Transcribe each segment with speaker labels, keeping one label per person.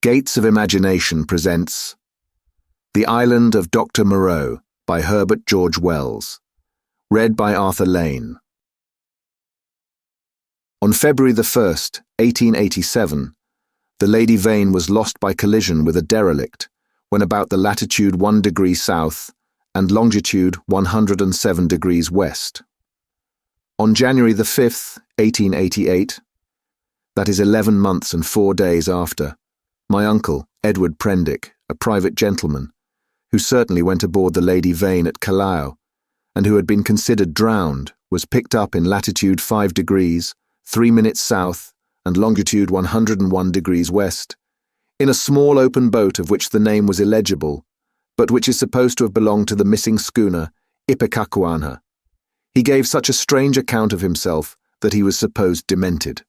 Speaker 1: Gates of Imagination presents The Island of Doctor Moreau by Herbert George Wells. Read by Arthur Lane. On February 1st, 1887, the Lady Vane was lost by collision with a derelict when about the latitude 1 degree south and longitude 107 degrees west. On January 5th, 1888, that is 11 months and 4 days after, my uncle, Edward Pendrick, a private gentleman, who certainly went aboard the Lady Vane at Callao, and who had been considered drowned, was picked up in latitude 5 degrees, 3 minutes south, and longitude 101 degrees west, in a small open boat of which the name was illegible, but which is supposed to have belonged to the missing schooner, Ipecacuanha. He gave such a strange account of himself that he was supposed demented.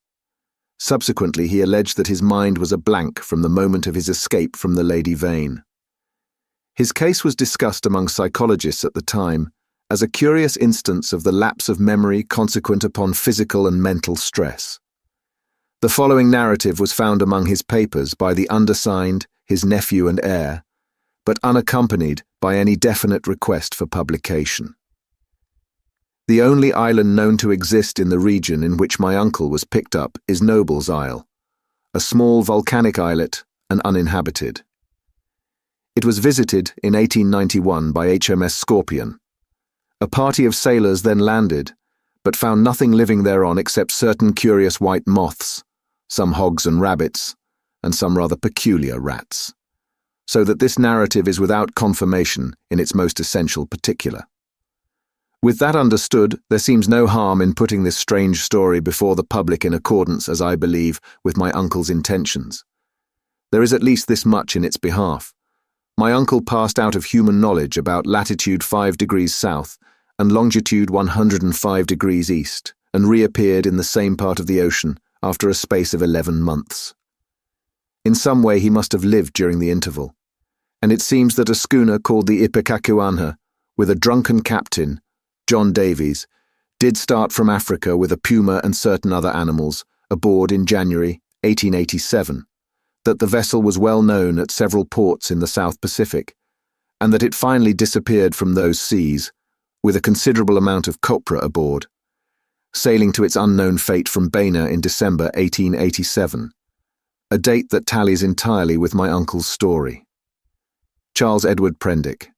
Speaker 1: Subsequently, he alleged that his mind was a blank from the moment of his escape from the Lady Vane. His case was discussed among psychologists at the time as a curious instance of the lapse of memory consequent upon physical and mental stress. The following narrative was found among his papers by the undersigned, his nephew and heir, but unaccompanied by any definite request for publication. The only island known to exist in the region in which my uncle was picked up is Noble's Isle, a small volcanic islet and uninhabited. It was visited in 1891 by HMS Scorpion. A party of sailors then landed, but found nothing living thereon except certain curious white moths, some hogs and rabbits, and some rather peculiar rats, so that this narrative is without confirmation in its most essential particular. With that understood, there seems no harm in putting this strange story before the public in accordance, as I believe, with my uncle's intentions. There is at least this much in its behalf. My uncle passed out of human knowledge about latitude 5 degrees south and longitude 105 degrees east, and reappeared in the same part of the ocean after a space of 11 months. In some way he must have lived during the interval, and it seems that a schooner called the Ipecacuanha, with a drunken captain, John Davies, did start from Africa with a puma and certain other animals aboard in January 1887, that the vessel was well known at several ports in the South Pacific, and that it finally disappeared from those seas, with a considerable amount of copra aboard, sailing to its unknown fate from Baina in December 1887, a date that tallies entirely with my uncle's story. Charles Edward Pendrick.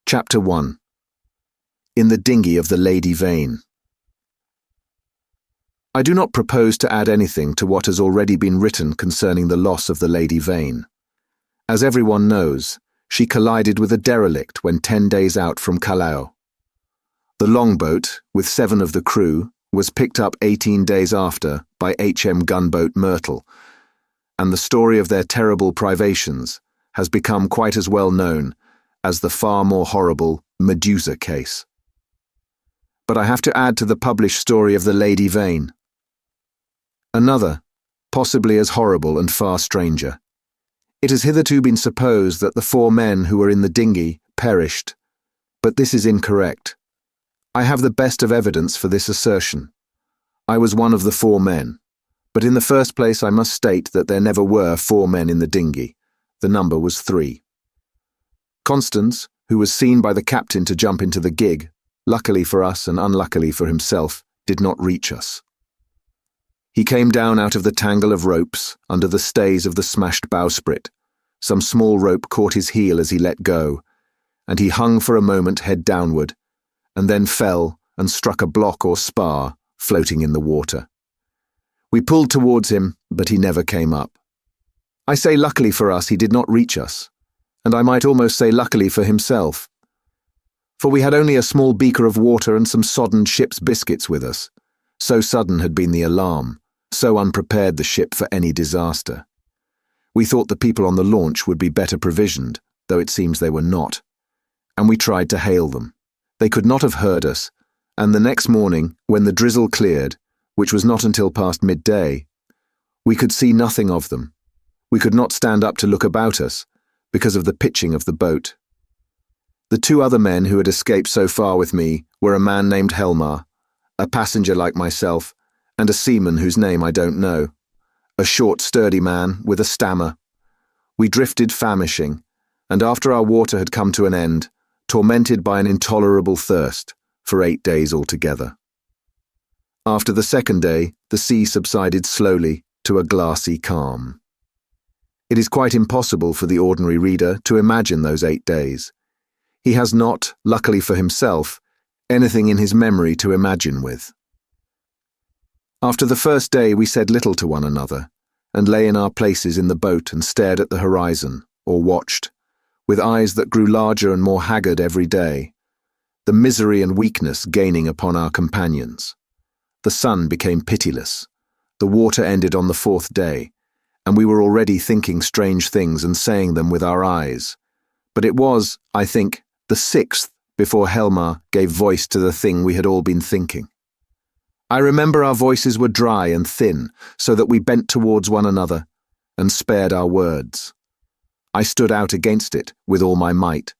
Speaker 1: Chapter 1. In the Dingey of the Lady Vane. I do not propose to add anything to what has already been written concerning the loss of the Lady Vane. As everyone knows, she collided with a derelict when 10 days out from Callao. The longboat, with 7 of the crew, was picked up 18 days after by HM gunboat Myrtle, and the story of their terrible privations has become quite as well known as the far more horrible Medusa case. But I have to add to the published story of the Lady Vane another, possibly as horrible and far stranger. It has hitherto been supposed that the 4 men who were in the dinghy perished, but this is incorrect. I have the best of evidence for this assertion. I was one of the 4 men, but in the first place I must state that there never were 4 men in the dinghy. The number was 3. Constance, who was seen by the captain to jump into the gig, luckily for us and unluckily for himself, did not reach us. He came down out of the tangle of ropes under the stays of the smashed bowsprit. Some small rope caught his heel as he let go, and he hung for a moment head downward, and then fell and struck a block or spar floating in the water. We pulled towards him, but he never came up. I say luckily for us he did not reach us, and I might almost say luckily for himself, for we had only a small beaker of water and some sodden ship's biscuits with us. So sudden had been the alarm, so unprepared the ship for any disaster. We thought the people on the launch would be better provisioned, though it seems they were not, and we tried to hail them. They could not have heard us, and the next morning, when the drizzle cleared, which was not until past midday, we could see nothing of them. We could not stand up to look about us, because of the pitching of the boat. The 2 other men who had escaped so far with me were a man named Helmar, a passenger like myself, and a seaman whose name I don't know, a short, sturdy man with a stammer. We drifted famishing, and after our water had come to an end, tormented by an intolerable thirst, for 8 days altogether. After the second day, the sea subsided slowly to a glassy calm. It is quite impossible for the ordinary reader to imagine those 8 days. He has not, luckily for himself, anything in his memory to imagine with. After the first day we said little to one another, and lay in our places in the boat and stared at the horizon, or watched, with eyes that grew larger and more haggard every day, the misery and weakness gaining upon our companions. The sun became pitiless, the water ended on the 4th day, and we were already thinking strange things and saying them with our eyes. But it was, I think, the 6th before Helmar gave voice to the thing we had all been thinking. I remember our voices were dry and thin, so that we bent towards one another and spared our words. I stood out against it with all my might,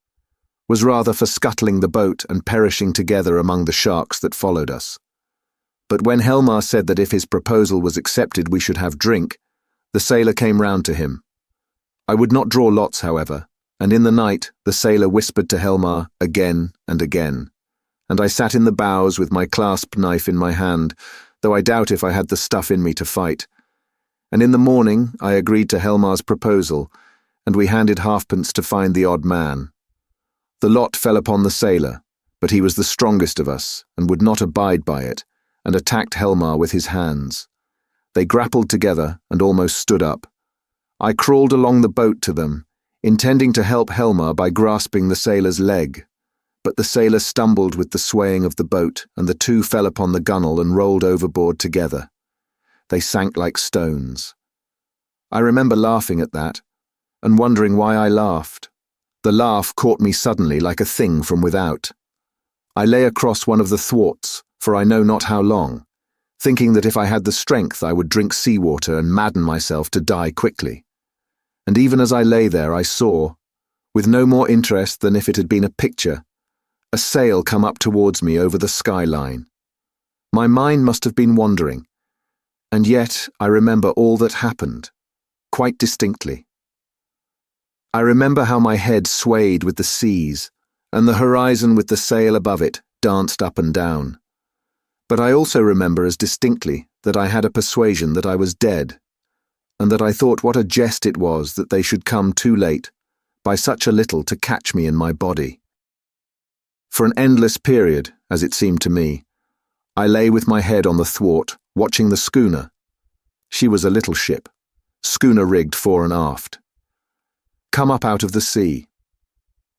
Speaker 1: was rather for scuttling the boat and perishing together among the sharks that followed us. But when Helmar said that if his proposal was accepted we should have drink, the sailor came round to him. I would not draw lots, however, and in the night the sailor whispered to Helmar again and again, and I sat in the bows with my clasp knife in my hand, though I doubt if I had the stuff in me to fight. And in the morning I agreed to Helmar's proposal, and we handed halfpence to find the odd man. The lot fell upon the sailor, but he was the strongest of us, and would not abide by it, and attacked Helmar with his hands. They grappled together and almost stood up. I crawled along the boat to them, intending to help Helmar by grasping the sailor's leg, but the sailor stumbled with the swaying of the boat, and the two fell upon the gunwale and rolled overboard together. They sank like stones. I remember laughing at that, and wondering why I laughed. The laugh caught me suddenly like a thing from without. I lay across one of the thwarts, for I know not how long, thinking that if I had the strength I would drink seawater and madden myself to die quickly. And even as I lay there I saw, with no more interest than if it had been a picture, a sail come up towards me over the skyline. My mind must have been wandering, and yet I remember all that happened, quite distinctly. I remember how my head swayed with the seas, and the horizon with the sail above it danced up and down. But I also remember as distinctly that I had a persuasion that I was dead, and that I thought what a jest it was that they should come too late, by such a little to catch me in my body. For an endless period, as it seemed to me, I lay with my head on the thwart, watching the schooner. She was a little ship, schooner rigged fore and aft, come up out of the sea.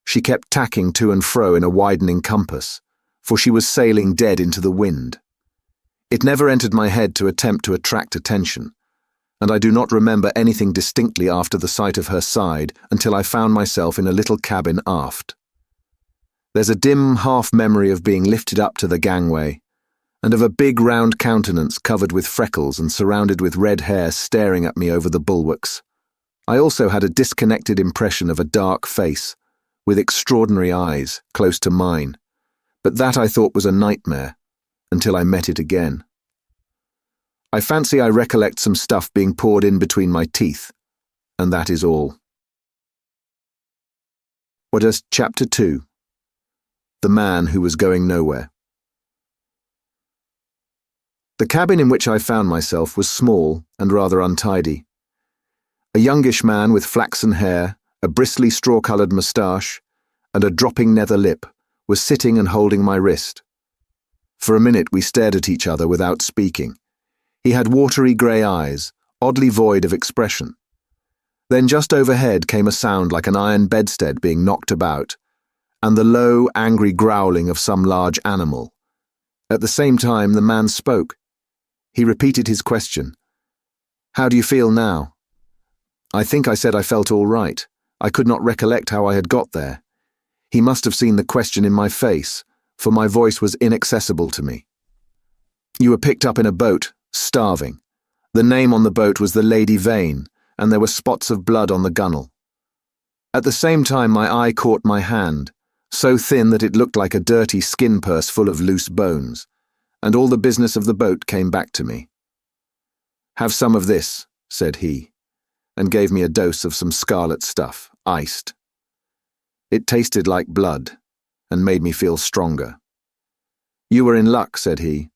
Speaker 1: She kept tacking to and fro in a widening compass, for she was sailing dead into the wind. It never entered my head to attempt to attract attention, and I do not remember anything distinctly after the sight of her side until I found myself in a little cabin aft. There's a dim half-memory of being lifted up to the gangway, and of a big round countenance covered with freckles and surrounded with red hair staring at me over the bulwarks. I also had a disconnected impression of a dark face, with extraordinary eyes, close to mine, but that I thought was a nightmare, until I met it again. I fancy I recollect some stuff being poured in between my teeth, and that is all. What is Chapter 2? The Man Who Was Going Nowhere. The cabin in which I found myself was small and rather untidy. A youngish man with flaxen hair, a bristly straw-coloured moustache, and a dropping nether lip was sitting and holding my wrist. For a minute we stared at each other without speaking. He had watery grey eyes, oddly void of expression. Then just overhead came a sound like an iron bedstead being knocked about, and the low, angry growling of some large animal. At the same time the man spoke. He repeated his question. "How do you feel now?" I think I said I felt all right. I could not recollect how I had got there. He must have seen the question in my face, for my voice was inaccessible to me. "You were picked up in a boat, starving. The name on the boat was the Lady Vane, and there were spots of blood on the gunwale. At the same time my eye caught my hand, so thin that it looked like a dirty skin purse full of loose bones, and all the business of the boat came back to me. 'Have some of this,' said he, and gave me a dose of some scarlet stuff, iced. It tasted like blood, and made me feel stronger. You were in luck, said he,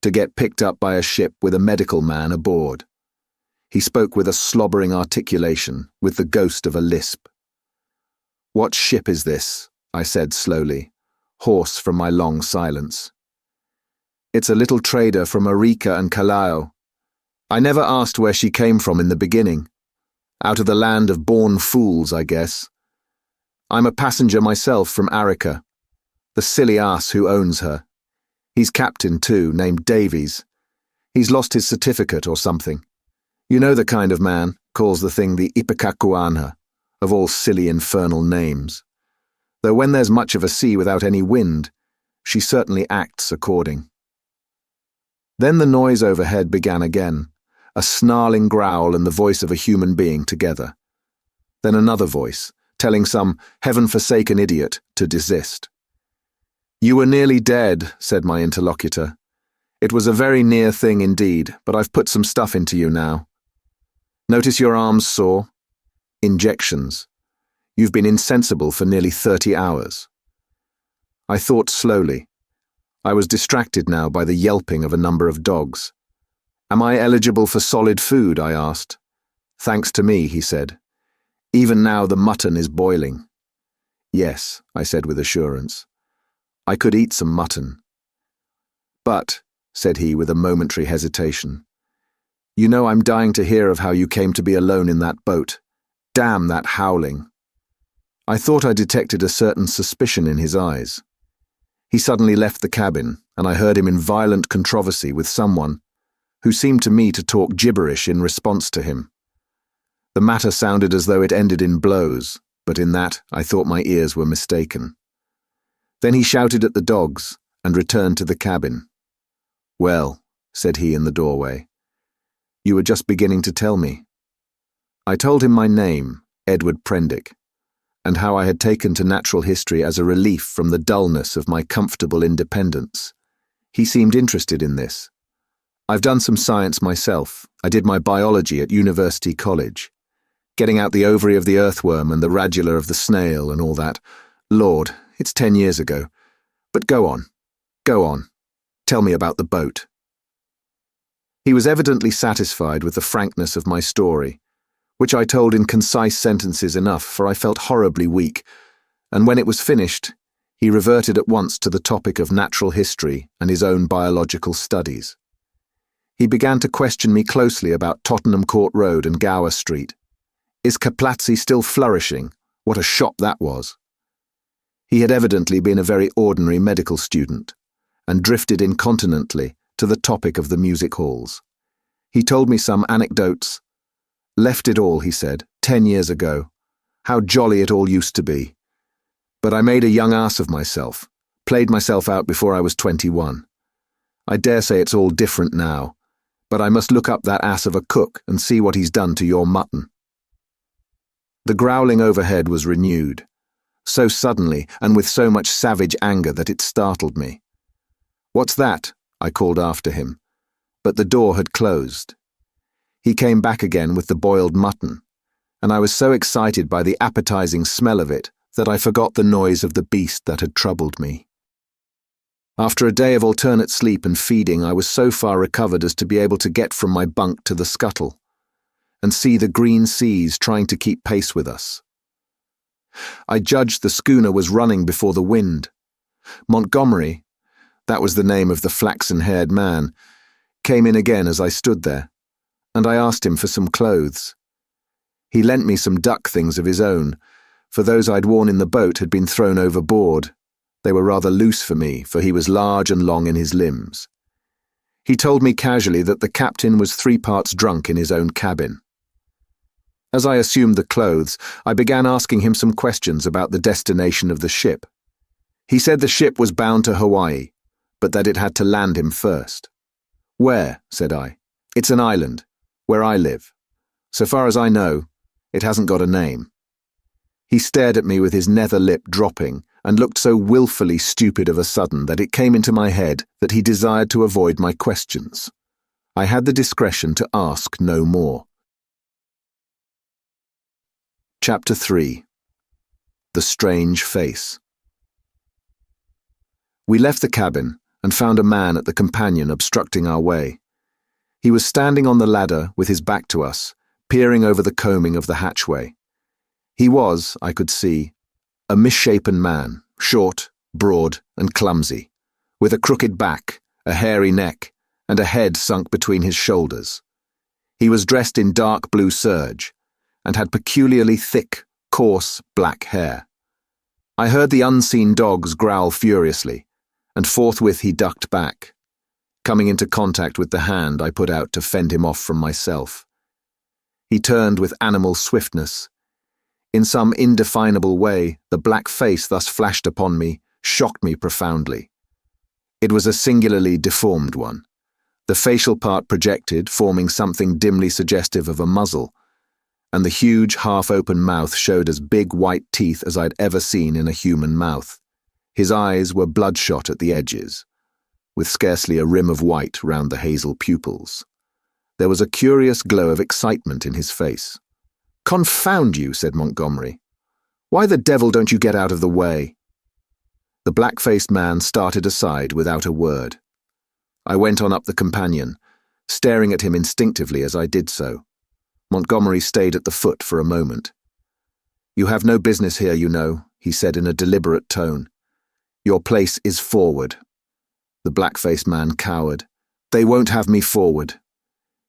Speaker 1: to get picked up by a ship with a medical man aboard. He spoke with a slobbering articulation, with the ghost of a lisp. What ship is this? I said slowly, hoarse from my long silence. It's a little trader from Arica and Callao. I never asked where she came from in the beginning. Out of the land of born fools, I guess. I'm a passenger myself from Arica, the silly ass who owns her. He's captain too, named Davies. He's lost his certificate or something. You know the kind of man, calls the thing the Ipecacuanha, of all silly infernal names. Though when there's much of a sea without any wind, she certainly acts according. Then the noise overhead began again, a snarling growl and the voice of a human being together. Then another voice, telling some heaven-forsaken idiot to desist. You were nearly dead, said my interlocutor. It was a very near thing indeed, but I've put some stuff into you now. Notice your arms sore? Injections. You've been insensible for nearly 30 hours. I thought slowly. I was distracted now by the yelping of a number of dogs. Am I eligible for solid food? I asked. Thanks to me, he said. Even now the mutton is boiling. Yes, I said with assurance. I could eat some mutton. But, said he with a momentary hesitation, you know I'm dying to hear of how you came to be alone in that boat. Damn that howling. I thought I detected a certain suspicion in his eyes. He suddenly left the cabin, and I heard him in violent controversy with someone who seemed to me to talk gibberish in response to him. The matter sounded as though it ended in blows, but in that I thought my ears were mistaken. Then he shouted at the dogs and returned to the cabin. Well, said he in the doorway, you were just beginning to tell me. I told him my name, Edward Pendrick, and how I had taken to natural history as a relief from the dullness of my comfortable independence. He seemed interested in this. I've done some science myself. I did my biology at University College. Getting out the ovary of the earthworm and the radula of the snail and all that. Lord, it's 10 years ago. But go on. Tell me about the boat. He was evidently satisfied with the frankness of my story, which I told in concise sentences enough, for I felt horribly weak, and when it was finished, he reverted at once to the topic of natural history and his own biological studies. He began to question me closely about Tottenham Court Road and Gower Street. Is Caplatzi still flourishing? What a shop that was. He had evidently been a very ordinary medical student, and drifted incontinently to the topic of the music halls. He told me some anecdotes. Left it all, he said, 10 years ago. How jolly it all used to be. But I made a young ass of myself, played myself out before I was 21. I dare say it's all different now, but I must look up that ass of a cook and see what he's done to your mutton. The growling overhead was renewed, so suddenly and with so much savage anger that it startled me. What's that? I called after him, but the door had closed. He came back again with the boiled mutton, and I was so excited by the appetizing smell of it that I forgot the noise of the beast that had troubled me. After a day of alternate sleep and feeding, I was so far recovered as to be able to get from my bunk to the scuttle, and see the green seas trying to keep pace with us. I judged the schooner was running before the wind. Montgomery, that was the name of the flaxen-haired man, came in again as I stood there, and I asked him for some clothes. He lent me some duck things of his own, for those I'd worn in the boat had been thrown overboard. They were rather loose for me, for he was large and long in his limbs. He told me casually that the captain was 3 parts drunk in his own cabin. As I assumed the clothes, I began asking him some questions about the destination of the ship. He said the ship was bound to Hawaii, but that it had to land him first. Where? Said I. It's an island, where I live. So far as I know, it hasn't got a name. He stared at me with his nether lip dropping, and looked so willfully stupid of a sudden that it came into my head that he desired to avoid my questions. I had the discretion to ask no more. Chapter 3. The Strange Face. We left the cabin and found a man at the companion obstructing our way. He was standing on the ladder with his back to us, peering over the combing of the hatchway. He was, I could see, a misshapen man, short, broad, and clumsy, with a crooked back, a hairy neck, and a head sunk between his shoulders. He was dressed in dark blue serge, and had peculiarly thick, coarse, black hair. I heard the unseen dogs growl furiously, and forthwith he ducked back, coming into contact with the hand I put out to fend him off from myself. He turned with animal swiftness. In some indefinable way, the black face thus flashed upon me shocked me profoundly. It was a singularly deformed one, the facial part projected, forming something dimly suggestive of a muzzle, and the huge half-open mouth showed as big white teeth as I'd ever seen in a human mouth. His eyes were bloodshot at the edges, with scarcely a rim of white round the hazel pupils. There was a curious glow of excitement in his face. "Confound you," said Montgomery. "Why the devil don't you get out of the way?" The black-faced man started aside without a word. I went on up the companion, staring at him instinctively as I did so. Montgomery stayed at the foot for a moment. "You have no business here, you know," he said in a deliberate tone. "Your place is forward." The black-faced man cowered. "They won't have me forward."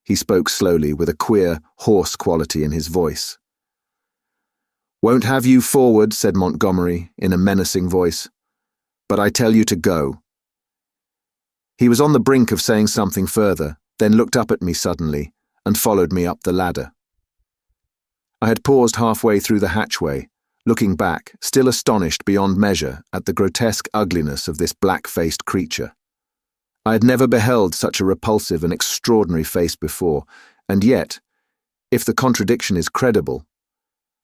Speaker 1: He spoke slowly, with a queer, hoarse quality in his voice. "Won't have you forward," said Montgomery in a menacing voice. "But I tell you to go." He was on the brink of saying something further, then looked up at me suddenly and followed me up the ladder. I had paused halfway through the hatchway, looking back, still astonished beyond measure at the grotesque ugliness of this black-faced creature. I had never beheld such a repulsive and extraordinary face before, and yet, if the contradiction is credible,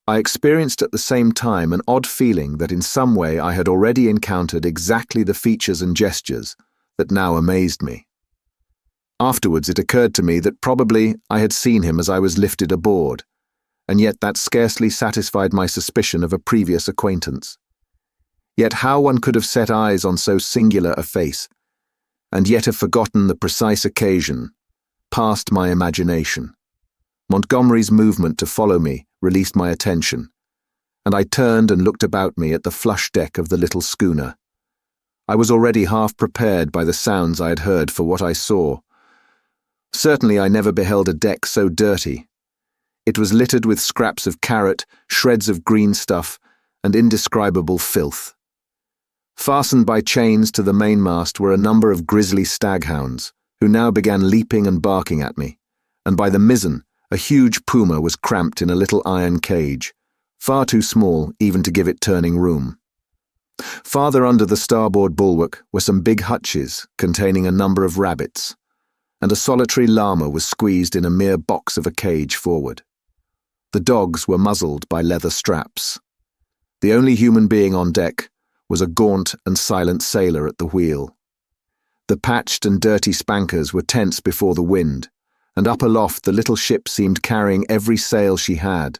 Speaker 1: I experienced at the same time an odd feeling that in some way I had already encountered exactly the features and gestures that now amazed me. Afterwards it occurred to me that probably I had seen him as I was lifted aboard, and yet that scarcely satisfied my suspicion of a previous acquaintance. Yet how one could have set eyes on so singular a face, and yet have forgotten the precise occasion, passed my imagination. Montgomery's movement to follow me released my attention, and I turned and looked about me at the flush deck of the little schooner. I was already half prepared by the sounds I had heard for what I saw. Certainly I never beheld a deck so dirty. It was littered with scraps of carrot, shreds of green stuff, and indescribable filth. Fastened by chains to the mainmast were a number of grisly staghounds, who now began leaping and barking at me, and by the mizzen a huge puma was cramped in a little iron cage, far too small even to give it turning room. Farther under the starboard bulwark were some big hutches containing a number of rabbits, and a solitary llama was squeezed in a mere box of a cage forward. The dogs were muzzled by leather straps. The only human being on deck was a gaunt and silent sailor at the wheel. The patched and dirty spankers were tense before the wind, and up aloft the little ship seemed carrying every sail she had.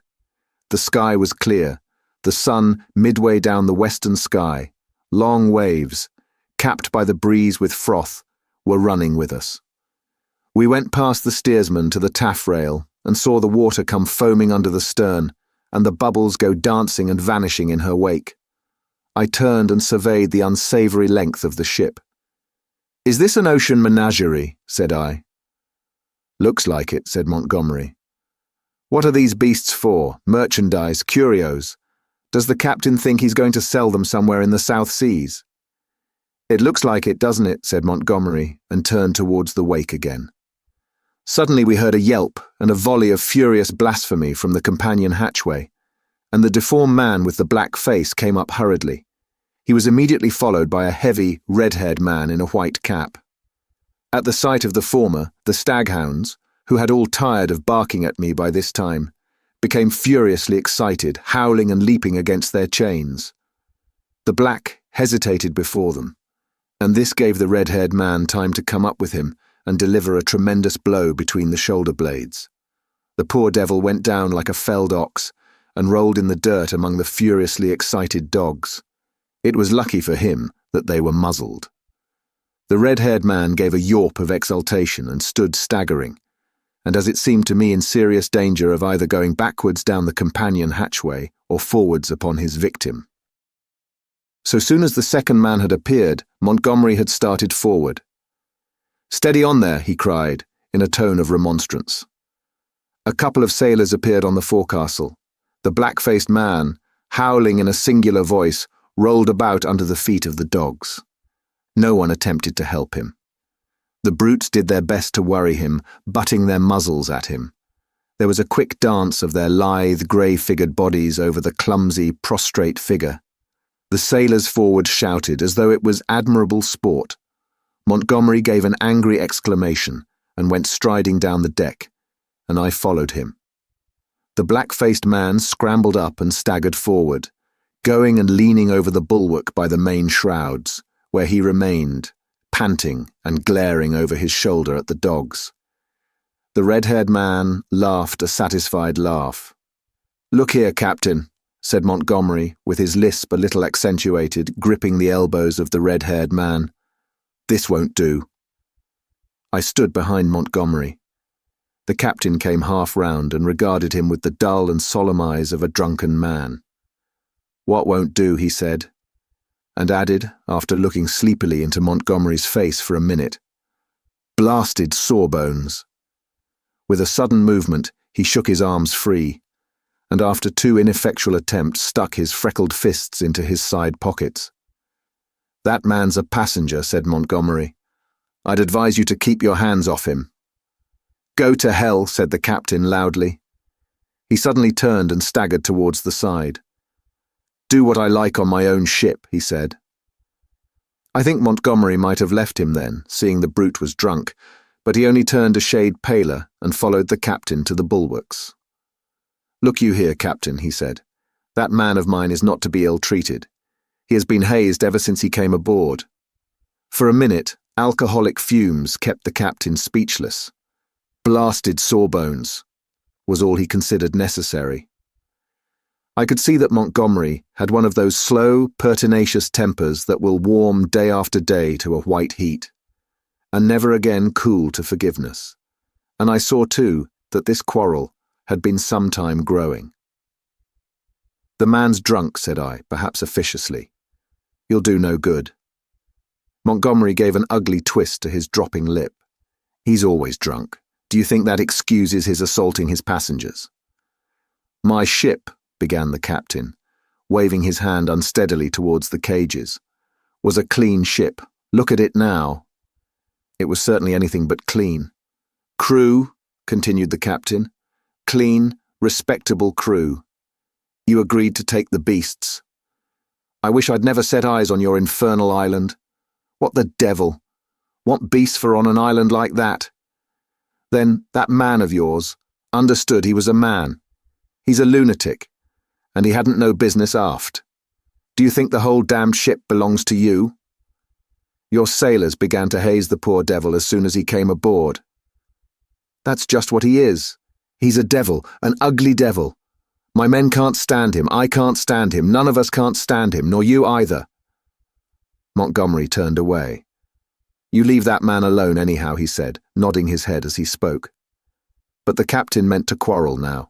Speaker 1: The sky was clear, the sun midway down the western sky. Long waves, capped by the breeze with froth, were running with us. We went past the steersman to the taffrail and saw the water come foaming under the stern, and the bubbles go dancing and vanishing in her wake. I turned and surveyed the unsavoury length of the ship. "Is this an ocean menagerie?" said I. "Looks like it," said Montgomery. "What are these beasts for? Merchandise, curios? Does the captain think he's going to sell them somewhere in the South Seas?" "It looks like it, doesn't it?" said Montgomery, and turned towards the wake again. Suddenly we heard a yelp and a volley of furious blasphemy from the companion hatchway, and the deformed man with the black face came up hurriedly. He was immediately followed by a heavy, red-haired man in a white cap. At the sight of the former, the staghounds, who had all tired of barking at me by this time, became furiously excited, howling and leaping against their chains. The black hesitated before them, and this gave the red-haired man time to come up with him and deliver a tremendous blow between the shoulder blades. The poor devil went down like a felled ox, and rolled in the dirt among the furiously excited dogs. It was lucky for him that they were muzzled. The red-haired man gave a yawp of exultation and stood staggering, and as it seemed to me in serious danger of either going backwards down the companion hatchway or forwards upon his victim. So soon as the second man had appeared, Montgomery had started forward. "Steady on there," he cried, in a tone of remonstrance. A couple of sailors appeared on the forecastle. The black-faced man, howling in a singular voice, rolled about under the feet of the dogs. No one attempted to help him. The brutes did their best to worry him, butting their muzzles at him. There was a quick dance of their lithe, grey-figured bodies over the clumsy, prostrate figure. The sailors forward shouted as though it was admirable sport. Montgomery gave an angry exclamation and went striding down the deck, and I followed him. The black-faced man scrambled up and staggered forward, going and leaning over the bulwark by the main shrouds, where he remained, panting and glaring over his shoulder at the dogs. The red-haired man laughed a satisfied laugh. "Look here, Captain," said Montgomery, with his lisp a little accentuated, gripping the elbows of the red-haired man. "This won't do." I stood behind Montgomery. The captain came half round and regarded him with the dull and solemn eyes of a drunken man. "What won't do?" he said, and added, after looking sleepily into Montgomery's face for a minute, "Blasted sawbones." With a sudden movement, he shook his arms free, and after 2 ineffectual attempts stuck his freckled fists into his side pockets. "That man's a passenger," said Montgomery. "I'd advise you to keep your hands off him." "Go to hell," said the captain loudly. He suddenly turned and staggered towards the side. "Do what I like on my own ship," he said. I think Montgomery might have left him then, seeing the brute was drunk, but he only turned a shade paler and followed the captain to the bulwarks. "Look you here, Captain," he said. "That man of mine is not to be ill-treated. He has been hazed ever since he came aboard." For a minute, alcoholic fumes kept the captain speechless. "Blasted sawbones," was all he considered necessary. I could see that Montgomery had one of those slow, pertinacious tempers that will warm day after day to a white heat, and never again cool to forgiveness. And I saw, too, that this quarrel had been some time growing. "The man's drunk," said I, perhaps officiously. "You'll do no good." Montgomery gave an ugly twist to his dropping lip. "He's always drunk. Do you think that excuses his assaulting his passengers?" "My ship," began the captain, waving his hand unsteadily towards the cages, "was a clean ship. Look at it now." It was certainly anything but clean. "Crew," continued the captain, "clean, respectable crew. You agreed to take the beasts. I wish I'd never set eyes on your infernal island. What the devil? What beasts for on an island like that? Then that man of yours understood he was a man. He's a lunatic, and he hadn't no business aft. Do you think the whole damned ship belongs to you? Your sailors began to haze the poor devil as soon as he came aboard." "That's just what he is. He's a devil, an ugly devil. My men can't stand him, I can't stand him, none of us can't stand him, nor you either." Montgomery turned away. "You leave that man alone anyhow," he said, nodding his head as he spoke. But the captain meant to quarrel now.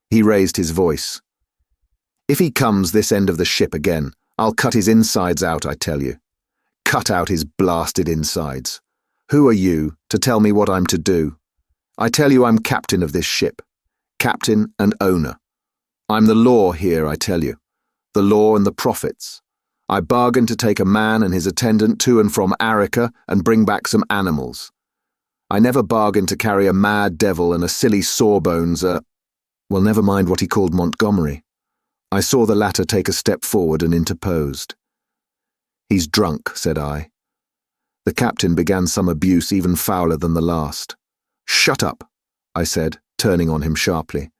Speaker 1: He raised his voice. "If he comes this end of the ship again, I'll cut his insides out, I tell you. Cut out his blasted insides. Who are you to tell me what I'm to do? I tell you I'm captain of this ship. Captain and owner. I'm the law here, I tell you. The law and the prophets. I bargained to take a man and his attendant to and from Arica and bring back some animals. I never bargained to carry a mad devil and a silly sawbones, well, never mind what he called Montgomery. I saw the latter take a step forward and interposed. "He's drunk," said I. The captain began some abuse even fouler than the last. "Shut up," I said, turning on him sharply,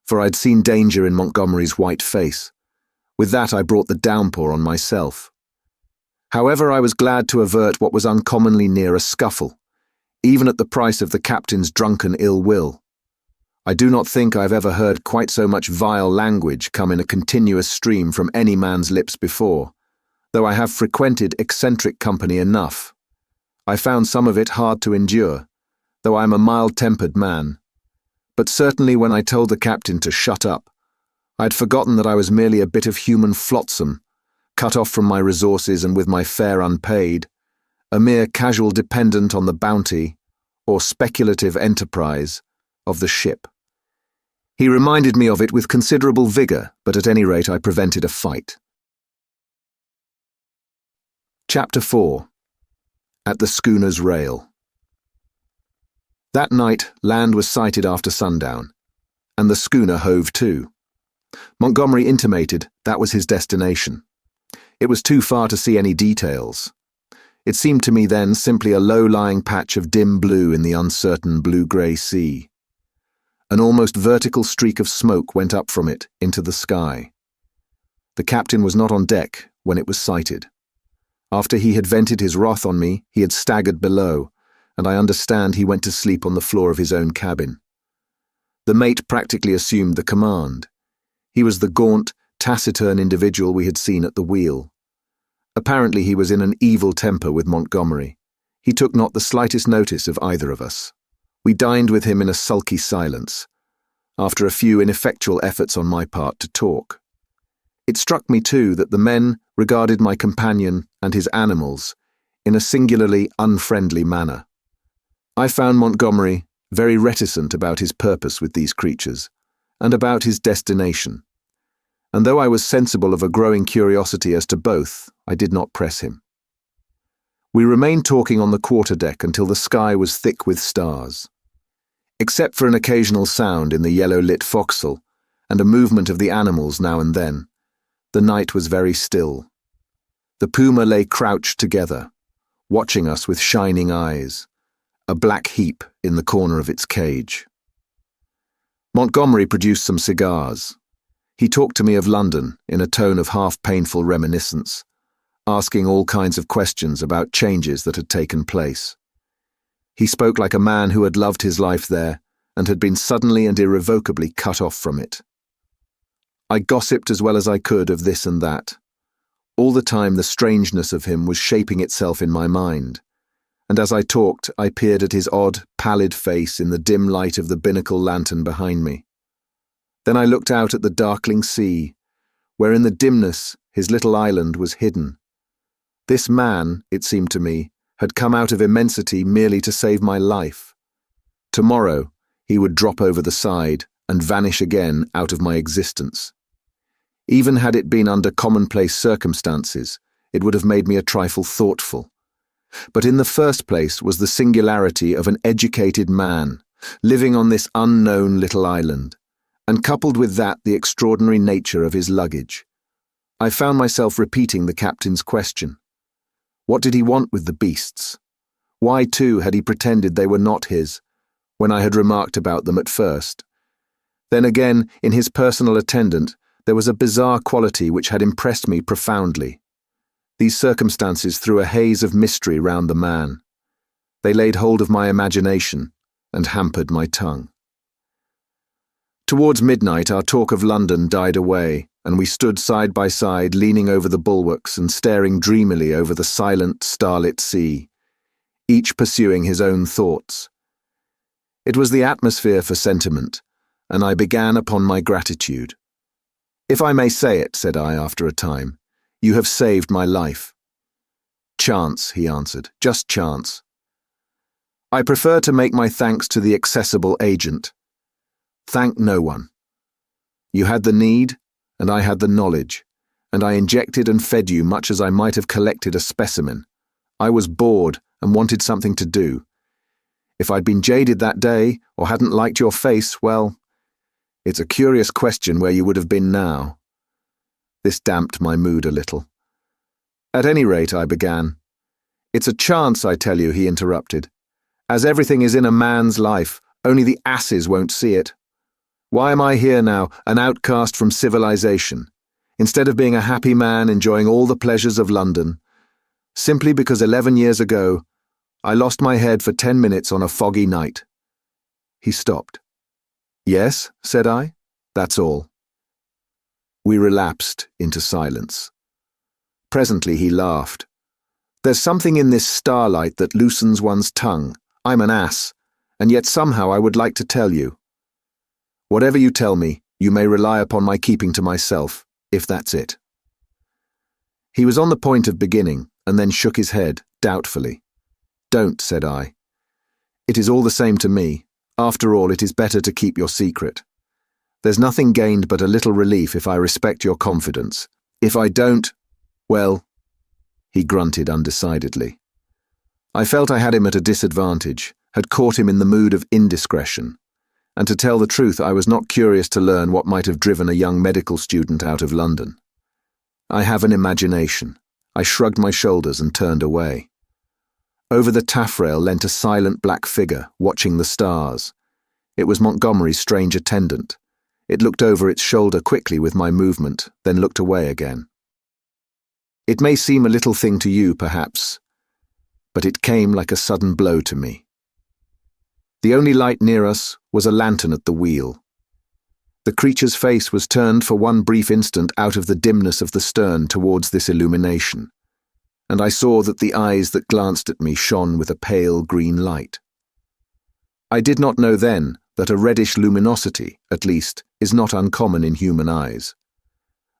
Speaker 1: for I'd seen danger in Montgomery's white face. With that I brought the downpour on myself. However, I was glad to avert what was uncommonly near a scuffle, even at the price of the captain's drunken ill will. I do not think I've ever heard quite so much vile language come in a continuous stream from any man's lips before, though I have frequented eccentric company enough. I found some of it hard to endure, though I am a mild-tempered man. But certainly when I told the captain to shut up, I had forgotten that I was merely a bit of human flotsam, cut off from my resources and with my fare unpaid, a mere casual dependent on the bounty, or speculative enterprise, of the ship. He reminded me of it with considerable vigour, but at any rate I prevented a fight. Chapter 4. At the schooner's rail. That night, land was sighted after sundown, and the schooner hove to. Montgomery intimated that was his destination. It was too far to see any details. It seemed to me then simply a low-lying patch of dim blue in the uncertain blue-grey sea. An almost vertical streak of smoke went up from it into the sky. The captain was not on deck when it was sighted. After he had vented his wrath on me, he had staggered below, and I understand he went to sleep on the floor of his own cabin. The mate practically assumed the command. He was the gaunt, taciturn individual we had seen at the wheel. Apparently he was in an evil temper with Montgomery. He took not the slightest notice of either of us. We dined with him in a sulky silence, after a few ineffectual efforts on my part to talk. It struck me too that the men regarded my companion and his animals in a singularly unfriendly manner. I found Montgomery very reticent about his purpose with these creatures, and about his destination, and though I was sensible of a growing curiosity as to both, I did not press him. We remained talking on the quarterdeck until the sky was thick with stars. Except for an occasional sound in the yellow-lit forecastle and a movement of the animals now and then, the night was very still. The puma lay crouched together, watching us with shining eyes, a black heap in the corner of its cage. Montgomery produced some cigars. He talked to me of London in a tone of half-painful reminiscence, asking all kinds of questions about changes that had taken place. He spoke like a man who had loved his life there and had been suddenly and irrevocably cut off from it. I gossiped as well as I could of this and that. All the time the strangeness of him was shaping itself in my mind, and as I talked I peered at his odd, pallid face in the dim light of the binnacle lantern behind me. Then I looked out at the darkling sea, where in the dimness his little island was hidden. This man, it seemed to me, had come out of immensity merely to save my life. Tomorrow he would drop over the side and vanish again out of my existence. Even had it been under commonplace circumstances, it would have made me a trifle thoughtful. But in the first place was the singularity of an educated man, living on this unknown little island, and coupled with that the extraordinary nature of his luggage. I found myself repeating the captain's question. What did he want with the beasts? Why, too, had he pretended they were not his, when I had remarked about them at first? Then again, in his personal attendant, there was a bizarre quality which had impressed me profoundly. These circumstances threw a haze of mystery round the man. They laid hold of my imagination and hampered my tongue. Towards midnight our talk of London died away, and we stood side by side leaning over the bulwarks and staring dreamily over the silent, starlit sea, each pursuing his own thoughts. It was the atmosphere for sentiment, and I began upon my gratitude. "If I may say it," said I after a time, "you have saved my life." "Chance," he answered, "just chance. I prefer to make my thanks to the accessible agent. Thank no one. You had the need, and I had the knowledge, and I injected and fed you much as I might have collected a specimen. I was bored and wanted something to do. If I'd been jaded that day, or hadn't liked your face, well, it's a curious question where you would have been now." This damped my mood a little. "At any rate," I began. "It's a chance, I tell you," he interrupted. "As everything is in a man's life, only the asses won't see it. Why am I here now, an outcast from civilization, instead of being a happy man enjoying all the pleasures of London? Simply because 11 years ago, I lost my head for 10 minutes on a foggy night." He stopped. Yes, said I. That's all. We relapsed into silence. Presently he laughed. There's something in this starlight that loosens one's tongue. I'm an ass, and yet somehow I would like to tell you. Whatever you tell me, you may rely upon my keeping to myself, if that's it. He was on the point of beginning, and then shook his head, doubtfully. Don't, said I. It is all the same to me. After all, it is better to keep your secret. There's nothing gained but a little relief if I respect your confidence. If I don't, well, he grunted undecidedly. I felt I had him at a disadvantage, had caught him in the mood of indiscretion, and to tell the truth, I was not curious to learn what might have driven a young medical student out of London. I have an imagination. I shrugged my shoulders and turned away. Over the taffrail leant a silent black figure, watching the stars. It was Montgomery's strange attendant. It looked over its shoulder quickly with my movement, then looked away again. It may seem a little thing to you, perhaps, but it came like a sudden blow to me. The only light near us was a lantern at the wheel. The creature's face was turned for one brief instant out of the dimness of the stern towards this illumination, and I saw that the eyes that glanced at me shone with a pale green light. I did not know then that a reddish luminosity, at least, is not uncommon in human eyes.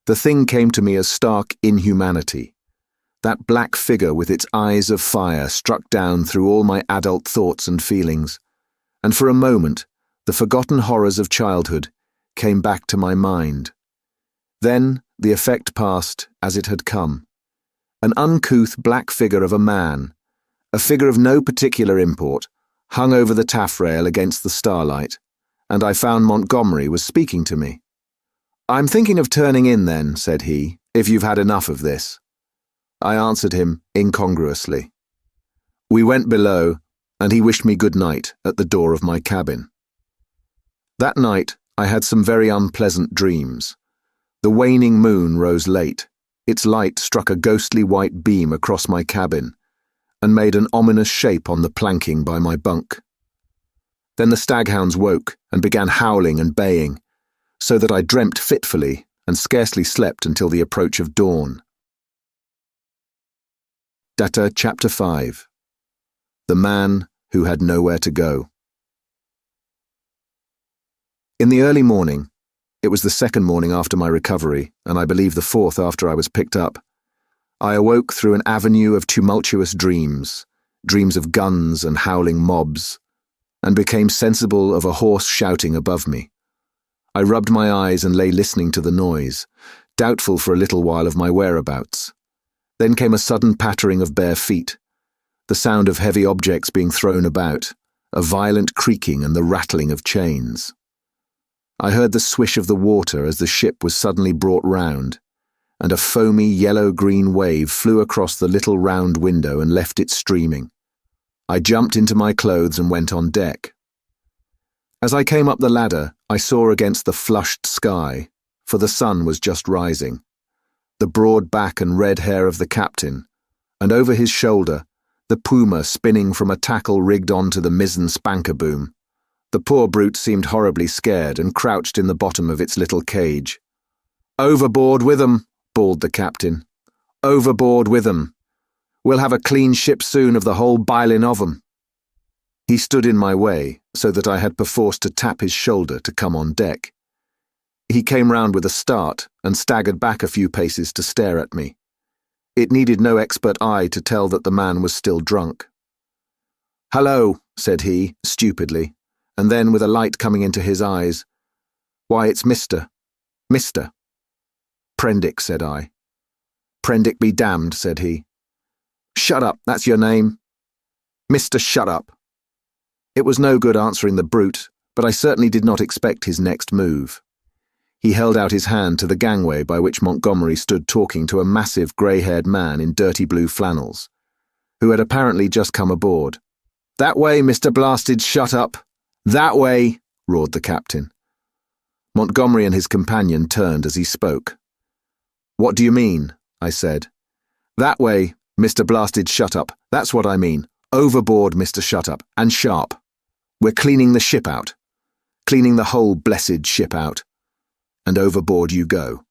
Speaker 1: The thing came to me as stark inhumanity. That black figure with its eyes of fire struck down through all my adult thoughts and feelings, and for a moment, the forgotten horrors of childhood came back to my mind. Then the effect passed as it had come. An uncouth black figure of a man, a figure of no particular import, hung over the taffrail against the starlight, and I found Montgomery was speaking to me. I'm thinking of turning in then, said he, if you've had enough of this. I answered him incongruously. We went below, and he wished me good night at the door of my cabin. That night I had some very unpleasant dreams. The waning moon rose late. Its light struck a ghostly white beam across my cabin and made an ominous shape on the planking by my bunk. Then the staghounds woke and began howling and baying, so that I dreamt fitfully and scarcely slept until the approach of dawn. Data Chapter 5. The Man Who Had Nowhere to Go. In the early morning, it was the second morning after my recovery, and I believe the fourth after I was picked up, I awoke through an avenue of tumultuous dreams, dreams of guns and howling mobs, and became sensible of a hoarse shouting above me. I rubbed my eyes and lay listening to the noise, doubtful for a little while of my whereabouts. Then came a sudden pattering of bare feet, the sound of heavy objects being thrown about, a violent creaking and the rattling of chains. I heard the swish of the water as the ship was suddenly brought round, and a foamy yellow-green wave flew across the little round window and left it streaming. I jumped into my clothes and went on deck. As I came up the ladder, I saw against the flushed sky, for the sun was just rising, the broad back and red hair of the captain, and over his shoulder, the Puma spinning from a tackle rigged onto the mizzen spanker boom. The poor brute seemed horribly scared and crouched in the bottom of its little cage. "Overboard with 'em," bawled the captain. "Overboard with 'em. We'll have a clean ship soon of the whole bilin' of 'em." He stood in my way, so that I had perforce to tap his shoulder to come on deck. He came round with a start and staggered back a few paces to stare at me. It needed no expert eye to tell that the man was still drunk. "Hello," said he, stupidly, and then with a light coming into his eyes, "Why, it's Mr. "Pendrick," said I. "Pendrick be damned," said he. "Shut up, that's your name." "Mr. Shut up." It was no good answering the brute, but I certainly did not expect his next move. He held out his hand to the gangway by which Montgomery stood talking to a massive grey-haired man in dirty blue flannels, who had apparently just come aboard. "That way, Mr. Blasted Shut Up! That way!" roared the captain. Montgomery and his companion turned as he spoke. "What do you mean?" I said. "That way, Mr. Blasted Shut Up. That's what I mean. Overboard, Mr. Shut Up, and sharp. We're cleaning the ship out. cleaning the whole blessed ship out. And overboard you go."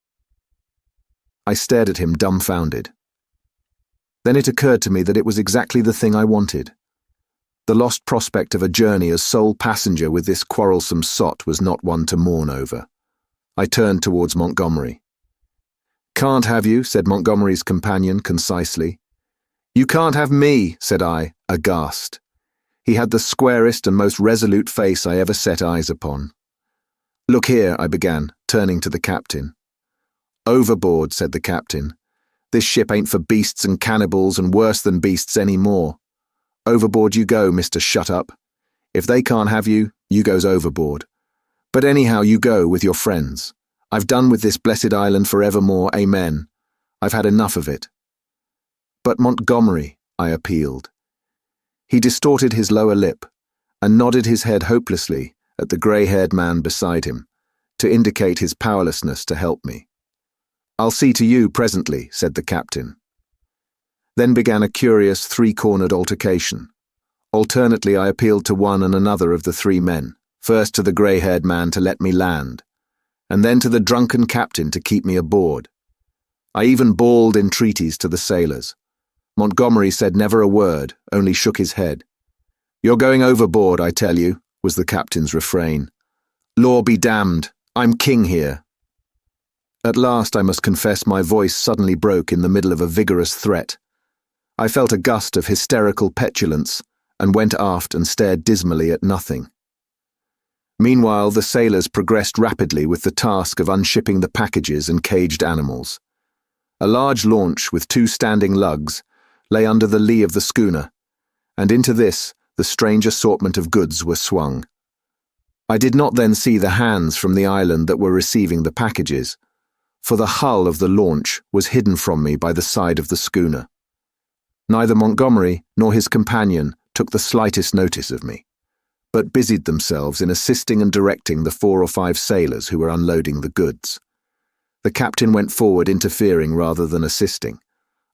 Speaker 1: I stared at him dumbfounded. Then it occurred to me that it was exactly the thing I wanted. The lost prospect of a journey as sole passenger with this quarrelsome sot was not one to mourn over. I turned towards Montgomery. "Can't have you," said Montgomery's companion concisely. "You can't have me," said I, aghast. He had the squarest and most resolute face I ever set eyes upon. "Look here," I began, turning to the captain. "Overboard," said the captain. "This ship ain't for beasts and cannibals and worse than beasts any more. Overboard you go, Mr. Shut-Up. If they can't have you, you goes overboard. But anyhow you go with your friends. I've done with this blessed island forevermore, amen. I've had enough of it." "But Montgomery," I appealed. He distorted his lower lip and nodded his head hopelessly at the grey-haired man beside him, to indicate his powerlessness to help me. "I'll see to you presently," said the captain. Then began a curious three-cornered altercation. Alternately I appealed to one and another of the three men, first to the grey-haired man to let me land, and then to the drunken captain to keep me aboard. I even bawled entreaties to the sailors. Montgomery said never a word, only shook his head. "You're going overboard, I tell you," was the captain's refrain. "Law be damned, I'm king here." At last, I must confess, my voice suddenly broke in the middle of a vigorous threat. I felt a gust of hysterical petulance and went aft and stared dismally at nothing. Meanwhile, the sailors progressed rapidly with the task of unshipping the packages and caged animals. A large launch with 2 standing lugs lay under the lee of the schooner, and into this the strange assortment of goods were swung. I did not then see the hands from the island that were receiving the packages, for the hull of the launch was hidden from me by the side of the schooner. Neither Montgomery nor his companion took the slightest notice of me, but busied themselves in assisting and directing the 4 or 5 sailors who were unloading the goods. The captain went forward interfering rather than assisting.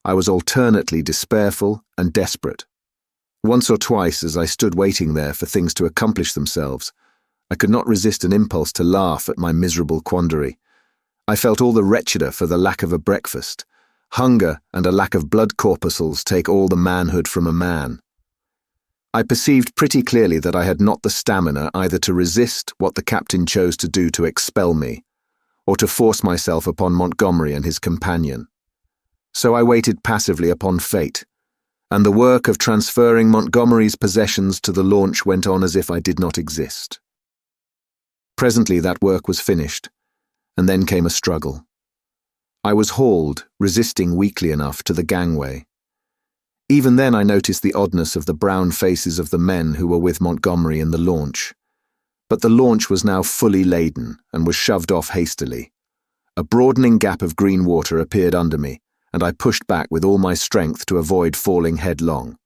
Speaker 1: I was alternately despairful and desperate. Once or twice, as I stood waiting there for things to accomplish themselves, I could not resist an impulse to laugh at my miserable quandary. I felt all the wretcheder for the lack of a breakfast. Hunger and a lack of blood corpuscles take all the manhood from a man. I perceived pretty clearly that I had not the stamina either to resist what the captain chose to do to expel me, or to force myself upon Montgomery and his companion. So I waited passively upon fate, and the work of transferring Montgomery's possessions to the launch went on as if I did not exist. Presently that work was finished, and then came a struggle. I was hauled, resisting weakly enough, to the gangway. Even then I noticed the oddness of the brown faces of the men who were with Montgomery in the launch. But the launch was now fully laden and was shoved off hastily. A broadening gap of green water appeared under me, and I pushed back with all my strength to avoid falling headlong.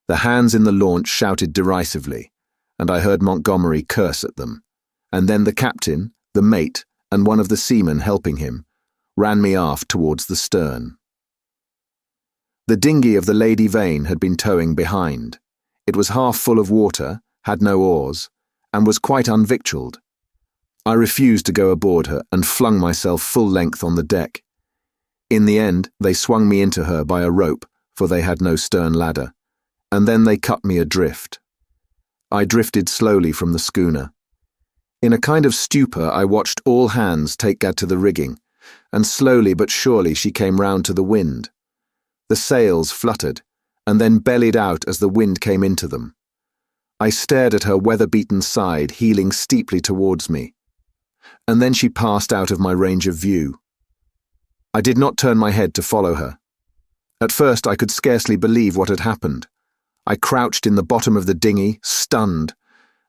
Speaker 1: The hands in the launch shouted derisively, and I heard Montgomery curse at them, and then the captain, the mate, and one of the seamen helping him ran me aft towards the stern. The dinghy of the Lady Vane had been towing behind. It was half full of water, had no oars, and was quite unvictualled. I refused to go aboard her and flung myself full length on the deck. In the end, they swung me into her by a rope, for they had no stern ladder, and then they cut me adrift. I drifted slowly from the schooner. In a kind of stupor, I watched all hands take Gad to the rigging, and slowly but surely she came round to the wind. The sails fluttered, and then bellied out as the wind came into them. I stared at her weather-beaten side heeling steeply towards me, and then she passed out of my range of view. I did not turn my head to follow her. At first I could scarcely believe what had happened. I crouched in the bottom of the dinghy, stunned,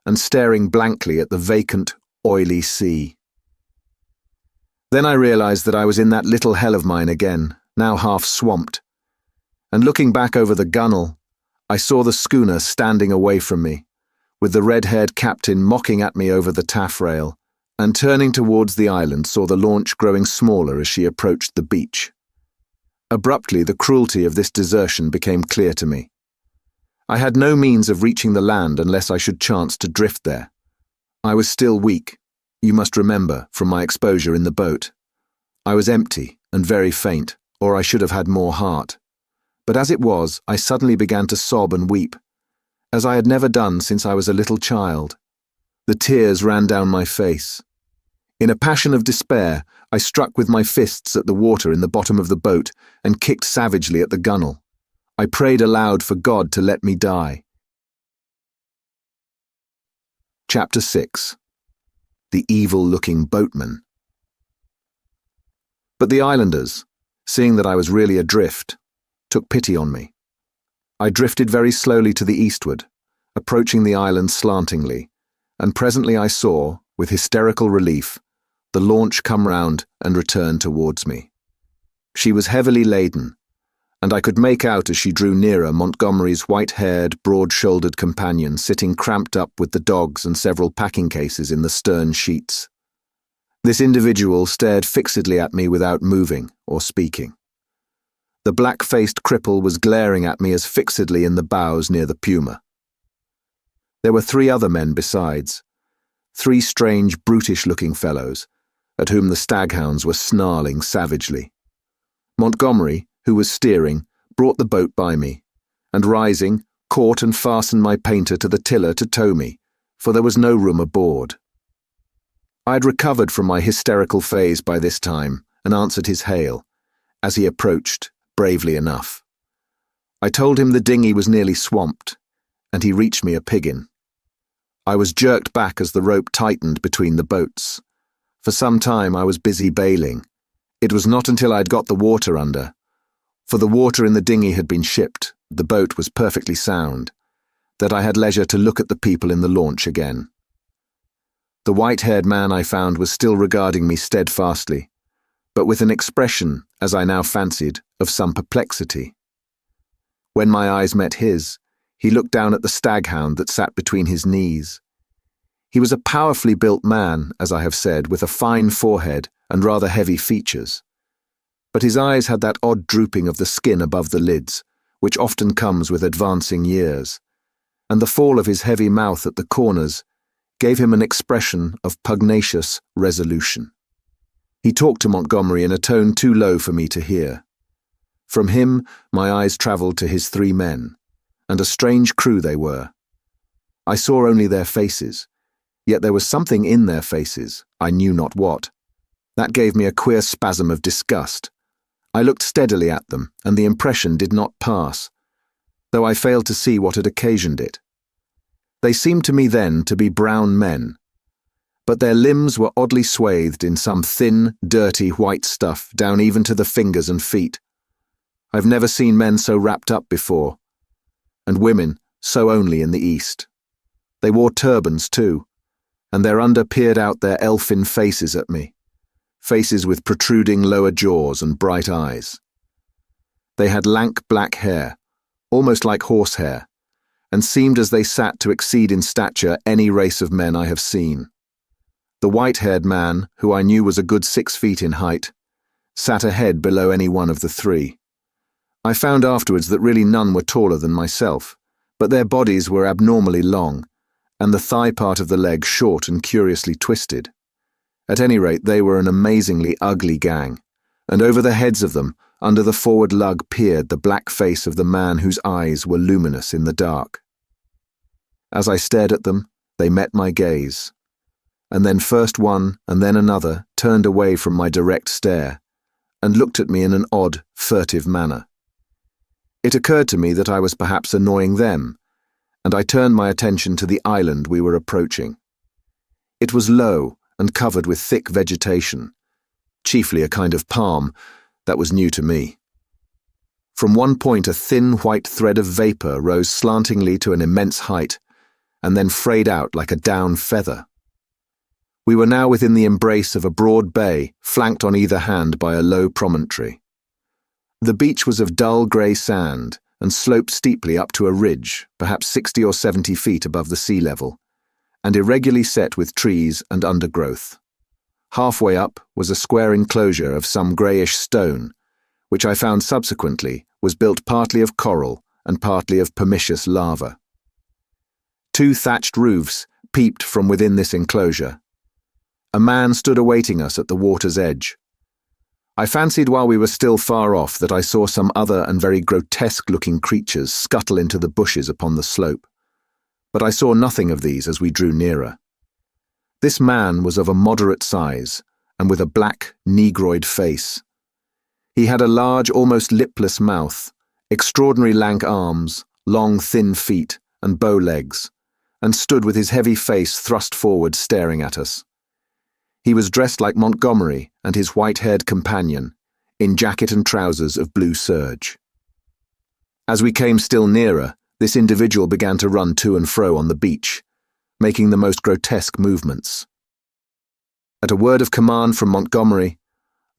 Speaker 1: and staring blankly at the vacant, oily sea. Then I realized that I was in that little hell of mine again, now half swamped, and looking back over the gunwale, I saw the schooner standing away from me, with the red-haired captain mocking at me over the taffrail, and turning towards the island saw the launch growing smaller as she approached the beach. Abruptly, the cruelty of this desertion became clear to me. I had no means of reaching the land unless I should chance to drift there. I was still weak, you must remember, from my exposure in the boat. I was empty and very faint, or I should have had more heart. But as it was, I suddenly began to sob and weep, as I had never done since I was a little child. The tears ran down my face. In a passion of despair, I struck with my fists at the water in the bottom of the boat and kicked savagely at the gunwale. I prayed aloud for God to let me die. Chapter 6. The Evil-Looking Boatmen. But the islanders, seeing that I was really adrift, took pity on me. I drifted very slowly to the eastward, approaching the island slantingly, and presently I saw, with hysterical relief, the launch come round and return towards me. She was heavily laden, and I could make out as she drew nearer Montgomery's white-haired, broad-shouldered companion sitting cramped up with the dogs and several packing cases in the stern sheets. This individual stared fixedly at me without moving or speaking. The black-faced cripple was glaring at me as fixedly in the bows near the Puma. There were 3 other men besides, 3 strange, brutish-looking fellows, at whom the staghounds were snarling savagely. Montgomery, who was steering, brought the boat by me, and rising, caught and fastened my painter to the tiller to tow me, for there was no room aboard. I had recovered from my hysterical phase by this time, and answered his hail, as he approached, bravely enough. I told him the dinghy was nearly swamped, and he reached me a piggin. I was jerked back as the rope tightened between the boats. For some time I was busy bailing. It was not until I had got the water under, for the water in the dinghy had been shipped, the boat was perfectly sound, that I had leisure to look at the people in the launch again. The white-haired man I found was still regarding me steadfastly, but with an expression, as I now fancied, of some perplexity. When my eyes met his, he looked down at the staghound that sat between his knees. He was a powerfully built man, as I have said, with a fine forehead and rather heavy features. But his eyes had that odd drooping of the skin above the lids, which often comes with advancing years, and the fall of his heavy mouth at the corners gave him an expression of pugnacious resolution. He talked to Montgomery in a tone too low for me to hear. From him my eyes travelled to his 3 men, and a strange crew they were. I saw only their faces, yet there was something in their faces, I knew not what. That gave me a queer spasm of disgust. I looked steadily at them, and the impression did not pass, though I failed to see what had occasioned it. They seemed to me then to be brown men, but their limbs were oddly swathed in some thin, dirty white stuff down even to the fingers and feet. I've never seen men so wrapped up before, and women so only in the East. They wore turbans too, and thereunder peered out their elfin faces at me, faces with protruding lower jaws and bright eyes. They had lank black hair, almost like horsehair, and seemed as they sat to exceed in stature any race of men I have seen. The white-haired man, who I knew was a good 6 feet in height, sat a head below any one of the 3. I found afterwards that really none were taller than myself, but their bodies were abnormally long, and the thigh part of the leg short and curiously twisted. At any rate, they were an amazingly ugly gang, and over the heads of them, under the forward lug, peered the black face of the man whose eyes were luminous in the dark. As I stared at them, they met my gaze, and then first one and then another turned away from my direct stare, and looked at me in an odd, furtive manner. It occurred to me that I was perhaps annoying them, and I turned my attention to the island we were approaching. It was low and covered with thick vegetation, chiefly a kind of palm that was new to me. From one point a thin white thread of vapour rose slantingly to an immense height, and then frayed out like a down feather. We were now within the embrace of a broad bay, flanked on either hand by a low promontory. The beach was of dull grey sand, and sloped steeply up to a ridge, perhaps 60 or 70 feet above the sea level, and irregularly set with trees and undergrowth. Halfway up was a square enclosure of some greyish stone, which I found subsequently was built partly of coral and partly of pumiceous lava. 2 thatched roofs peeped from within this enclosure. A man stood awaiting us at the water's edge. I fancied while we were still far off that I saw some other and very grotesque-looking creatures scuttle into the bushes upon the slope, but I saw nothing of these as we drew nearer. This man was of a moderate size and with a black, negroid face. He had a large, almost lipless mouth, extraordinary lank arms, long, thin feet, and bow legs, and stood with his heavy face thrust forward staring at us. He was dressed like Montgomery and his white-haired companion, in jacket and trousers of blue serge. As we came still nearer, this individual began to run to and fro on the beach, making the most grotesque movements. At a word of command from Montgomery,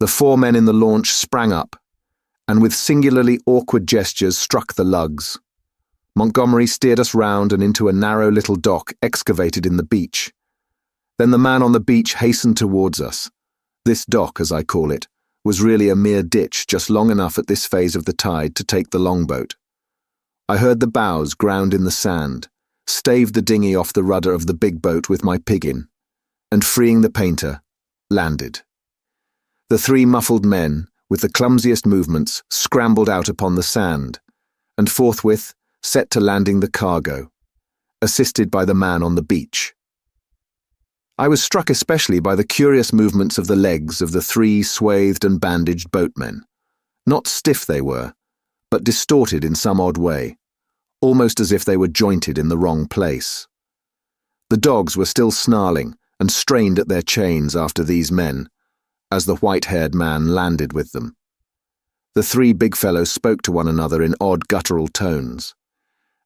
Speaker 1: the 4 men in the launch sprang up, and with singularly awkward gestures struck the lugs. Montgomery steered us round and into a narrow little dock excavated in the beach. Then the man on the beach hastened towards us. This dock, as I call it, was really a mere ditch just long enough at this phase of the tide to take the longboat. I heard the bows ground in the sand, staved the dinghy off the rudder of the big boat with my pig in, and freeing the painter, landed. The 3 muffled men, with the clumsiest movements, scrambled out upon the sand, and forthwith set to landing the cargo, assisted by the man on the beach. I was struck especially by the curious movements of the legs of the 3 swathed and bandaged boatmen. Not stiff they were, but distorted in some odd way, almost as if they were jointed in the wrong place. The dogs were still snarling and strained at their chains after these men, as the white-haired man landed with them. The 3 big fellows spoke to one another in odd guttural tones,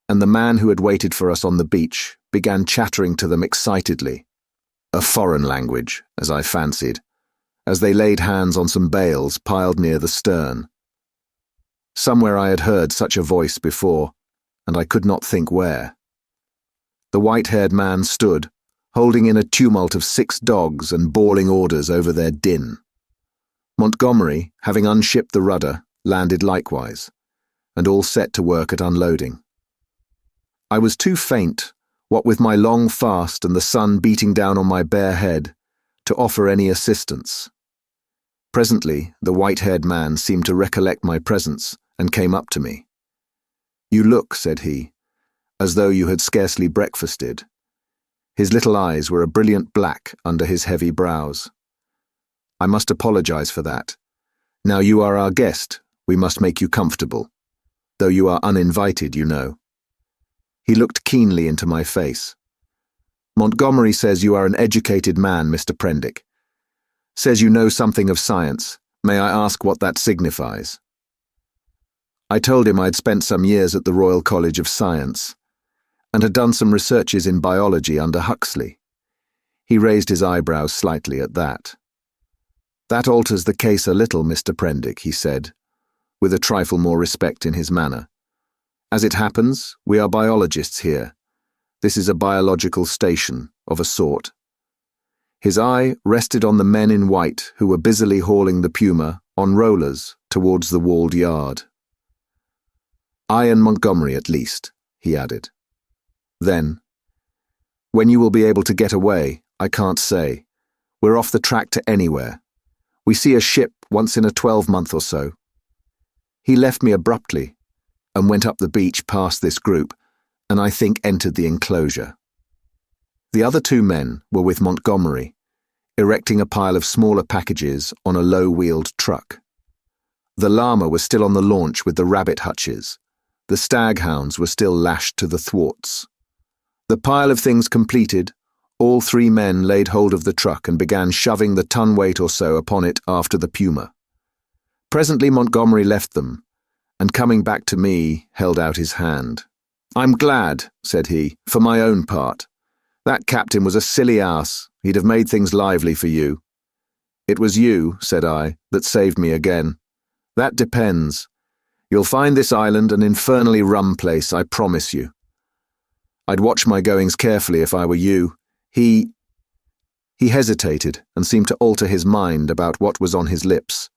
Speaker 1: and the man who had waited for us on the beach began chattering to them excitedly, a foreign language, as I fancied, as they laid hands on some bales piled near the stern. Somewhere I had heard such a voice before, and I could not think where. The white-haired man stood, holding in a tumult of 6 dogs and bawling orders over their din. Montgomery, having unshipped the rudder, landed likewise, and all set to work at unloading. I was too faint, what with my long fast and the sun beating down on my bare head, to offer any assistance. Presently, the white-haired man seemed to recollect my presence and came up to me. "You look," said he, "as though you had scarcely breakfasted." His little eyes were a brilliant black under his heavy brows. "I must apologize for that. Now you are our guest, we must make you comfortable, though you are uninvited, you know." He looked keenly into my face. "Montgomery says you are an educated man, Mr. Pendrick. Says you know something of science. May I ask what that signifies?" I told him I had spent some years at the Royal College of Science, and had done some researches in biology under Huxley. He raised his eyebrows slightly at that. "That alters the case a little, Mr. Pendrick," he said, with a trifle more respect in his manner. "As it happens, we are biologists here. This is a biological station, of a sort." His eye rested on the men in white who were busily hauling the Puma, on rollers, towards the walled yard. "I and Montgomery, at least," he added. Then, "When you will be able to get away, I can't say. We're off the track to anywhere. We see a ship once in a 12-month or so." He left me abruptly, and went up the beach past this group, and I think entered the enclosure. The other 2 men were with Montgomery, erecting a pile of smaller packages on a low-wheeled truck. The llama was still on the launch with the rabbit hutches. The staghounds were still lashed to the thwarts. The pile of things completed, all 3 men laid hold of the truck and began shoving the ton-weight or so upon it after the Puma. Presently Montgomery left them, and coming back to me, held out his hand. "I'm glad," said he, "for my own part. That captain was a silly ass. He'd have made things lively for you." "It was you," said I, "that saved me again." "That depends. You'll find this island an infernally rum place, I promise you. I'd watch my goings carefully if I were you. He hesitated and seemed to alter his mind about what was on his lips.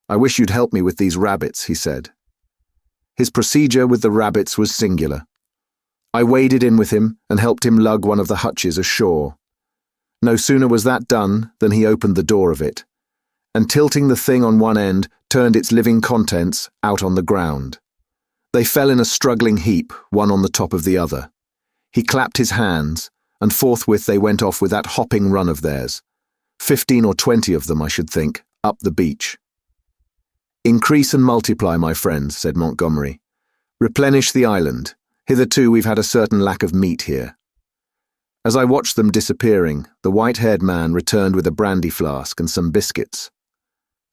Speaker 1: "I wish you'd help me with these rabbits," he said. His procedure with the rabbits was singular. I waded in with him and helped him lug one of the hutches ashore. No sooner was that done than he opened the door of it, and tilting the thing on one end, turned its living contents out on the ground. They fell in a struggling heap, one on the top of the other. He clapped his hands, and forthwith they went off with that hopping run of theirs. 15 or 20 of them, I should think, up the beach. "Increase and multiply, my friends," said Montgomery. "Replenish the island. Hitherto we've had a certain lack of meat here." As I watched them disappearing, the white-haired man returned with a brandy flask and some biscuits.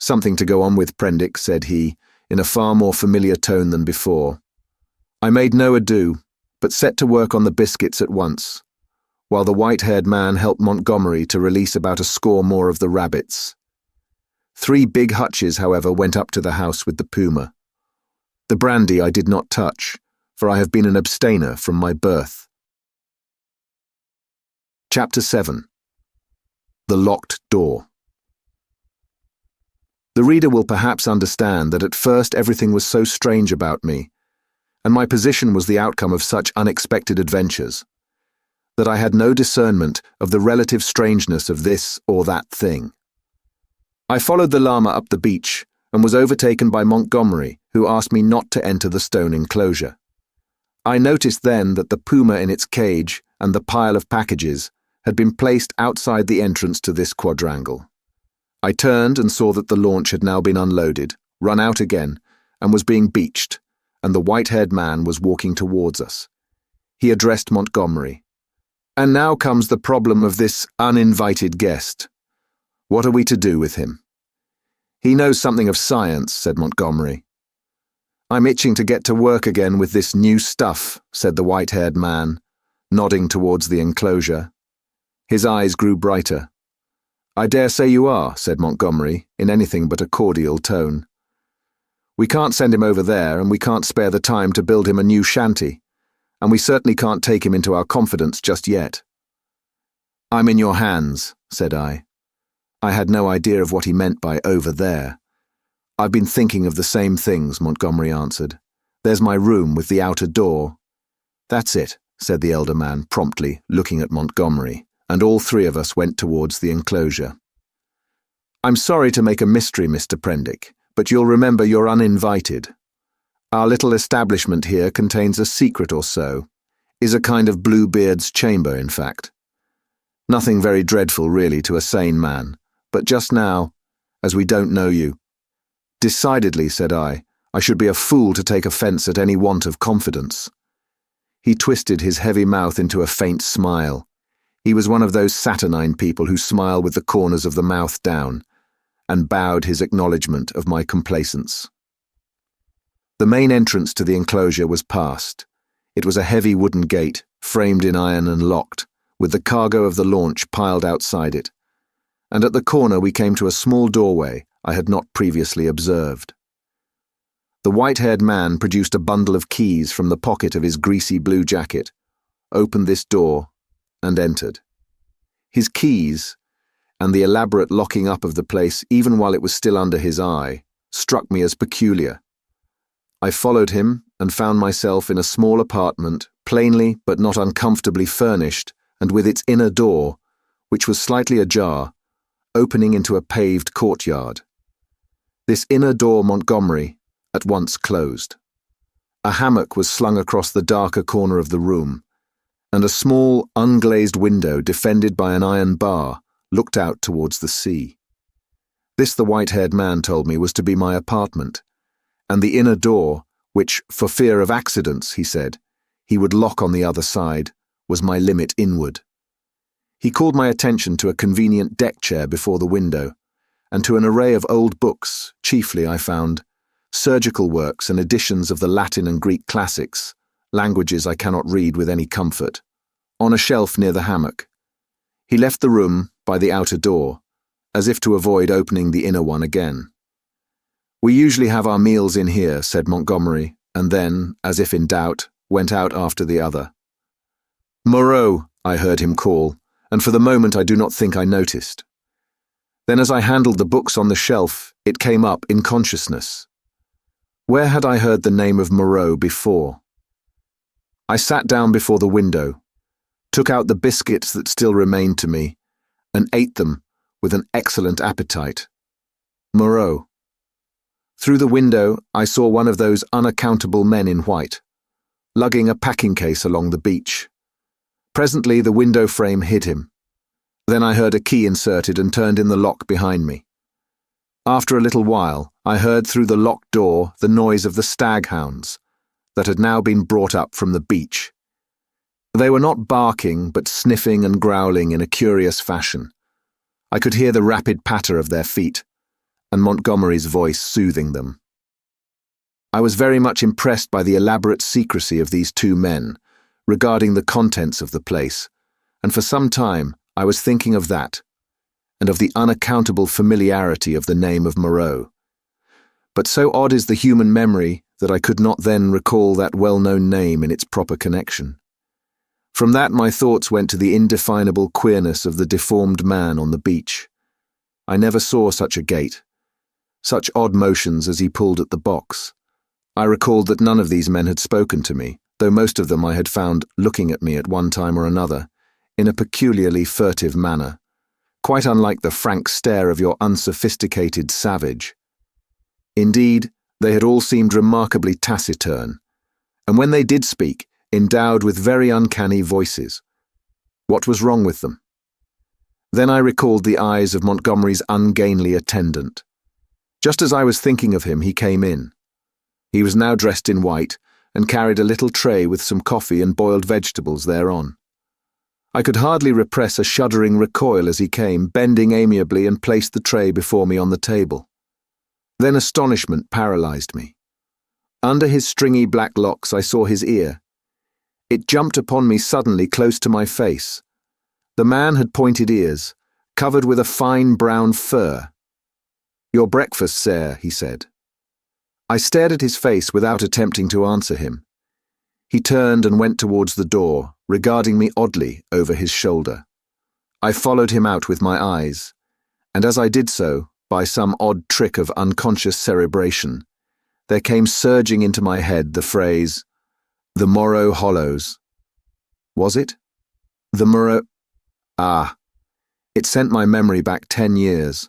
Speaker 1: "Something to go on with, Pendrick," said he, in a far more familiar tone than before. I made no ado, but set to work on the biscuits at once, while the white-haired man helped Montgomery to release about a score more of the rabbits. 3 big hutches, however, went up to the house with the puma. The brandy I did not touch, for I have been an abstainer from my birth. Chapter 7. The Locked Door. The reader will perhaps understand that at first everything was so strange about me, and my position was the outcome of such unexpected adventures, that I had no discernment of the relative strangeness of this or that thing. I followed the llama up the beach and was overtaken by Montgomery, who asked me not to enter the stone enclosure. I noticed then that the puma in its cage and the pile of packages had been placed outside the entrance to this quadrangle. I turned and saw that the launch had now been unloaded, run out again, and was being beached, and the white-haired man was walking towards us. He addressed Montgomery. "And now comes the problem of this uninvited guest. What are we to do with him?" "He knows something of science," said Montgomery. "I'm itching to get to work again with this new stuff," said the white-haired man, nodding towards the enclosure. His eyes grew brighter. "I dare say you are," said Montgomery, in anything but a cordial tone. "We can't send him over there, and we can't spare the time to build him a new shanty, and we certainly can't take him into our confidence just yet." "I'm in your hands," said I. I had no idea of what he meant by over there. "I've been thinking of the same things," Montgomery answered. "There's my room with the outer door." "That's it," said the elder man promptly, looking at Montgomery, and all 3 of us went towards the enclosure. "I'm sorry to make a mystery, Mr. Pendrick, but you'll remember you're uninvited. Our little establishment here contains a secret or so, is a kind of Bluebeard's chamber, in fact. Nothing very dreadful, really, to a sane man, but just now, as we don't know you—" "Decidedly," said I should be a fool to take offence at any want of confidence." He twisted his heavy mouth into a faint smile. He was one of those saturnine people who smile with the corners of the mouth down, and bowed his acknowledgement of my complacence. The main entrance to the enclosure was past. It was a heavy wooden gate, framed in iron and locked, with the cargo of the launch piled outside it, and at the corner we came to a small doorway I had not previously observed. The white-haired man produced a bundle of keys from the pocket of his greasy blue jacket, opened this door, and entered. His keys, and the elaborate locking up of the place even while it was still under his eye, struck me as peculiar. I followed him and found myself in a small apartment, plainly but not uncomfortably furnished, and with its inner door, which was slightly ajar, opening into a paved courtyard. This inner door Montgomery at once closed. A hammock was slung across the darker corner of the room, and a small, unglazed window defended by an iron bar looked out towards the sea. This, the white-haired man told me, was to be my apartment, and the inner door, which, for fear of accidents, he said, he would lock on the other side, was my limit inward. He called my attention to a convenient deck chair before the window, and to an array of old books, chiefly, I found, surgical works and editions of the Latin and Greek classics, languages I cannot read with any comfort, on a shelf near the hammock. He left the room by the outer door, as if to avoid opening the inner one again. "We usually have our meals in here," said Montgomery, and then, as if in doubt, went out after the other. "Moreau," I heard him call, and for the moment I do not think I noticed. Then as I handled the books on the shelf, it came up in consciousness. Where had I heard the name of Moreau before? I sat down before the window, took out the biscuits that still remained to me, and ate them with an excellent appetite. Moreau. Through the window, I saw one of those unaccountable men in white, lugging a packing case along the beach. Presently, the window frame hid him. Then I heard a key inserted and turned in the lock behind me. After a little while, I heard through the locked door the noise of the staghounds that had now been brought up from the beach. They were not barking, but sniffing and growling in a curious fashion. I could hear the rapid patter of their feet, and Montgomery's voice soothing them. I was very much impressed by the elaborate secrecy of these two men regarding the contents of the place, and for some time I was thinking of that, and of the unaccountable familiarity of the name of Moreau. But so odd is the human memory that I could not then recall that well-known name in its proper connection. From that my thoughts went to the indefinable queerness of the deformed man on the beach. I never saw such a gait, such odd motions as he pulled at the box. I recalled that none of these men had spoken to me, though most of them I had found looking at me at one time or another, in a peculiarly furtive manner, quite unlike the frank stare of your unsophisticated savage. Indeed, they had all seemed remarkably taciturn, and when they did speak, endowed with very uncanny voices. What was wrong with them? Then I recalled the eyes of Montgomery's ungainly attendant. Just as I was thinking of him, he came in. He was now dressed in white and carried a little tray with some coffee and boiled vegetables thereon. I could hardly repress a shuddering recoil as he came, bending amiably, and placed the tray before me on the table. Then astonishment paralyzed me. Under his stringy black locks I saw his ear. It jumped upon me suddenly close to my face. The man had pointed ears, covered with a fine brown fur. "Your breakfast, sir," he said. I stared at his face without attempting to answer him. He turned and went towards the door, regarding me oddly over his shoulder. I followed him out with my eyes, and as I did so, by some odd trick of unconscious cerebration, there came surging into my head the phrase, "The Moreau Hollows." Was it? The Moreau... Ah, it sent my memory back 10 years.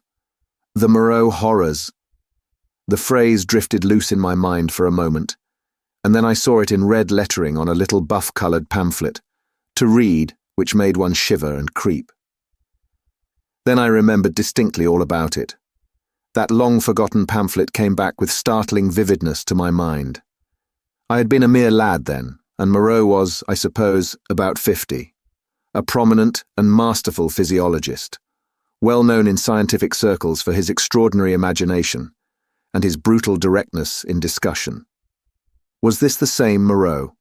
Speaker 1: The Moreau Horrors. The phrase drifted loose in my mind for a moment, and then I saw it in red lettering on a little buff-coloured pamphlet, to read, which made one shiver and creep. Then I remembered distinctly all about it. That long-forgotten pamphlet came back with startling vividness to my mind. I had been a mere lad then, and Moreau was, I suppose, about 50, a prominent and masterful physiologist, well known in scientific circles for his extraordinary imagination and his brutal directness in discussion. Was this the same Moreau?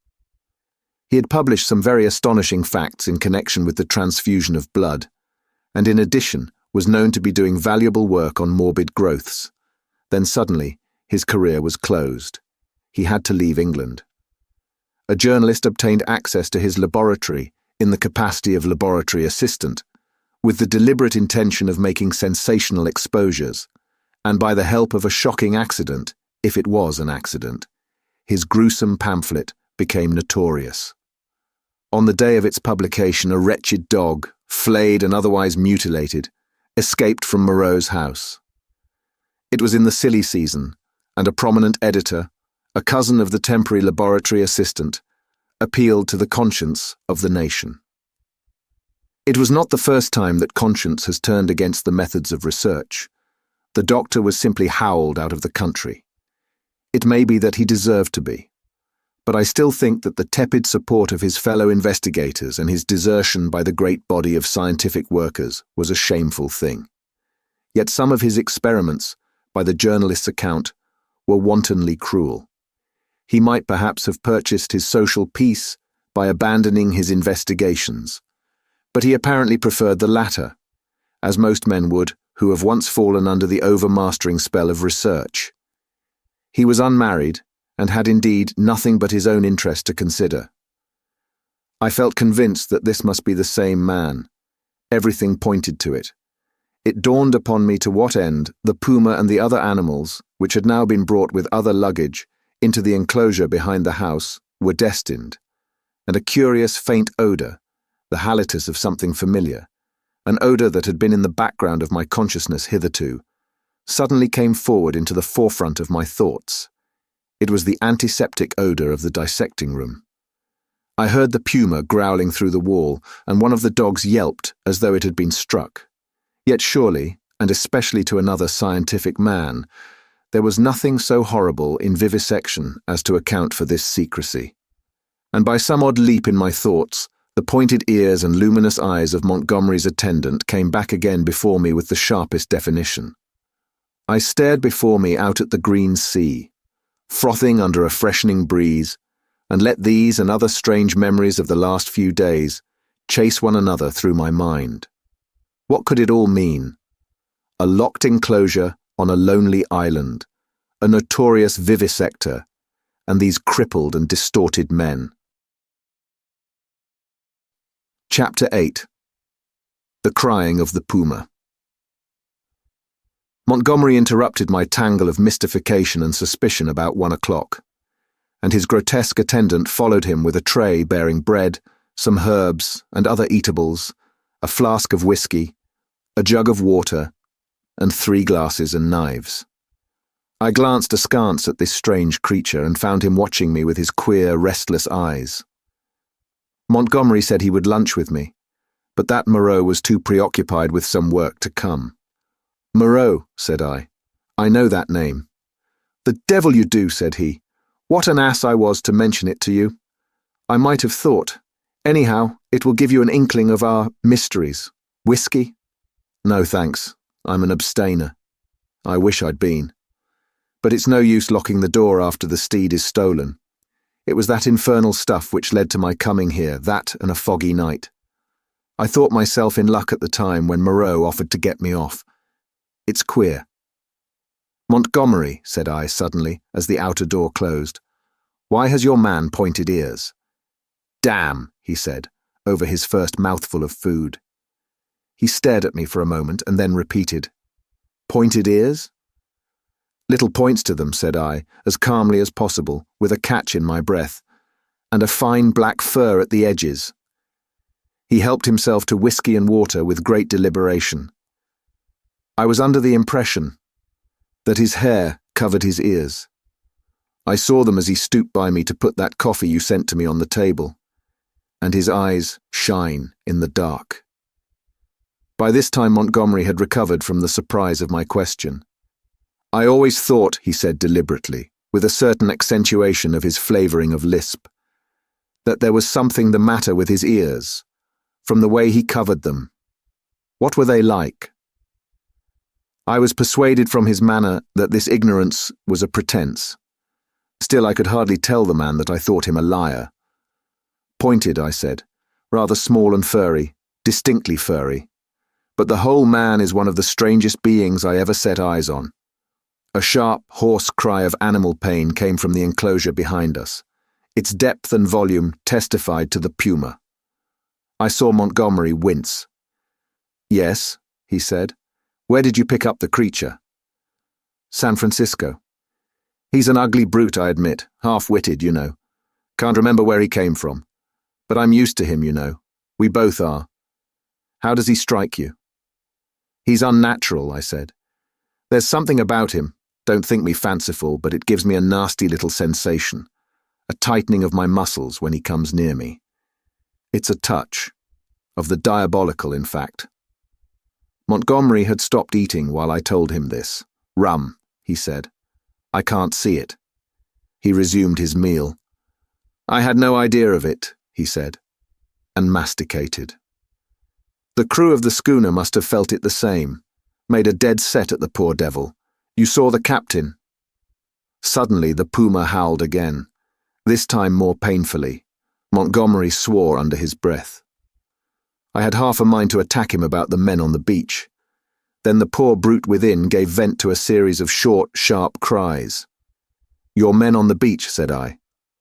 Speaker 1: He had published some very astonishing facts in connection with the transfusion of blood, and in addition was known to be doing valuable work on morbid growths. Then suddenly, his career was closed. He had to leave England. A journalist obtained access to his laboratory in the capacity of laboratory assistant, with the deliberate intention of making sensational exposures, and by the help of a shocking accident, if it was an accident, his gruesome pamphlet became notorious. On the day of its publication, a wretched dog, flayed and otherwise mutilated, escaped from Moreau's house. It was in the silly season, and a prominent editor, a cousin of the temporary laboratory assistant, appealed to the conscience of the nation. It was not the first time that conscience has turned against the methods of research. The doctor was simply howled out of the country. It may be that he deserved to be, but I still think that the tepid support of his fellow investigators and his desertion by the great body of scientific workers was a shameful thing. Yet some of his experiments, by the journalist's account, were wantonly cruel. He might perhaps have purchased his social peace by abandoning his investigations, but he apparently preferred the latter, as most men would who have once fallen under the overmastering spell of research. He was unmarried, and had indeed nothing but his own interest to consider. I felt convinced that this must be the same man. Everything pointed to it. It dawned upon me to what end the puma and the other animals, which had now been brought with other luggage into the enclosure behind the house, were destined, and a curious faint odour, the halitus of something familiar, an odour that had been in the background of my consciousness hitherto, suddenly came forward into the forefront of my thoughts. It was the antiseptic odour of the dissecting room. I heard the puma growling through the wall, and one of the dogs yelped as though it had been struck. Yet surely, and especially to another scientific man, there was nothing so horrible in vivisection as to account for this secrecy. And by some odd leap in my thoughts, the pointed ears and luminous eyes of Montgomery's attendant came back again before me with the sharpest definition. I stared before me out at the green sea, frothing under a freshening breeze, and let these and other strange memories of the last few days chase one another through my mind. What could it all mean? A locked enclosure on a lonely island, a notorious vivisector, and these crippled and distorted men. Chapter 8. The Crying of the Puma. Montgomery interrupted my tangle of mystification and suspicion about 1 o'clock, and his grotesque attendant followed him with a tray bearing bread, some herbs and other eatables, a flask of whiskey, a jug of water, and 3 glasses and knives. I glanced askance at this strange creature and found him watching me with his queer, restless eyes. Montgomery said he would lunch with me, but that Moreau was too preoccupied with some work to come. "Moreau," said I. "I know that name." "The devil you do," said he. "What an ass I was to mention it to you. I might have thought. Anyhow, it will give you an inkling of our mysteries. Whiskey?" "No, thanks. I'm an abstainer." "I wish I'd been. But it's no use locking the door after the steed is stolen. It was that infernal stuff which led to my coming here, that and a foggy night. I thought myself in luck at the time when Moreau offered to get me off. It's queer." "Montgomery," said I suddenly, as the outer door closed, "why has your man pointed ears?" "Damn," he said, over his first mouthful of food. He stared at me for a moment and then repeated, "Pointed ears?" "Little points to them," said I, as calmly as possible, with a catch in my breath, "and a fine black fur at the edges." He helped himself to whiskey and water with great deliberation. I was under the impression that his hair covered his ears. I saw them as he stooped by me to put that coffee you sent to me on the table, and his eyes shine in the dark. By this time Montgomery had recovered from the surprise of my question. "I always thought," he said deliberately, with a certain accentuation of his flavouring of lisp, "that there was something the matter with his ears, from the way he covered them. What were they like?" I was persuaded from his manner that this ignorance was a pretence. Still, I could hardly tell the man that I thought him a liar. "Pointed," I said, "rather small and furry, distinctly furry. But the whole man is one of the strangest beings I ever set eyes on." A sharp, hoarse cry of animal pain came from the enclosure behind us. Its depth and volume testified to the puma. I saw Montgomery wince. "Yes," he said. "Where did you pick up the creature?" "San Francisco." "He's an ugly brute, I admit, half-witted, you know. Can't remember where he came from. But I'm used to him, you know. We both are. How does he strike you?" "He's unnatural," I said. "There's something about him, don't think me fanciful, but it gives me a nasty little sensation, a tightening of my muscles when he comes near me. It's a touch, of the diabolical, in fact." Montgomery had stopped eating while I told him this. "Rum," he said. "I can't see it." He resumed his meal. "I had no idea of it," he said, and masticated. The crew of the schooner must have felt it the same, made a dead set at the poor devil. "You saw the captain?" Suddenly the puma howled again, this time more painfully. Montgomery swore under his breath. I had half a mind to attack him about the men on the beach. Then the poor brute within gave vent to a series of short, sharp cries. "Your men on the beach," said I.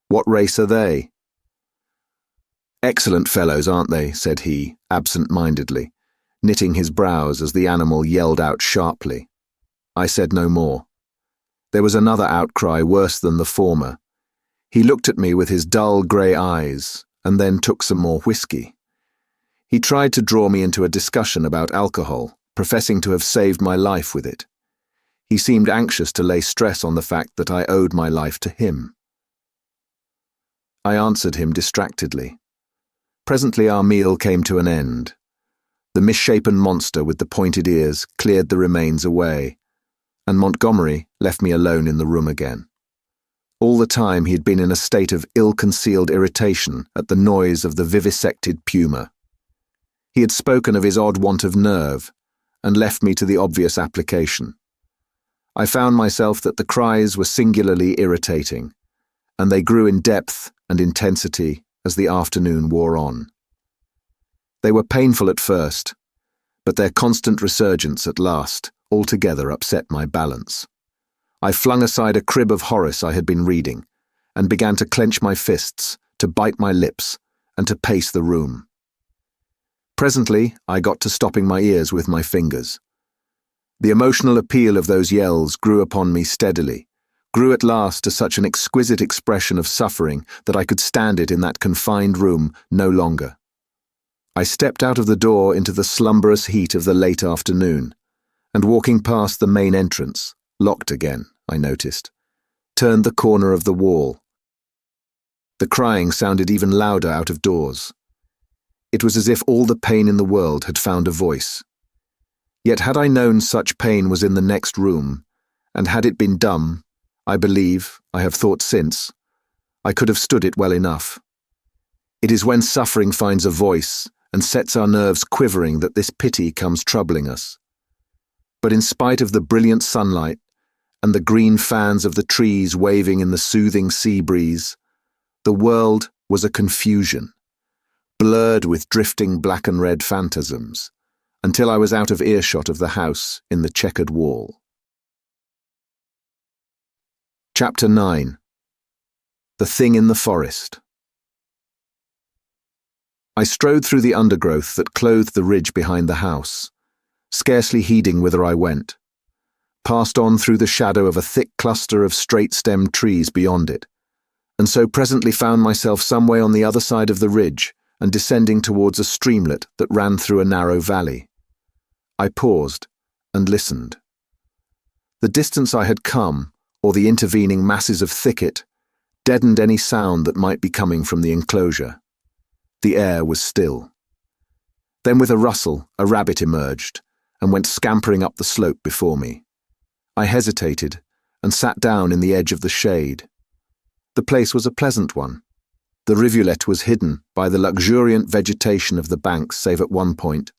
Speaker 1: "What race are they?" "Excellent fellows, aren't they?" said he, absent-mindedly, knitting his brows as the animal yelled out sharply. I said no more. There was another outcry worse than the former. He looked at me with his dull grey eyes, and then took some more whiskey. He tried to draw me into a discussion about alcohol, professing to have saved my life with it. He seemed anxious to lay stress on the fact that I owed my life to him. I answered him distractedly. Presently our meal came to an end. The misshapen monster with the pointed ears cleared the remains away, and Montgomery left me alone in the room again. All the time he had been in a state of ill-concealed irritation at the noise of the vivisected puma. He had spoken of his odd want of nerve, and left me to the obvious application. I found myself that the cries were singularly irritating, and they grew in depth and intensity as the afternoon wore on. They were painful at first, but their constant resurgence at last altogether upset my balance. I flung aside a crib of Horace I had been reading, and began to clench my fists, to bite my lips, and to pace the room. Presently, I got to stopping my ears with my fingers. The emotional appeal of those yells grew upon me steadily, grew at last to such an exquisite expression of suffering that I could stand it in that confined room no longer. I stepped out of the door into the slumberous heat of the late afternoon, and walking past the main entrance, locked again, I noticed, turned the corner of the wall. The crying sounded even louder out of doors. It was as if all the pain in the world had found a voice. Yet had I known such pain was in the next room, and had it been dumb, I believe, I have thought since, I could have stood it well enough. It is when suffering finds a voice and sets our nerves quivering that this pity comes troubling us. But in spite of the brilliant sunlight and the green fans of the trees waving in the soothing sea breeze, the world was a confusion, blurred with drifting black and red phantasms, until I was out of earshot of the house in the checkered wall. Chapter 9. The Thing in the Forest. I strode through the undergrowth that clothed the ridge behind the house, scarcely heeding whither I went, passed on through the shadow of a thick cluster of straight-stemmed trees beyond it, and so presently found myself some way on the other side of the ridge and descending towards a streamlet that ran through a narrow valley. I paused and listened. The distance I had come, or the intervening masses of thicket, deadened any sound that might be coming from the enclosure. The air was still. Then with a rustle, a rabbit emerged, and went scampering up the slope before me. I hesitated, and sat down in the edge of the shade. The place was a pleasant one. The rivulet was hidden by the luxuriant vegetation of the banks save at one point,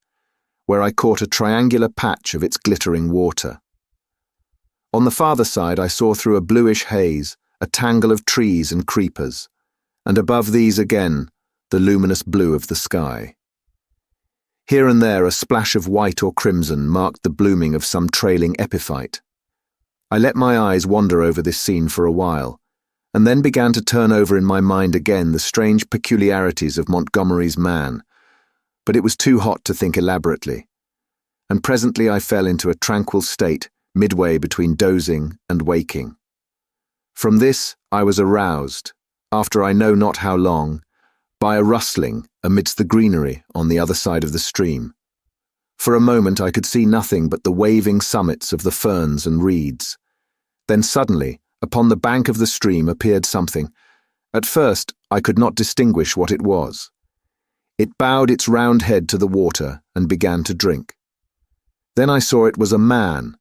Speaker 1: where I caught a triangular patch of its glittering water. On the farther side I saw through a bluish haze a tangle of trees and creepers, and above these again the luminous blue of the sky. Here and there a splash of white or crimson marked the blooming of some trailing epiphyte. I let my eyes wander over this scene for a while, and then began to turn over in my mind again the strange peculiarities of Montgomery's man, but it was too hot to think elaborately, and presently I fell into a tranquil state midway between dozing and waking. From this I was aroused, after I know not how long, by a rustling amidst the greenery on the other side of the stream. For a moment I could see nothing but the waving summits of the ferns and reeds. Then suddenly, upon the bank of the stream appeared something. At first I could not distinguish what it was. It bowed its round head to the water and began to drink. Then I saw it was a man,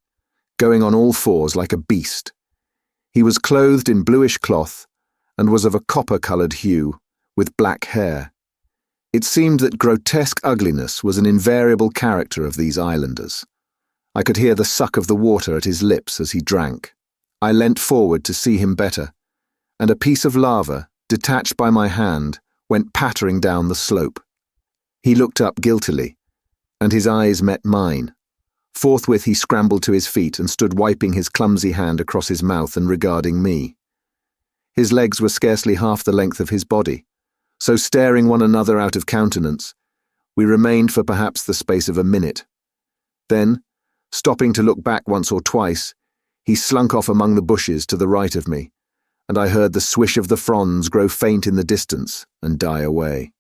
Speaker 1: going on all fours like a beast. He was clothed in bluish cloth and was of a copper-coloured hue, with black hair. It seemed that grotesque ugliness was an invariable character of these islanders. I could hear the suck of the water at his lips as he drank. I leant forward to see him better, and a piece of lava, detached by my hand, went pattering down the slope. He looked up guiltily, and his eyes met mine. Forthwith he scrambled to his feet and stood wiping his clumsy hand across his mouth and regarding me. His legs were scarcely half the length of his body, so staring one another out of countenance, we remained for perhaps the space of a minute. Then, stopping to look back once or twice, he slunk off among the bushes to the right of me, and I heard the swish of the fronds grow faint in the distance and die away.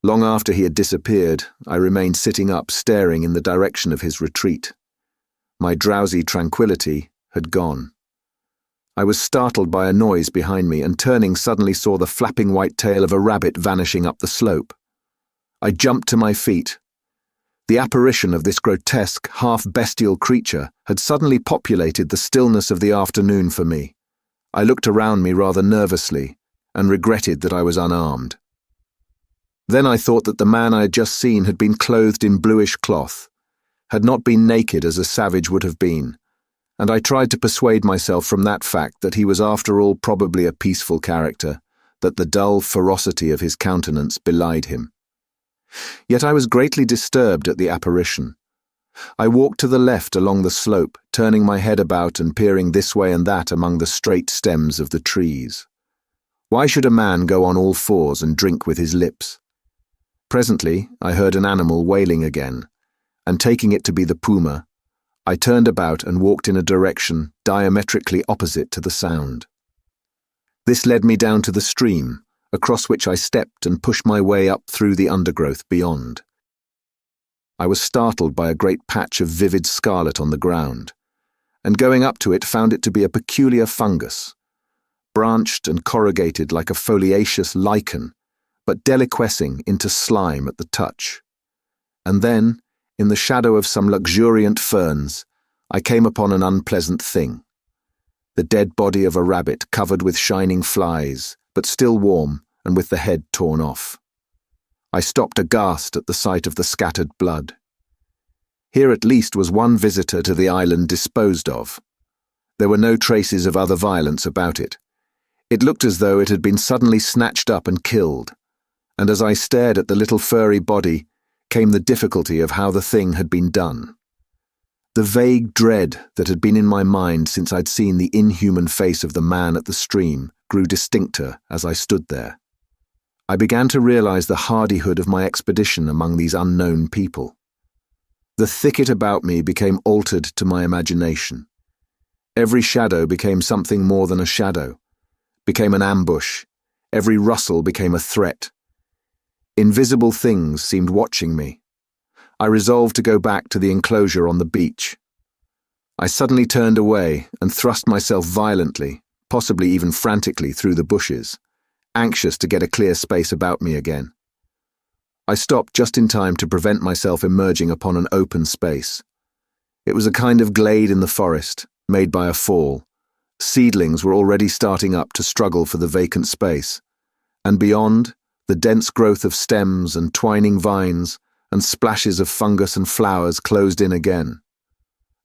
Speaker 1: Long after he had disappeared, I remained sitting up, staring in the direction of his retreat. My drowsy tranquility had gone. I was startled by a noise behind me, and turning suddenly saw the flapping white tail of a rabbit vanishing up the slope. I jumped to my feet. The apparition of this grotesque, half-bestial creature had suddenly populated the stillness of the afternoon for me. I looked around me rather nervously and regretted that I was unarmed. Then I thought that the man I had just seen had been clothed in bluish cloth, had not been naked as a savage would have been, and I tried to persuade myself from that fact that he was after all probably a peaceful character, that the dull ferocity of his countenance belied him. Yet I was greatly disturbed at the apparition. I walked to the left along the slope, turning my head about and peering this way and that among the straight stems of the trees. Why should a man go on all fours and drink with his lips? Presently, I heard an animal wailing again, and taking it to be the puma, I turned about and walked in a direction diametrically opposite to the sound. This led me down to the stream, across which I stepped and pushed my way up through the undergrowth beyond. I was startled by a great patch of vivid scarlet on the ground, and going up to it found it to be a peculiar fungus, branched and corrugated like a foliaceous lichen, but deliquescing into slime at the touch. And then, in the shadow of some luxuriant ferns, I came upon an unpleasant thing. The dead body of a rabbit covered with shining flies, but still warm and with the head torn off. I stopped aghast at the sight of the scattered blood. Here at least was one visitor to the island disposed of. There were no traces of other violence about it. It looked as though it had been suddenly snatched up and killed, and as I stared at the little furry body, came the difficulty of how the thing had been done. The vague dread that had been in my mind since I'd seen the inhuman face of the man at the stream grew distincter as I stood there. I began to realize the hardihood of my expedition among these unknown people. The thicket about me became altered to my imagination. Every shadow became something more than a shadow, became an ambush. Every rustle became a threat. Invisible things seemed watching me. I resolved to go back to the enclosure on the beach. I suddenly turned away and thrust myself violently, possibly even frantically, through the bushes, anxious to get a clear space about me again. I stopped just in time to prevent myself emerging upon an open space. It was a kind of glade in the forest, made by a fall. Seedlings were already starting up to struggle for the vacant space, and beyond, the dense growth of stems and twining vines and splashes of fungus and flowers closed in again.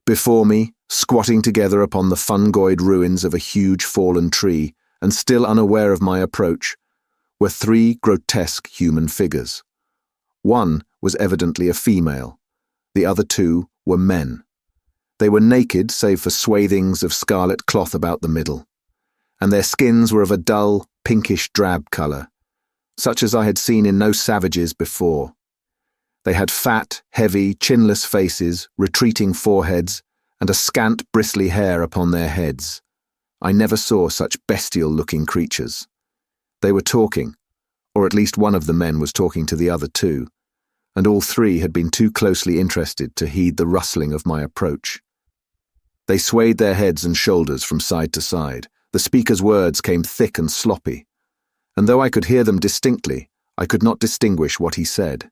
Speaker 1: Before me, squatting together upon the fungoid ruins of a huge fallen tree, and still unaware of my approach, were three grotesque human figures. One was evidently a female. The other two were men. They were naked save for swathings of scarlet cloth about the middle, and their skins were of a dull, pinkish drab colour, such as I had seen in no savages before. They had fat, heavy, chinless faces, retreating foreheads, and a scant, bristly hair upon their heads. I never saw such bestial-looking creatures. They were talking, or at least one of the men was talking to the other two, and all three had been too closely interested to heed the rustling of my approach. They swayed their heads and shoulders from side to side. The speaker's words came thick and sloppy, and though I could hear them distinctly, I could not distinguish what he said.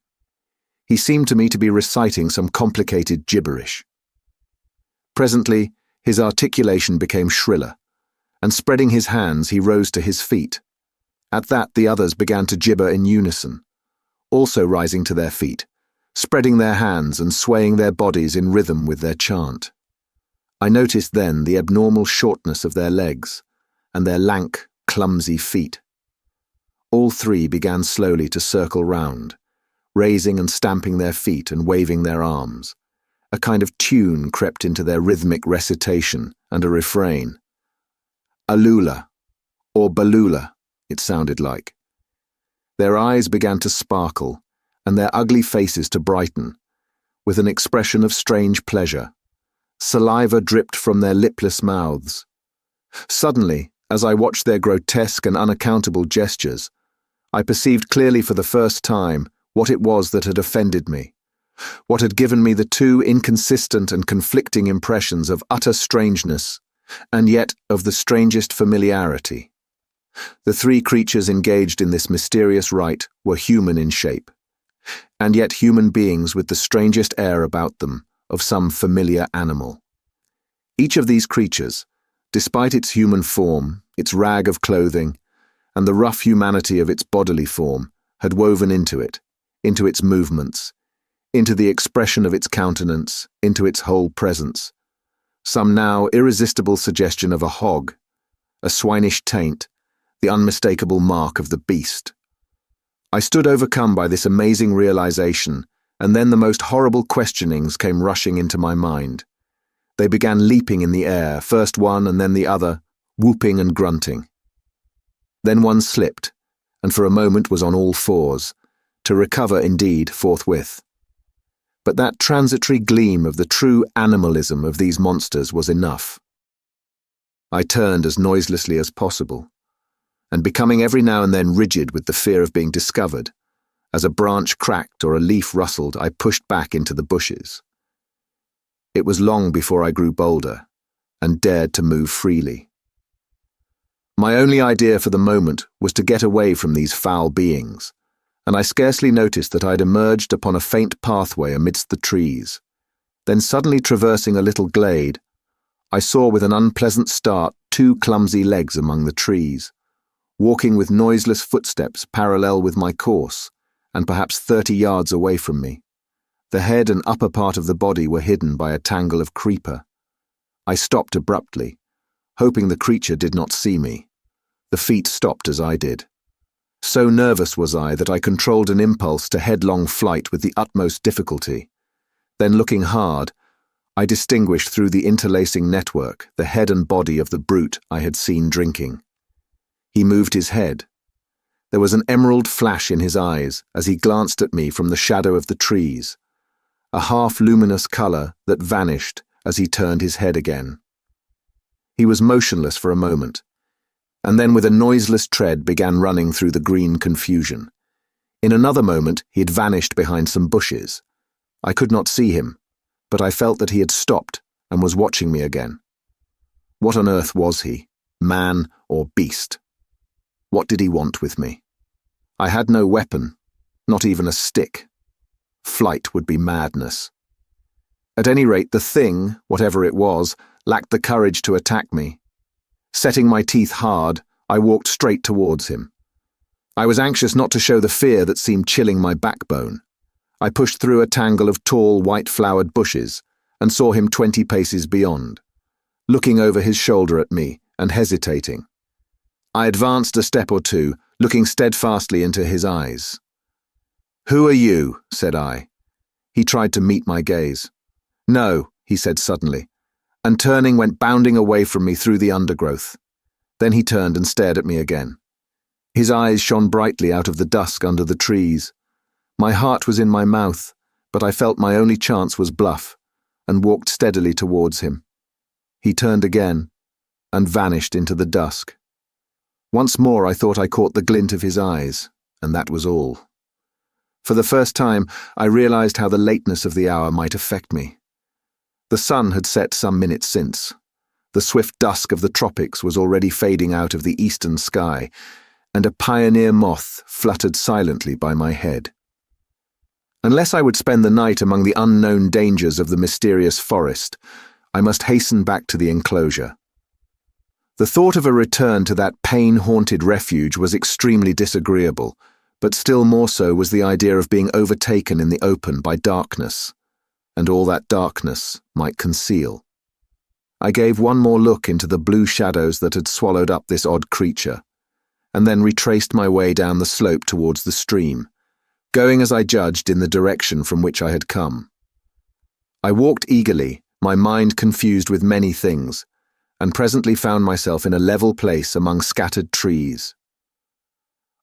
Speaker 1: He seemed to me to be reciting some complicated gibberish. Presently, his articulation became shriller, and spreading his hands, he rose to his feet. At that, the others began to gibber in unison, also rising to their feet, spreading their hands and swaying their bodies in rhythm with their chant. I noticed then the abnormal shortness of their legs and their lank, clumsy feet. All three began slowly to circle round, raising and stamping their feet and waving their arms. A kind of tune crept into their rhythmic recitation and a refrain. Alula, or Balula, it sounded like. Their eyes began to sparkle, and their ugly faces to brighten, with an expression of strange pleasure. Saliva dripped from their lipless mouths. Suddenly, as I watched their grotesque and unaccountable gestures, I perceived clearly for the first time what it was that had offended me, what had given me the two inconsistent and conflicting impressions of utter strangeness, and yet of the strangest familiarity. The three creatures engaged in this mysterious rite were human in shape, and yet human beings with the strangest air about them of some familiar animal. Each of these creatures, despite its human form, its rag of clothing, and the rough humanity of its bodily form, had woven into it, into its movements, into the expression of its countenance, into its whole presence, some now irresistible suggestion of a hog, a swinish taint, the unmistakable mark of the beast. I stood overcome by this amazing realization, and then the most horrible questionings came rushing into my mind. They began leaping in the air, first one and then the other, whooping and grunting. Then one slipped, and for a moment was on all fours, to recover indeed forthwith. But that transitory gleam of the true animalism of these monsters was enough. I turned as noiselessly as possible, and becoming every now and then rigid with the fear of being discovered, as a branch cracked or a leaf rustled, I pushed back into the bushes. It was long before I grew bolder, and dared to move freely. My only idea for the moment was to get away from these foul beings, and I scarcely noticed that I'd emerged upon a faint pathway amidst the trees. Then suddenly traversing a little glade, I saw with an unpleasant start two clumsy legs among the trees, walking with noiseless footsteps parallel with my course, and perhaps 30 yards away from me. The head and upper part of the body were hidden by a tangle of creeper. I stopped abruptly, hoping the creature did not see me. The feet stopped as I did. So nervous was I that I controlled an impulse to headlong flight with the utmost difficulty. Then looking hard, I distinguished through the interlacing network the head and body of the brute I had seen drinking. He moved his head. There was an emerald flash in his eyes as he glanced at me from the shadow of the trees, a half-luminous colour that vanished as he turned his head again. He was motionless for a moment, and then with a noiseless tread began running through the green confusion. In another moment he had vanished behind some bushes. I could not see him, but I felt that he had stopped and was watching me again. What on earth was he, man or beast? What did he want with me? I had no weapon, not even a stick. Flight would be madness. At any rate, the thing, whatever it was, lacked the courage to attack me. Setting my teeth hard, I walked straight towards him. I was anxious not to show the fear that seemed chilling my backbone. I pushed through a tangle of tall, white-flowered bushes and saw him 20 paces beyond, looking over his shoulder at me and hesitating. I advanced a step or two, looking steadfastly into his eyes. "Who are you?" said I. He tried to meet my gaze. "No," he said suddenly, and turning went bounding away from me through the undergrowth. Then he turned and stared at me again. His eyes shone brightly out of the dusk under the trees. My heart was in my mouth, but I felt my only chance was bluff, and walked steadily towards him. He turned again, and vanished into the dusk. Once more I thought I caught the glint of his eyes, and that was all. For the first time, I realized how the lateness of the hour might affect me. The sun had set some minutes since. The swift dusk of the tropics was already fading out of the eastern sky, and a pioneer moth fluttered silently by my head. Unless I would spend the night among the unknown dangers of the mysterious forest, I must hasten back to the enclosure. The thought of a return to that pain-haunted refuge was extremely disagreeable, but still more so was the idea of being overtaken in the open by darkness, and all that darkness might conceal. I gave one more look into the blue shadows that had swallowed up this odd creature, and then retraced my way down the slope towards the stream, going as I judged in the direction from which I had come. I walked eagerly, my mind confused with many things, and presently found myself in a level place among scattered trees.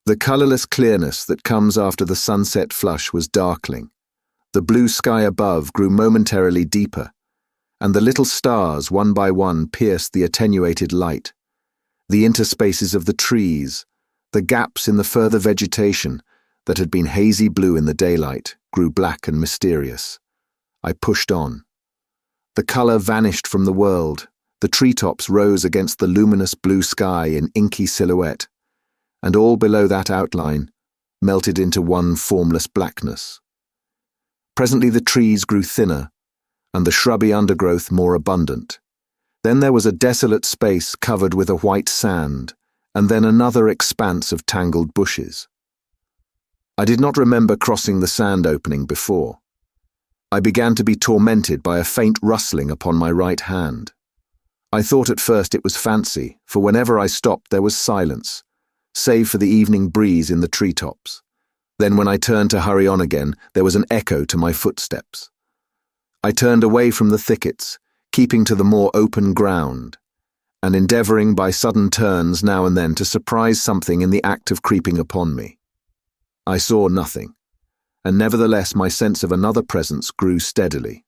Speaker 1: The colourless clearness that comes after the sunset flush was darkling. The blue sky above grew momentarily deeper, and the little stars, one by one, pierced the attenuated light. The interspaces of the trees, the gaps in the further vegetation that had been hazy blue in the daylight, grew black and mysterious. I pushed on. The color vanished from the world. The treetops rose against the luminous blue sky in inky silhouette, and all below that outline melted into one formless blackness. Presently the trees grew thinner, and the shrubby undergrowth more abundant. Then there was a desolate space covered with a white sand, and then another expanse of tangled bushes. I did not remember crossing the sand opening before. I began to be tormented by a faint rustling upon my right hand. I thought at first it was fancy, for whenever I stopped there was silence, save for the evening breeze in the treetops. Then when I turned to hurry on again, there was an echo to my footsteps. I turned away from the thickets, keeping to the more open ground, and endeavouring by sudden turns now and then to surprise something in the act of creeping upon me. I saw nothing, and nevertheless my sense of another presence grew steadily.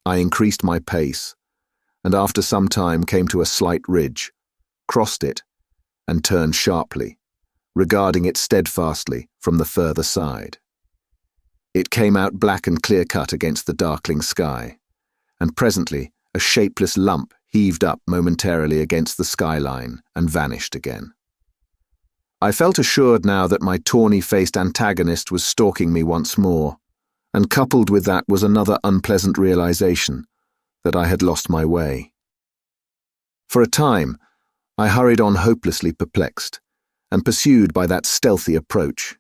Speaker 1: I increased my pace, and after some time came to a slight ridge, crossed it, and turned sharply, regarding it steadfastly from the further side. It came out black and clear-cut against the darkling sky, and presently a shapeless lump heaved up momentarily against the skyline and vanished again. I felt assured now that my tawny-faced antagonist was stalking me once more, and coupled with that was another unpleasant realization that I had lost my way. For a time, I hurried on hopelessly perplexed, and pursued by that stealthy approach.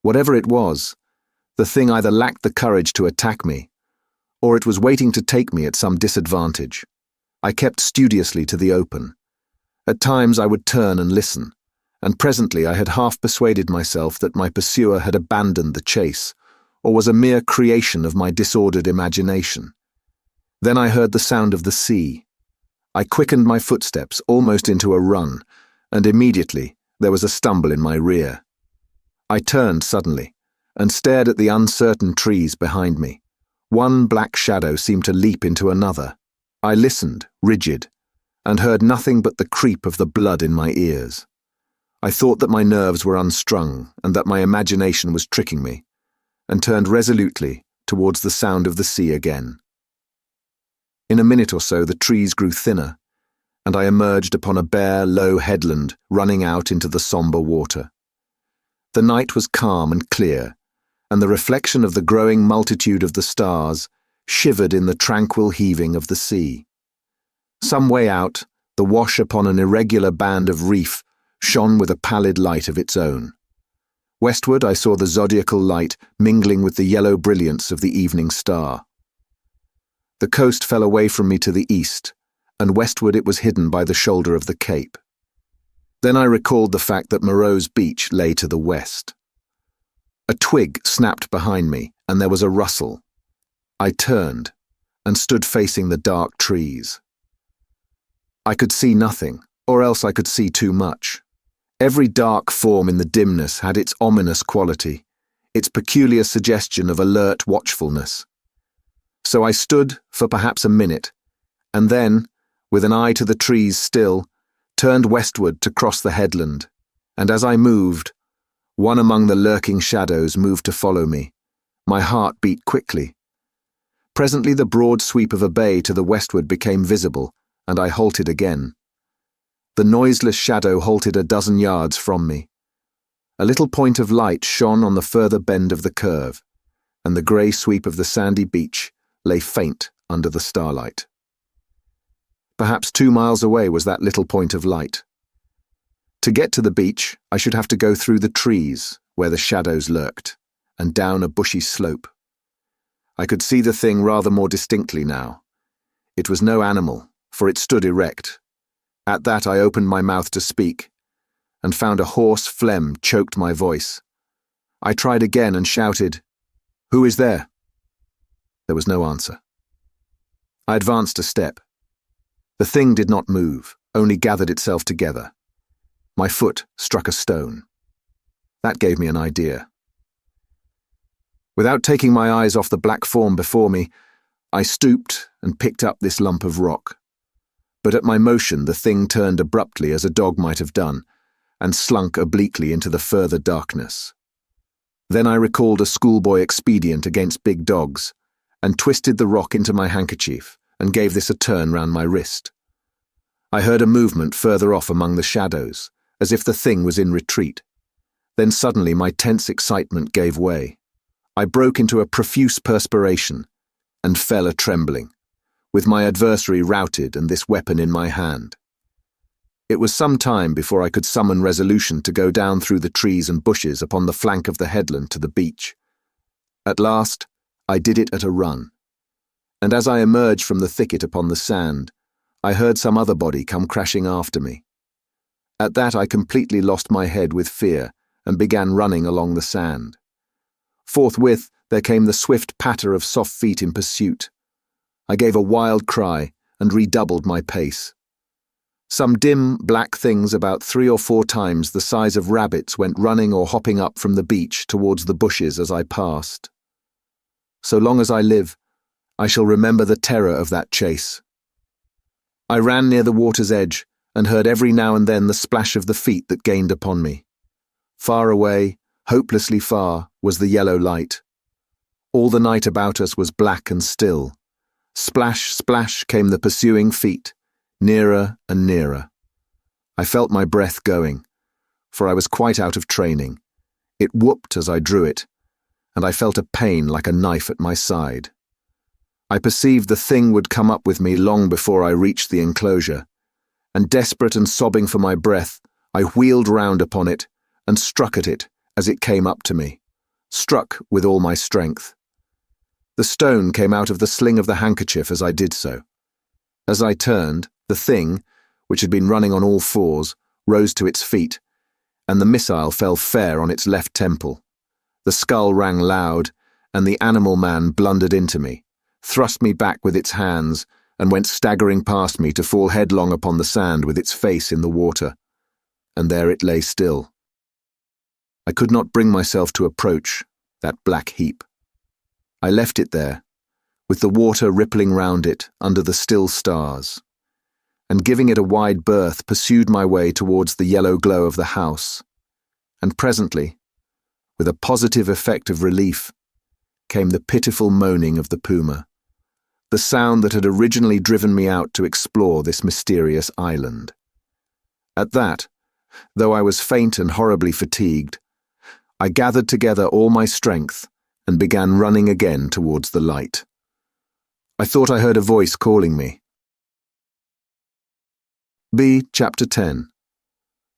Speaker 1: Whatever it was, the thing either lacked the courage to attack me, or it was waiting to take me at some disadvantage. I kept studiously to the open. At times I would turn and listen, and presently I had half persuaded myself that my pursuer had abandoned the chase, or was a mere creation of my disordered imagination. Then I heard the sound of the sea. I quickened my footsteps almost into a run, and immediately there was a stumble in my rear. I turned suddenly, and stared at the uncertain trees behind me. One black shadow seemed to leap into another. I listened, rigid, and heard nothing but the creep of the blood in my ears. I thought that my nerves were unstrung, and that my imagination was tricking me, and turned resolutely towards the sound of the sea again. In a minute or so the trees grew thinner, and I emerged upon a bare, low headland running out into the sombre water. The night was calm and clear, and the reflection of the growing multitude of the stars shivered in the tranquil heaving of the sea. Some way out, the wash upon an irregular band of reef shone with a pallid light of its own. Westward I saw the zodiacal light mingling with the yellow brilliance of the evening star. The coast fell away from me to the east, and westward it was hidden by the shoulder of the cape. Then I recalled the fact that Moreau's beach lay to the west. A twig snapped behind me, and there was a rustle. I turned, and stood facing the dark trees. I could see nothing, or else I could see too much. Every dark form in the dimness had its ominous quality, its peculiar suggestion of alert watchfulness. So I stood for perhaps a minute, and then, with an eye to the trees still, turned westward to cross the headland, and as I moved, one among the lurking shadows moved to follow me. My heart beat quickly. Presently the broad sweep of a bay to the westward became visible, and I halted again. The noiseless shadow halted a dozen yards from me. A little point of light shone on the further bend of the curve, and the grey sweep of the sandy beach lay faint under the starlight. Perhaps 2 miles away was that little point of light. To get to the beach, I should have to go through the trees, where the shadows lurked, and down a bushy slope. I could see the thing rather more distinctly now. It was no animal, for it stood erect. At that I opened my mouth to speak, and found a hoarse phlegm choked my voice. I tried again and shouted, "Who is there?" There was no answer. I advanced a step. The thing did not move, only gathered itself together. My foot struck a stone. That gave me an idea. Without taking my eyes off the black form before me, I stooped and picked up this lump of rock. but at my motion the thing turned abruptly as a dog might have done, and slunk obliquely into the further darkness. Then I recalled a schoolboy expedient against big dogs, and twisted the rock into my handkerchief, and gave this a turn round my wrist. I heard a movement further off among the shadows, as if the thing was in retreat. Then suddenly my tense excitement gave way. I broke into a profuse perspiration, and fell a-trembling, with my adversary routed and this weapon in my hand. It was some time before I could summon resolution to go down through the trees and bushes upon the flank of the headland to the beach. At last, I did it at a run, and as I emerged from the thicket upon the sand, I heard some other body come crashing after me. At that I completely lost my head with fear and began running along the sand. Forthwith there came the swift patter of soft feet in pursuit. I gave a wild cry and redoubled my pace. Some dim, black things about 3 or 4 times the size of rabbits went running or hopping up from the beach towards the bushes as I passed. So long as I live, I shall remember the terror of that chase. I ran near the water's edge and heard every now and then the splash of the feet that gained upon me. Far away, hopelessly far, was the yellow light. All the night about us was black and still. Splash, splash came the pursuing feet, nearer and nearer. I felt my breath going, for I was quite out of training. It whooped as I drew it, and I felt a pain like a knife at my side. I perceived the thing would come up with me long before I reached the enclosure, and desperate and sobbing for my breath, I wheeled round upon it and struck at it as it came up to me, struck with all my strength. The stone came out of the sling of the handkerchief as I did so. As I turned, the thing, which had been running on all fours, rose to its feet, and the missile fell fair on its left temple. The skull rang loud, and the animal man blundered into me, thrust me back with its hands, and went staggering past me to fall headlong upon the sand with its face in the water. And there it lay still. I could not bring myself to approach that black heap. I left it there, with the water rippling round it under the still stars, and giving it a wide berth, pursued my way towards the yellow glow of the house, and presently, with a positive effect of relief, came the pitiful moaning of the puma, the sound that had originally driven me out to explore this mysterious island. At that, though I was faint and horribly fatigued, I gathered together all my strength and began running again towards the light. I thought I heard a voice calling me. Chapter 10.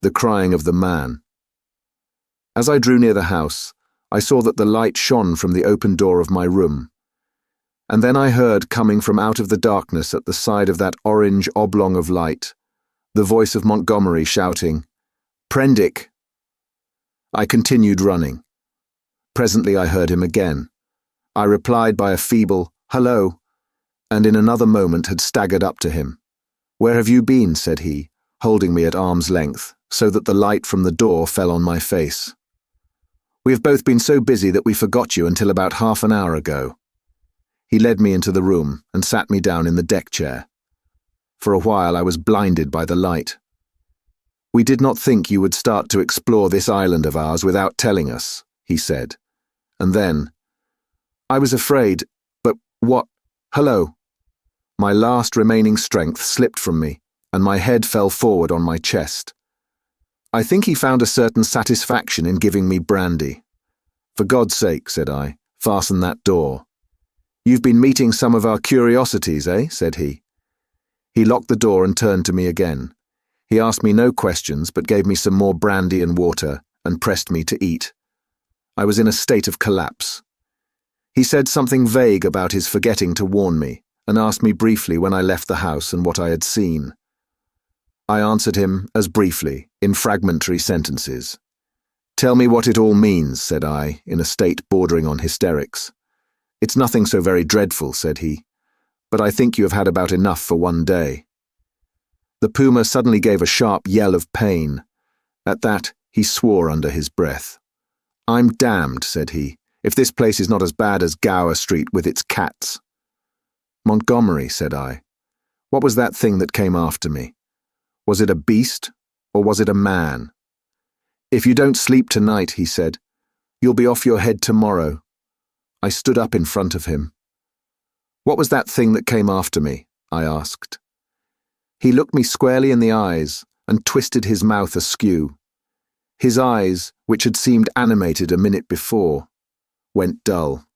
Speaker 1: The Crying of the Man. As I drew near the house, I saw that the light shone from the open door of my room, and then I heard coming from out of the darkness at the side of that orange oblong of light, the voice of Montgomery shouting, "Pendrick!" I continued running. Presently I heard him again. I replied by a feeble, "Hello," and in another moment had staggered up to him. "Where have you been?" said he, holding me at arm's length, so that the light from the door fell on my face. "We have both been so busy that we forgot you until about half an hour ago." He led me into the room and sat me down in the deck chair. For a while I was blinded by the light. "We did not think you would start to explore this island of ours without telling us," he said. And then, "I was afraid, but what? Hello." My last remaining strength slipped from me, and my head fell forward on my chest. I think he found a certain satisfaction in giving me brandy. "For God's sake," said I, "fasten that door." "You've been meeting some of our curiosities, eh?" said he. He locked the door and turned to me again. He asked me no questions, but gave me some more brandy and water, and pressed me to eat. I was in a state of collapse. He said something vague about his forgetting to warn me, and asked me briefly when I left the house and what I had seen. I answered him as briefly, in fragmentary sentences. "Tell me what it all means," said I, in a state bordering on hysterics. "It's nothing so very dreadful," said he, "but I think you have had about enough for one day." The puma suddenly gave a sharp yell of pain. At that, he swore under his breath. "I'm damned," said he, "if this place is not as bad as Gower Street with its cats." "Montgomery," said I. What was that thing that came after me? Was it a beast, or was it a man? If you don't sleep tonight, he said, you'll be off your head tomorrow. I stood up in front of him. What was that thing that came after me? I asked. He looked me squarely in the eyes and twisted his mouth askew. His eyes, which had seemed animated a minute before, went dull.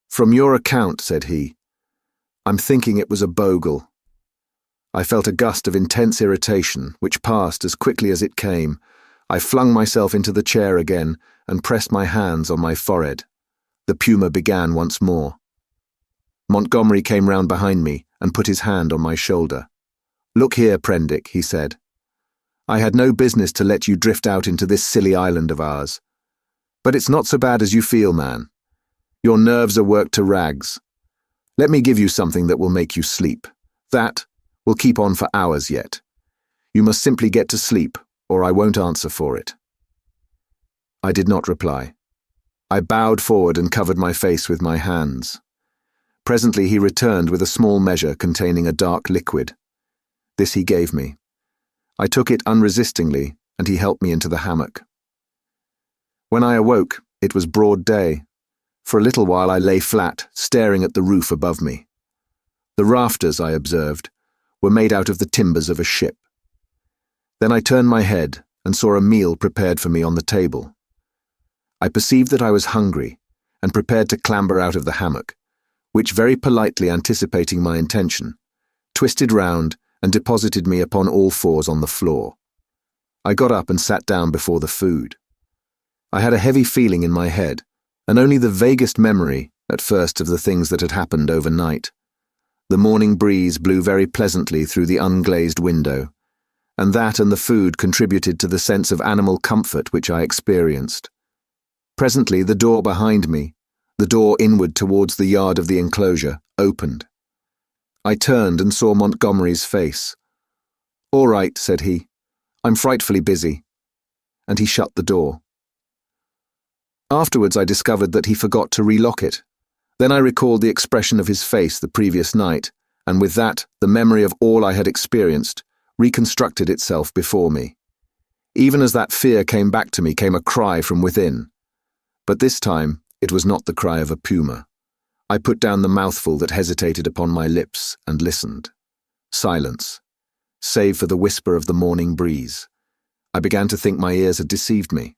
Speaker 1: From your account, said he, I'm thinking it was a bogle. I felt a gust of intense irritation, which passed as quickly as it came. I flung myself into the chair again and pressed my hands on my forehead. The puma began once more. Montgomery came round behind me and put his hand on my shoulder. Look here, Pendrick, he said. I had no business to let you drift out into this silly island of ours. But it's not so bad as you feel, man. Your nerves are worked to rags. Let me give you something that will make you sleep. That will keep on for hours yet. You must simply get to sleep, or I won't answer for it. I did not reply. I bowed forward and covered my face with my hands. Presently he returned with a small measure containing a dark liquid. This he gave me. I took it unresistingly, and he helped me into the hammock. When I awoke, it was broad day. For a little while I lay flat, staring at the roof above me. The rafters, I observed, were made out of the timbers of a ship. Then I turned my head and saw a meal prepared for me on the table. I perceived that I was hungry and prepared to clamber out of the hammock, which, very politely anticipating my intention, twisted round and deposited me upon all fours on the floor. I got up and sat down before the food. I had a heavy feeling in my head, and only the vaguest memory, at first, of the things that had happened overnight. The morning breeze blew very pleasantly through the unglazed window, and that and the food contributed to the sense of animal comfort which I experienced. Presently the door behind me, the door inward towards the yard of the enclosure, opened. I turned and saw Montgomery's face. All right, said he. I'm frightfully busy. And he shut the door. Afterwards I discovered that he forgot to relock it. Then I recalled the expression of his face the previous night, and with that, the memory of all I had experienced reconstructed itself before me. Even as that fear came back to me came a cry from within. But this time, it was not the cry of a puma. I put down the mouthful that hesitated upon my lips and listened. Silence, save for the whisper of the morning breeze. I began to think my ears had deceived me.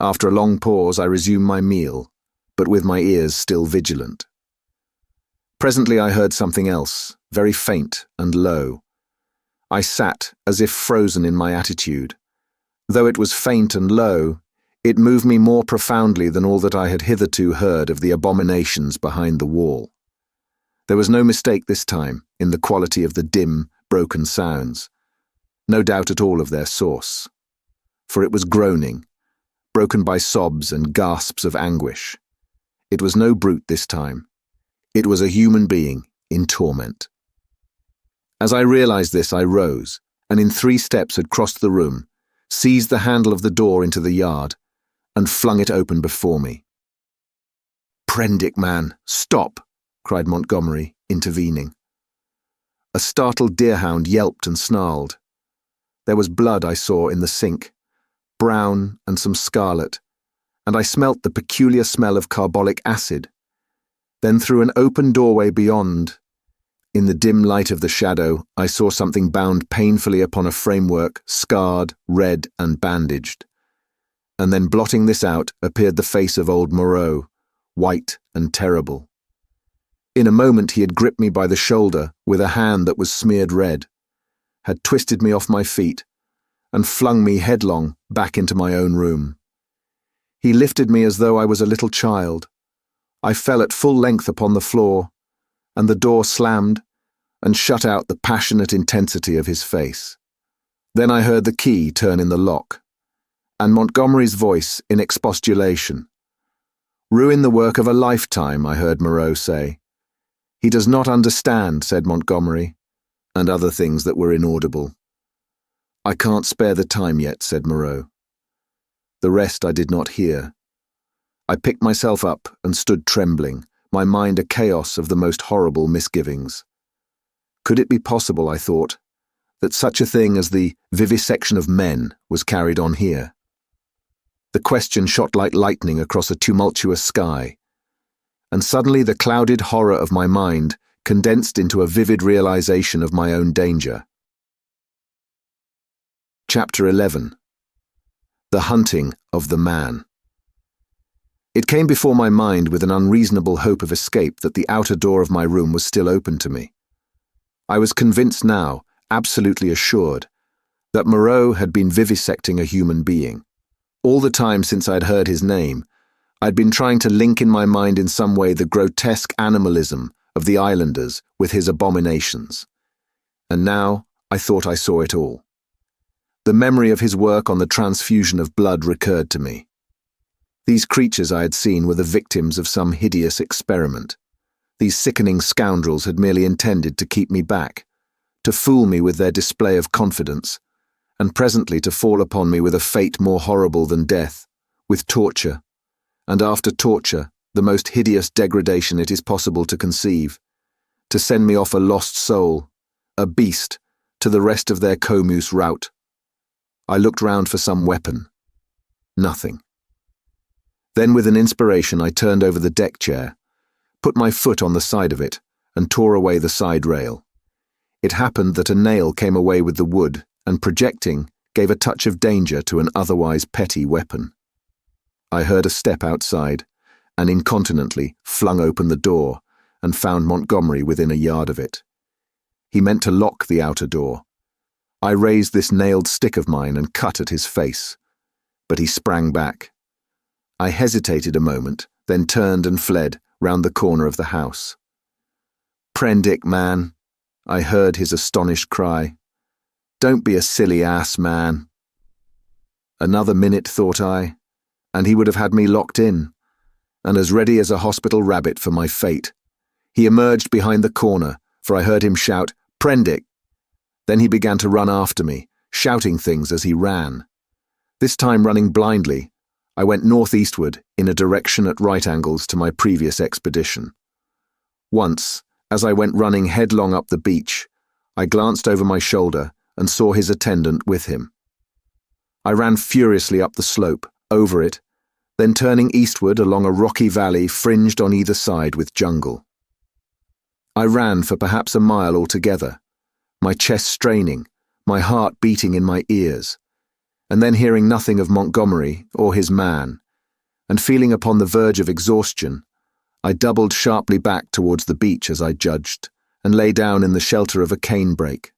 Speaker 1: After a long pause, I resumed my meal, but with my ears still vigilant. Presently I heard something else, very faint and low. I sat as if frozen in my attitude. Though it was faint and low, it moved me more profoundly than all that I had hitherto heard of the abominations behind the wall. There was no mistake this time in the quality of the dim, broken sounds. No doubt at all of their source. For it was groaning, broken by sobs and gasps of anguish. It was no brute this time. It was a human being in torment. As I realized this, I rose, and in 3 steps had crossed the room, seized the handle of the door into the yard, and flung it open before me. Pendrick, man, stop, cried Montgomery, intervening. A startled deerhound yelped and snarled. There was blood I saw in the sink, brown and some scarlet, and I smelt the peculiar smell of carbolic acid. Then through an open doorway beyond, in the dim light of the shadow, I saw something bound painfully upon a framework, scarred, red, and bandaged. And then blotting this out appeared the face of old Moreau, white and terrible. In a moment he had gripped me by the shoulder with a hand that was smeared red, had twisted me off my feet, and flung me headlong back into my own room. He lifted me as though I was a little child. I fell at full length upon the floor, and the door slammed and shut out the passionate intensity of his face. Then I heard the key turn in the lock, and Montgomery's voice in expostulation. Ruin the work of a lifetime, I heard Moreau say. He does not understand, said Montgomery, and other things that were inaudible. I can't spare the time yet, said Moreau. The rest I did not hear. I picked myself up and stood trembling, my mind a chaos of the most horrible misgivings. Could it be possible, I thought, that such a thing as the vivisection of men was carried on here? The question shot like lightning across a tumultuous sky, and suddenly the clouded horror of my mind condensed into a vivid realization of my own danger. Chapter 11. The Hunting of the Man. It came before my mind with an unreasonable hope of escape that the outer door of my room was still open to me. I was convinced now, absolutely assured, that Moreau had been vivisecting a human being. All the time since I'd heard his name, I'd been trying to link in my mind in some way the grotesque animalism of the islanders with his abominations. And now I thought I saw it all. The memory of his work on the transfusion of blood recurred to me. These creatures I had seen were the victims of some hideous experiment. These sickening scoundrels had merely intended to keep me back, to fool me with their display of confidence, and presently to fall upon me with a fate more horrible than death, with torture, and after torture, the most hideous degradation it is possible to conceive, to send me off a lost soul, a beast, to the rest of their commuse route. I looked round for some weapon. Nothing. Then with an inspiration I turned over the deck chair, put my foot on the side of it, and tore away the side rail. It happened that a nail came away with the wood, and projecting, gave a touch of danger to an otherwise petty weapon. I heard a step outside, and incontinently flung open the door, and found Montgomery within a yard of it. He meant to lock the outer door. I raised this nailed stick of mine and cut at his face, but he sprang back. I hesitated a moment, then turned and fled round the corner of the house. "Pendrick, man," I heard his astonished cry. "Don't be a silly ass, man." Another minute, thought I, and he would have had me locked in, and as ready as a hospital rabbit for my fate. He emerged behind the corner, for I heard him shout, "Pendrick!" Then he began to run after me, shouting things as he ran. This time running blindly, I went northeastward in a direction at right angles to my previous expedition. Once, as I went running headlong up the beach, I glanced over my shoulder and saw his attendant with him. I ran furiously up the slope, over it, then turning eastward along a rocky valley fringed on either side with jungle. I ran for perhaps a mile altogether, my chest straining, my heart beating in my ears, and then hearing nothing of Montgomery or his man, and feeling upon the verge of exhaustion, I doubled sharply back towards the beach as I judged, and lay down in the shelter of a canebrake.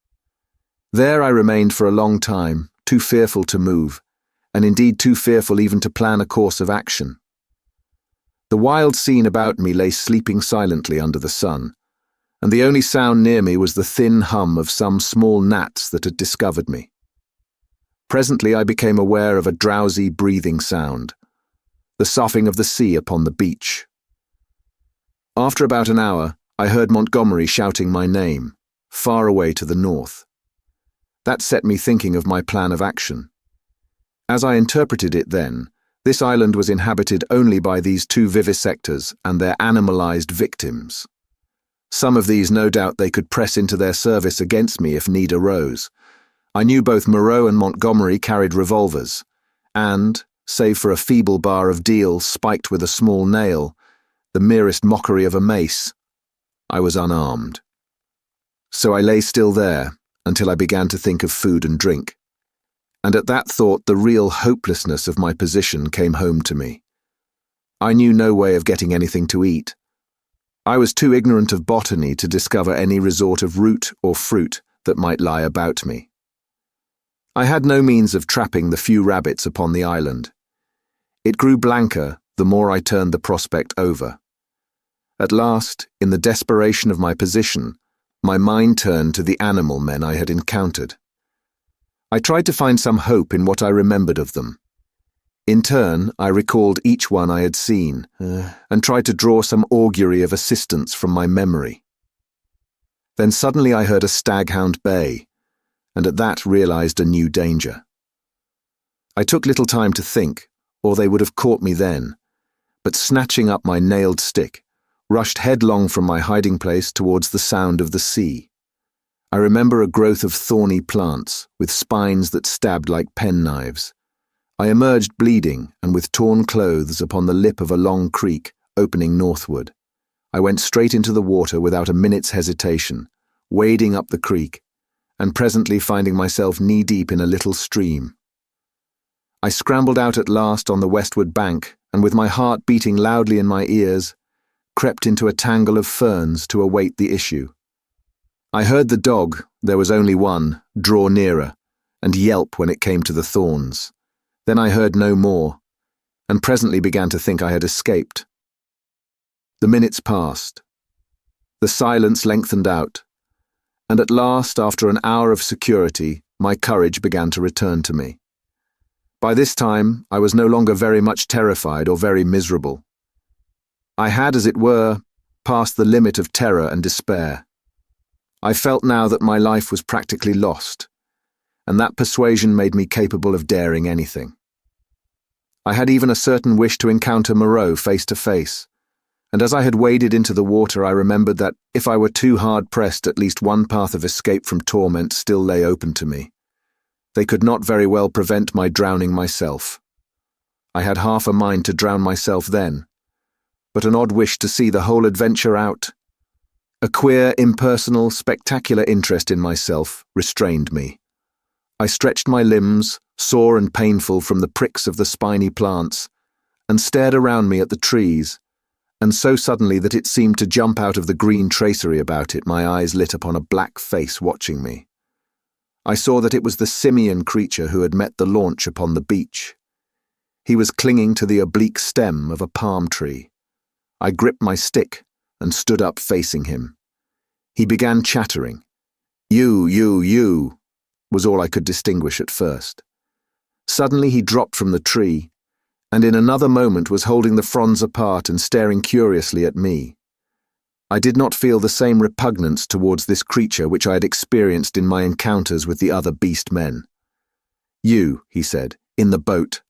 Speaker 1: There I remained for a long time, too fearful to move, and indeed too fearful even to plan a course of action. The wild scene about me lay sleeping silently under the sun, and the only sound near me was the thin hum of some small gnats that had discovered me. Presently I became aware of a drowsy breathing sound, the soughing of the sea upon the beach. After about an hour, I heard Montgomery shouting my name, far away to the north. That set me thinking of my plan of action. As I interpreted it then, this island was inhabited only by these two vivisectors and their animalized victims. Some of these no doubt they could press into their service against me if need arose. I knew both Moreau and Montgomery carried revolvers, and, save for a feeble bar of deal spiked with a small nail, the merest mockery of a mace, I was unarmed. So I lay still there until I began to think of food and drink, and at that thought the real hopelessness of my position came home to me. I knew no way of getting anything to eat. I was too ignorant of botany to discover any resort of root or fruit that might lie about me. I had no means of trapping the few rabbits upon the island. It grew blanker the more I turned the prospect over. At last, in the desperation of my position, my mind turned to the animal men I had encountered. I tried to find some hope in what I remembered of them. In turn, I recalled each one I had seen, and tried to draw some augury of assistance from my memory. Then suddenly I heard a staghound bay, and at that realized a new danger. I took little time to think, or they would have caught me then, but snatching up my nailed stick, rushed headlong from my hiding place towards the sound of the sea. I remember a growth of thorny plants, with spines that stabbed like penknives. I emerged bleeding and with torn clothes upon the lip of a long creek opening northward. I went straight into the water without a minute's hesitation, wading up the creek, and presently finding myself knee-deep in a little stream. I scrambled out at last on the westward bank, and with my heart beating loudly in my ears, crept into a tangle of ferns to await the issue. I heard the dog, there was only one, draw nearer, and yelp when it came to the thorns. Then I heard no more, and presently began to think I had escaped. The minutes passed. The silence lengthened out, and at last, after an hour of security, my courage began to return to me. By this time, I was no longer very much terrified or very miserable. I had, as it were, passed the limit of terror and despair. I felt now that my life was practically lost, and that persuasion made me capable of daring anything. I had even a certain wish to encounter Moreau face to face, and as I had waded into the water I remembered that, if I were too hard pressed, at least one path of escape from torment still lay open to me. They could not very well prevent my drowning myself. I had half a mind to drown myself then, but an odd wish to see the whole adventure out, a queer, impersonal, spectacular interest in myself, restrained me. I stretched my limbs, sore and painful from the pricks of the spiny plants, and stared around me at the trees, and so suddenly that it seemed to jump out of the green tracery about it, my eyes lit upon a black face watching me. I saw that it was the simian creature who had met the launch upon the beach. He was clinging to the oblique stem of a palm tree. I gripped my stick and stood up facing him. He began chattering. You, was all I could distinguish at first. Suddenly he dropped from the tree, and in another moment was holding the fronds apart and staring curiously at me. I did not feel the same repugnance towards this creature which I had experienced in my encounters with the other beast men. You, he said, in the boat.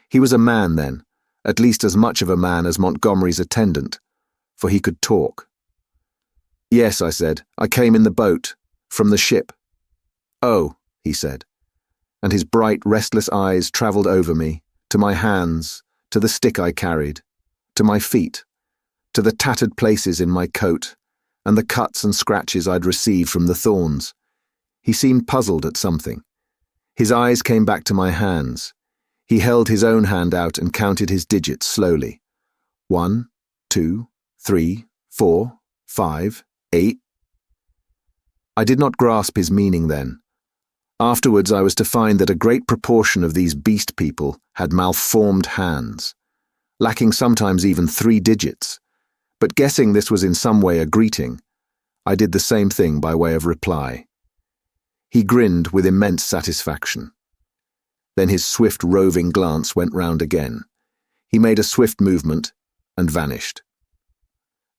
Speaker 1: He was a man then, at least as much of a man as Montgomery's attendant, for he could talk. Yes, I said, I came in the boat, from the ship. Oh, he said, and his bright, restless eyes travelled over me, to my hands, to the stick I carried, to my feet, to the tattered places in my coat, and the cuts and scratches I'd received from the thorns. He seemed puzzled at something. His eyes came back to my hands. He held his own hand out and counted his digits slowly. 1, 2, 3, 4, 5, 8. I did not grasp his meaning then. Afterwards I was to find that a great proportion of these beast people had malformed hands, lacking sometimes even 3 digits, but guessing this was in some way a greeting, I did the same thing by way of reply. He grinned with immense satisfaction. Then his swift roving glance went round again. He made a swift movement and vanished.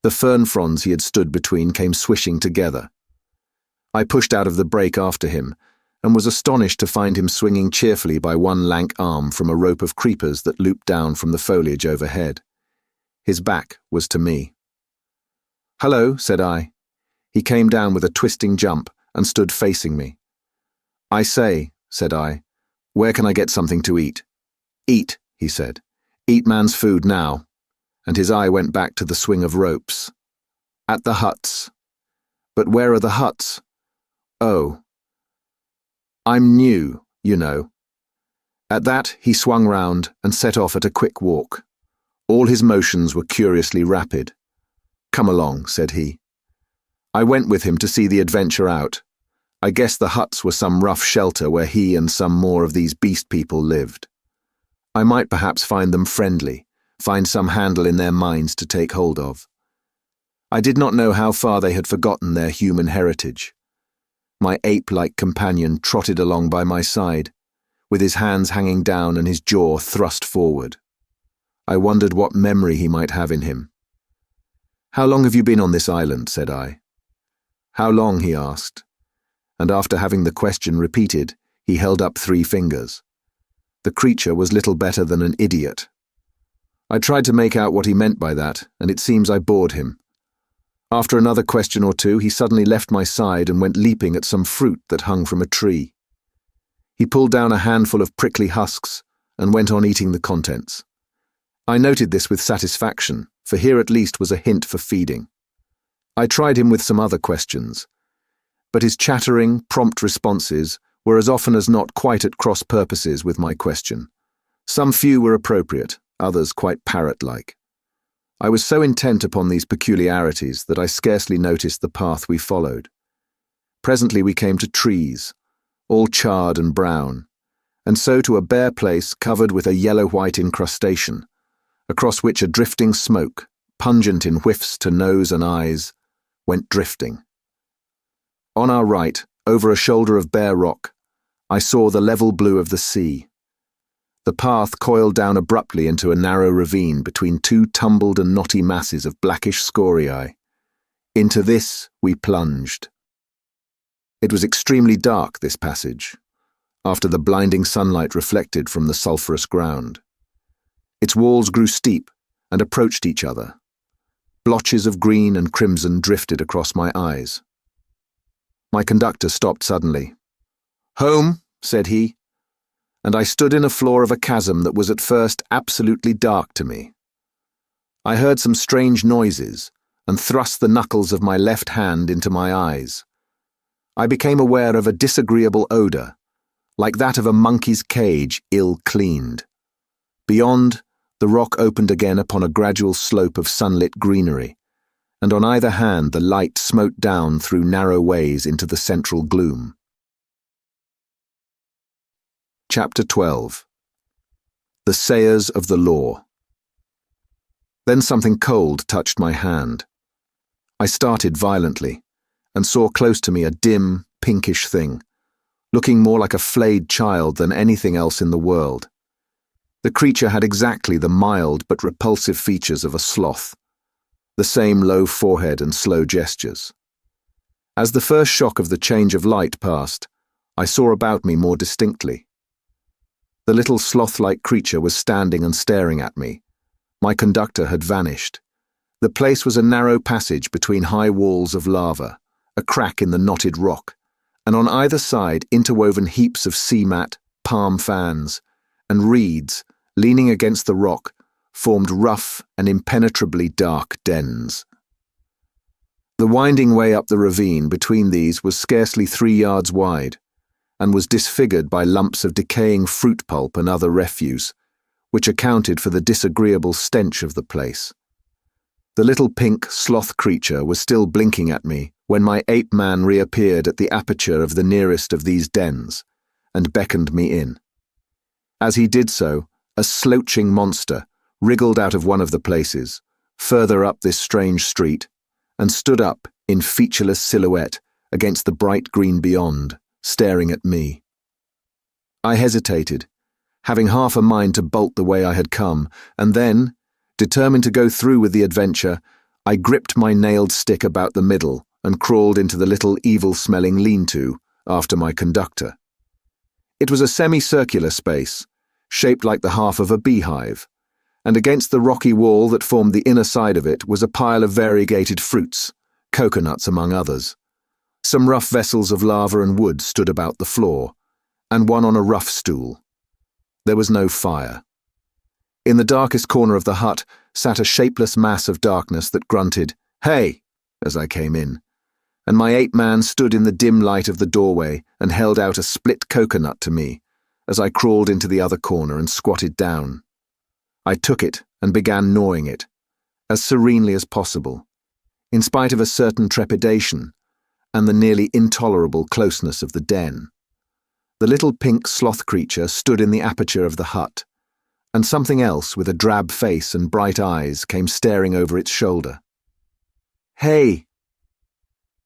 Speaker 1: The fern fronds he had stood between came swishing together. I pushed out of the brake after him, and was astonished to find him swinging cheerfully by one lank arm from a rope of creepers that looped down from the foliage overhead. His back was to me. "Hello," said I. He came down with a twisting jump and stood facing me. "I say," said I, "where can I get something to eat?" "Eat," he said. "Eat man's food now." And his eye went back to the swing of ropes. "At the huts." "But where are the huts?" "Oh. I'm new, you know." At that he swung round and set off at a quick walk. All his motions were curiously rapid. "Come along," said he. I went with him to see the adventure out. I guessed the huts were some rough shelter where he and some more of these beast people lived. I might perhaps find them friendly, find some handle in their minds to take hold of. I did not know how far they had forgotten their human heritage. My ape-like companion trotted along by my side, with his hands hanging down and his jaw thrust forward. I wondered what memory he might have in him. "How long have you been on this island?" said I. "How long?" he asked, and after having the question repeated, he held up 3 fingers. The creature was little better than an idiot. I tried to make out what he meant by that, and it seems I bored him. After another question or two, he suddenly left my side and went leaping at some fruit that hung from a tree. He pulled down a handful of prickly husks and went on eating the contents. I noted this with satisfaction, for here at least was a hint for feeding. I tried him with some other questions, but his chattering, prompt responses were as often as not quite at cross purposes with my question. Some few were appropriate, others quite parrot-like. I was so intent upon these peculiarities that I scarcely noticed the path we followed. Presently we came to trees, all charred and brown, and so to a bare place covered with a yellow-white incrustation, across which a drifting smoke, pungent in whiffs to nose and eyes, went drifting. On our right, over a shoulder of bare rock, I saw the level blue of the sea. The path coiled down abruptly into a narrow ravine between two tumbled and knotty masses of blackish scoriae. Into this we plunged. It was extremely dark, this passage, after the blinding sunlight reflected from the sulphurous ground. Its walls grew steep and approached each other. Blotches of green and crimson drifted across my eyes. My conductor stopped suddenly. "Home," said he, and I stood in a floor of a chasm that was at first absolutely dark to me. I heard some strange noises and thrust the knuckles of my left hand into my eyes. I became aware of a disagreeable odour, like that of a monkey's cage ill-cleaned. Beyond, the rock opened again upon a gradual slope of sunlit greenery, and on either hand the light smote down through narrow ways into the central gloom. Chapter 12. The Sayers of the Law. Then something cold touched my hand. I started violently, and saw close to me a dim, pinkish thing, looking more like a flayed child than anything else in the world. The creature had exactly the mild but repulsive features of a sloth, the same low forehead and slow gestures. As the first shock of the change of light passed, I saw about me more distinctly. The little sloth-like creature was standing and staring at me. My conductor had vanished. The place was a narrow passage between high walls of lava, a crack in the knotted rock, and on either side interwoven heaps of sea mat, palm fans, and reeds, leaning against the rock, formed rough and impenetrably dark dens. The winding way up the ravine between these was scarcely 3 yards wide, and was disfigured by lumps of decaying fruit pulp and other refuse, which accounted for the disagreeable stench of the place. The little pink sloth creature was still blinking at me when my ape-man reappeared at the aperture of the nearest of these dens, and beckoned me in. As he did so, a slouching monster wriggled out of one of the places, further up this strange street, and stood up in featureless silhouette against the bright green beyond, staring at me. I hesitated, having half a mind to bolt the way I had come, and then, determined to go through with the adventure, I gripped my nailed stick about the middle and crawled into the little evil-smelling lean-to after my conductor. It was a semicircular space, shaped like the half of a beehive, and against the rocky wall that formed the inner side of it was a pile of variegated fruits, coconuts among others. Some rough vessels of lava and wood stood about the floor, and one on a rough stool. There was no fire. In the darkest corner of the hut sat a shapeless mass of darkness that grunted, "Hey!" as I came in, and my ape-man stood in the dim light of the doorway and held out a split coconut to me as I crawled into the other corner and squatted down. I took it and began gnawing it, as serenely as possible, in spite of a certain trepidation and the nearly intolerable closeness of the den. The little pink sloth creature stood in the aperture of the hut, and something else with a drab face and bright eyes came staring over its shoulder. "Hey!"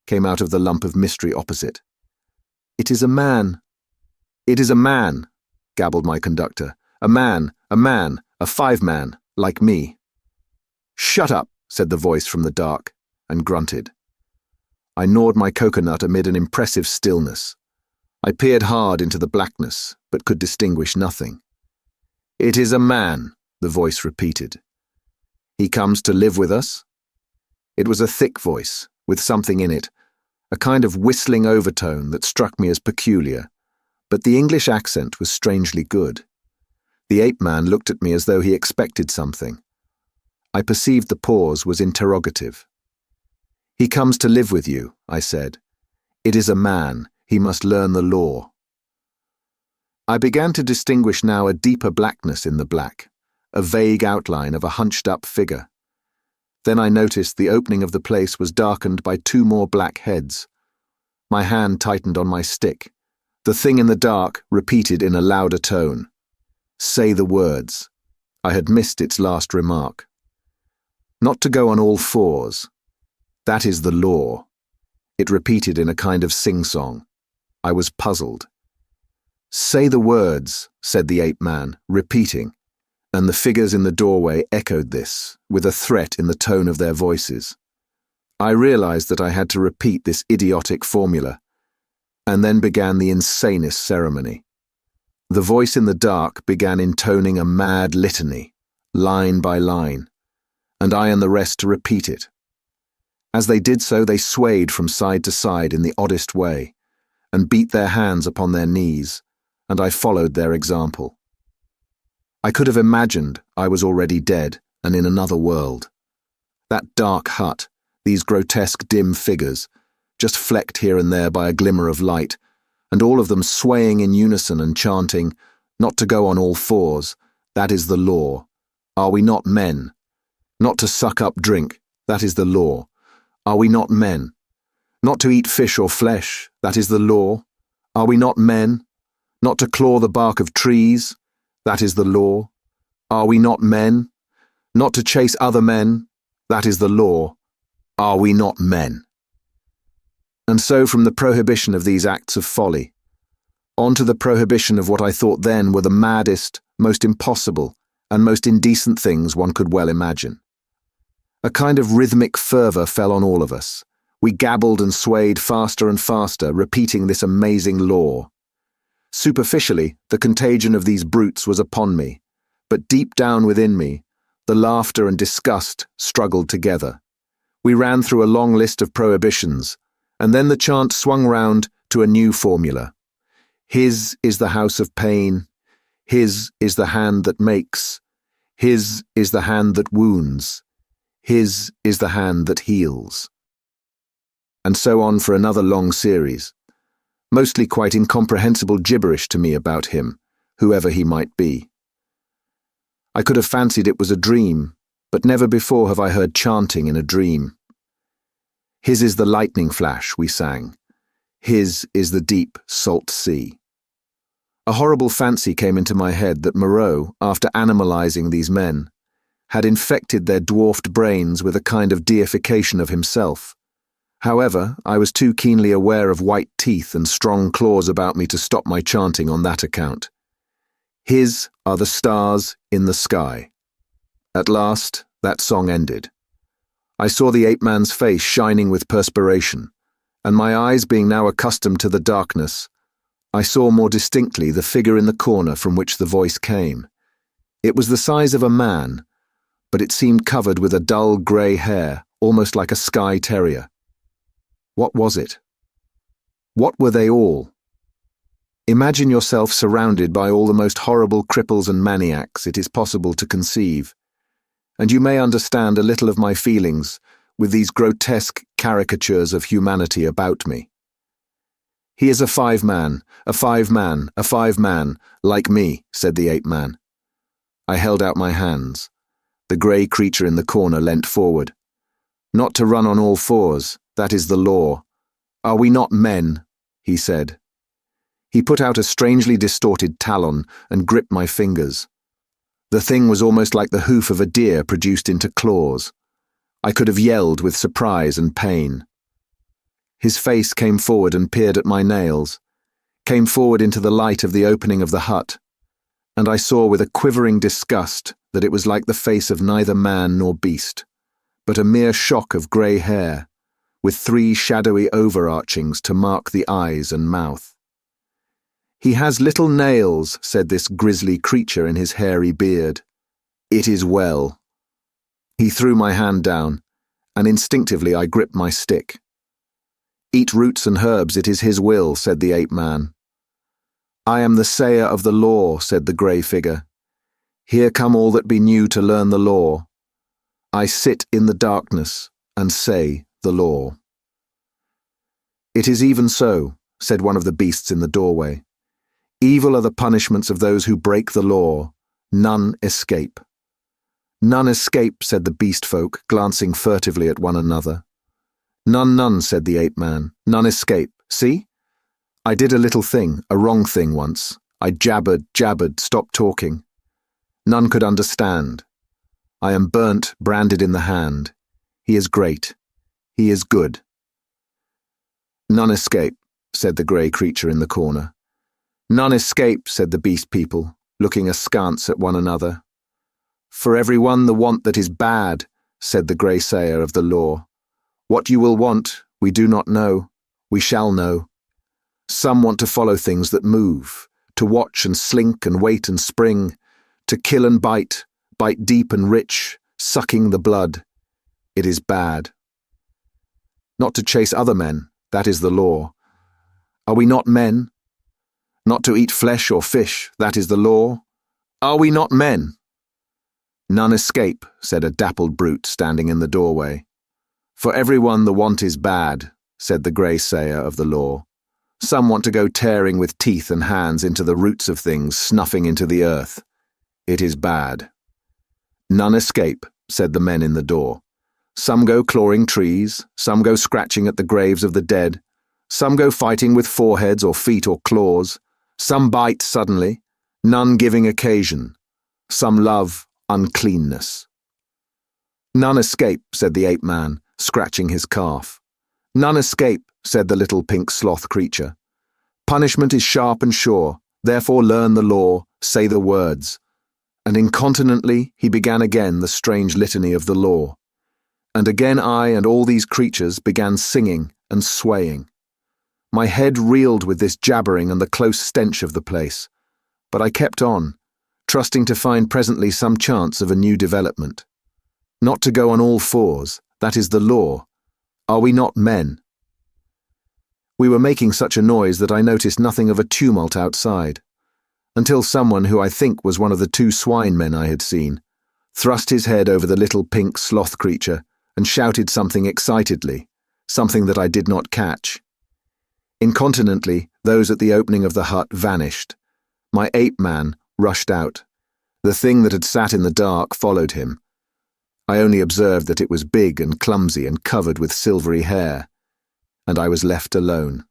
Speaker 1: came out of the lump of mystery opposite. "It is a man." "It is a man," gabbled my conductor. A man, a 5-man, like me." "Shut up," said the voice from the dark, and grunted. I gnawed my coconut amid an impressive stillness. I peered hard into the blackness, but could distinguish nothing. "It is a man," the voice repeated. "He comes to live with us?" It was a thick voice, with something in it, a kind of whistling overtone that struck me as peculiar, but the English accent was strangely good. The ape-man looked at me as though he expected something. I perceived the pause was interrogative. "He comes to live with you," I said. "It is a man. He must learn the law." I began to distinguish now a deeper blackness in the black, a vague outline of a hunched-up figure. Then I noticed the opening of the place was darkened by two more black heads. My hand tightened on my stick. The thing in the dark repeated in a louder tone. "Say the words." I had missed its last remark. "Not to go on all fours. That is the law." It repeated in a kind of sing-song. I was puzzled. "Say the words," said the ape-man, repeating, and the figures in the doorway echoed this, with a threat in the tone of their voices. I realized that I had to repeat this idiotic formula, and then began the insanest ceremony. The voice in the dark began intoning a mad litany, line by line, and I and the rest to repeat it. As they did so, they swayed from side to side in the oddest way, and beat their hands upon their knees, and I followed their example. I could have imagined I was already dead and in another world. That dark hut, these grotesque dim figures, just flecked here and there by a glimmer of light, and all of them swaying in unison and chanting, "Not to go on all fours, that is the law. Are we not men? Not to suck up drink, that is the law. Are we not men? Not to eat fish or flesh, that is the law. Are we not men? Not to claw the bark of trees, that is the law. Are we not men? Not to chase other men, that is the law. Are we not men?" And so from the prohibition of these acts of folly, on to the prohibition of what I thought then were the maddest, most impossible, and most indecent things one could well imagine. A kind of rhythmic fervour fell on all of us. We gabbled and swayed faster and faster, repeating this amazing law. Superficially, the contagion of these brutes was upon me, but deep down within me, the laughter and disgust struggled together. We ran through a long list of prohibitions, and then the chant swung round to a new formula. His is the house of pain. His is the hand that makes. His is the hand that wounds. His is the hand that heals. And so on for another long series, mostly quite incomprehensible gibberish to me about him, whoever he might be. I could have fancied it was a dream, but never before have I heard chanting in a dream. His is the lightning flash, we sang. His is the deep, salt sea. A horrible fancy came into my head that Moreau, after animalizing these men, had infected their dwarfed brains with a kind of deification of himself. However, I was too keenly aware of white teeth and strong claws about me to stop my chanting on that account. His are the stars in the sky. At last, that song ended. I saw the ape-man's face shining with perspiration, and my eyes being now accustomed to the darkness, I saw more distinctly the figure in the corner from which the voice came. It was the size of a man, but it seemed covered with a dull grey hair, almost like a Skye terrier. What was it? What were they all? Imagine yourself surrounded by all the most horrible cripples and maniacs it is possible to conceive, and you may understand a little of my feelings with these grotesque caricatures of humanity about me. "He is a five-man, a five-man, a five-man, like me," said the ape-man. I held out my hands. The grey creature in the corner leant forward. "Not to run on all fours, that is the law. Are we not men?" he said. He put out a strangely distorted talon and gripped my fingers. The thing was almost like the hoof of a deer produced into claws. I could have yelled with surprise and pain. His face came forward and peered at my nails, came forward into the light of the opening of the hut, and I saw with a quivering disgust that it was like the face of neither man nor beast, but a mere shock of grey hair, with 3 shadowy overarchings to mark the eyes and mouth. "He has little nails," said this grisly creature in his hairy beard. "It is well." He threw my hand down, and instinctively I gripped my stick. "Eat roots and herbs, it is his will," said the ape-man. "I am the sayer of the law," said the grey figure. "Here come all that be new to learn the law. I sit in the darkness and say the law." "It is even so," said one of the beasts in the doorway. "Evil are the punishments of those who break the law. None escape." "None escape," said the beast folk, glancing furtively at one another. None, said the ape-man. "None escape. See? I did a little thing, a wrong thing once. I jabbered, stopped talking. None could understand. I am burnt, branded in the hand. He is great. He is good." "None escape," said the grey creature in the corner. "None escape," said the beast people, looking askance at one another. "For every one the want that is bad," said the grey sayer of the law. "What you will want, we do not know. We shall know. Some want to follow things that move, to watch and slink and wait and spring, to kill and bite deep and rich, sucking the blood. It is bad. Not to chase other men, that is the law. Are we not men? Not to eat flesh or fish, that is the law. Are we not men?" "None escape," said a dappled brute standing in the doorway. "For everyone the want is bad," said the grey sayer of the law. "Some want to go tearing with teeth and hands into the roots of things, snuffing into the earth. It is bad." "None escape," said the men in the door. "Some go clawing trees, some go scratching at the graves of the dead, some go fighting with foreheads or feet or claws, some bite suddenly, none giving occasion, some love uncleanness." "None escape," said the ape-man, scratching his calf. "None escape," said the little pink sloth creature. "Punishment is sharp and sure, therefore learn the law, say the words." And incontinently he began again the strange litany of the law. And again I and all these creatures began singing and swaying. My head reeled with this jabbering and the close stench of the place, but I kept on, trusting to find presently some chance of a new development. Not to go on all fours, that is the law. Are we not men? We were making such a noise that I noticed nothing of a tumult outside, until someone who I think was one of the two swine men I had seen, thrust his head over the little pink sloth creature and shouted something excitedly, something that I did not catch. Incontinently, those at the opening of the hut vanished. My ape-man rushed out. The thing that had sat in the dark followed him. I only observed that it was big and clumsy and covered with silvery hair, and I was left alone.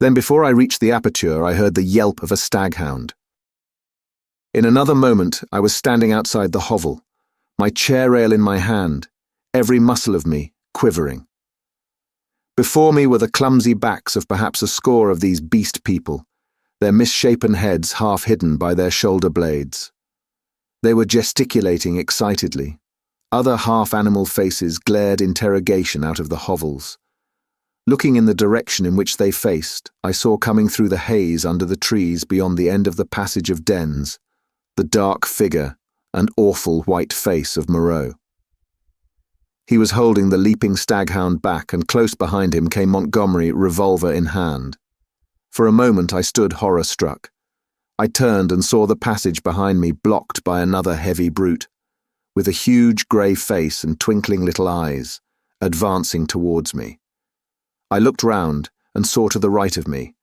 Speaker 1: Then before I reached the aperture, I heard the yelp of a staghound. In another moment, I was standing outside the hovel, my chair rail in my hand, every muscle of me quivering. Before me were the clumsy backs of perhaps a score of these beast people, their misshapen heads half hidden by their shoulder blades. They were gesticulating excitedly. Other half-animal faces glared interrogation out of the hovels. Looking in the direction in which they faced, I saw coming through the haze under the trees beyond the end of the passage of dens, the dark figure and awful white face of Moreau. He was holding the leaping staghound back, and close behind him came Montgomery, revolver in hand. For a moment I stood horror-struck. I turned and saw the passage behind me blocked by another heavy brute, with a huge grey face and twinkling little eyes, advancing towards me. I looked round and saw to the right of me,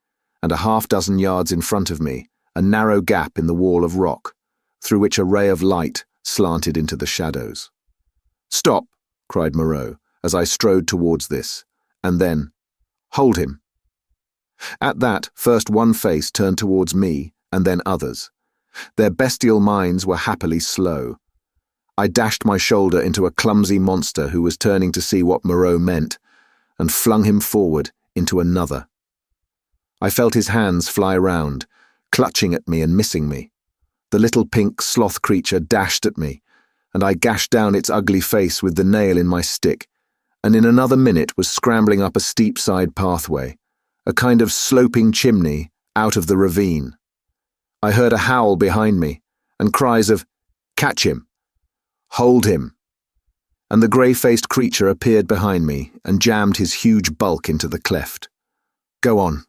Speaker 1: and a half-dozen yards in front of me, a narrow gap in the wall of rock, through which a ray of light slanted into the shadows. "Stop!" cried Moreau, as I strode towards this, and then, "Hold him!" At that, first one face turned towards me, and then others. Their bestial minds were happily slow. I dashed my shoulder into a clumsy monster who was turning to see what Moreau meant, and flung him forward into another. I felt his hands fly round, clutching at me and missing me. The little pink sloth creature dashed at me, and I gashed down its ugly face with the nail in my stick, and in another minute was scrambling up a steep side pathway, a kind of sloping chimney out of the ravine. I heard a howl behind me, and cries of, "Catch him! Hold him!" and the grey-faced creature appeared behind me and jammed his huge bulk into the cleft. Go on,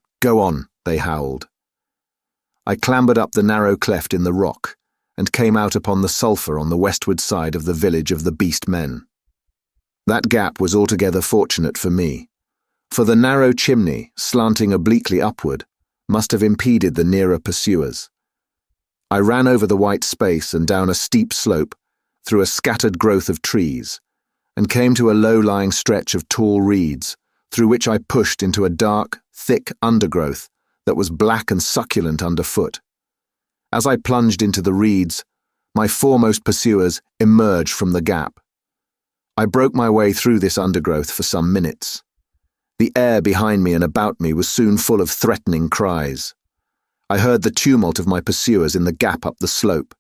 Speaker 1: they howled. I clambered up the narrow cleft in the rock and came out upon the sulphur on the westward side of the village of the beast men. That gap was altogether fortunate for me, for the narrow chimney, slanting obliquely upward, must have impeded the nearer pursuers. I ran over the white space and down a steep slope, through a scattered growth of trees, and came to a low-lying stretch of tall reeds, through which I pushed into a dark, thick undergrowth that was black and succulent underfoot. As I plunged into the reeds, my foremost pursuers emerged from the gap. I broke my way through this undergrowth for some minutes. The air behind me and about me was soon full of threatening cries. I heard the tumult of my pursuers in the gap up the slope,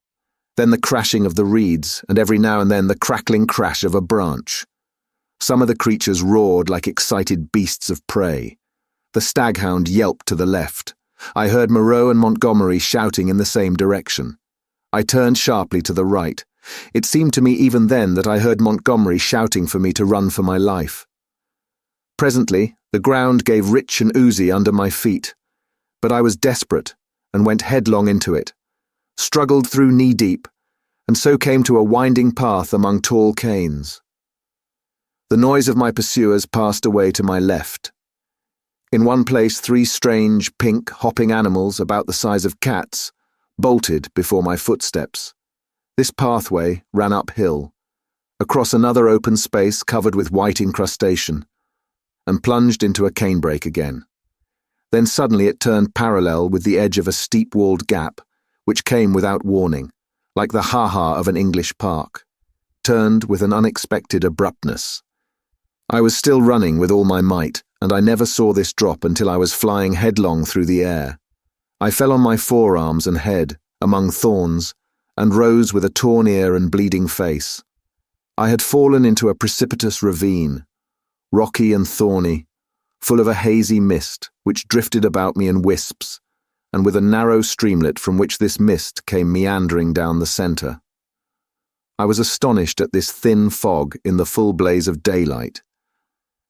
Speaker 1: then the crashing of the reeds, and every now and then the crackling crash of a branch. Some of the creatures roared like excited beasts of prey. The staghound yelped to the left. I heard Moreau and Montgomery shouting in the same direction. I turned sharply to the right. It seemed to me even then that I heard Montgomery shouting for me to run for my life. Presently, the ground gave rich and oozy under my feet, but I was desperate and went headlong into it, struggled through knee-deep, and so came to a winding path among tall canes. The noise of my pursuers passed away to my left. In one place 3 strange, pink, hopping animals about the size of cats bolted before my footsteps. This pathway ran uphill, across another open space covered with white incrustation, and plunged into a canebrake again. Then suddenly it turned parallel with the edge of a steep-walled gap, which came without warning, like the ha-ha of an English park, turned with an unexpected abruptness. I was still running with all my might, and I never saw this drop until I was flying headlong through the air. I fell on my forearms and head, among thorns, and rose with a torn ear and bleeding face. I had fallen into a precipitous ravine, rocky and thorny, full of a hazy mist which drifted about me in wisps, and with a narrow streamlet from which this mist came meandering down the centre. I was astonished at this thin fog in the full blaze of daylight,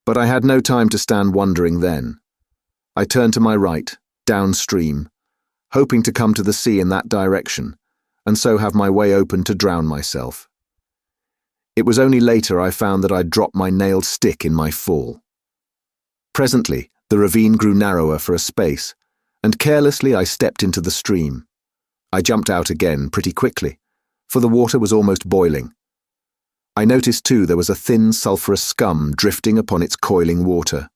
Speaker 1: but I had no time to stand wondering then. I turned to my right, downstream, hoping to come to the sea in that direction, and so have my way open to drown myself. It was only later I found that I'd dropped my nailed stick in my fall. Presently, the ravine grew narrower for a space, and carelessly I stepped into the stream. I jumped out again pretty quickly, for the water was almost boiling. I noticed too there was a thin sulphurous scum drifting upon its coiling water.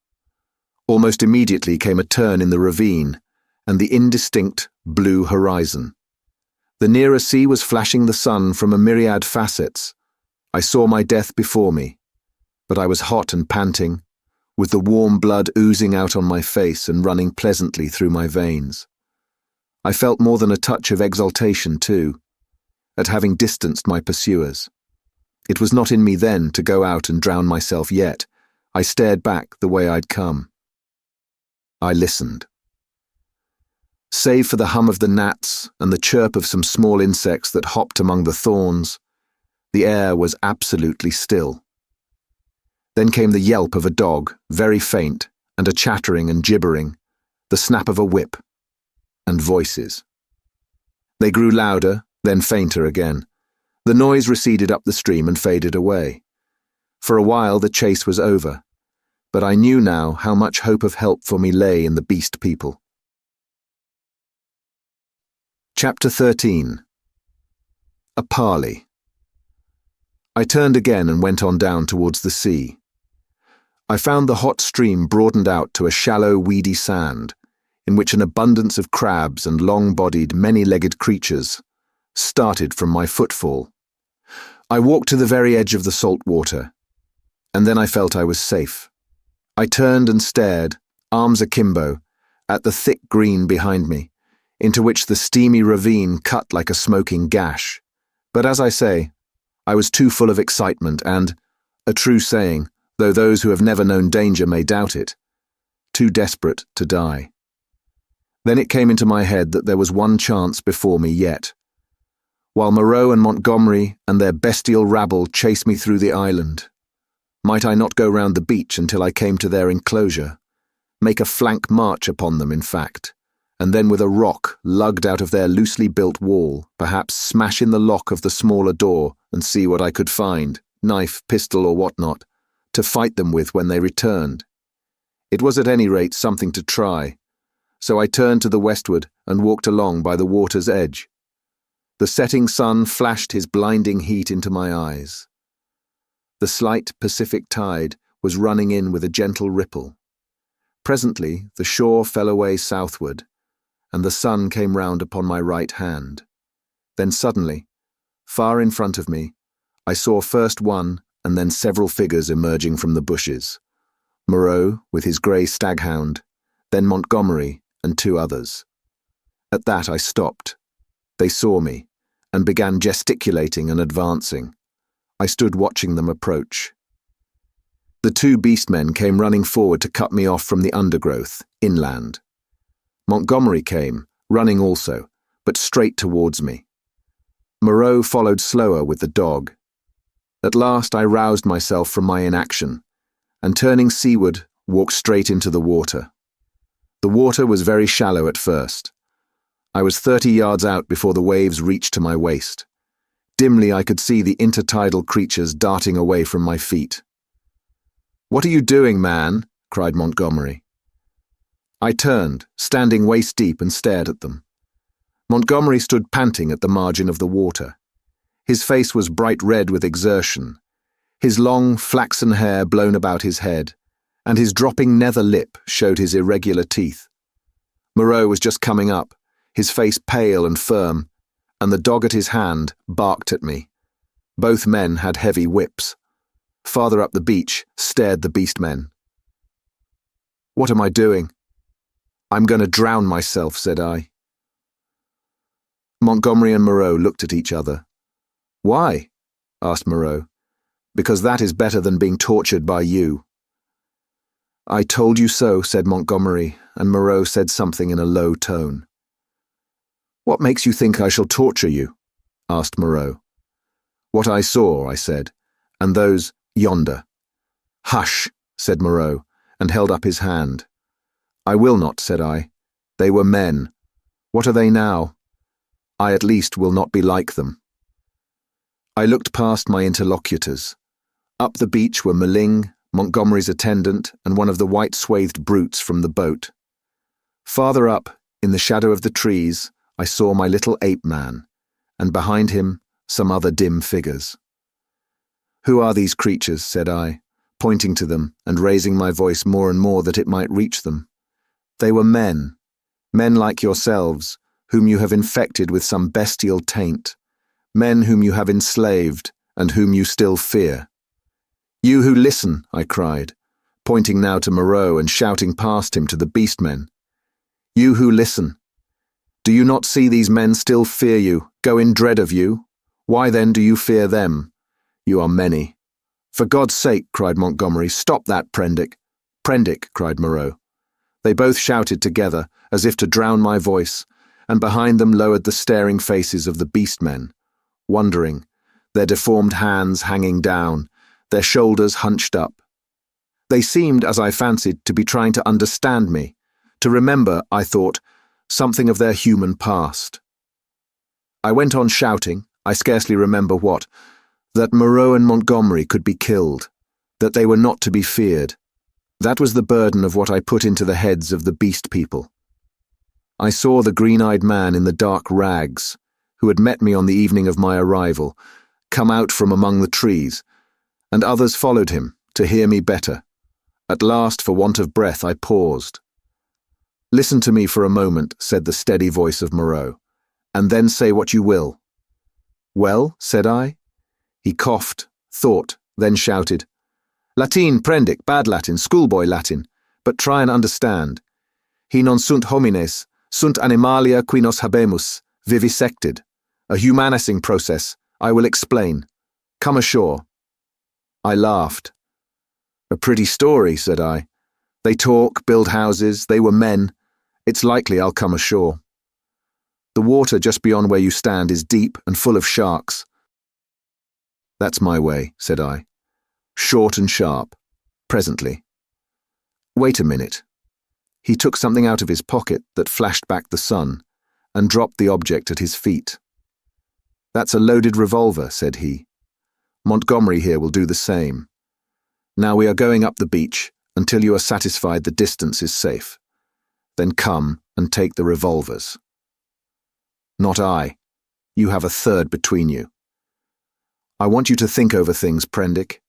Speaker 1: Almost immediately came a turn in the ravine, and the indistinct blue horizon. The nearer sea was flashing the sun from a myriad facets. I saw my death before me, but I was hot and panting, with the warm blood oozing out on my face and running pleasantly through my veins. I felt more than a touch of exultation too, at having distanced my pursuers. It was not in me then to go out and drown myself yet. I stared back the way I'd come. I listened. Save for the hum of the gnats and the chirp of some small insects that hopped among the thorns, the air was absolutely still. Then came the yelp of a dog, very faint, and a chattering and gibbering, the snap of a whip, and voices. They grew louder, then fainter again. The noise receded up the stream and faded away. For a while the chase was over, but I knew now how much hope of help for me lay in the beast people. Chapter 13. A Parley. I turned again and went on down towards the sea. I found the hot stream broadened out to a shallow, weedy sand, in which an abundance of crabs and long-bodied, many-legged creatures started from my footfall. I walked to the very edge of the salt water, and then I felt I was safe. I turned and stared, arms akimbo, at the thick green behind me, into which the steamy ravine cut like a smoking gash. But as I say, I was too full of excitement and, a true saying, though those who have never known danger may doubt it, too desperate to die. Then it came into my head that there was one chance before me yet. while Moreau and Montgomery and their bestial rabble chased me through the island. Might I not go round the beach until I came to their enclosure? Make a flank march upon them, in fact, and then with a rock lugged out of their loosely built wall, perhaps smash in the lock of the smaller door and see what I could find, knife, pistol, or whatnot, to fight them with when they returned. It was at any rate something to try, so I turned to the westward and walked along by the water's edge. The setting sun flashed his blinding heat into my eyes. The slight Pacific tide was running in with a gentle ripple. Presently the shore fell away southward, and the sun came round upon my right hand. Then suddenly, far in front of me, I saw first one and then several figures emerging from the bushes. Moreau with his grey staghound, then Montgomery and two others. At that I stopped. They saw me, and began gesticulating and advancing. I stood watching them approach. The two beastmen came running forward to cut me off from the undergrowth, inland. Montgomery came, running also, but straight towards me. Moreau followed slower with the dog. At last I roused myself from my inaction, and turning seaward, walked straight into the water. The water was very shallow at first. I was 30 yards out before the waves reached to my waist. Dimly I could see the intertidal creatures darting away from my feet. "What are you doing, man?" cried Montgomery. I turned, standing waist-deep, and stared at them. Montgomery stood panting at the margin of the water. His face was bright red with exertion, his long, flaxen hair blown about his head, and his dropping nether lip showed his irregular teeth. Moreau was just coming up, his face pale and firm, and the dog at his hand barked at me. Both men had heavy whips. Farther up the beach stared the beastmen. "What am I doing?" "I'm going to drown myself," said I. Montgomery and Moreau looked at each other. "Why?" asked Moreau. "Because that is better than being tortured by you." "I told you so," said Montgomery, and Moreau said something in a low tone. "What makes you think I shall torture you?" asked Moreau. "What I saw," I said, "and those yonder." "Hush," said Moreau, and held up his hand. "I will not," said I. "They were men. What are they now? I at least will not be like them." I looked past my interlocutors. Up the beach were Meling, Montgomery's attendant, and one of the white-swathed brutes from the boat. Farther up, in the shadow of the trees, I saw my little ape-man, and behind him some other dim figures. "Who are these creatures?" said I, pointing to them and raising my voice more and more that it might reach them. "They were men, men like yourselves, whom you have infected with some bestial taint, men whom you have enslaved and whom you still fear. You who listen," I cried, pointing now to Moreau and shouting past him to the beastmen. "You who listen. Do you not see these men still fear you, go in dread of you? Why then do you fear them? You are many." "For God's sake," cried Montgomery, "stop that, Pendrick." "Pendrick," cried Moreau. They both shouted together, as if to drown my voice, and behind them lowered the staring faces of the beastmen, wondering, their deformed hands hanging down, their shoulders hunched up. They seemed, as I fancied, to be trying to understand me, to remember, I thought, something of their human past. I went on shouting, I scarcely remember what, that Moreau and Montgomery could be killed, that they were not to be feared. That was the burden of what I put into the heads of the beast people. I saw the green-eyed man in the dark rags, who had met me on the evening of my arrival, come out from among the trees, and others followed him, to hear me better. At last, for want of breath, I paused. "Listen to me for a moment," said the steady voice of Moreau, "and then say what you will." "Well?" said I. He coughed, thought, then shouted, "Latin, Pendrick, bad Latin, schoolboy Latin, but try and understand. He non sunt homines, sunt animalia qui nos habemus, vivisected. A humanizing process. I will explain. Come ashore." I laughed. "A pretty story," said I. "They talk, build houses, they were men. It's likely I'll come ashore." The water just beyond where you stand is deep and full of sharks." "That's my way," said I. "Short and sharp. Presently." "Wait a minute." He took something out of his pocket that flashed back the sun, and dropped the object at his feet. "That's a loaded revolver," said he. "Montgomery here will do the same. Now we are going up the beach until you are satisfied the distance is safe. Then come and take the revolvers." "Not I. You have a third between you." "I want you to think over things, Pendrick.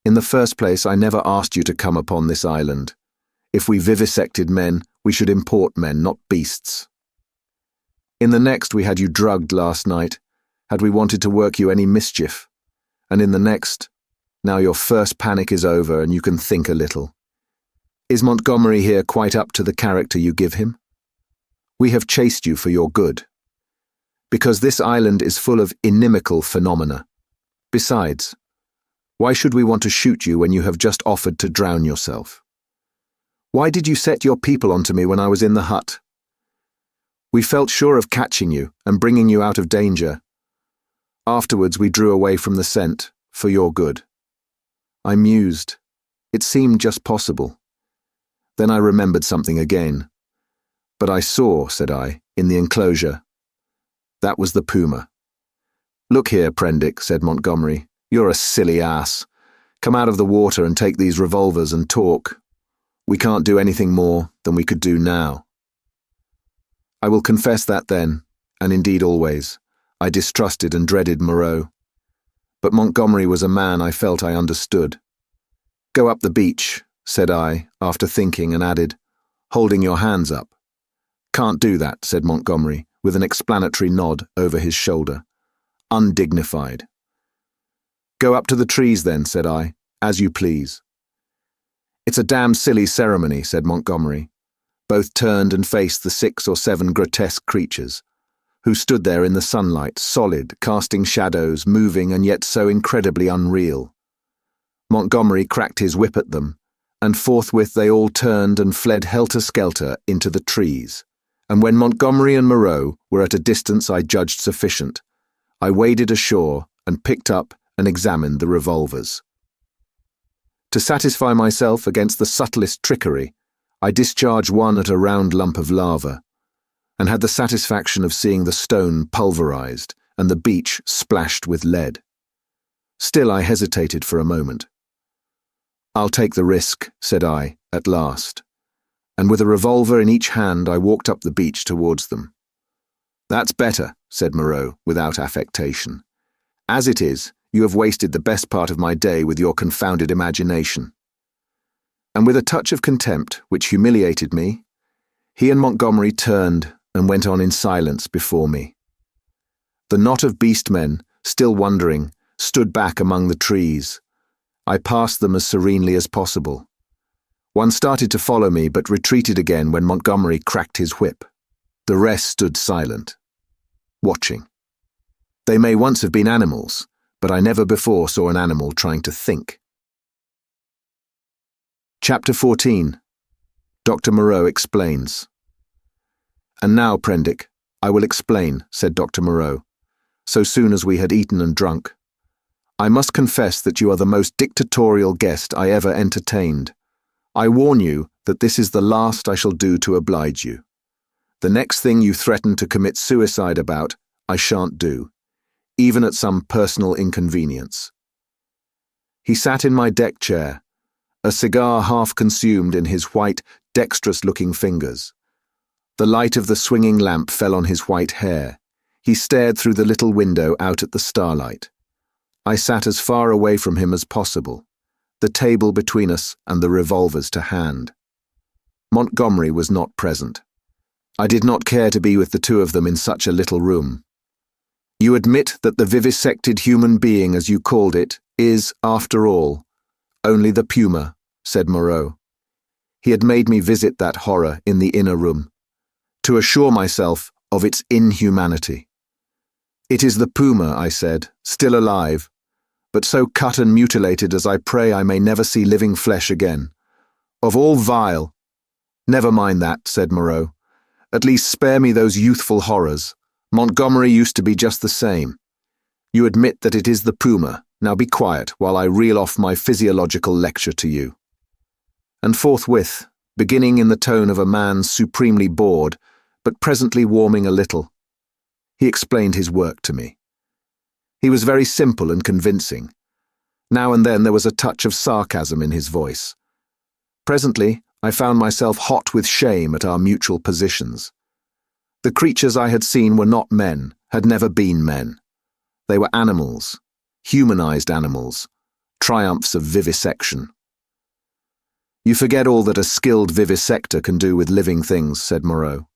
Speaker 1: In the first place, I never asked you to come upon this island. If we vivisected men, we should import men, not beasts. In the next, we had you drugged last night, had we wanted to work you any mischief. And in the next, now your first panic is over and you can think a little. Is Montgomery here quite up to the character you give him? We have chased you for your good. Because this island is full of inimical phenomena. Besides, why should we want to shoot you when you have just offered to drown yourself? Why did you set your people onto me when I was in the hut? We felt sure of catching you and bringing you out of danger. Afterwards we drew away from the scent, for your good. I mused. It seemed just possible. Then I remembered something again. "But I saw," said I, "in the enclosure. That was the puma." "Look here, Pendrick," said Montgomery. "You're a silly ass. Come out of the water and take these revolvers and talk. We can't do anything more than we could do now." I will confess that then, and indeed always, I distrusted and dreaded Moreau. But Montgomery was a man I felt I understood. "Go up the beach," said I, after thinking, and added, "holding your hands up." "Can't do that," said Montgomery, with an explanatory nod over his shoulder. "Undignified." "Go up to the trees then," said I, "as you please." "It's a damn silly ceremony," said Montgomery. Both turned and faced the 6 or 7 grotesque creatures, who stood there in the sunlight, solid, casting shadows, moving and yet so incredibly unreal. Montgomery cracked his whip at them, and forthwith they all turned and fled helter-skelter into the trees. And when Montgomery and Moreau were at a distance I judged sufficient, I waded ashore and picked up and examined the revolvers. To satisfy myself against the subtlest trickery, I discharged one at a round lump of lava, and had the satisfaction of seeing the stone pulverized and the beach splashed with lead. Still I hesitated for a moment. "I'll take the risk," said I, at last, and with a revolver in each hand I walked up the beach towards them. "That's better," said Moreau, without affectation. "As it is, you have wasted the best part of my day with your confounded imagination." And with a touch of contempt which humiliated me, he and Montgomery turned and went on in silence before me. The knot of beast men, still wondering, stood back among the trees. I passed them as serenely as possible. One started to follow me but retreated again when Montgomery cracked his whip. The rest stood silent, watching. They may once have been animals, but I never before saw an animal trying to think. Chapter 14. Dr. Moreau Explains. "And now, Pendrick, I will explain," said Dr. Moreau, so soon as we had eaten and drunk. "I must confess that you are the most dictatorial guest I ever entertained. I warn you that this is the last I shall do to oblige you. The next thing you threaten to commit suicide about, I shan't do, even at some personal inconvenience." He sat in my deck chair, a cigar half consumed in his white, dexterous-looking fingers. The light of the swinging lamp fell on his white hair. He stared through the little window out at the starlight. I sat as far away from him as possible, the table between us and the revolvers to hand. Montgomery was not present. I did not care to be with the two of them in such a little room. "You admit that the vivisected human being, as you called it, is, after all, only the puma," said Moreau. He had made me visit that horror in the inner room, to assure myself of its inhumanity. "It is the puma," I said, "still alive, but so cut and mutilated as I pray I may never see living flesh again. Of all vile—" "Never mind that," said Moreau. At least spare me those youthful horrors. Montgomery used to be just the same. You admit that it is the puma. Now be quiet while I reel off my physiological lecture to you. And forthwith, beginning in the tone of a man supremely bored, but presently warming a little, he explained his work to me. He was very simple and convincing. Now and then there was a touch of sarcasm in his voice. Presently, I found myself hot with shame at our mutual positions. The creatures I had seen were not men, had never been men. They were animals, humanized animals, triumphs of vivisection. You forget all that a skilled vivisector can do with living things, said Moreau.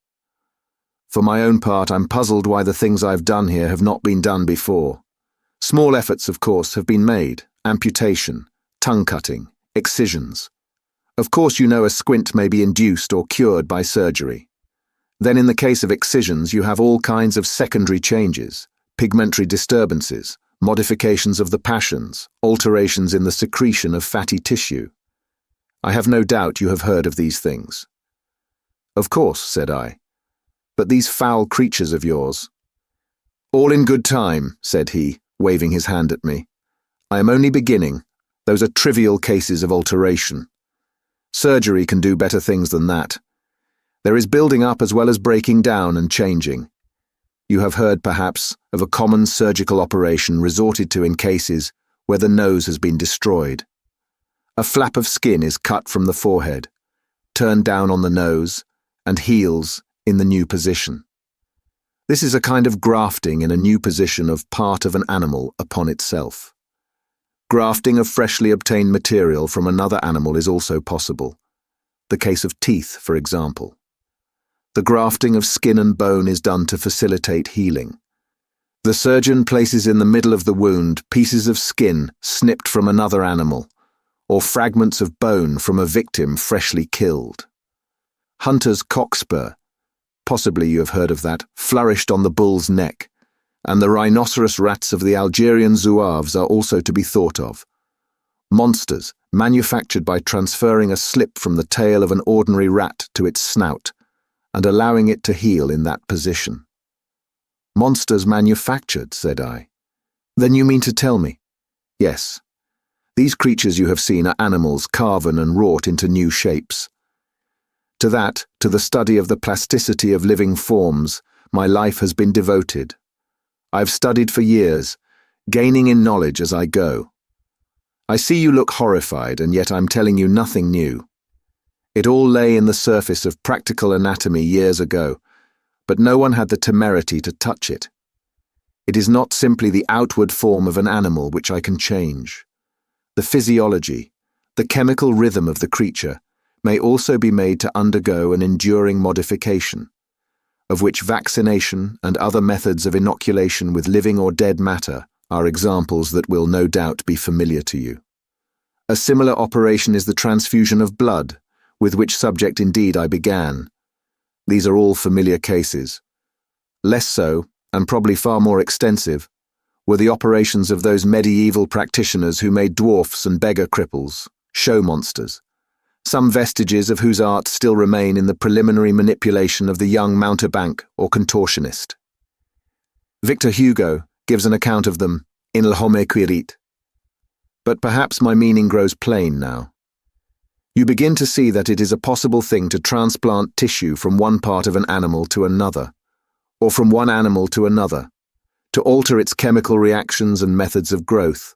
Speaker 1: For my own part, I'm puzzled why the things I've done here have not been done before. Small efforts, of course, have been made: amputation, tongue-cutting, excisions. Of course you know a squint may be induced or cured by surgery. Then in the case of excisions you have all kinds of secondary changes, pigmentary disturbances, modifications of the passions, alterations in the secretion of fatty tissue. I have no doubt you have heard of these things. Of course, said I. But these foul creatures of yours. All in good time, said he, waving his hand at me. I am only beginning. Those are trivial cases of alteration. Surgery can do better things than that. There is building up as well as breaking down and changing. You have heard, perhaps, of a common surgical operation resorted to in cases where the nose has been destroyed. A flap of skin is cut from the forehead, turned down on the nose, and heals in the new position. This is a kind of grafting in a new position of part of an animal upon itself. Grafting of freshly obtained material from another animal is also possible. The case of teeth, for example. The grafting of skin and bone is done to facilitate healing. The surgeon places in the middle of the wound pieces of skin snipped from another animal, or fragments of bone from a victim freshly killed. Hunter's cockspur, possibly you have heard of that, flourished on the bull's neck, and the rhinoceros rats of the Algerian zouaves are also to be thought of. Monsters, manufactured by transferring a slip from the tail of an ordinary rat to its snout, and allowing it to heal in that position. Monsters manufactured, said I. Then you mean to tell me? Yes. These creatures you have seen are animals carven and wrought into new shapes. To that, to the study of the plasticity of living forms, my life has been devoted. I have studied for years, gaining in knowledge as I go. I see you look horrified, and yet I'm telling you nothing new. It all lay in the surface of practical anatomy years ago, but no one had the temerity to touch it. It is not simply the outward form of an animal which I can change. The physiology, the chemical rhythm of the creature, may also be made to undergo an enduring modification, of which vaccination and other methods of inoculation with living or dead matter are examples that will no doubt be familiar to you. A similar operation is the transfusion of blood, with which subject indeed I began. These are all familiar cases. Less so, and probably far more extensive, were the operations of those medieval practitioners who made dwarfs and beggar cripples, show monsters, some vestiges of whose art still remain in the preliminary manipulation of the young mountebank or contortionist. Victor Hugo gives an account of them in Le Homme Quirit. But perhaps my meaning grows plain now. You begin to see that it is a possible thing to transplant tissue from one part of an animal to another, or from one animal to another, to alter its chemical reactions and methods of growth,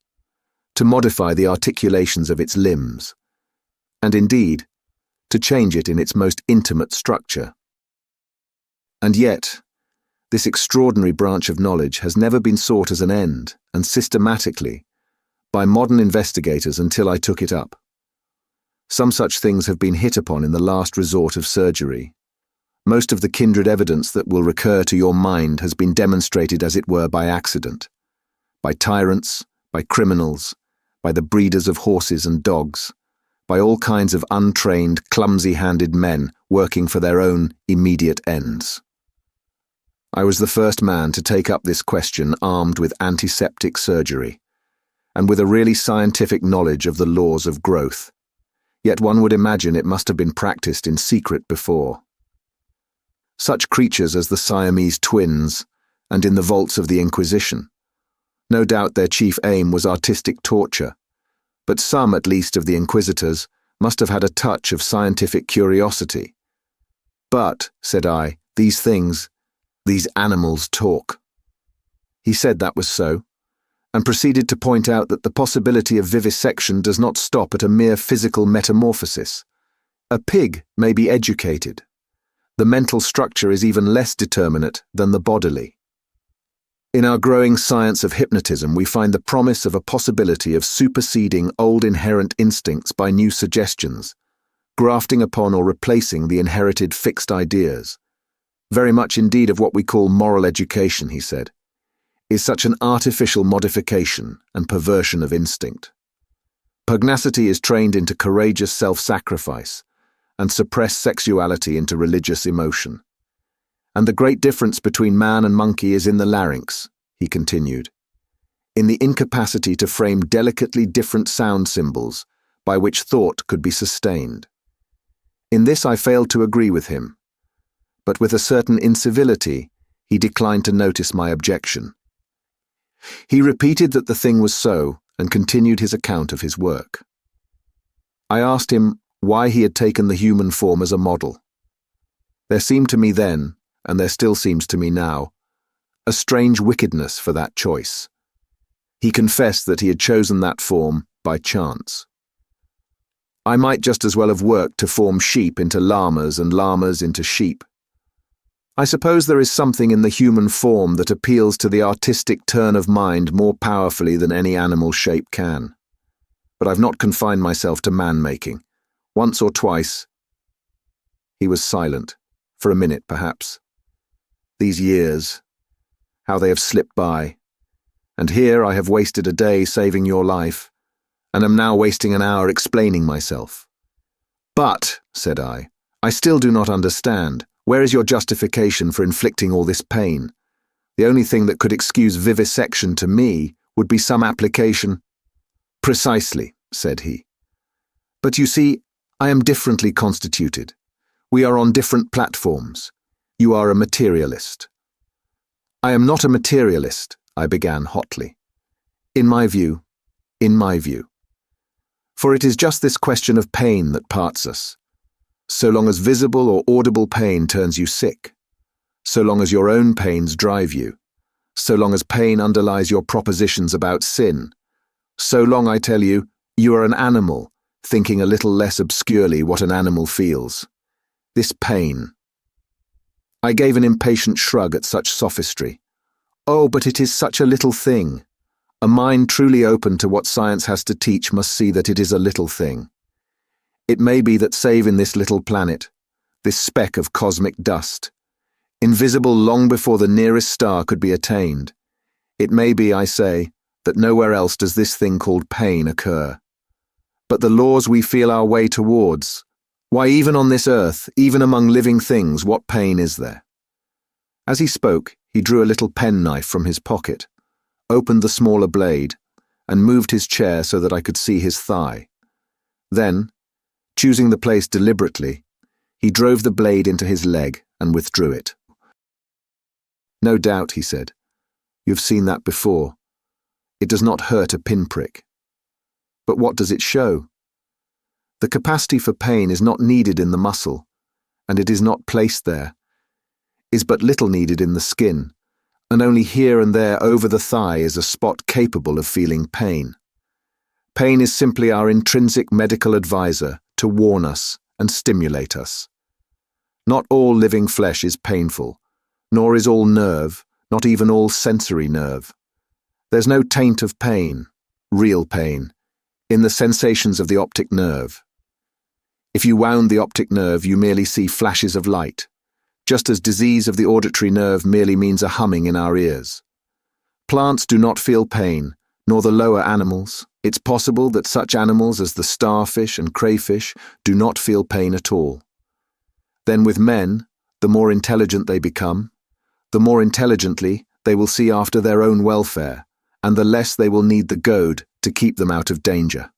Speaker 1: to modify the articulations of its limbs, and indeed, to change it in its most intimate structure. And yet, this extraordinary branch of knowledge has never been sought as an end, and systematically, by modern investigators until I took it up. Some such things have been hit upon in the last resort of surgery. Most of the kindred evidence that will recur to your mind has been demonstrated as it were by accident, by tyrants, by criminals, by the breeders of horses and dogs, by all kinds of untrained, clumsy-handed men working for their own immediate ends. I was the first man to take up this question armed with antiseptic surgery, and with a really scientific knowledge of the laws of growth. Yet one would imagine it must have been practiced in secret before. such creatures as the Siamese twins, and in the vaults of the Inquisition. No doubt their chief aim was artistic torture, but some, at least, of the inquisitors must have had a touch of scientific curiosity. But, said I, these animals talk. He said that was so, and proceeded to point out that the possibility of vivisection does not stop at a mere physical metamorphosis. A pig may be educated. The mental structure is even less determinate than the bodily. In our growing science of hypnotism, we find the promise of a possibility of superseding old inherent instincts by new suggestions, grafting upon or replacing the inherited fixed ideas. Very much indeed of what we call moral education, he said, is such an artificial modification and perversion of instinct. Pugnacity is trained into courageous self-sacrifice, and suppressed sexuality into religious emotion. And the great difference between man and monkey is in the larynx, he continued, in the incapacity to frame delicately different sound symbols by which thought could be sustained. In this I failed to agree with him, but with a certain incivility he declined to notice my objection. He repeated that the thing was so and continued his account of his work. I asked him why he had taken the human form as a model. There seemed to me then, and there still seems to me now, a strange wickedness for that choice. He confessed that he had chosen that form by chance. I might just as well have worked to form sheep into llamas and llamas into sheep. I suppose there is something in the human form that appeals to the artistic turn of mind more powerfully than any animal shape can. But I've not confined myself to man-making. Once or twice. He was silent, for a minute perhaps. These years, how they have slipped by. And here I have wasted a day saving your life, and am now wasting an hour explaining myself. But, said I still do not understand. Where is your justification for inflicting all this pain? The only thing that could excuse vivisection to me would be some application. Precisely, said he. But you see, I am differently constituted. We are on different platforms. You are a materialist. I am not a materialist, I began hotly. In my view. For it is just this question of pain that parts us. So long as visible or audible pain turns you sick, so long as your own pains drive you, so long as pain underlies your propositions about sin, so long, I tell you, you are an animal, thinking a little less obscurely what an animal feels. This pain. I gave an impatient shrug at such sophistry. Oh, but it is such a little thing. A mind truly open to what science has to teach must see that it is a little thing. It may be that save in this little planet, this speck of cosmic dust, invisible long before the nearest star could be attained, it may be, I say, that nowhere else does this thing called pain occur. But the laws we feel our way towards, why even on this earth, even among living things, what pain is there? As he spoke, he drew a little penknife from his pocket, opened the smaller blade, and moved his chair so that I could see his thigh. Then, choosing the place deliberately, he drove the blade into his leg and withdrew it. No doubt, he said, you've seen that before. It does not hurt a pinprick. But what does it show? The capacity for pain is not needed in the muscle, and it is not placed there, is but little needed in the skin, and only here and there over the thigh is a spot capable of feeling pain. Pain is simply our intrinsic medical advisor to warn us and stimulate us. Not all living flesh is painful, nor is all nerve, not even all sensory nerve. There's no taint of pain, real pain, in the sensations of the optic nerve. If you wound the optic nerve, you merely see flashes of light, just as disease of the auditory nerve merely means a humming in our ears. Plants do not feel pain, nor the lower animals. It's possible that such animals as the starfish and crayfish do not feel pain at all. Then with men, the more intelligent they become, the more intelligently they will see after their own welfare, and the less they will need the goad to keep them out of danger.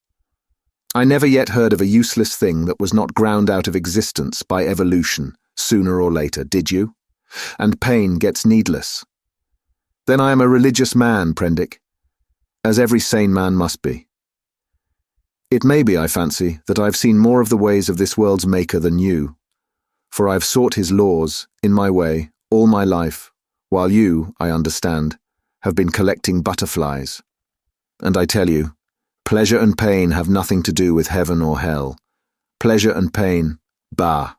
Speaker 1: I never yet heard of a useless thing that was not ground out of existence by evolution, sooner or later, did you? And pain gets needless. Then I am a religious man, Pendrick, as every sane man must be. It may be, I fancy, that I have seen more of the ways of this world's maker than you, for I have sought his laws, in my way, all my life, while you, I understand, have been collecting butterflies. And I tell you, pleasure and pain have nothing to do with heaven or hell. Pleasure and pain, bah!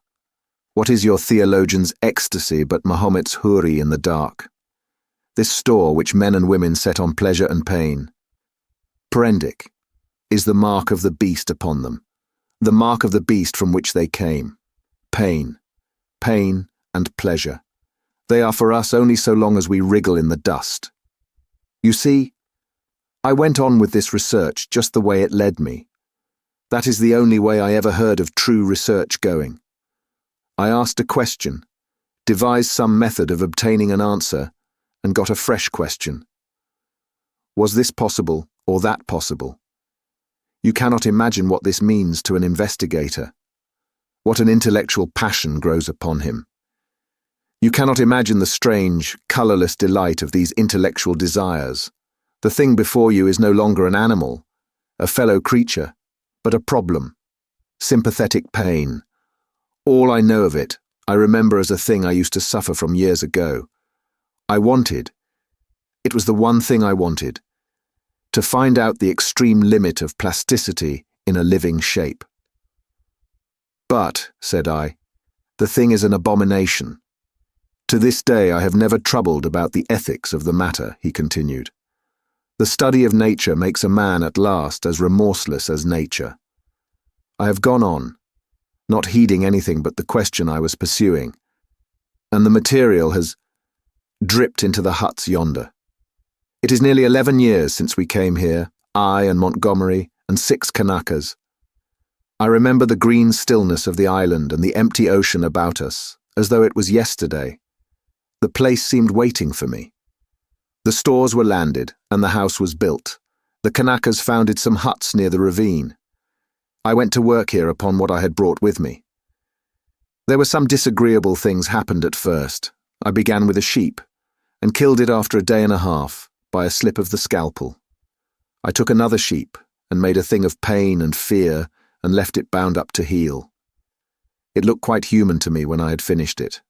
Speaker 1: What is your theologian's ecstasy but Mahomet's houri in the dark? This store which men and women set on pleasure and pain, Pendrick, is the mark of the beast upon them, the mark of the beast from which they came. Pain and pleasure. They are for us only so long as we wriggle in the dust. You see, I went on with this research just the way it led me. That is the only way I ever heard of true research going. I asked a question, devised some method of obtaining an answer, and got a fresh question. Was this possible or that possible? You cannot imagine what this means to an investigator, what an intellectual passion grows upon him. You cannot imagine the strange, colourless delight of these intellectual desires. The thing before you is no longer an animal, a fellow creature, but a problem, sympathetic pain. All I know of it, I remember as a thing I used to suffer from years ago. It was the one thing I wanted, to find out the extreme limit of plasticity in a living shape. But, said I, the thing is an abomination. To this day I have never troubled about the ethics of the matter, he continued. The study of nature makes a man at last as remorseless as nature. I have gone on, not heeding anything but the question I was pursuing, and the material has dripped into the huts yonder. It is nearly 11 years since we came here, I and Montgomery and 6 Kanakas. I remember the green stillness of the island and the empty ocean about us, as though it was yesterday. The place seemed waiting for me. The stores were landed, and the house was built. The Kanakas founded some huts near the ravine. I went to work here upon what I had brought with me. There were some disagreeable things happened at first. I began with a sheep, and killed it after a day and a half, by a slip of the scalpel. I took another sheep, and made a thing of pain and fear, and left it bound up to heal. It looked quite human to me when I had finished it.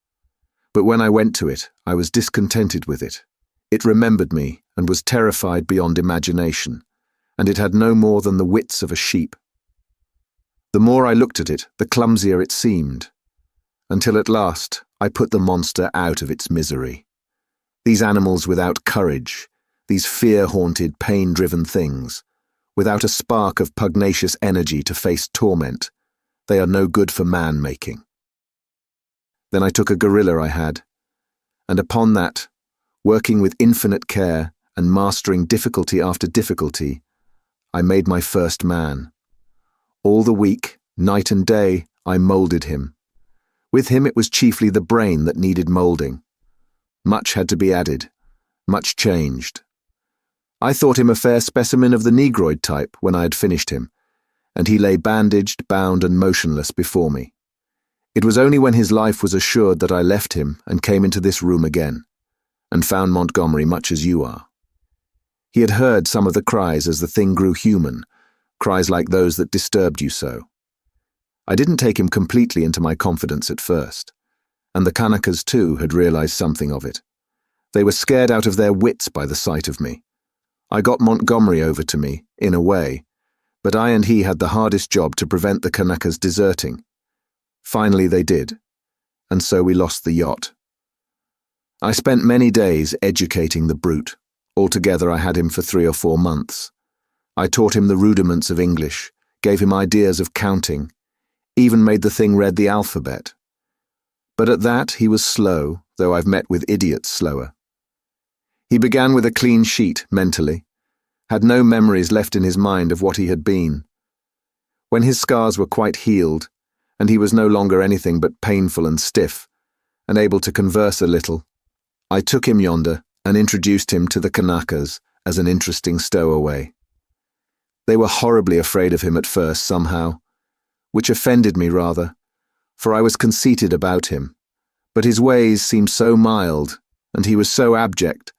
Speaker 1: But when I went to it, I was discontented with it. It remembered me, and was terrified beyond imagination, and it had no more than the wits of a sheep. The more I looked at it, the clumsier it seemed, until at last I put the monster out of its misery. These animals without courage, these fear-haunted, pain-driven things, without a spark of pugnacious energy to face torment, they are no good for man-making. Then I took a gorilla I had, and upon that, working with infinite care and mastering difficulty after difficulty, I made my first man. All the week, night and day, I moulded him. With him it was chiefly the brain that needed moulding. Much had to be added, much changed. I thought him a fair specimen of the negroid type when I had finished him, and he lay bandaged, bound, and motionless before me. It was only when his life was assured that I left him and came into this room again, and found Montgomery much as you are. He had heard some of the cries as the thing grew human, cries like those that disturbed you so. I didn't take him completely into my confidence at first, and the Kanakas too had realized something of it. They were scared out of their wits by the sight of me. I got Montgomery over to me, in a way, but I and he had the hardest job to prevent the Kanakas deserting. Finally they did, and so we lost the yacht. I spent many days educating the brute. Altogether I had him for 3 or 4 months. I taught him the rudiments of English, gave him ideas of counting, even made the thing read the alphabet. But at that he was slow, though I've met with idiots slower. He began with a clean sheet, mentally, had no memories left in his mind of what he had been. When his scars were quite healed, and he was no longer anything but painful and stiff, and able to converse a little, I took him yonder and introduced him to the Kanakas as an interesting stowaway. They were horribly afraid of him at first somehow, which offended me rather, for I was conceited about him, But his ways seemed so mild, and he was so abject,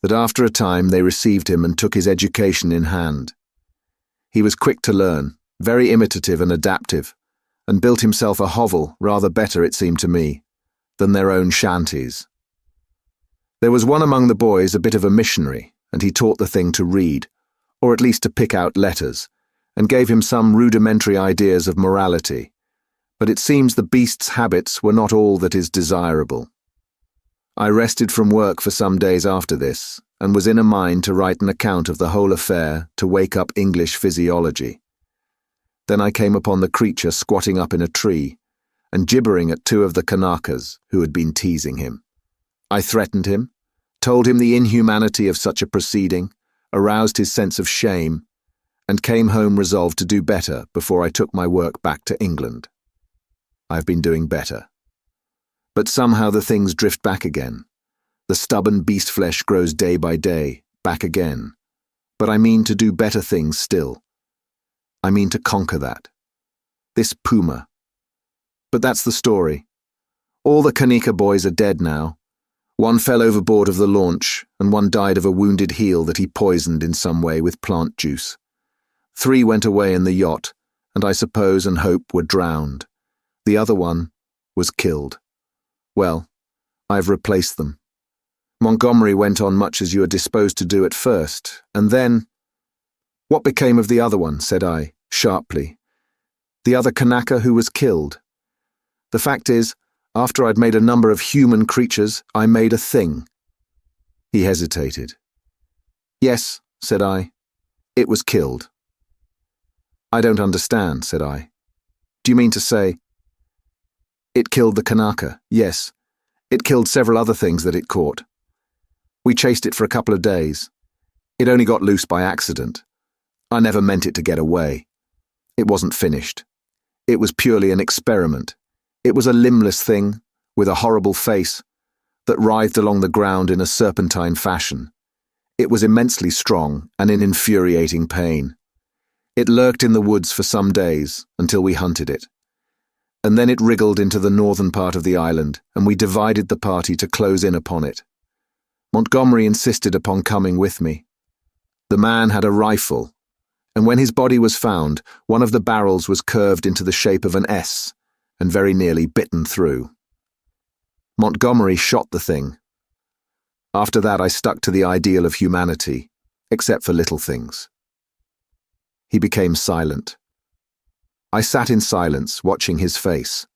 Speaker 1: that after a time they received him and took his education in hand. He was quick to learn, very imitative and adaptive, and built himself a hovel rather better, it seemed to me, than their own shanties. There was one among the boys a bit of a missionary, and he taught the thing to read, or at least to pick out letters, and gave him some rudimentary ideas of morality, but it seems the beast's habits were not all that is desirable. I rested from work for some days after this, and was in a mind to write an account of the whole affair to wake up English physiology. Then I came upon the creature squatting up in a tree, and gibbering at two of the Kanakas who had been teasing him. I threatened him, told him the inhumanity of such a proceeding, aroused his sense of shame, and came home resolved to do better before I took my work back to England. I've been doing better. But somehow the things drift back again. The stubborn beast flesh grows day by day, back again. But I mean to do better things still. I mean to conquer that. This puma. But that's the story. All the Kanika boys are dead now. One fell overboard of the launch, and one died of a wounded heel that he poisoned in some way with plant juice. 3 went away in the yacht, and I suppose and hope were drowned. The other one was killed. Well, I've replaced them. Montgomery went on much as you are disposed to do at first, and then— What became of the other one? Said I, sharply. The other Kanaka who was killed. The fact is, after I'd made a number of human creatures, I made a thing. He hesitated. Yes, said I, it was killed. I don't understand, said I. Do you mean to say— It killed the Kanaka, yes. It killed several other things that it caught. We chased it for a couple of days. It only got loose by accident. I never meant it to get away. It wasn't finished. It was purely an experiment. It was a limbless thing, with a horrible face, that writhed along the ground in a serpentine fashion. It was immensely strong and in infuriating pain. It lurked in the woods for some days, until we hunted it. And then it wriggled into the northern part of the island, and we divided the party to close in upon it. Montgomery insisted upon coming with me. The man had a rifle, and when his body was found, one of the barrels was curved into the shape of an S, and very nearly bitten through. Montgomery shot the thing. After that I stuck to the ideal of humanity, except for little things. He became silent. I sat in silence, watching his face.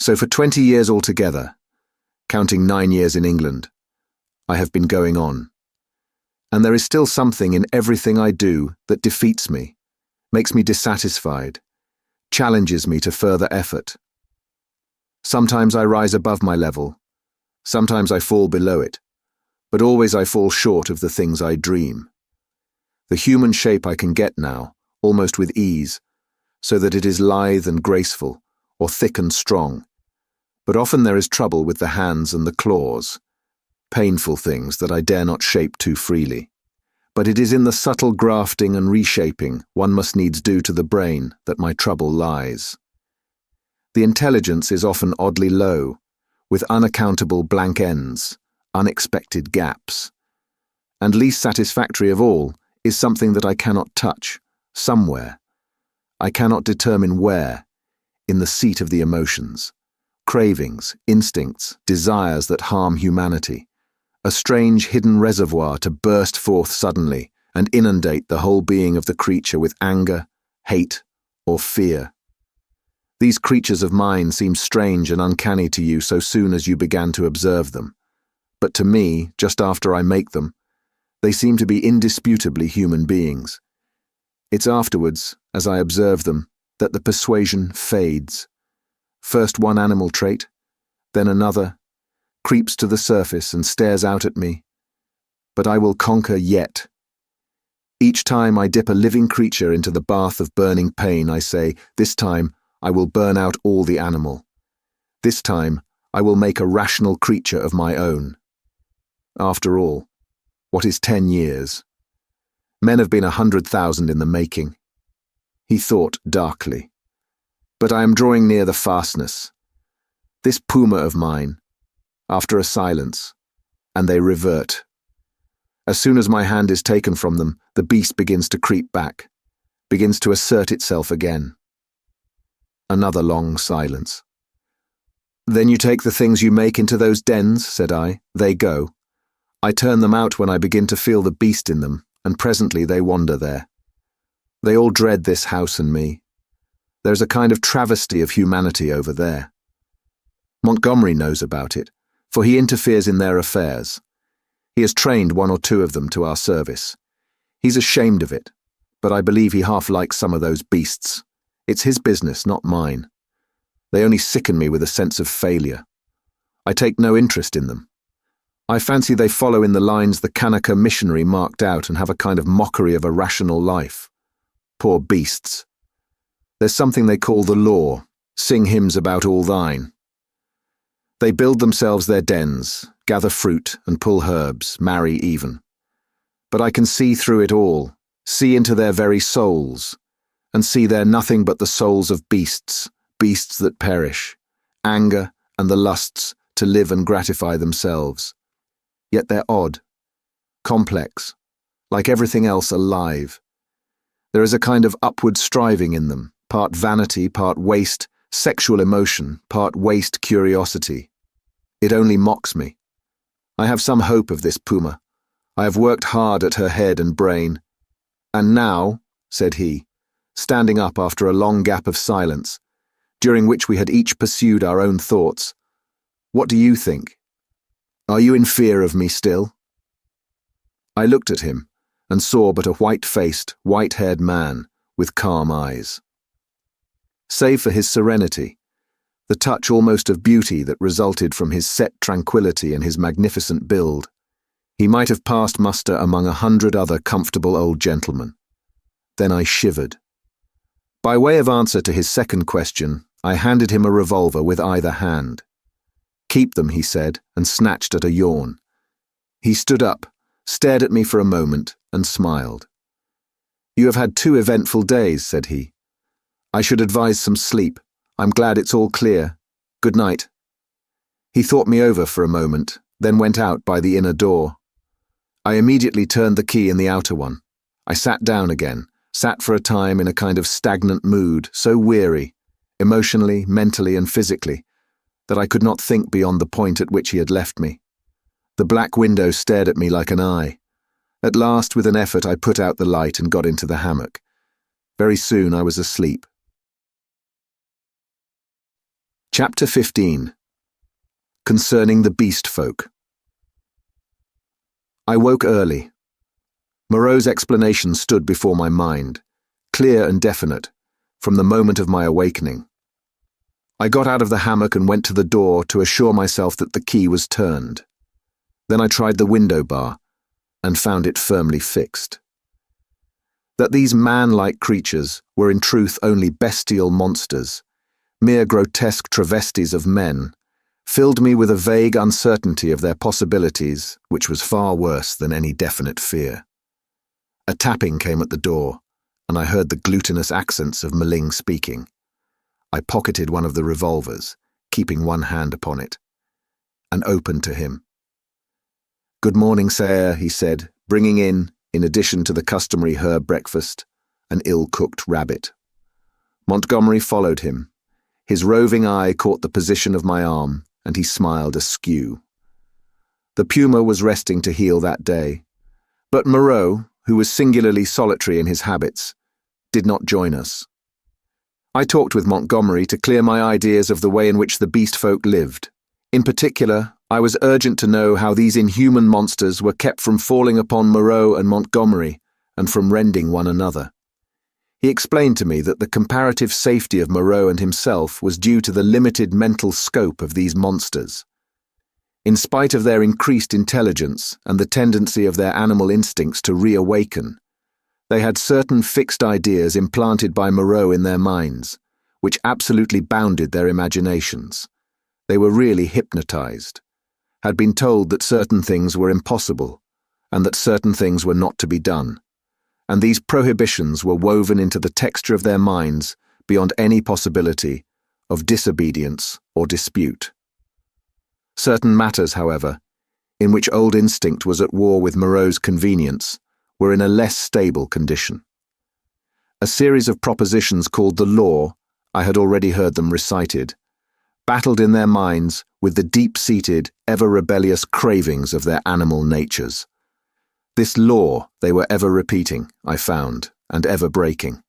Speaker 1: So for 20 years altogether, counting 9 years in England, I have been going on. And there is still something in everything I do that defeats me, makes me dissatisfied, challenges me to further effort. Sometimes I rise above my level, sometimes I fall below it, but always I fall short of the things I dream. The human shape I can get now, almost with ease, so that it is lithe and graceful, or thick and strong. But often there is trouble with the hands and the claws, painful things that I dare not shape too freely. But it is in the subtle grafting and reshaping one must needs do to the brain that my trouble lies. The intelligence is often oddly low, with unaccountable blank ends, unexpected gaps. And least satisfactory of all is something that I cannot touch, somewhere. I cannot determine where, in the seat of the emotions. Cravings, instincts, desires that harm humanity. A strange hidden reservoir to burst forth suddenly and inundate the whole being of the creature with anger, hate, or fear. These creatures of mine seem strange and uncanny to you so soon as you began to observe them. But to me, just after I make them, they seem to be indisputably human beings. It's afterwards, as I observe them, that the persuasion fades. First one animal trait, then another, creeps to the surface and stares out at me. But I will conquer yet. Each time I dip a living creature into the bath of burning pain, I say, this time I will burn out all the animal. This time I will make a rational creature of my own. After all, what is 10 years? Men have been 100,000 in the making. He thought darkly. But I am drawing near the fastness. This puma of mine, after a silence, and they revert. As soon as my hand is taken from them, the beast begins to creep back, begins to assert itself again. Another long silence. Then you take the things you make into those dens, said I. They go. I turn them out when I begin to feel the beast in them, and presently they wander there. They all dread this house and me. There's a kind of travesty of humanity over there. Montgomery knows about it, for he interferes in their affairs. He has trained one or two of them to our service. He's ashamed of it, but I believe he half likes some of those beasts. It's his business, not mine. They only sicken me with a sense of failure. I take no interest in them. I fancy they follow in the lines the Kanaka missionary marked out and have a kind of mockery of a rational life. Poor beasts. There's something they call the law, sing hymns about all thine. They build themselves their dens, gather fruit and pull herbs, marry even. But I can see through it all, see into their very souls, and see they're nothing but the souls of beasts, beasts that perish, anger and the lusts to live and gratify themselves. Yet they're odd, complex, like everything else alive. There is a kind of upward striving in them, part vanity, part waste, sexual emotion, part waste curiosity. It only mocks me. I have some hope of this puma. I have worked hard at her head and brain. And now, said he, standing up after a long gap of silence, during which we had each pursued our own thoughts, what do you think? Are you in fear of me still? I looked at him and saw but a white-faced, white-haired man with calm eyes. Save for his serenity, the touch almost of beauty that resulted from his set tranquillity and his magnificent build, he might have passed muster among 100 other comfortable old gentlemen. Then I shivered. By way of answer to his second question, I handed him a revolver with either hand. Keep them, he said, and snatched at a yawn. He stood up, stared at me for a moment, and smiled. You have had 2 eventful days, said he. I should advise some sleep. I'm glad it's all clear. Good night. He thought me over for a moment, then went out by the inner door. I immediately turned the key in the outer one. I sat down again, sat for a time in a kind of stagnant mood, so weary, emotionally, mentally, and physically, that I could not think beyond the point at which he had left me. The black window stared at me like an eye. At last, with an effort, I put out the light and got into the hammock. Very soon I was asleep. Chapter 15. Concerning the Beast Folk. I woke early. Moreau's explanation stood before my mind, clear and definite, from the moment of my awakening. I got out of the hammock and went to the door to assure myself that the key was turned. Then I tried the window bar and found it firmly fixed. That these man-like creatures were in truth only bestial monsters, mere grotesque travesties of men, filled me with a vague uncertainty of their possibilities, which was far worse than any definite fear. A tapping came at the door, and I heard the glutinous accents of Maling speaking. I pocketed one of the revolvers, keeping one hand upon it, and opened to him. "Good morning, sir," he said, bringing in addition to the customary herb breakfast, an ill-cooked rabbit. Montgomery followed him. His roving eye caught the position of my arm, and he smiled askew. The puma was resting to heal that day, but Moreau, who was singularly solitary in his habits, did not join us. I talked with Montgomery to clear my ideas of the way in which the beast folk lived. In particular, I was urgent to know how these inhuman monsters were kept from falling upon Moreau and Montgomery and from rending one another. He explained to me that the comparative safety of Moreau and himself was due to the limited mental scope of these monsters. In spite of their increased intelligence and the tendency of their animal instincts to reawaken, they had certain fixed ideas implanted by Moreau in their minds, which absolutely bounded their imaginations. They were really hypnotized, had been told that certain things were impossible, and that certain things were not to be done, and these prohibitions were woven into the texture of their minds beyond any possibility of disobedience or dispute. Certain matters, however, in which old instinct was at war with Moreau's convenience, were in a less stable condition. A series of propositions called the law, I had already heard them recited, battled in their minds with the deep-seated, ever-rebellious cravings of their animal natures. This law they were ever repeating, I found, and ever breaking.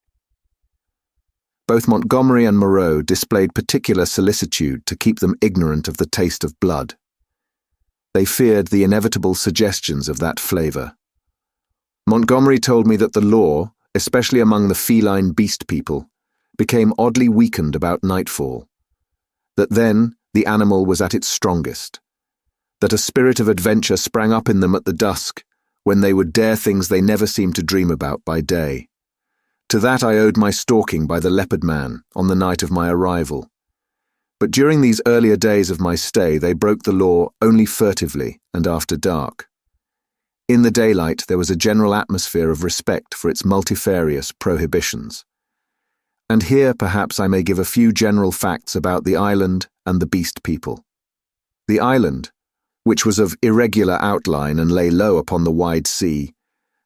Speaker 1: Both Montgomery and Moreau displayed particular solicitude to keep them ignorant of the taste of blood. They feared the inevitable suggestions of that flavour. Montgomery told me that the law, especially among the feline beast people, became oddly weakened about nightfall, that then the animal was at its strongest, that a spirit of adventure sprang up in them at the dusk, when they would dare things they never seemed to dream about by day. To that I owed my stalking by the leopard man on the night of my arrival. But during these earlier days of my stay they broke the law only furtively and after dark. In the daylight there was a general atmosphere of respect for its multifarious prohibitions. And here perhaps I may give a few general facts about the island and the beast people. The island, which was of irregular outline and lay low upon the wide sea,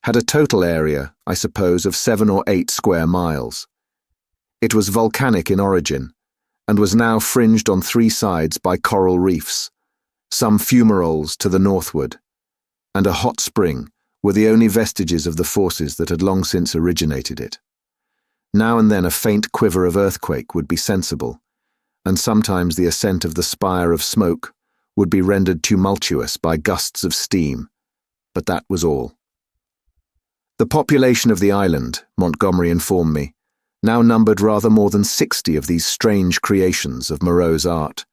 Speaker 1: had a total area, I suppose, of 7 or 8 square miles. It was volcanic in origin, and was now fringed on 3 sides by coral reefs, some fumaroles to the northward, and a hot spring were the only vestiges of the forces that had long since originated it. Now and then a faint quiver of earthquake would be sensible, and sometimes the ascent of the spire of smoke would be rendered tumultuous by gusts of steam, but that was all. The population of the island, Montgomery informed me, now numbered rather more than 60 of these strange creations of Moreau's art,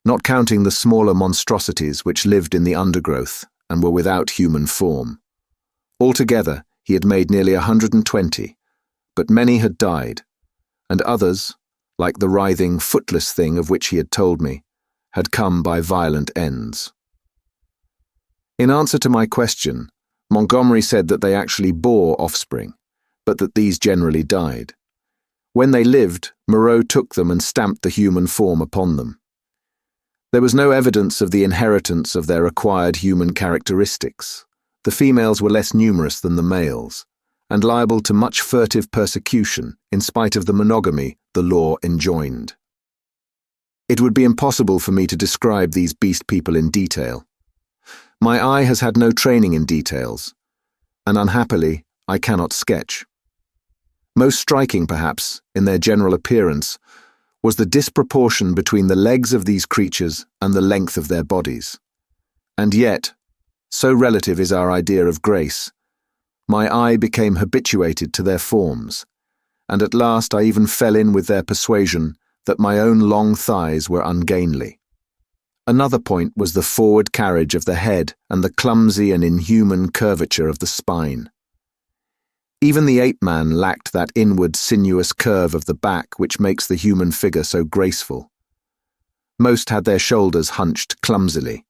Speaker 1: not counting the smaller monstrosities which lived in the undergrowth and were without human form. Altogether, he had made nearly 120, but many had died, and others, like the writhing, footless thing of which he had told me, had come by violent ends. In answer to my question, Montgomery said that they actually bore offspring, but that these generally died. When they lived, Moreau took them and stamped the human form upon them. There was no evidence of the inheritance of their acquired human characteristics. The females were less numerous than the males, and liable to much furtive persecution in spite of the monogamy the law enjoined. It would be impossible for me to describe these beast people in detail. My eye has had no training in details, and unhappily, I cannot sketch. Most striking, perhaps, in their general appearance, was the disproportion between the legs of these creatures and the length of their bodies. And yet, so relative is our idea of grace, my eye became habituated to their forms, and at last I even fell in with their persuasion that my own long thighs were ungainly. Another point was the forward carriage of the head and the clumsy and inhuman curvature of the spine. Even the ape-man lacked that inward sinuous curve of the back which makes the human figure so graceful. Most had their shoulders hunched clumsily,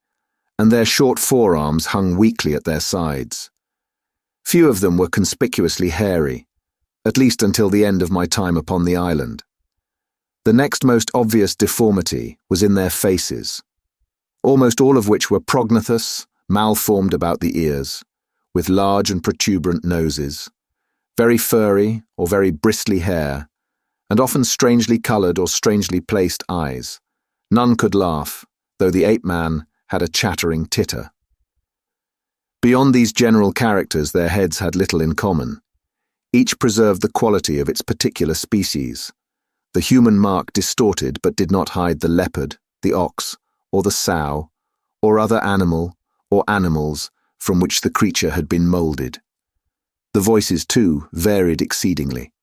Speaker 1: and their short forearms hung weakly at their sides. Few of them were conspicuously hairy, at least until the end of my time upon the island. The next most obvious deformity was in their faces, almost all of which were prognathous, malformed about the ears, with large and protuberant noses, very furry or very bristly hair, and often strangely coloured or strangely placed eyes. None could laugh, though the ape-man had a chattering titter. Beyond these general characters their heads had little in common. Each preserved the quality of its particular species. The human mark distorted but did not hide the leopard, the ox, or the sow, or other animal, or animals from which the creature had been moulded. The voices, too, varied exceedingly.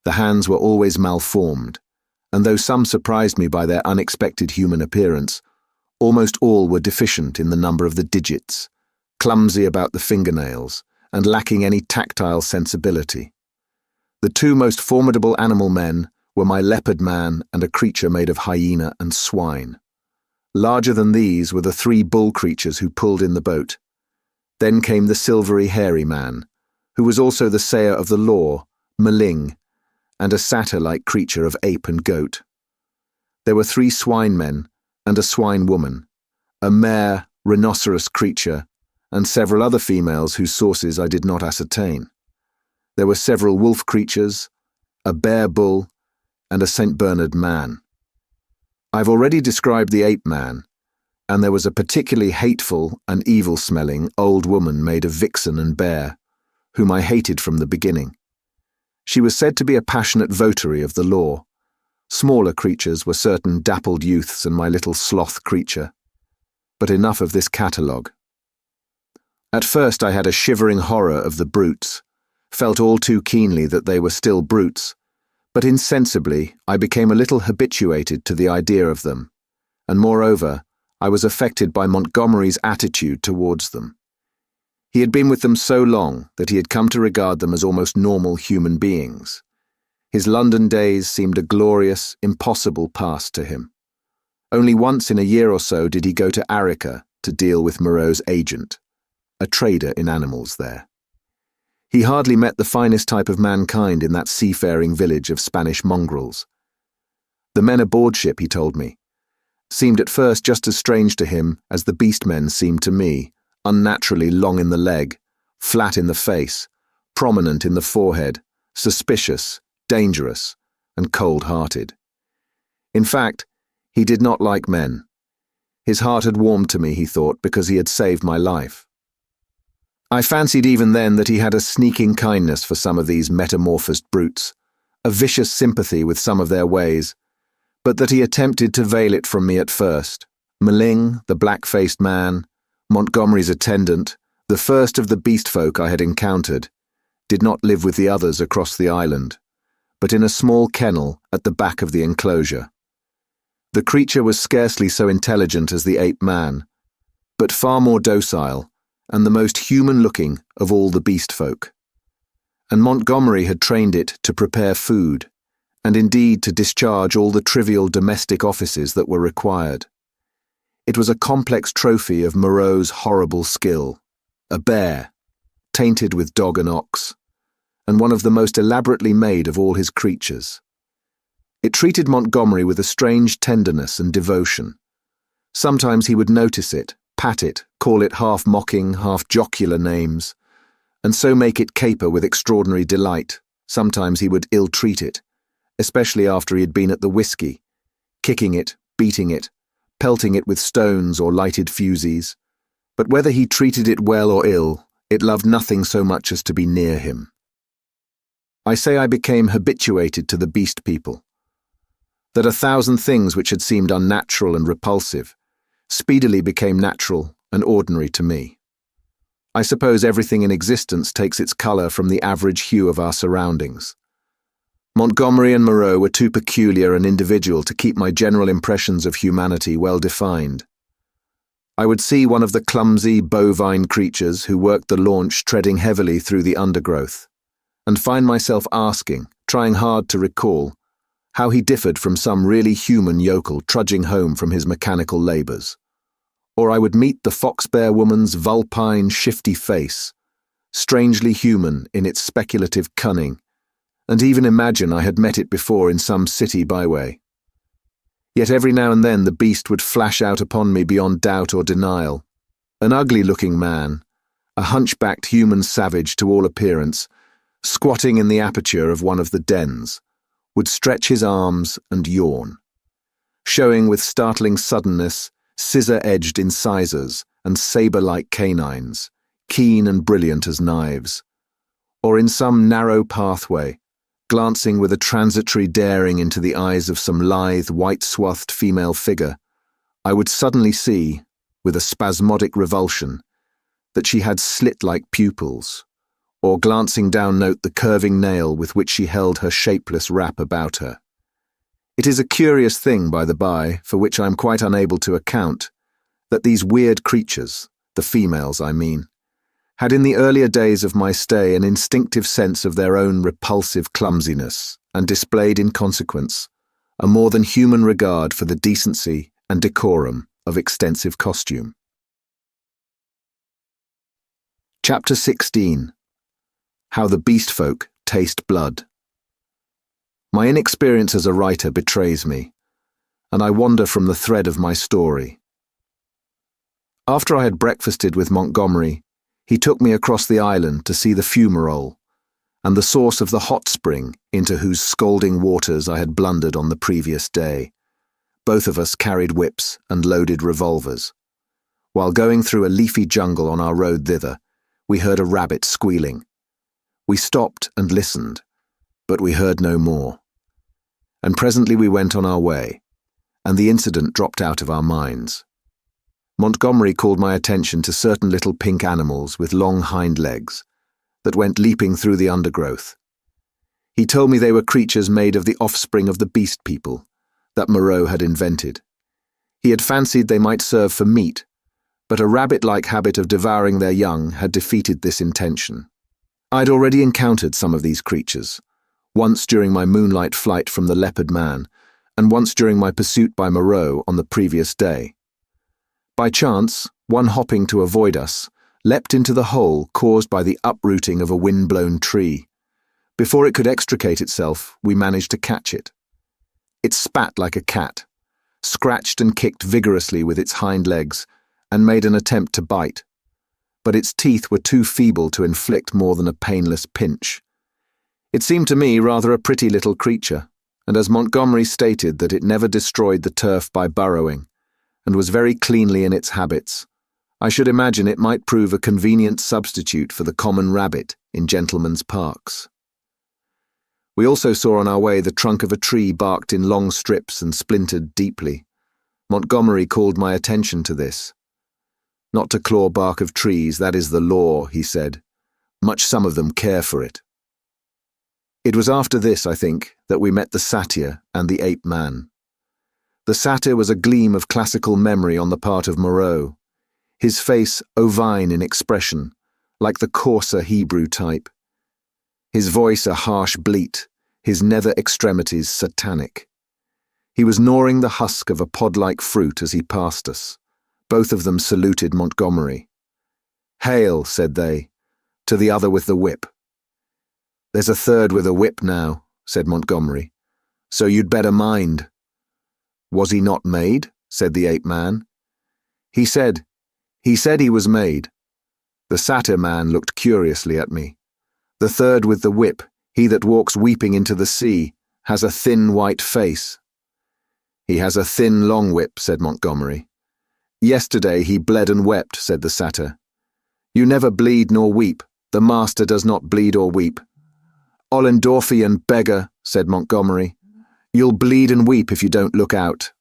Speaker 1: The hands were always malformed, and though some surprised me by their unexpected human appearance, almost all were deficient in the number of the digits, clumsy about the fingernails, and lacking any tactile sensibility. The 2 most formidable animal men were my leopard man and a creature made of hyena and swine. Larger than these were the 3 bull creatures who pulled in the boat. Then came the silvery hairy man, who was also the sayer of the law, Maling, and a satyr-like creature of ape and goat. There were 3 swine men and a swine woman, a mare rhinoceros creature, and several other females whose sources I did not ascertain. There were several wolf creatures, a bear bull, and a St. Bernard man. I've already described the ape man, and there was a particularly hateful and evil-smelling old woman made of vixen and bear, whom I hated from the beginning. She was said to be a passionate votary of the law. Smaller creatures were certain dappled youths and my little sloth creature. But enough of this catalogue. At first I had a shivering horror of the brutes, felt all too keenly that they were still brutes, but insensibly I became a little habituated to the idea of them, and moreover, I was affected by Montgomery's attitude towards them. He had been with them so long that he had come to regard them as almost normal human beings. His London days seemed a glorious, impossible past to him. Only once in a year or so did he go to Arica to deal with Moreau's agent, a trader in animals there. He hardly met the finest type of mankind in that seafaring village of Spanish mongrels. The men aboard ship, he told me, seemed at first just as strange to him as the beast men seemed to me, unnaturally long in the leg, flat in the face, prominent in the forehead, suspicious, dangerous, and cold-hearted. In fact, he did not like men. His heart had warmed to me, he thought, because he had saved my life. I fancied even then that he had a sneaking kindness for some of these metamorphosed brutes, a vicious sympathy with some of their ways, but that he attempted to veil it from me at first. Maling, the black-faced man, Montgomery's attendant, the first of the beast folk I had encountered, did not live with the others across the island, but in a small kennel at the back of the enclosure. The creature was scarcely so intelligent as the ape man, but far more docile and the most human-looking of all the beast folk. And Montgomery had trained it to prepare food, and indeed to discharge all the trivial domestic offices that were required. It was a complex trophy of Moreau's horrible skill, a bear, tainted with dog and ox, and one of the most elaborately made of all his creatures. It treated Montgomery with a strange tenderness and devotion. Sometimes he would notice it, pat it, call it half-mocking, half-jocular names, and so make it caper with extraordinary delight. Sometimes he would ill-treat it, especially after he had been at the whiskey, kicking it, beating it, pelting it with stones or lighted fusees. But whether he treated it well or ill, it loved nothing so much as to be near him. I say I became habituated to the beast people. That 1,000 things which had seemed unnatural and repulsive speedily became natural and ordinary to me. I suppose everything in existence takes its colour from the average hue of our surroundings. Montgomery and Moreau were too peculiar and individual to keep my general impressions of humanity well defined. I would see one of the clumsy, bovine creatures who worked the launch treading heavily through the undergrowth, and find myself asking, trying hard to recall, how he differed from some really human yokel trudging home from his mechanical labours. Or I would meet the fox-bear woman's vulpine, shifty face, strangely human in its speculative cunning, and even imagine I had met it before in some city byway. Yet every now and then the beast would flash out upon me beyond doubt or denial. An ugly-looking man, a hunchbacked human savage to all appearance, squatting in the aperture of one of the dens, would stretch his arms and yawn, showing with startling suddenness scissor-edged incisors and sabre-like canines, keen and brilliant as knives. Or in some narrow pathway, glancing with a transitory daring into the eyes of some lithe, white-swathed female figure, I would suddenly see, with a spasmodic revulsion, that she had slit-like pupils, or glancing down note the curving nail with which she held her shapeless wrap about her. It is a curious thing, by the by, for which I am quite unable to account, that these weird creatures, the females I mean, had in the earlier days of my stay an instinctive sense of their own repulsive clumsiness, and displayed in consequence a more than human regard for the decency and decorum of extensive costume. Chapter 16. How the Beast Folk Taste Blood. My inexperience as a writer betrays me, and I wander from the thread of my story. After I had breakfasted with Montgomery, he took me across the island to see the fumarole and the source of the hot spring into whose scalding waters I had blundered on the previous day. Both of us carried whips and loaded revolvers. While going through a leafy jungle on our road thither, we heard a rabbit squealing. We stopped and listened, but we heard no more. And presently we went on our way, and the incident dropped out of our minds. Montgomery called my attention to certain little pink animals with long hind legs that went leaping through the undergrowth. He told me they were creatures made of the offspring of the beast people that Moreau had invented. He had fancied they might serve for meat, but a rabbit-like habit of devouring their young had defeated this intention. I'd already encountered some of these creatures, once during my moonlight flight from the leopard man, and once during my pursuit by Moreau on the previous day. By chance, one hopping to avoid us, leapt into the hole caused by the uprooting of a wind-blown tree. Before it could extricate itself, we managed to catch it. It spat like a cat, scratched and kicked vigorously with its hind legs, and made an attempt to bite. But its teeth were too feeble to inflict more than a painless pinch. It seemed to me rather a pretty little creature, and as Montgomery stated that it never destroyed the turf by burrowing, and was very cleanly in its habits, I should imagine it might prove a convenient substitute for the common rabbit in gentlemen's parks. We also saw on our way the trunk of a tree barked in long strips and splintered deeply. Montgomery called my attention to this. Not to claw bark of trees, that is the law, he said. Much some of them care for it. It was after this, I think, that we met the satyr and the ape man. The satyr was a gleam of classical memory on the part of Moreau, his face ovine in expression, like the coarser Hebrew type. His voice a harsh bleat, his nether extremities satanic. He was gnawing the husk of a pod-like fruit as he passed us. Both of them saluted Montgomery. "Hail," said they, to the other with the whip. "There's a third with a whip now," said Montgomery, "so you'd better mind." "Was he not made?" said the ape man. He said he was made." The satyr man looked curiously at me. "The third with the whip, he that walks weeping into the sea, has a thin white face." "He has a thin long whip," said Montgomery. "Yesterday he bled and wept," said the satyr. "You never bleed nor weep. The master does not bleed or weep." "Ollendorfian beggar," said Montgomery. "You'll bleed and weep if you don't look out."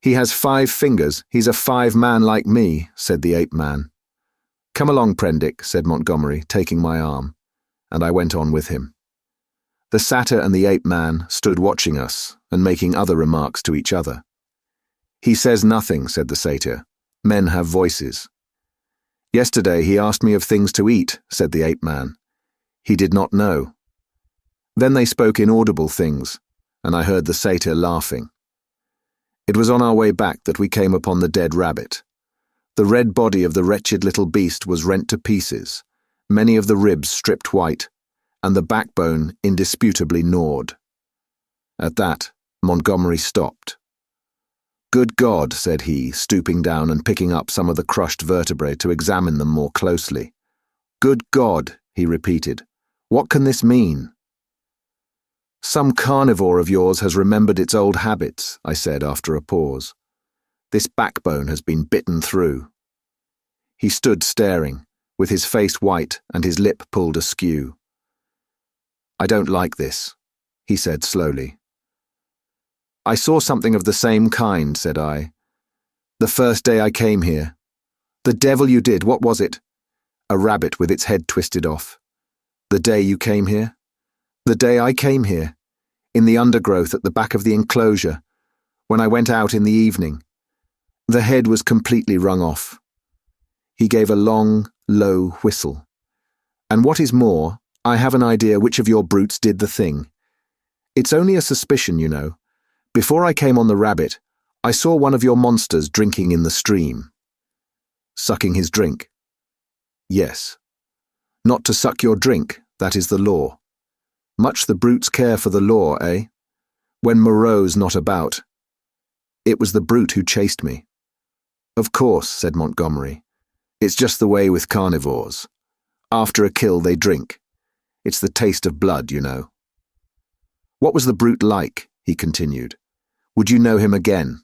Speaker 1: "He has 5 fingers. He's a 5-man like me," said the ape man. "Come along, Pendrick," said Montgomery, taking my arm, and I went on with him. The satyr and the ape man stood watching us and making other remarks to each other. "He says nothing," said the satyr. "Men have voices." "Yesterday he asked me of things to eat," said the ape man. "He did not know." Then they spoke inaudible things, and I heard the satyr laughing. It was on our way back that we came upon the dead rabbit. The red body of the wretched little beast was rent to pieces, many of the ribs stripped white, and the backbone indisputably gnawed. At that, Montgomery stopped. "Good God," said he, stooping down and picking up some of the crushed vertebrae to examine them more closely. "Good God," he repeated, "what can this mean?" "Some carnivore of yours has remembered its old habits," I said after a pause. "This backbone has been bitten through." He stood staring, with his face white and his lip pulled askew. "I don't like this," he said slowly. "I saw something of the same kind," said I. "The first day I came here." "The devil you did, what was it?" "A rabbit with its head twisted off." "The day you came here?" "The day I came here, in the undergrowth at the back of the enclosure, when I went out in the evening. The head was completely wrung off." He gave a long, low whistle. "And what is more, I have an idea which of your brutes did the thing. It's only a suspicion, you know. Before I came on the rabbit, I saw one of your monsters drinking in the stream." "Sucking his drink?" "Yes. Not to suck your drink, that is the law. Much the brutes care for the law, eh? When Moreau's not about. It was the brute who chased me." Of course, said Montgomery. It's just the way with carnivores. After a kill, they drink. It's the taste of blood, you know. What was the brute like? He continued. Would you know him again?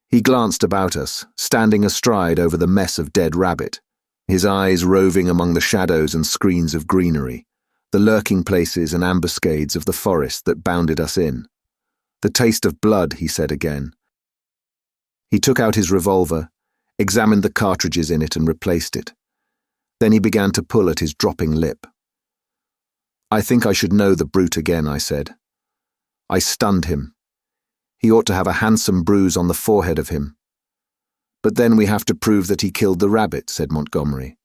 Speaker 1: He glanced about us, standing astride over the mess of dead rabbit, his eyes roving among the shadows and screens of greenery, the lurking places and ambuscades of the forest that bounded us in. The taste of blood, he said again. He took out his revolver, examined the cartridges in it and replaced it. Then he began to pull at his dropping lip. I think I should know the brute again, I said. I stunned him. He ought to have a handsome bruise on the forehead of him. But then we have to prove that he killed the rabbit, said Montgomery.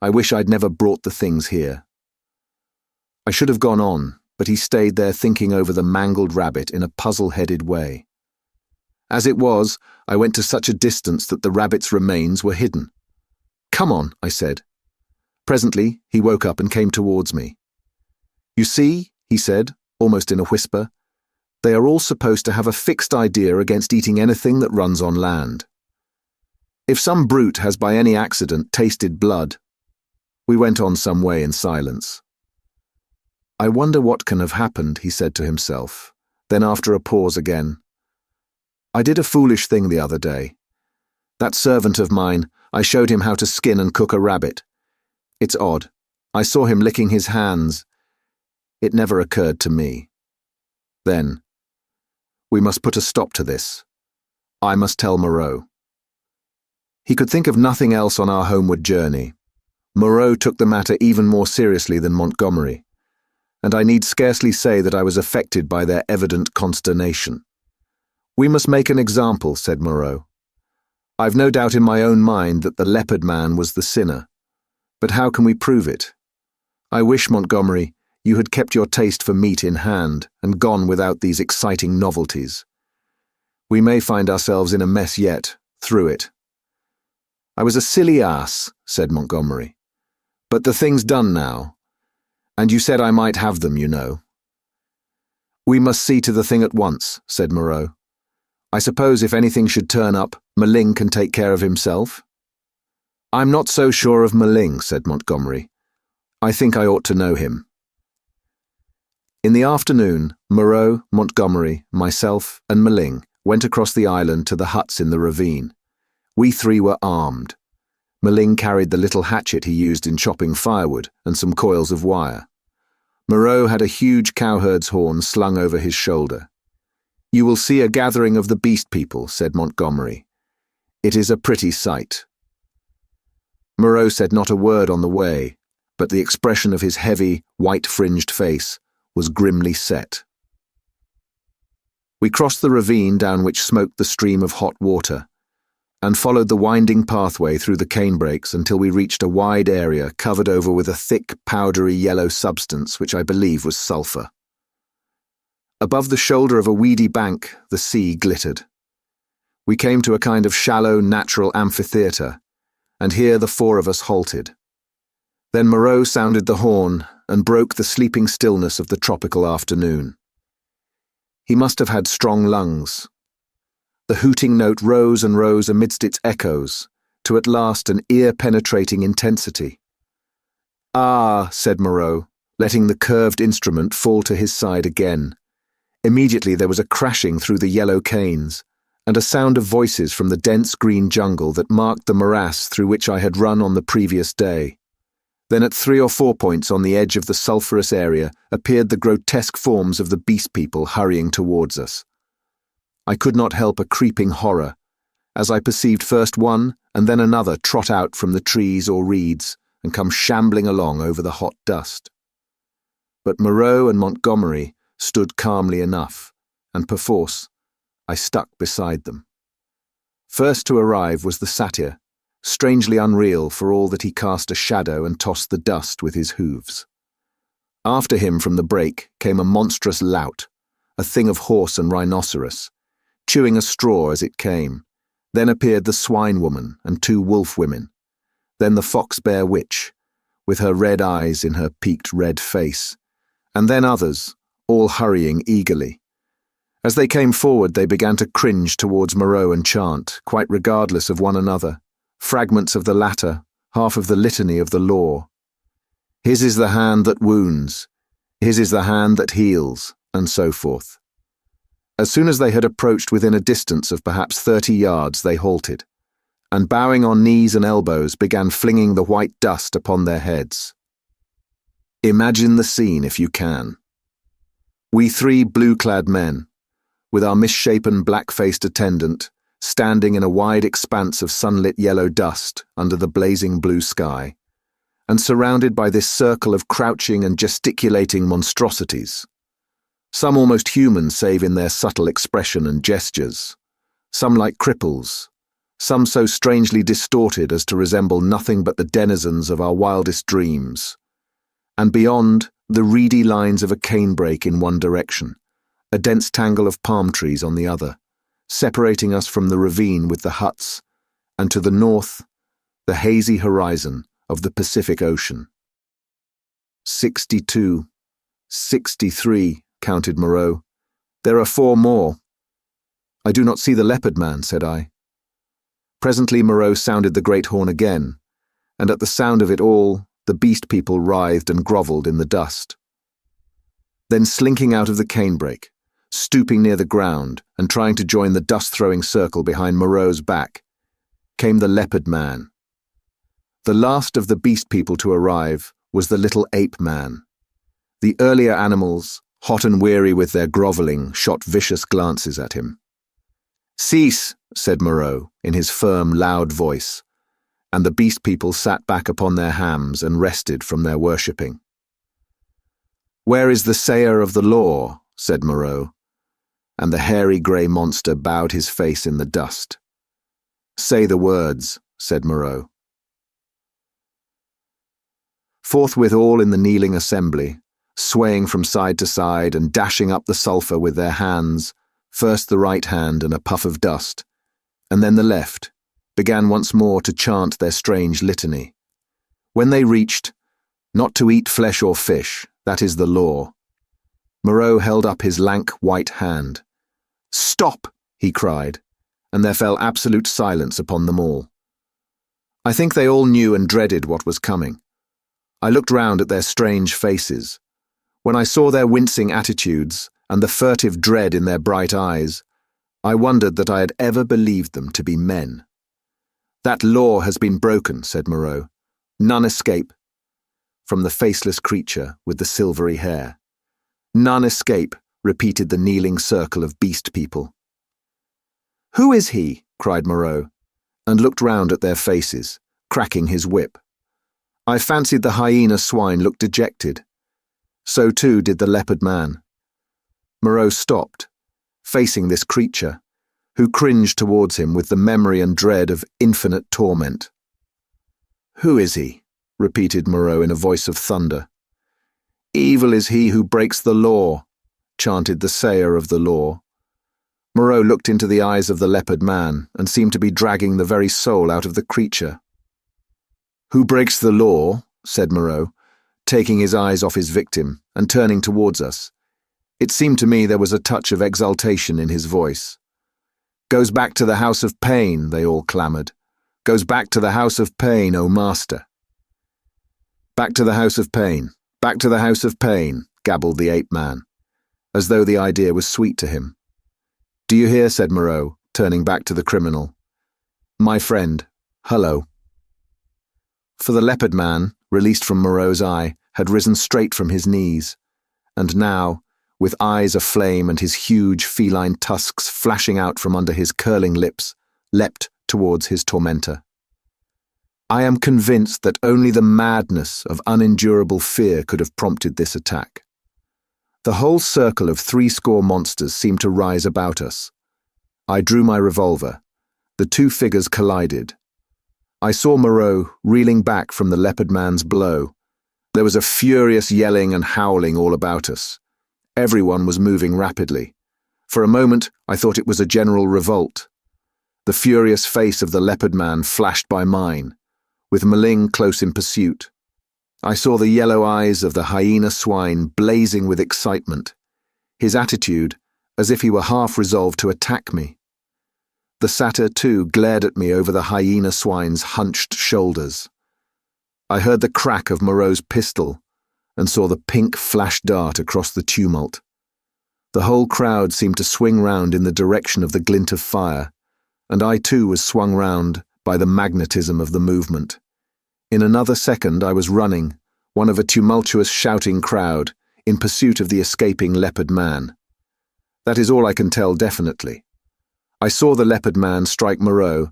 Speaker 1: I wish I'd never brought the things here. I should have gone on, but he stayed there thinking over the mangled rabbit in a puzzle-headed way. As it was, I went to such a distance that the rabbit's remains were hidden. Come on, I said. Presently, he woke up and came towards me. You see, he said, almost in a whisper, they are all supposed to have a fixed idea against eating anything that runs on land. If some brute has by any accident tasted blood, we went on some way in silence. I wonder what can have happened, he said to himself. Then after a pause again, I did a foolish thing the other day. That servant of mine, I showed him how to skin and cook a rabbit. It's odd. I saw him licking his hands. It never occurred to me. Then, we must put a stop to this. I must tell Moreau. He could think of nothing else on our homeward journey. Moreau took the matter even more seriously than Montgomery, and I need scarcely say that I was affected by their evident consternation. We must make an example, said Moreau. I've no doubt in my own mind that the leopard man was the sinner, but how can we prove it? I wish, Montgomery, you had kept your taste for meat in hand and gone without these exciting novelties. We may find ourselves in a mess yet, through it. I was a silly ass, said Montgomery. But the thing's done now, and you said I might have them, you know. We must see to the thing at once, said Moreau. I suppose if anything should turn up, Maling can take care of himself? I'm not so sure of Maling, said Montgomery. I think I ought to know him. In the afternoon, Moreau, Montgomery, myself, and Maling went across the island to the huts in the ravine. We three were armed. Maling carried the little hatchet he used in chopping firewood and some coils of wire. Moreau had a huge cowherd's horn slung over his shoulder. You will see a gathering of the beast people, said Montgomery. It is a pretty sight. Moreau said not a word on the way, but the expression of his heavy, white-fringed face was grimly set. We crossed the ravine down which smoked the stream of hot water, and followed the winding pathway through the canebrakes until we reached a wide area covered over with a thick, powdery yellow substance which I believe was sulphur. Above the shoulder of a weedy bank, the sea glittered. We came to a kind of shallow, natural amphitheatre, and here the four of us halted. Then Moreau sounded the horn and broke the sleeping stillness of the tropical afternoon. He must have had strong lungs. The hooting note rose and rose amidst its echoes, to at last an ear-penetrating intensity. Ah, said Moreau, letting the curved instrument fall to his side again. Immediately there was a crashing through the yellow canes, and a sound of voices from the dense green jungle that marked the morass through which I had run on the previous day. Then at 3 or 4 points on the edge of the sulphurous area appeared the grotesque forms of the beast people hurrying towards us. I could not help a creeping horror, as I perceived first one and then another trot out from the trees or reeds and come shambling along over the hot dust. But Moreau and Montgomery stood calmly enough, and perforce, I stuck beside them. First to arrive was the satyr, strangely unreal for all that he cast a shadow and tossed the dust with his hooves. After him from the brake came a monstrous lout, a thing of horse and rhinoceros, chewing a straw as it came. Then appeared the swine woman and 2 wolf women. Then the fox-bear witch, with her red eyes in her peaked red face. And then others, all hurrying eagerly. As they came forward, they began to cringe towards Moreau and chant, quite regardless of one another, fragments of the latter, half of the litany of the law. His is the hand that wounds, his is the hand that heals, and so forth. As soon as they had approached within a distance of perhaps 30 yards, they halted, and bowing on knees and elbows began flinging the white dust upon their heads. Imagine the scene if you can. We three blue-clad men, with our misshapen black-faced attendant, standing in a wide expanse of sunlit yellow dust under the blazing blue sky, and surrounded by this circle of crouching and gesticulating monstrosities. Some almost human save in their subtle expression and gestures, some like cripples, some so strangely distorted as to resemble nothing but the denizens of our wildest dreams, and beyond, the reedy lines of a canebrake in one direction, a dense tangle of palm trees on the other, separating us from the ravine with the huts, and to the north, the hazy horizon of the Pacific Ocean. 62, 63, counted Moreau. There are 4 more. I do not see the leopard man, said I. Presently Moreau sounded the great horn again, and at the sound of it all, the beast people writhed and grovelled in the dust. Then slinking out of the canebrake, stooping near the ground and trying to join the dust-throwing circle behind Moreau's back, came the leopard man. The last of the beast people to arrive was the little ape man. The earlier animals, hot and weary with their grovelling, shot vicious glances at him. "Cease," said Moreau, in his firm, loud voice, and the beast people sat back upon their hams and rested from their worshipping. "Where is the sayer of the law?" said Moreau, and the hairy grey monster bowed his face in the dust. "Say the words," said Moreau. Forthwith all in the kneeling assembly, swaying from side to side and dashing up the sulphur with their hands, first the right hand in a puff of dust, and then the left, began once more to chant their strange litany. When they reached, "Not to eat flesh or fish, that is the law," Moreau held up his lank white hand. "Stop!" he cried, and there fell absolute silence upon them all. I think they all knew and dreaded what was coming. I looked round at their strange faces. When I saw their wincing attitudes and the furtive dread in their bright eyes, I wondered that I had ever believed them to be men. "That law has been broken," said Moreau. "None escape." From the faceless creature with the silvery hair. "None escape," repeated the kneeling circle of beast people. "Who is he?" cried Moreau, and looked round at their faces, cracking his whip. I fancied the hyena swine looked dejected. So too did the leopard man. Moreau stopped, facing this creature, who cringed towards him with the memory and dread of infinite torment. "Who is he?" repeated Moreau in a voice of thunder. "Evil is he who breaks the law," chanted the sayer of the law. Moreau looked into the eyes of the leopard man and seemed to be dragging the very soul out of the creature. "Who breaks the law?" said Moreau, taking his eyes off his victim and turning towards us. It seemed to me there was a touch of exultation in his voice. "Goes back to the house of pain," they all clamoured. "Goes back to the house of pain, O master." "Back to the house of pain, back to the house of pain," gabbled the ape man, as though the idea was sweet to him. "Do you hear?" said Moreau, turning back to the criminal. "My friend, hullo." For the leopard man, released from Moreau's eye, had risen straight from his knees, and now, with eyes aflame and his huge feline tusks flashing out from under his curling lips, leapt towards his tormentor. I am convinced that only the madness of unendurable fear could have prompted this attack. The whole circle of 80 monsters seemed to rise about us. I drew my revolver. The 2 figures collided. I saw Moreau reeling back from the leopard man's blow. There was a furious yelling and howling all about us. Everyone was moving rapidly. For a moment, I thought it was a general revolt. The furious face of the leopard man flashed by mine, with Maling close in pursuit. I saw the yellow eyes of the hyena swine blazing with excitement. His attitude, as if he were half resolved to attack me. The satyr, too, glared at me over the hyena swine's hunched shoulders. I heard the crack of Moreau's pistol and saw the pink flash dart across the tumult. The whole crowd seemed to swing round in the direction of the glint of fire, and I too was swung round by the magnetism of the movement. In another second I was running, one of a tumultuous shouting crowd, in pursuit of the escaping leopard man. That is all I can tell definitely. I saw the leopard man strike Moreau,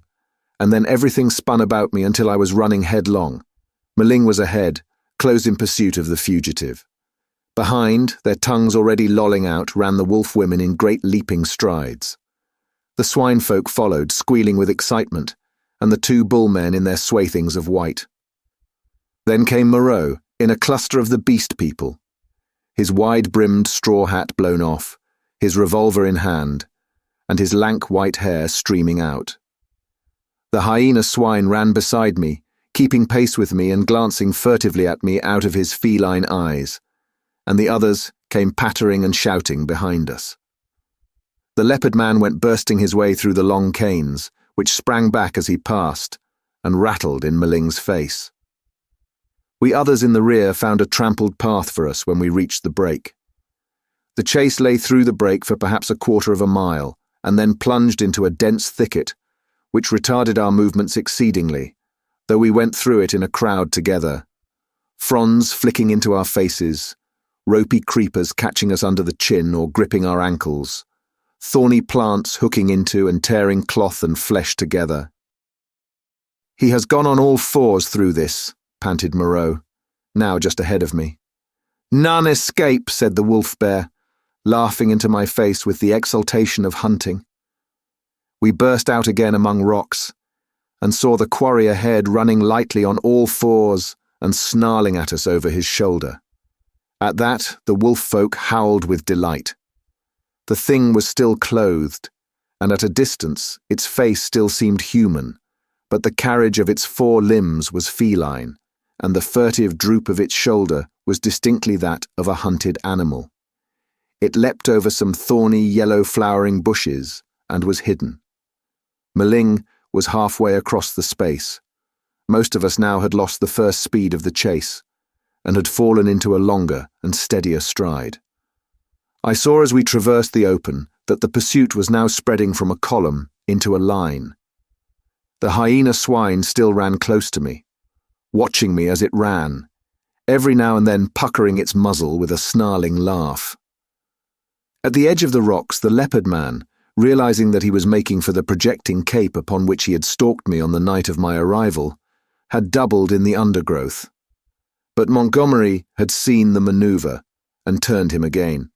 Speaker 1: and then everything spun about me until I was running headlong. Meling was ahead, close in pursuit of the fugitive. Behind, their tongues already lolling out, ran the wolf women in great leaping strides. The swine folk followed, squealing with excitement, and the two bullmen in their swathings of white. Then came Moreau, in a cluster of the beast people, his wide-brimmed straw hat blown off, his revolver in hand, and his lank white hair streaming out. The hyena swine ran beside me, keeping pace with me and glancing furtively at me out of his feline eyes, and the others came pattering and shouting behind us. The leopard man went bursting his way through the long canes, which sprang back as he passed, and rattled in Meling's face. We others in the rear found a trampled path for us when we reached the break. The chase lay through the break for perhaps a quarter of a mile, and then plunged into a dense thicket, which retarded our movements exceedingly, though we went through it in a crowd together, fronds flicking into our faces, ropey creepers catching us under the chin or gripping our ankles, thorny plants hooking into and tearing cloth and flesh together. "He has gone on all fours through this," panted Moreau, now just ahead of me. "None escape," said the wolf bear, laughing into my face with the exultation of hunting. We burst out again among rocks, and saw the quarry ahead running lightly on all fours and snarling at us over his shoulder. At that, the wolf folk howled with delight. The thing was still clothed, and at a distance its face still seemed human, but the carriage of its four limbs was feline, and the furtive droop of its shoulder was distinctly that of a hunted animal. It leapt over some thorny yellow-flowering bushes and was hidden. Meling was halfway across the space. Most of us now had lost the first speed of the chase, and had fallen into a longer and steadier stride. I saw as we traversed the open that the pursuit was now spreading from a column into a line. The hyena swine still ran close to me, watching me as it ran, every now and then puckering its muzzle with a snarling laugh. At the edge of the rocks, the leopard man, realizing that he was making for the projecting cape upon which he had stalked me on the night of my arrival, had doubled in the undergrowth. But Montgomery had seen the maneuver and turned him again.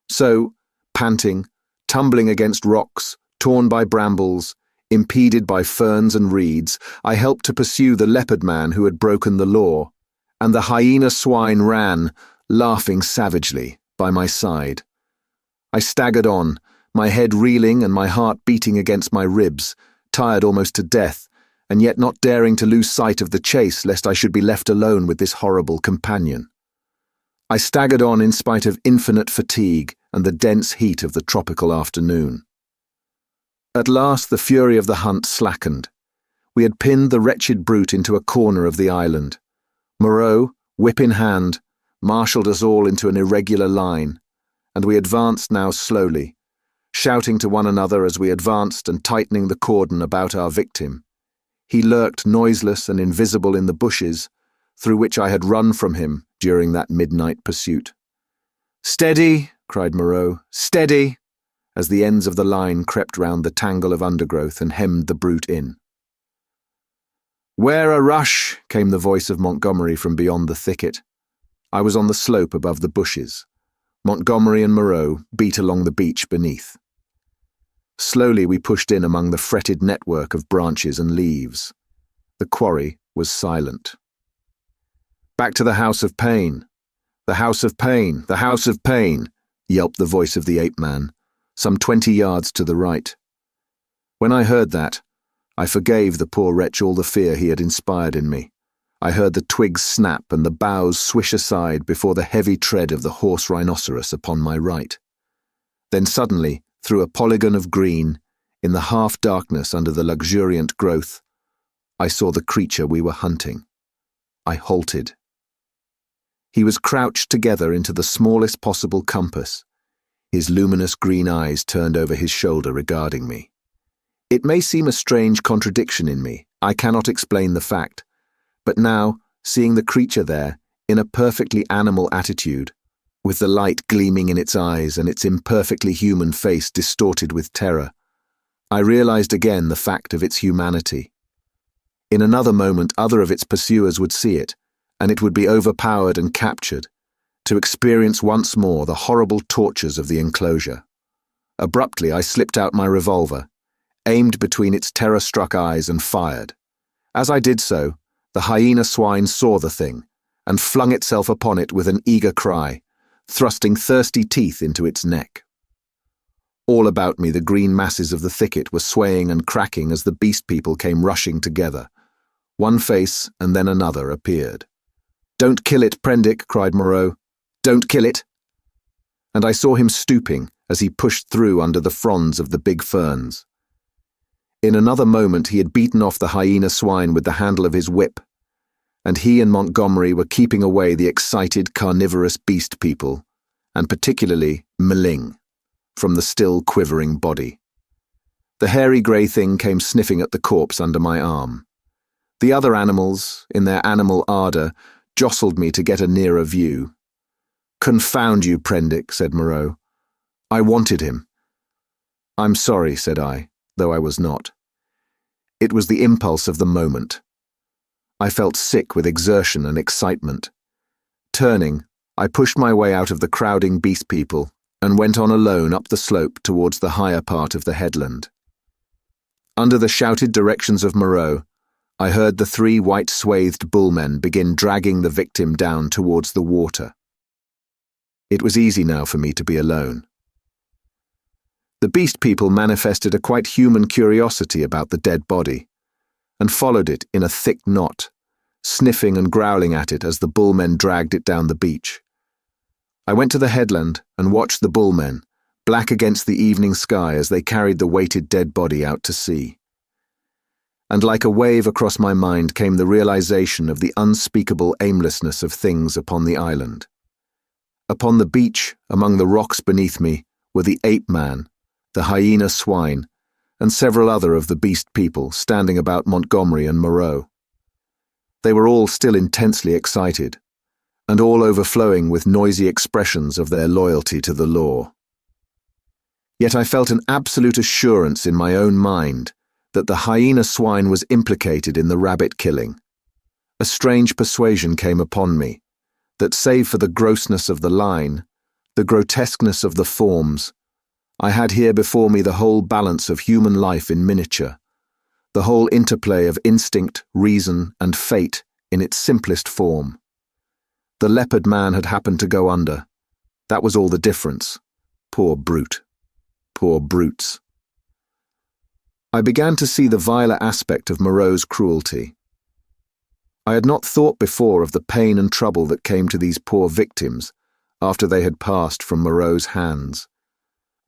Speaker 1: So, panting, tumbling against rocks, torn by brambles, impeded by ferns and reeds, I helped to pursue the leopard man who had broken the law, and the hyena swine ran, laughing savagely, by my side. I staggered on, my head reeling and my heart beating against my ribs, tired almost to death, and yet not daring to lose sight of the chase lest I should be left alone with this horrible companion. I staggered on in spite of infinite fatigue and the dense heat of the tropical afternoon. At last the fury of the hunt slackened. We had pinned the wretched brute into a corner of the island. Moreau, whip in hand, marshalled us all into an irregular line, and we advanced now slowly, shouting to one another as we advanced and tightening the cordon about our victim. He lurked noiseless and invisible in the bushes, through which I had run from him during that midnight pursuit. "Steady!" cried Moreau. "Steady!" as the ends of the line crept round the tangle of undergrowth and hemmed the brute in. "Where a rush!" came the voice of Montgomery from beyond the thicket. I was on the slope above the bushes. Montgomery and Moreau beat along the beach beneath. Slowly we pushed in among the fretted network of branches and leaves. The quarry was silent. "Back to the House of Pain! The House of Pain! The House of Pain!" yelped the voice of the ape-man, some 20 yards to the right. When I heard that, I forgave the poor wretch all the fear he had inspired in me. I heard the twigs snap and the boughs swish aside before the heavy tread of the horse rhinoceros upon my right. Then suddenly, through a polygon of green, in the half-darkness under the luxuriant growth, I saw the creature we were hunting. I halted. He was crouched together into the smallest possible compass, his luminous green eyes turned over his shoulder regarding me. It may seem a strange contradiction in me, I cannot explain the fact, but now, seeing the creature there, in a perfectly animal attitude, with the light gleaming in its eyes and its imperfectly human face distorted with terror, I realized again the fact of its humanity. In another moment other of its pursuers would see it, and it would be overpowered and captured, to experience once more the horrible tortures of the enclosure. Abruptly I slipped out my revolver, aimed between its terror-struck eyes and fired. As I did so, the hyena swine saw the thing, and flung itself upon it with an eager cry, thrusting thirsty teeth into its neck. All about me the green masses of the thicket were swaying and cracking as the beast people came rushing together. One face and then another appeared. "Don't kill it, Pendrick," cried Moreau. "Don't kill it!" And I saw him stooping as he pushed through under the fronds of the big ferns. In another moment he had beaten off the hyena swine with the handle of his whip, and he and Montgomery were keeping away the excited carnivorous beast people, and particularly Meling, from the still quivering body. The hairy grey thing came sniffing at the corpse under my arm. The other animals, in their animal ardour, jostled me to get a nearer view. "Confound you, Pendrick," said Moreau. "I wanted him." "I'm sorry," said I, though I was not. It was the impulse of the moment. I felt sick with exertion and excitement. Turning, I pushed my way out of the crowding beast people and went on alone up the slope towards the higher part of the headland. Under the shouted directions of Moreau, I heard the 3 white-swathed bullmen begin dragging the victim down towards the water. It was easy now for me to be alone. The beast people manifested a quite human curiosity about the dead body, and followed it in a thick knot, sniffing and growling at it as the bullmen dragged it down the beach. I went to the headland and watched the bullmen, black against the evening sky as they carried the weighted dead body out to sea. And like a wave across my mind came the realization of the unspeakable aimlessness of things upon the island. Upon the beach, among the rocks beneath me, were the ape-man, the hyena swine, and several other of the beast people standing about Montgomery and Moreau. They were all still intensely excited, and all overflowing with noisy expressions of their loyalty to the law. Yet I felt an absolute assurance in my own mind that the hyena swine was implicated in the rabbit killing. A strange persuasion came upon me, that save for the grossness of the line, the grotesqueness of the forms, I had here before me the whole balance of human life in miniature, the whole interplay of instinct, reason, and fate in its simplest form. The leopard man had happened to go under. That was all the difference. Poor brute. Poor brutes. I began to see the viler aspect of Moreau's cruelty. I had not thought before of the pain and trouble that came to these poor victims after they had passed from Moreau's hands.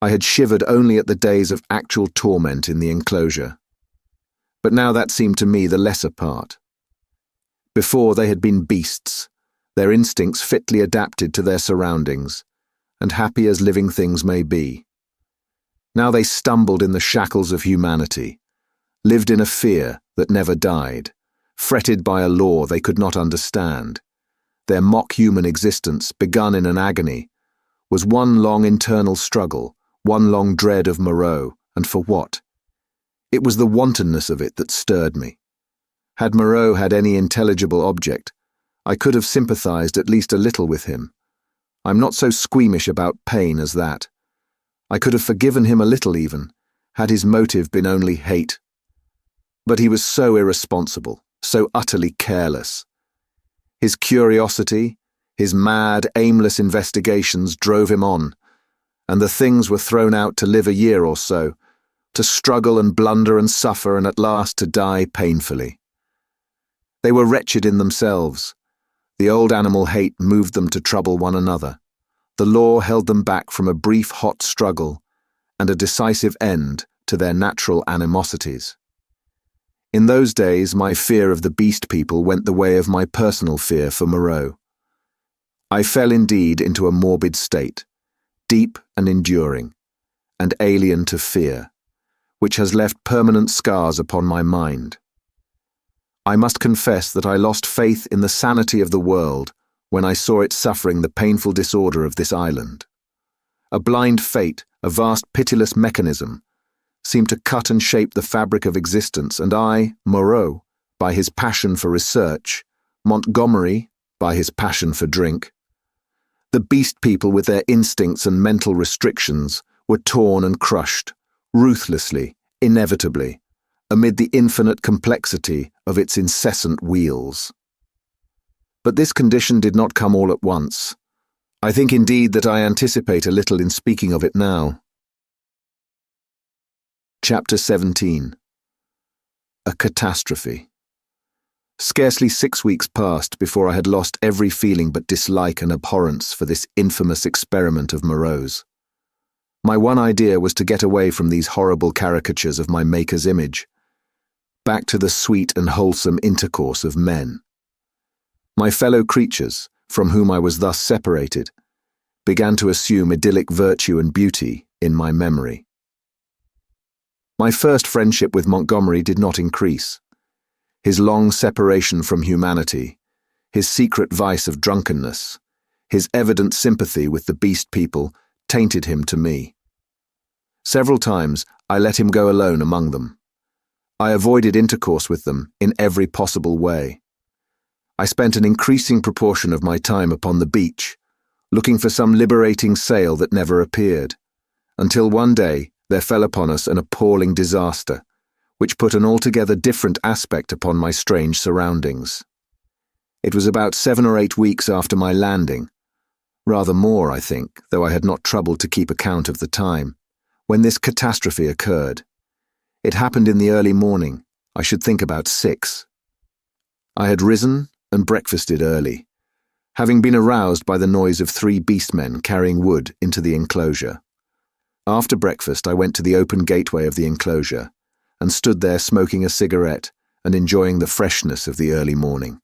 Speaker 1: I had shivered only at the days of actual torment in the enclosure. But now that seemed to me the lesser part. Before they had been beasts, their instincts fitly adapted to their surroundings, and happy as living things may be. Now they stumbled in the shackles of humanity, lived in a fear that never died, fretted by a law they could not understand. Their mock-human existence, begun in an agony, was one long internal struggle, one long dread of Moreau, and for what? It was the wantonness of it that stirred me. Had Moreau had any intelligible object, I could have sympathized at least a little with him. I'm not so squeamish about pain as that. I could have forgiven him a little even, had his motive been only hate. But he was so irresponsible, so utterly careless. His curiosity, his mad, aimless investigations drove him on, and the things were thrown out to live a year or so, to struggle and blunder and suffer and at last to die painfully. They were wretched in themselves. The old animal hate moved them to trouble one another. the law held them back from a brief hot struggle and a decisive end to their natural animosities. In those days, my fear of the beast people went the way of my personal fear for Moreau. I fell indeed into a morbid state, deep and enduring, and alien to fear, which has left permanent scars upon my mind. I must confess that I lost faith in the sanity of the world when I saw it suffering the painful disorder of this island. A blind fate, a vast pitiless mechanism, seemed to cut and shape the fabric of existence, and I, Moreau, by his passion for research, Montgomery, by his passion for drink. The beast people with their instincts and mental restrictions were torn and crushed, ruthlessly, inevitably, amid the infinite complexity of its incessant wheels. But this condition did not come all at once. I think indeed that I anticipate a little in speaking of it now. Chapter 17. A Catastrophe. Scarcely 6 weeks passed before I had lost every feeling but dislike and abhorrence for this infamous experiment of Moreau's. My one idea was to get away from these horrible caricatures of my Maker's image, back to the sweet and wholesome intercourse of men. My fellow creatures, from whom I was thus separated, began to assume idyllic virtue and beauty in my memory. My first friendship with Montgomery did not increase. His long separation from humanity, his secret vice of drunkenness, his evident sympathy with the beast people tainted him to me. Several times I let him go alone among them. I avoided intercourse with them in every possible way. I spent an increasing proportion of my time upon the beach, looking for some liberating sail that never appeared, until one day there fell upon us an appalling disaster, which put an altogether different aspect upon my strange surroundings. It was about 7 or 8 weeks after my landing, rather more, I think, though I had not troubled to keep account of the time, when this catastrophe occurred. It happened in the early morning, I should think about 6. I had risen and breakfasted early, having been aroused by the noise of 3 beastmen carrying wood into the enclosure. After breakfast, I went to the open gateway of the enclosure and stood there smoking a cigarette and enjoying the freshness of the early morning.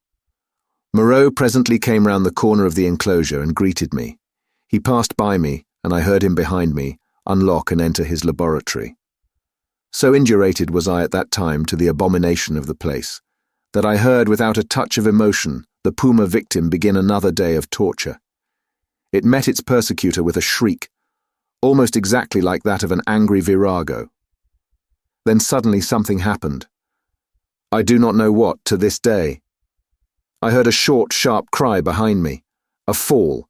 Speaker 1: Moreau presently came round the corner of the enclosure and greeted me. He passed by me, and I heard him behind me unlock and enter his laboratory. So indurated was I at that time to the abomination of the place, that I heard without a touch of emotion the puma victim begin another day of torture. It met its persecutor with a shriek, almost exactly like that of an angry virago. Then suddenly something happened. I do not know what to this day. I heard a short, sharp cry behind me, a fall,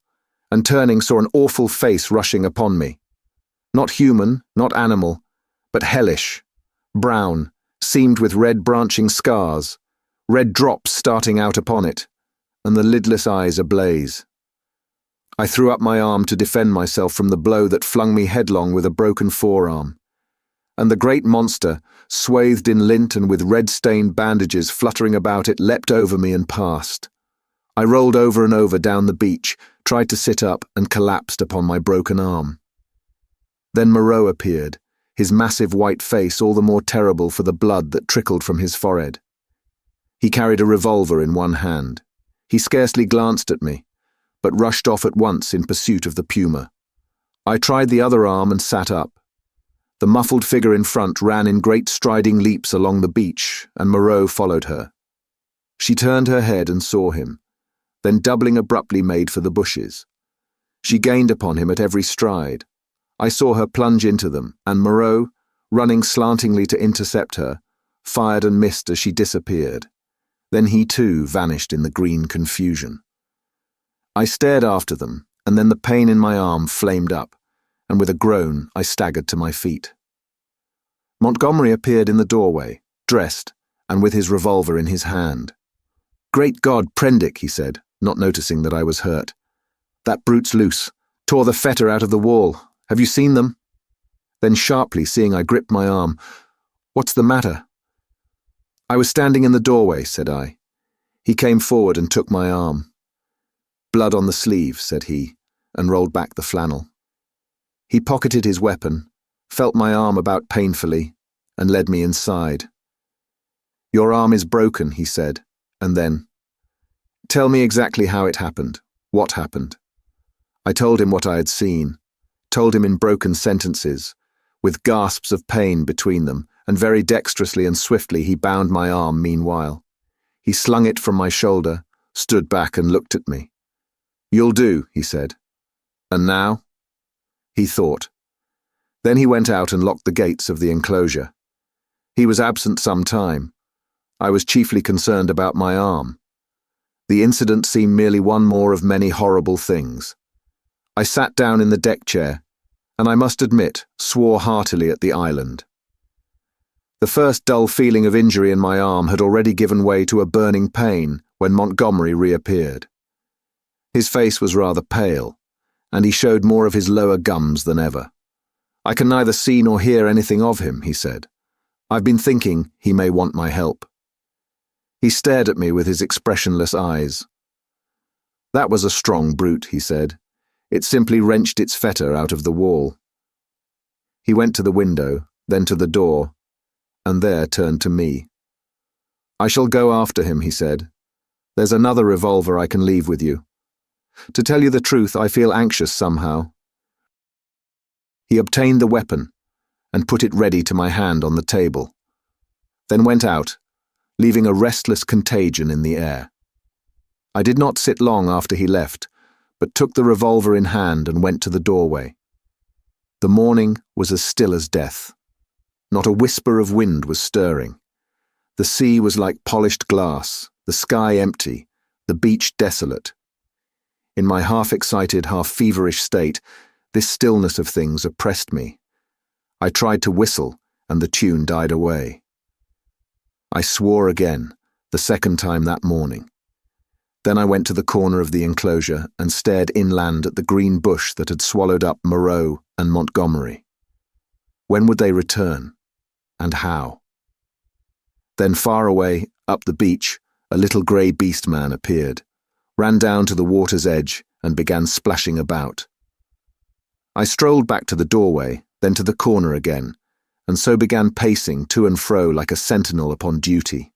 Speaker 1: and turning saw an awful face rushing upon me. Not human, not animal, but hellish, brown, seamed with red branching scars, red drops starting out upon it, and the lidless eyes ablaze. I threw up my arm to defend myself from the blow that flung me headlong with a broken forearm, and the great monster, swathed in lint and with red-stained bandages fluttering about it, leapt over me and passed. I rolled over and over down the beach, tried to sit up, and collapsed upon my broken arm. Then Moreau appeared, his massive white face all the more terrible for the blood that trickled from his forehead. He carried a revolver in one hand. He scarcely glanced at me, but rushed off at once in pursuit of the puma. I tried the other arm and sat up. The muffled figure in front ran in great striding leaps along the beach, and Moreau followed her. She turned her head and saw him, then doubling abruptly made for the bushes. She gained upon him at every stride. I saw her plunge into them, and Moreau, running slantingly to intercept her, fired and missed as she disappeared. Then he too vanished in the green confusion. I stared after them, and then the pain in my arm flamed up, and with a groan I staggered to my feet. Montgomery appeared in the doorway, dressed, and with his revolver in his hand. "Great God, Pendrick," he said, not noticing that I was hurt. "That brute's loose. Tore the fetter out of the wall. Have you seen them?" Then sharply, seeing I gripped my arm, "What's the matter?" "I was standing in the doorway," said I. He came forward and took my arm. "Blood on the sleeve," said he, and rolled back the flannel. He pocketed his weapon, felt my arm about painfully, and led me inside. "Your arm is broken," he said, and then, "Tell me exactly how it happened. What happened?" I told him what I had seen, told him in broken sentences, with gasps of pain between them, and very dexterously and swiftly he bound my arm meanwhile. He slung it from my shoulder, stood back and looked at me. "You'll do," he said. "And now?" He thought. Then he went out and locked the gates of the enclosure. He was absent some time. I was chiefly concerned about my arm. The incident seemed merely one more of many horrible things. I sat down in the deck chair, and I must admit, swore heartily at the island. The first dull feeling of injury in my arm had already given way to a burning pain when Montgomery reappeared. His face was rather pale, and he showed more of his lower gums than ever. "I can neither see nor hear anything of him," he said. "I've been thinking he may want my help." He stared at me with his expressionless eyes. "That was a strong brute," he said. "It simply wrenched its fetter out of the wall." He went to the window, then to the door, and there turned to me. "I shall go after him," he said. "There's another revolver I can leave with you. To tell you the truth, I feel anxious somehow." He obtained the weapon and put it ready to my hand on the table, then went out, leaving a restless contagion in the air. I did not sit long after he left, but took the revolver in hand and went to the doorway. The morning was as still as death. Not a whisper of wind was stirring. The sea was like polished glass, the sky empty, the beach desolate. In my half-excited, half-feverish state, this stillness of things oppressed me. I tried to whistle, and the tune died away. I swore again, the second time that morning. Then I went to the corner of the enclosure and stared inland at the green bush that had swallowed up Moreau and Montgomery. When would they return? And how? Then far away, up the beach, a little grey beast man appeared, ran down to the water's edge and began splashing about. I strolled back to the doorway, then to the corner again, and so began pacing to and fro like a sentinel upon duty.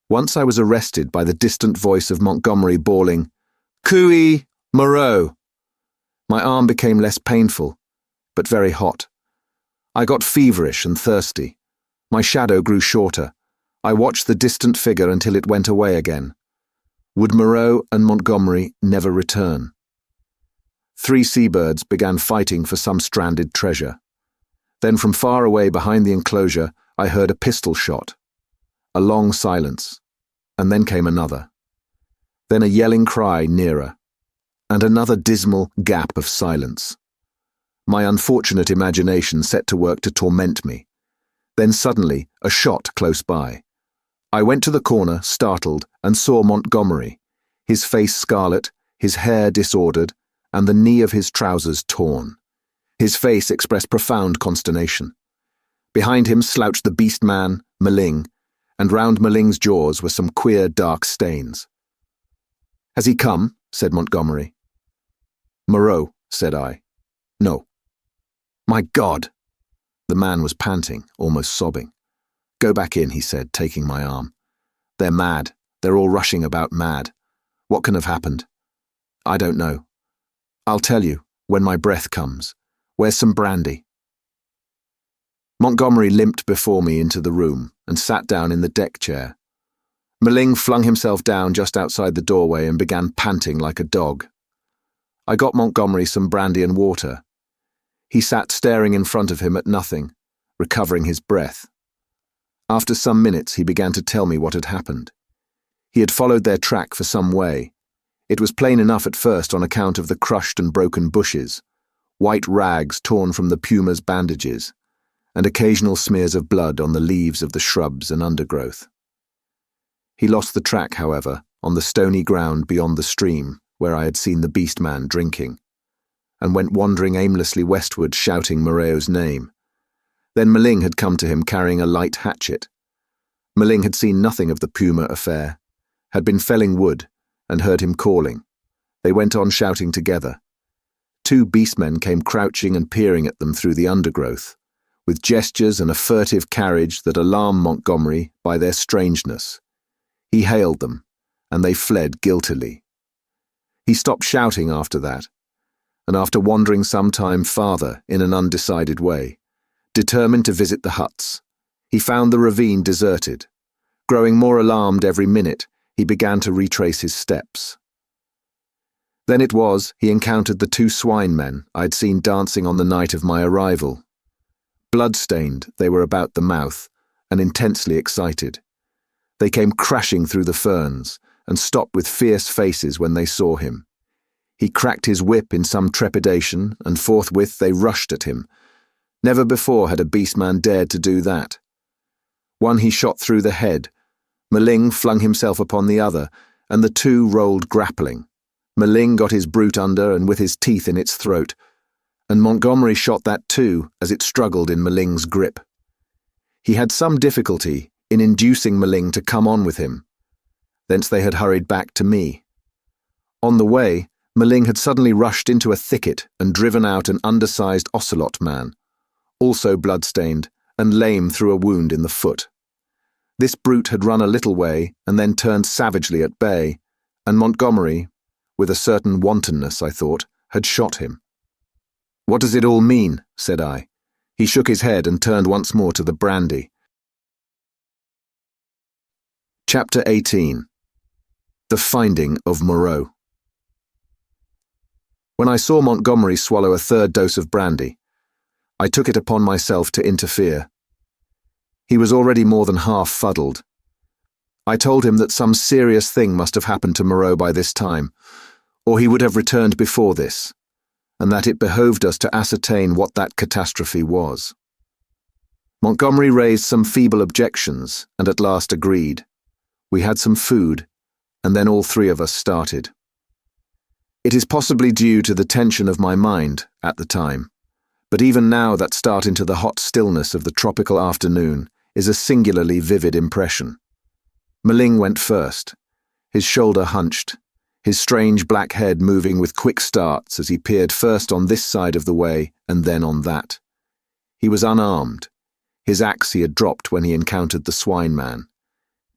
Speaker 1: Once I was arrested by the distant voice of Montgomery bawling, "Cooey, Moreau!" My arm became less painful, but very hot. I got feverish and thirsty. My shadow grew shorter. I watched the distant figure until it went away again. Would Moreau and Montgomery never return? 3 seabirds began fighting for some stranded treasure. Then from far away behind the enclosure, I heard a pistol shot. A long silence, and then came another. Then a yelling cry nearer, and another dismal gap of silence. My unfortunate imagination set to work to torment me. Then suddenly, a shot close by. I went to the corner, startled, and saw Montgomery, his face scarlet, his hair disordered, and the knee of his trousers torn. His face expressed profound consternation. Behind him slouched the beast man, Maling, and round Maling's jaws were some queer dark stains. "Has he come?" said Montgomery. "Moreau," said I. "No." "My God!" The man was panting, almost sobbing. "Go back in," he said, taking my arm. "They're mad. They're all rushing about mad. What can have happened? I don't know. I'll tell you, when my breath comes. Where's some brandy?" Montgomery limped before me into the room and sat down in the deck chair. Maling flung himself down just outside the doorway and began panting like a dog. I got Montgomery some brandy and water. He sat staring in front of him at nothing, recovering his breath. After some minutes he began to tell me what had happened. He had followed their track for some way. It was plain enough at first on account of the crushed and broken bushes, white rags torn from the puma's bandages, and occasional smears of blood on the leaves of the shrubs and undergrowth. He lost the track, however, on the stony ground beyond the stream where I had seen the beast man drinking, and went wandering aimlessly westward shouting Moreau's name. Then Maling had come to him carrying a light hatchet. Maling had seen nothing of the puma affair, had been felling wood, and heard him calling. They went on shouting together. 2 beastmen came crouching and peering at them through the undergrowth, with gestures and a furtive carriage that alarmed Montgomery by their strangeness. He hailed them, and they fled guiltily. He stopped shouting after that, and after wandering some time farther in an undecided way, determined to visit the huts, he found the ravine deserted. Growing more alarmed every minute, he began to retrace his steps. Then it was he encountered the 2 swine men I had seen dancing on the night of my arrival. Blood-stained, they were about the mouth, and intensely excited. They came crashing through the ferns, and stopped with fierce faces when they saw him. He cracked his whip in some trepidation, and forthwith they rushed at him. Never before had a beastman dared to do that. One he shot through the head. Meling flung himself upon the other, and the 2 rolled grappling. Meling got his brute under and with his teeth in its throat, and Montgomery shot that too as it struggled in Meling's grip. He had some difficulty in inducing Meling to come on with him. Thence they had hurried back to me. On the way, Meling had suddenly rushed into a thicket and driven out an undersized ocelot man, also blood-stained and lame through a wound in the foot. This brute had run a little way and then turned savagely at bay, and Montgomery, with a certain wantonness, I thought, had shot him. "What does it all mean?" said I. He shook his head and turned once more to the brandy. Chapter 18. The Finding of Moreau. When I saw Montgomery swallow a 3rd dose of brandy, I took it upon myself to interfere. He was already more than half fuddled. I told him that some serious thing must have happened to Moreau by this time, or he would have returned before this, and that it behoved us to ascertain what that catastrophe was. Montgomery raised some feeble objections, and at last agreed. We had some food, and then all 3 of us started. It is possibly due to the tension of my mind at the time, but even now that start into the hot stillness of the tropical afternoon is a singularly vivid impression. Meling went first, his shoulder hunched, his strange black head moving with quick starts as he peered first on this side of the way and then on that. He was unarmed. His axe he had dropped when he encountered the swine man.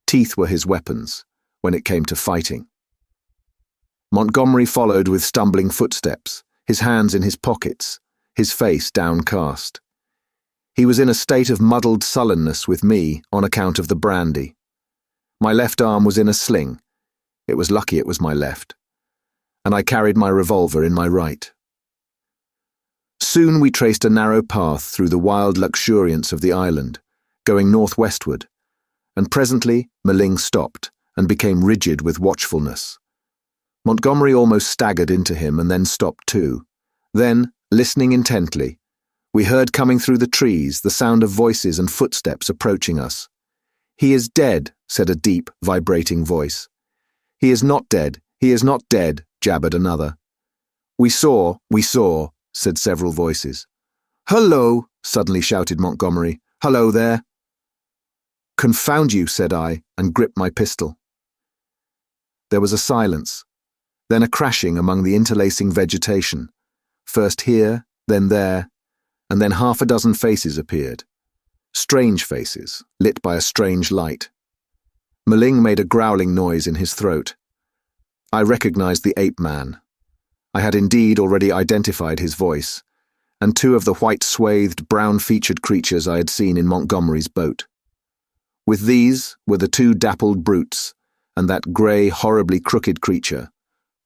Speaker 1: Teeth were his weapons when it came to fighting. Montgomery followed with stumbling footsteps, his hands in his pockets, his face downcast. He was in a state of muddled sullenness with me on account of the brandy. My left arm was in a sling. It was lucky it was my left, and I carried my revolver in my right. Soon we traced a narrow path through the wild luxuriance of the island, going northwestward, and presently Meling stopped and became rigid with watchfulness. Montgomery almost staggered into him and then stopped too. Then, listening intently, we heard coming through the trees the sound of voices and footsteps approaching us. "He is dead," said a deep, vibrating voice. "He is not dead, he is not dead," jabbered another. We saw," said several voices. "Hullo," suddenly shouted Montgomery. "Hullo there." "Confound you," said I, and gripped my pistol. There was a silence, then a crashing among the interlacing vegetation. First here, then there, and then 6 faces appeared. Strange faces, lit by a strange light. Meling made a growling noise in his throat. I recognized the ape-man. I had indeed already identified his voice, and 2 of the white-swathed, brown-featured creatures I had seen in Montgomery's boat. With these were the 2 dappled brutes, and that grey, horribly crooked creature,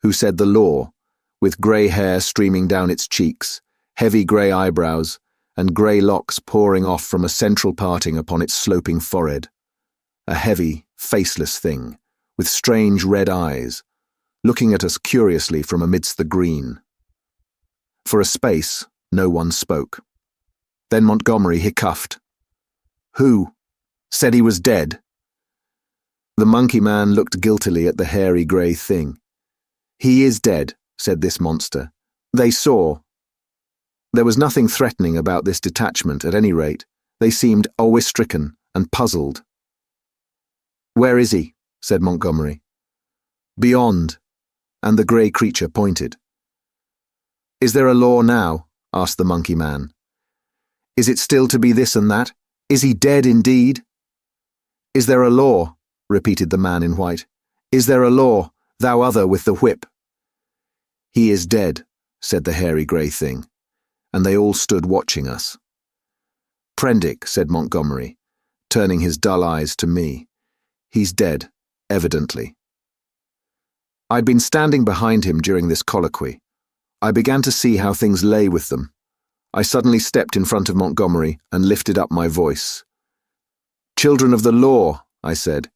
Speaker 1: who said the law, with grey hair streaming down its cheeks, heavy grey eyebrows, and grey locks pouring off from a central parting upon its sloping forehead. A heavy, faceless thing, with strange red eyes, looking at us curiously from amidst the green. For a space, no one spoke. Then Montgomery hiccoughed. "Who? Said he was dead?" The monkey man looked guiltily at the hairy grey thing. "He is dead," said this monster. "They saw." There was nothing threatening about this detachment, at any rate. They seemed awe-stricken and puzzled. "Where is he?" said Montgomery. "Beyond," and the grey creature pointed. "Is there a law now?" asked the monkey man. "Is it still to be this and that? Is he dead indeed?" "Is there a law?" repeated the man in white. "Is there a law, thou other with the whip?" "He is dead," said the hairy grey thing, and they all stood watching us. "Pendrick," said Montgomery, turning his dull eyes to me. "He's dead, evidently." I'd been standing behind him during this colloquy. I began to see how things lay with them. I suddenly stepped in front of Montgomery and lifted up my voice. "Children of the law," I said.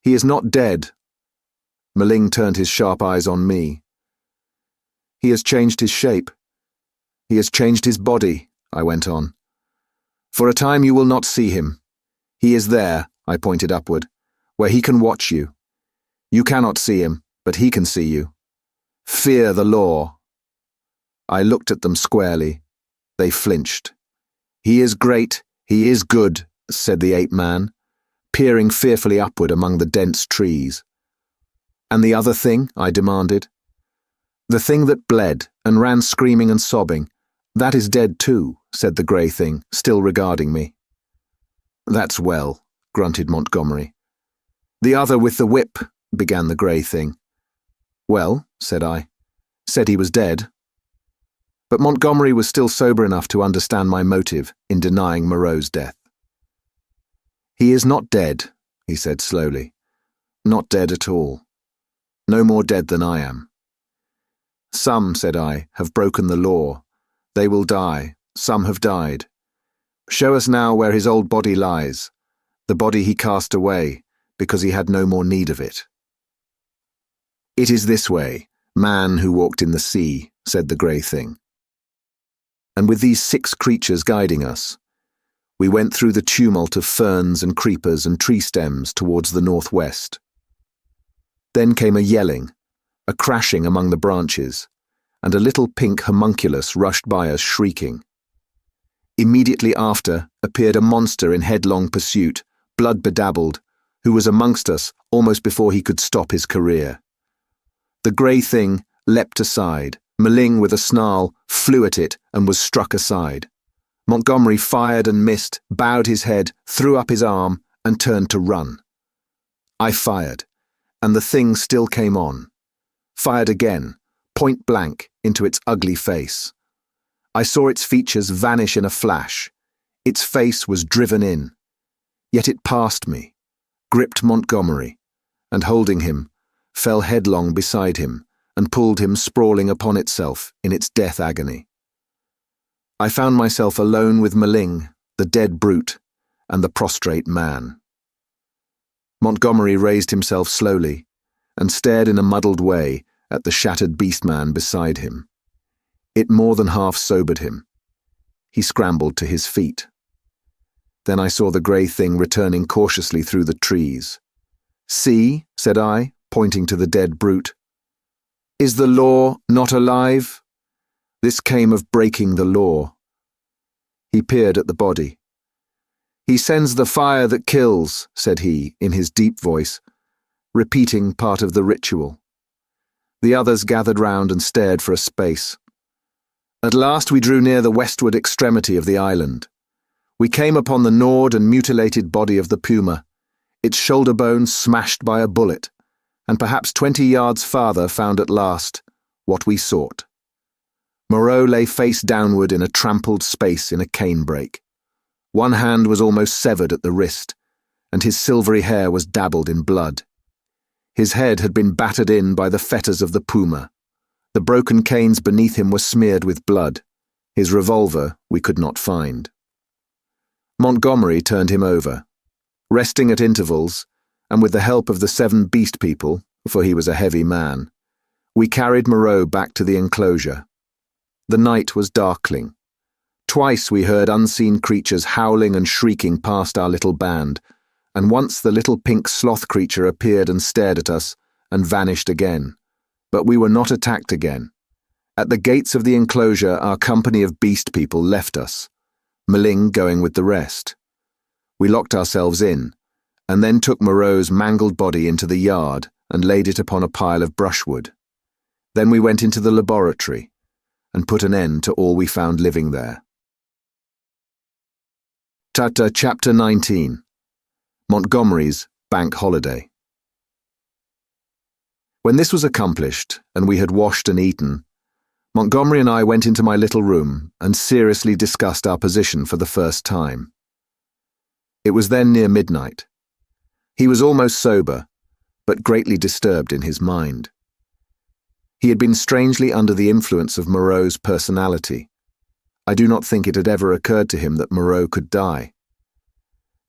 Speaker 1: "He is not dead." Maling turned his sharp eyes on me. "He has changed his shape. He has changed his body," I went on. "For a time you will not see him. He is there," I pointed upward, "where he can watch you. You cannot see him, but he can see you. Fear the law." I looked at them squarely. They flinched. "He is great, he is good," said the ape man, peering fearfully upward among the dense trees. "And the other thing?" I demanded. "The thing that bled and ran screaming and sobbing, that is dead too," said the grey thing, still regarding me. "That's well," grunted Montgomery. "The other with the whip," began the grey thing. "Well," said I, "said he was dead." But Montgomery was still sober enough to understand my motive in denying Moreau's death. "He is not dead," he said slowly. "Not dead at all. No more dead than I am. Some," said I, "have broken the law. They will die. Some have died. Show us now where his old body lies, the body he cast away, because he had no more need of it." "It is this way, man who walked in the sea," said the grey thing. And with these 6 creatures guiding us, we went through the tumult of ferns and creepers and tree stems towards the northwest. Then came a yelling, a crashing among the branches, and a little pink homunculus rushed by us shrieking. Immediately after appeared a monster in headlong pursuit, blood-bedabbled, who was amongst us almost before he could stop his career. The grey thing leapt aside. Maling, with a snarl, flew at it and was struck aside. Montgomery fired and missed, bowed his head, threw up his arm, and turned to run. I fired, and the thing still came on. Fired again, point blank, into its ugly face. I saw its features vanish in a flash. Its face was driven in. Yet it passed me, gripped Montgomery, and holding him, fell headlong beside him, and pulled him sprawling upon itself in its death agony. I found myself alone with Maling, the dead brute, and the prostrate man. Montgomery raised himself slowly, and stared in a muddled way at the shattered beast-man beside him. It more than half sobered him. He scrambled to his feet. Then I saw the grey thing returning cautiously through the trees. "See," said I, pointing to the dead brute. "Is the law not alive? This came of breaking the law." He peered at the body. "He sends the fire that kills," said he, in his deep voice, repeating part of the ritual. The others gathered round and stared for a space. At last we drew near the westward extremity of the island. We came upon the gnawed and mutilated body of the puma, its shoulder bone smashed by a bullet, and perhaps 20 yards farther found at last what we sought. Moreau lay face downward in a trampled space in a canebrake. One hand was almost severed at the wrist, and his silvery hair was dabbled in blood. His head had been battered in by the fetters of the puma. The broken canes beneath him were smeared with blood. His revolver we could not find. Montgomery turned him over. Resting at intervals, and with the help of the 7 beast people, for he was a heavy man, we carried Moreau back to the enclosure. The night was darkling. Twice we heard unseen creatures howling and shrieking past our little band, and once the little pink sloth creature appeared and stared at us, and vanished again. But we were not attacked again. At the gates of the enclosure our company of beast people left us, Maling going with the rest. We locked ourselves in, and then took Moreau's mangled body into the yard and laid it upon a pile of brushwood. Then we went into the laboratory, and put an end to all we found living there. Chapter 19. Montgomery's Bank Holiday. When this was accomplished, and we had washed and eaten, Montgomery and I went into my little room and seriously discussed our position for the first time. It was then near midnight. He was almost sober, but greatly disturbed in his mind. He had been strangely under the influence of Moreau's personality. I do not think it had ever occurred to him that Moreau could die.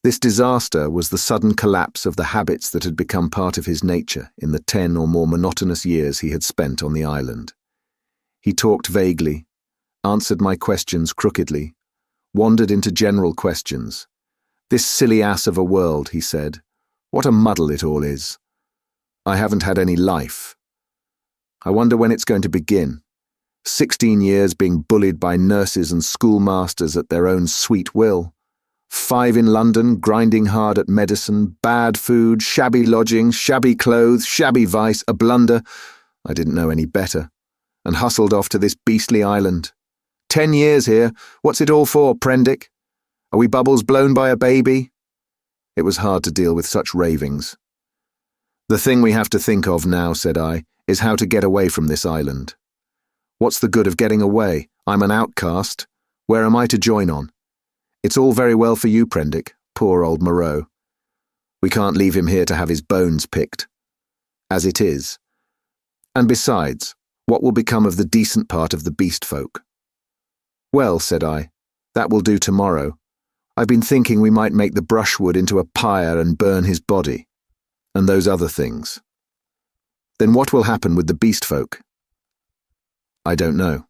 Speaker 1: This disaster was the sudden collapse of the habits that had become part of his nature in the 10 or more monotonous years he had spent on the island. He talked vaguely, answered my questions crookedly, wandered into general questions. "This silly ass of a world," he said. "What a muddle it all is. I haven't had any life. I wonder when it's going to begin. 16 years being bullied by nurses and schoolmasters at their own sweet will. 5 in London, grinding hard at medicine, bad food, shabby lodging, shabby clothes, shabby vice, a blunder. I didn't know any better. And hustled off to this beastly island. 10 years here. What's it all for, Pendrick? Are we bubbles blown by a baby?" It was hard to deal with such ravings. "The thing we have to think of now," said I, "is how to get away from this island. What's the good of getting away? I'm an outcast. Where am I to join on? It's all very well for you, Pendrick, poor old Moreau. We can't leave him here to have his bones picked. As it is. And besides, what will become of the decent part of the beast folk?" "Well," said I, "that will do tomorrow. I've been thinking we might make the brushwood into a pyre and burn his body. And those other things." "Then what will happen with the beast folk?" "I don't know.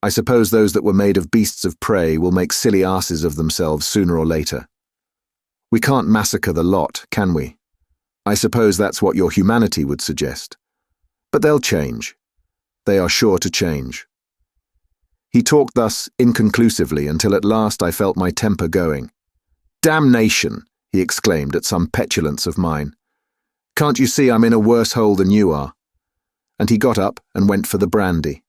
Speaker 1: I suppose those that were made of beasts of prey will make silly asses of themselves sooner or later. We can't massacre the lot, can we? I suppose that's what your humanity would suggest. But they'll change. They are sure to change." He talked thus inconclusively until at last I felt my temper going. "Damnation!" he exclaimed at some petulance of mine. "Can't you see I'm in a worse hole than you are?" And he got up and went for the brandy.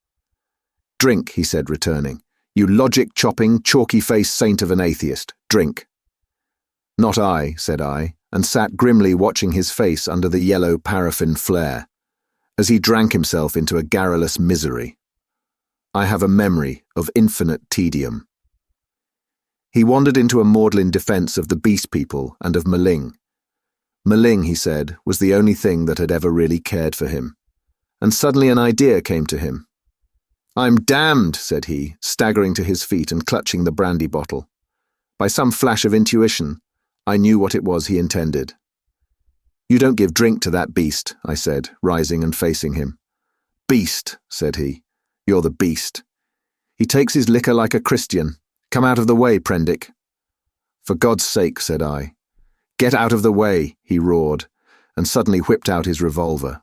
Speaker 1: "Drink," he said, returning. "You logic-chopping, chalky-faced saint of an atheist. Drink." "Not I," said I, and sat grimly watching his face under the yellow paraffin flare, as he drank himself into a garrulous misery. I have a memory of infinite tedium. He wandered into a maudlin defence of the beast people and of Meling. Meling, he said, was the only thing that had ever really cared for him. And suddenly an idea came to him. "I'm damned," said he, staggering to his feet and clutching the brandy bottle. By some flash of intuition, I knew what it was he intended. "You don't give drink to that beast," I said, rising and facing him. "Beast," said he. "You're the beast. He takes his liquor like a Christian. Come out of the way, Pendrick." "For God's sake," said I. "Get out of the way," he roared, and suddenly whipped out his revolver.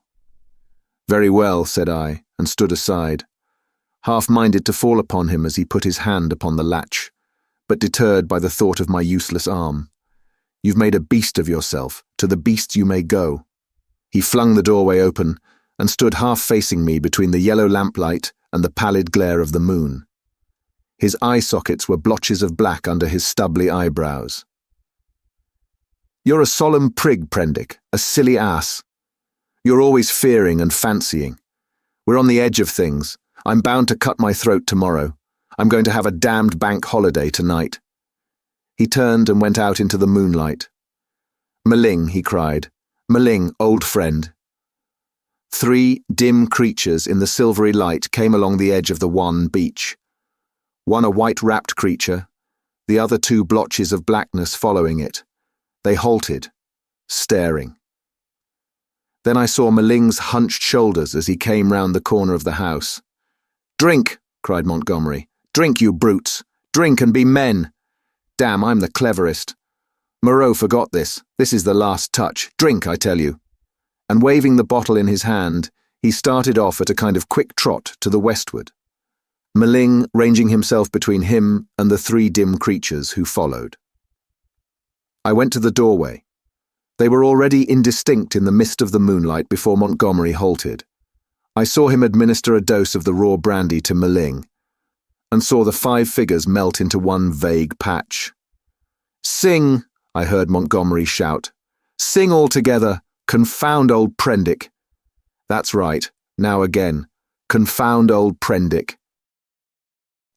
Speaker 1: "Very well," said I, and stood aside, half-minded to fall upon him as he put his hand upon the latch, but deterred by the thought of my useless arm. "You've made a beast of yourself. To the beasts you may go." He flung the doorway open and stood half-facing me between the yellow lamplight and the pallid glare of the moon. His eye sockets were blotches of black under his stubbly eyebrows. "You're a solemn prig, Pendrick, a silly ass. You're always fearing and fancying. We're on the edge of things. I'm bound to cut my throat tomorrow. I'm going to have a damned bank holiday tonight." He turned and went out into the moonlight. "Meling," he cried. "Meling, old friend." 3 dim creatures in the silvery light came along the edge of the wan beach. One a white-wrapped creature, the other 2 blotches of blackness following it. They halted, staring. Then I saw Meling's hunched shoulders as he came round the corner of the house. "Drink!" cried Montgomery. "Drink, you brutes! Drink and be men! Damn, I'm the cleverest. Moreau forgot this. This is the last touch. Drink, I tell you." And waving the bottle in his hand, he started off at a kind of quick trot to the westward, Meling ranging himself between him and the 3 dim creatures who followed. I went to the doorway. They were already indistinct in the mist of the moonlight before Montgomery halted. I saw him administer a dose of the raw brandy to Meling, and saw the 5 figures melt into one vague patch. "Sing!" I heard Montgomery shout. "Sing all together! Confound old Pendrick!" That's right, now again. Confound old Pendrick.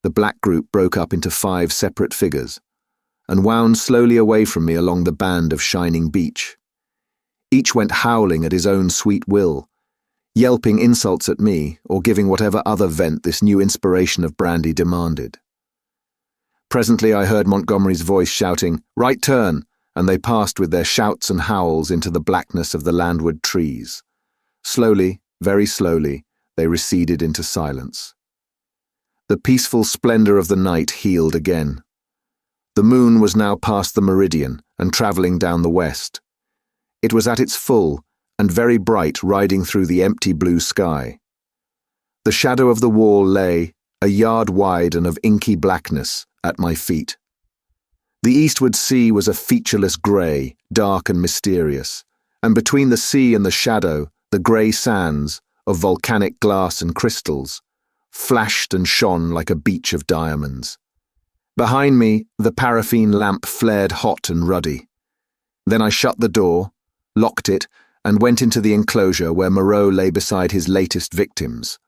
Speaker 1: The black group broke up into 5 separate figures, and wound slowly away from me along the band of shining beach. Each went howling at his own sweet will, yelping insults at me or giving whatever other vent this new inspiration of brandy demanded. Presently I heard Montgomery's voice shouting, "Right turn," and they passed with their shouts and howls into the blackness of the landward trees. Slowly, very slowly, they receded into silence. The peaceful splendor of the night healed again. The moon was now past the meridian and traveling down the west. It was at its full and very bright, riding through the empty blue sky. The shadow of the wall lay, a yard wide and of inky blackness, at my feet. The eastward sea was a featureless grey, dark and mysterious, and between the sea and the shadow, the grey sands, of volcanic glass and crystals, flashed and shone like a beach of diamonds. Behind me, the paraffin lamp flared hot and ruddy. Then I shut the door, locked it, and went into the enclosure where Moreau lay beside his latest victims,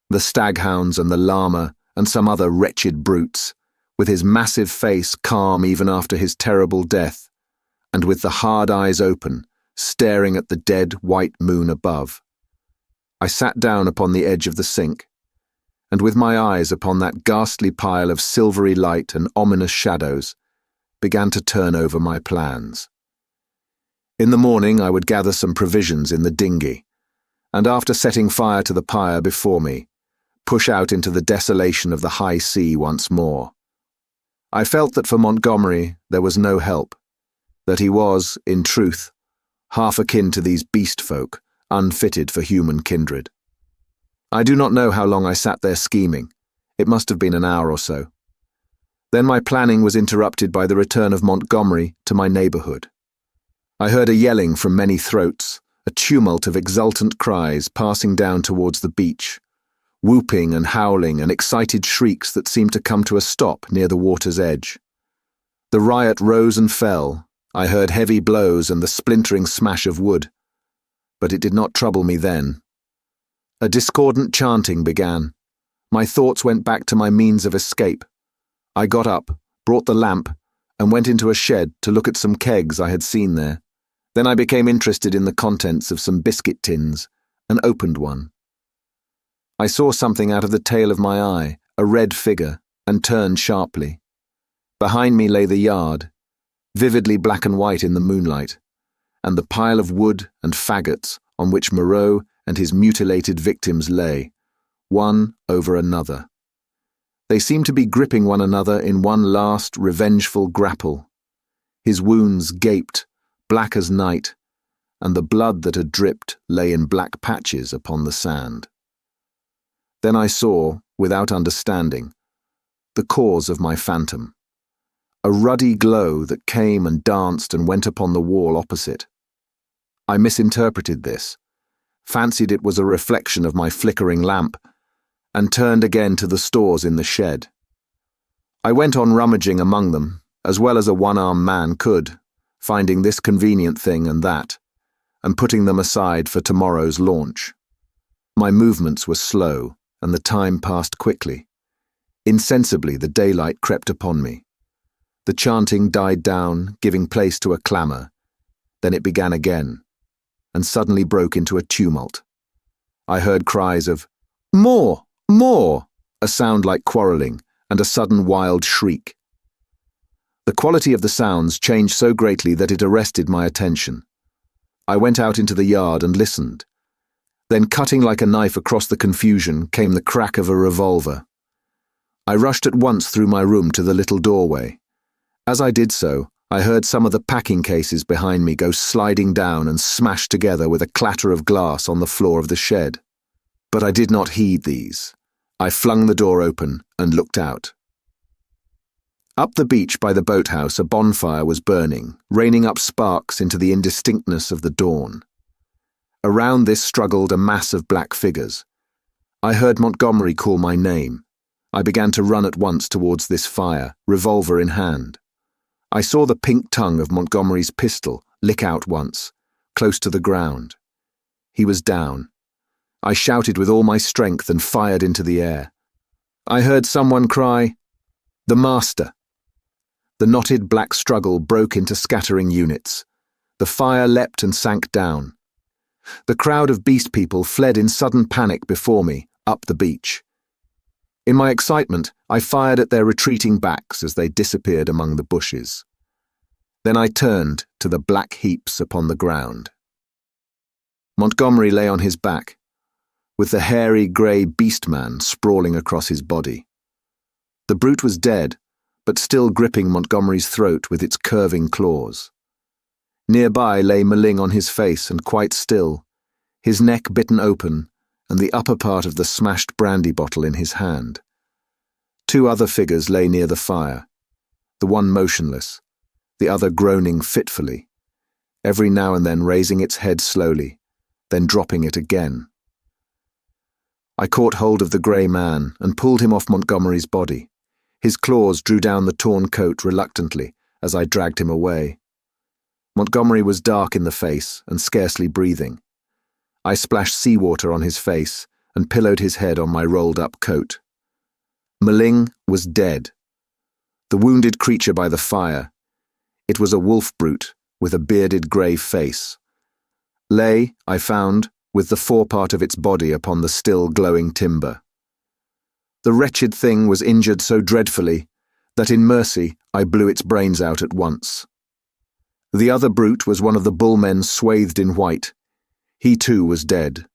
Speaker 1: the staghounds and the llama and some other wretched brutes, with his massive face calm even after his terrible death, and with the hard eyes open, staring at the dead white moon above. I sat down upon the edge of the sink, and with my eyes upon that ghastly pile of silvery light and ominous shadows, began to turn over my plans. In the morning I would gather some provisions in the dinghy, and after setting fire to the pyre before me, push out into the desolation of the high sea once more. I felt that for Montgomery there was no help, that he was, in truth, half akin to these beast folk, unfitted for human kindred. I do not know how long I sat there scheming. It must have been an hour or so. Then my planning was interrupted by the return of Montgomery to my neighborhood. I heard a yelling from many throats, a tumult of exultant cries passing down towards the beach, whooping and howling and excited shrieks that seemed to come to a stop near the water's edge. The riot rose and fell. I heard heavy blows and the splintering smash of wood, but it did not trouble me then. A discordant chanting began. My thoughts went back to my means of escape. I got up, brought the lamp, and went into a shed to look at some kegs I had seen there. Then I became interested in the contents of some biscuit tins, and opened one. I saw something out of the tail of my eye, a red figure, and turned sharply. Behind me lay the yard, vividly black and white in the moonlight, and the pile of wood and faggots on which Moreau and his mutilated victims lay, one over another. They seemed to be gripping one another in one last revengeful grapple. His wounds gaped, black as night, and the blood that had dripped lay in black patches upon the sand. Then I saw, without understanding, the cause of my phantom. A ruddy glow that came and danced and went upon the wall opposite. I misinterpreted this, fancied it was a reflection of my flickering lamp, and turned again to the stores in the shed. I went on rummaging among them, as well as a one-armed man could, finding this convenient thing and that, and putting them aside for tomorrow's launch. My movements were slow, and the time passed quickly. Insensibly the daylight crept upon me. The chanting died down, giving place to a clamour. Then it began again, and suddenly broke into a tumult. I heard cries of, "More! More!" a sound like quarrelling, and a sudden wild shriek. The quality of the sounds changed so greatly that it arrested my attention. I went out into the yard and listened. Then, cutting like a knife across the confusion, came the crack of a revolver. I rushed at once through my room to the little doorway. As I did so, I heard some of the packing cases behind me go sliding down and smash together with a clatter of glass on the floor of the shed. But I did not heed these. I flung the door open and looked out. Up the beach by the boathouse a bonfire was burning, raining up sparks into the indistinctness of the dawn. Around this struggled a mass of black figures. I heard Montgomery call my name. I began to run at once towards this fire, revolver in hand. I saw the pink tongue of Montgomery's pistol lick out once, close to the ground. He was down. I shouted with all my strength and fired into the air. I heard someone cry, "The Master!" The knotted black struggle broke into scattering units. The fire leapt and sank down. The crowd of beast people fled in sudden panic before me, up the beach. In my excitement, I fired at their retreating backs as they disappeared among the bushes. Then I turned to the black heaps upon the ground. Montgomery lay on his back, with the hairy grey beast man sprawling across his body. The brute was dead, but still gripping Montgomery's throat with its curving claws. Nearby lay Maling on his face and quite still, his neck bitten open and the upper part of the smashed brandy bottle in his hand. Two other figures lay near the fire, the one motionless, the other groaning fitfully, every now and then raising its head slowly, then dropping it again. I caught hold of the grey man and pulled him off Montgomery's body. His claws drew down the torn coat reluctantly as I dragged him away. Montgomery was dark in the face and scarcely breathing. I splashed seawater on his face and pillowed his head on my rolled-up coat. Maling was dead. The wounded creature by the fire, it was a wolf brute with a bearded grey face, lay, I found, with the forepart of its body upon the still glowing timber. The wretched thing was injured so dreadfully that in mercy I blew its brains out at once. The other brute was one of the bullmen swathed in white. He too was dead.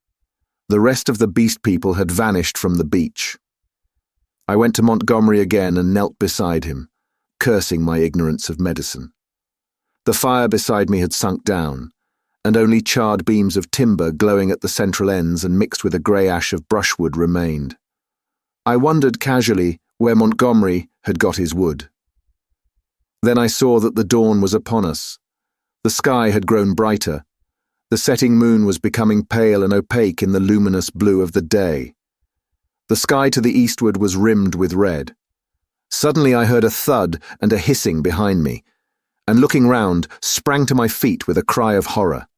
Speaker 1: The rest of the beast people had vanished from the beach. I went to Montgomery again and knelt beside him, cursing my ignorance of medicine. The fire beside me had sunk down, and only charred beams of timber glowing at the central ends and mixed with a grey ash of brushwood remained. I wondered casually where Montgomery had got his wood. Then I saw that the dawn was upon us. The sky had grown brighter. The setting moon was becoming pale and opaque in the luminous blue of the day. The sky to the eastward was rimmed with red. Suddenly I heard a thud and a hissing behind me, and looking round, sprang to my feet with a cry of horror.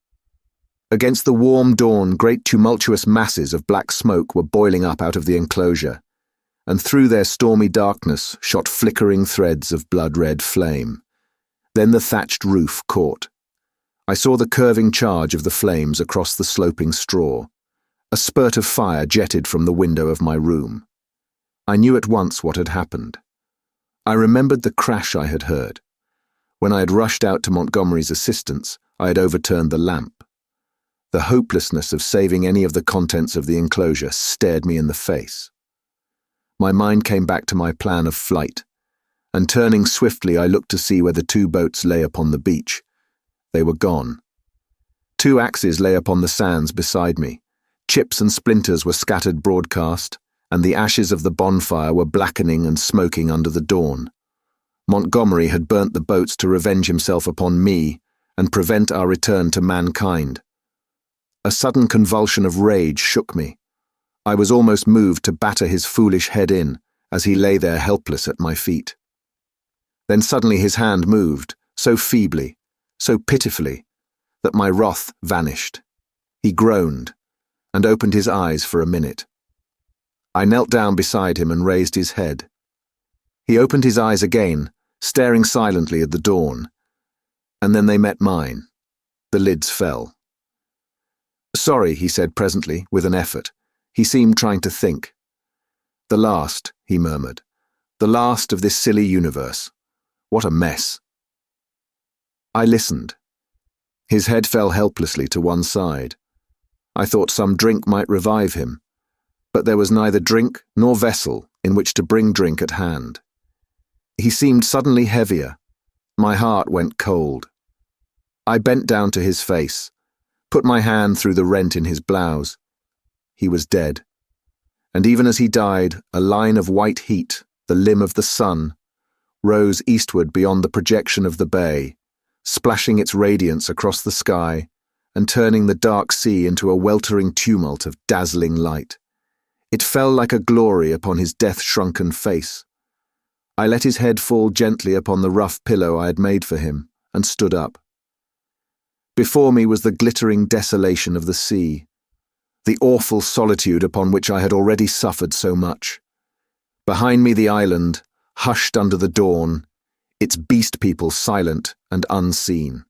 Speaker 1: Against the warm dawn, great tumultuous masses of black smoke were boiling up out of the enclosure, and through their stormy darkness shot flickering threads of blood-red flame. Then the thatched roof caught. I saw the curving charge of the flames across the sloping straw. A spurt of fire jetted from the window of my room. I knew at once what had happened. I remembered the crash I had heard. When I had rushed out to Montgomery's assistance, I had overturned the lamp. The hopelessness of saving any of the contents of the enclosure stared me in the face. My mind came back to my plan of flight, and turning swiftly I looked to see where the two boats lay upon the beach. They were gone. Two axes lay upon the sands beside me. Chips and splinters were scattered broadcast, and the ashes of the bonfire were blackening and smoking under the dawn. Montgomery had burnt the boats to revenge himself upon me and prevent our return to mankind. A sudden convulsion of rage shook me. I was almost moved to batter his foolish head in as he lay there helpless at my feet. Then suddenly his hand moved, so feebly, so pitifully, that my wrath vanished. He groaned and opened his eyes for a minute. I knelt down beside him and raised his head. He opened his eyes again, staring silently at the dawn, and then they met mine. The lids fell. "Sorry," he said presently, with an effort. He seemed trying to think. "The last," he murmured. "The last of this silly universe. What a mess." I listened. His head fell helplessly to one side. I thought some drink might revive him, but there was neither drink nor vessel in which to bring drink at hand. He seemed suddenly heavier. My heart went cold. I bent down to his face, put my hand through the rent in his blouse. He was dead. And even as he died, a line of white heat, the limb of the sun, rose eastward beyond the projection of the bay, splashing its radiance across the sky and turning the dark sea into a weltering tumult of dazzling light. It fell like a glory upon his death-shrunken face. I let his head fall gently upon the rough pillow I had made for him, and stood up. Before me was the glittering desolation of the sea, the awful solitude upon which I had already suffered so much. Behind me the island, hushed under the dawn, its beast people silent and unseen.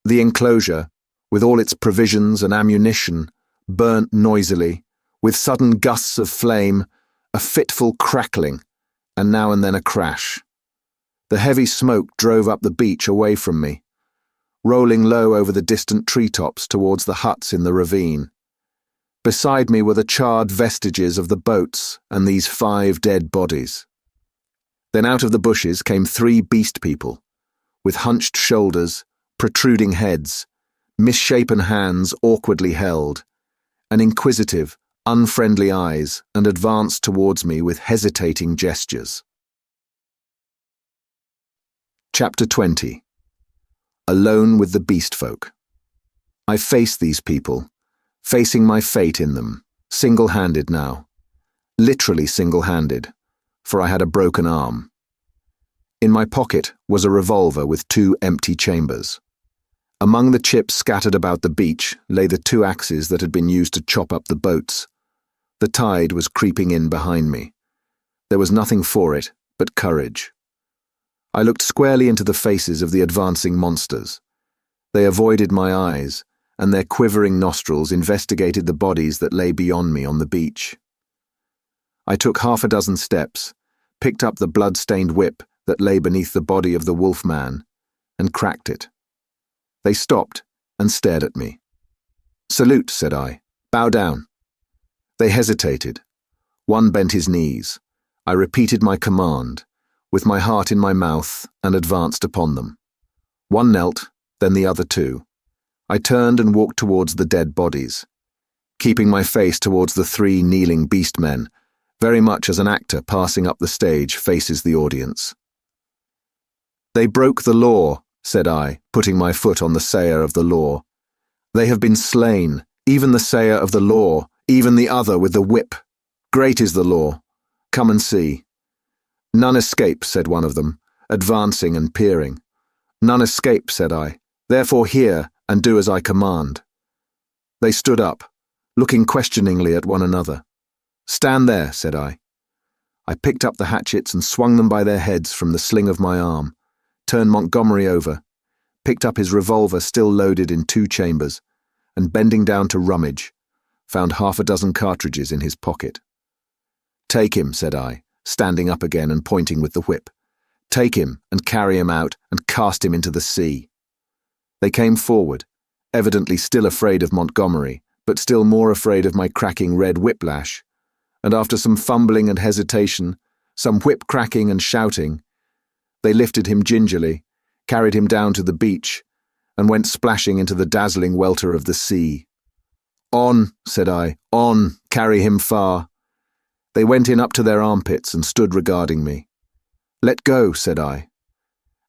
Speaker 1: The enclosure, with all its provisions and ammunition, burnt noisily, with sudden gusts of flame, a fitful crackling, and now and then a crash. The heavy smoke drove up the beach away from me, rolling low over the distant treetops towards the huts in the ravine. Beside me were the charred vestiges of the boats and these 5 dead bodies. Then out of the bushes came 3 beast people, with hunched shoulders, protruding heads, misshapen hands awkwardly held, and inquisitive, unfriendly eyes, and advanced towards me with hesitating gestures. Chapter 20. Alone with the beast folk. I faced these people, facing my fate in them, single-handed now. Literally single-handed, for I had a broken arm. In my pocket was a revolver with 2 empty chambers. Among the chips scattered about the beach lay the 2 axes that had been used to chop up the boats. The tide was creeping in behind me. There was nothing for it but courage. I looked squarely into the faces of the advancing monsters. They avoided my eyes, and their quivering nostrils investigated the bodies that lay beyond me on the beach. I took 6 steps, picked up the blood-stained whip that lay beneath the body of the wolf-man, and cracked it. They stopped and stared at me. "Salute," said I. "Bow down." They hesitated. One bent his knees. I repeated my command, with my heart in my mouth, and advanced upon them. One knelt, then the other 2. I turned and walked towards the dead bodies, keeping my face towards the 3 kneeling beast men, very much as an actor passing up the stage faces the audience. "They broke the law," said I, putting my foot on the sayer of the law. "They have been slain, even the sayer of the law, even the other with the whip. Great is the law. Come and see." "None escape," said one of them, advancing and peering. "None escape," said I. "Therefore hear and do as I command." They stood up, looking questioningly at one another. "Stand there," said I. I picked up the hatchets and swung them by their heads from the sling of my arm, turned Montgomery over, picked up his revolver still loaded in 2 chambers, and bending down to rummage, found 6 cartridges in his pocket. "Take him," said I, standing up again and pointing with the whip. "Take him and carry him out and cast him into the sea." They came forward, evidently still afraid of Montgomery, but still more afraid of my cracking red whiplash, and after some fumbling and hesitation, some whip cracking and shouting, they lifted him gingerly, carried him down to the beach, and went splashing into the dazzling welter of the sea. "On," said I, "on, carry him far." They went in up to their armpits and stood regarding me. "Let go," said I,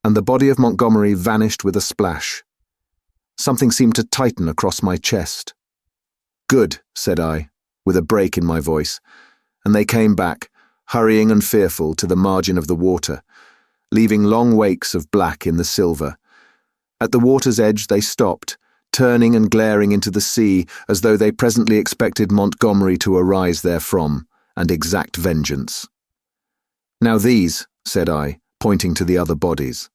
Speaker 1: and the body of Montgomery vanished with a splash. Something seemed to tighten across my chest. "Good," said I, with a break in my voice, and they came back, hurrying and fearful, to the margin of the water, leaving long wakes of black in the silver. At the water's edge they stopped, turning and glaring into the sea as though they presently expected Montgomery to arise therefrom and exact vengeance. "Now these," said I, pointing to the other bodies.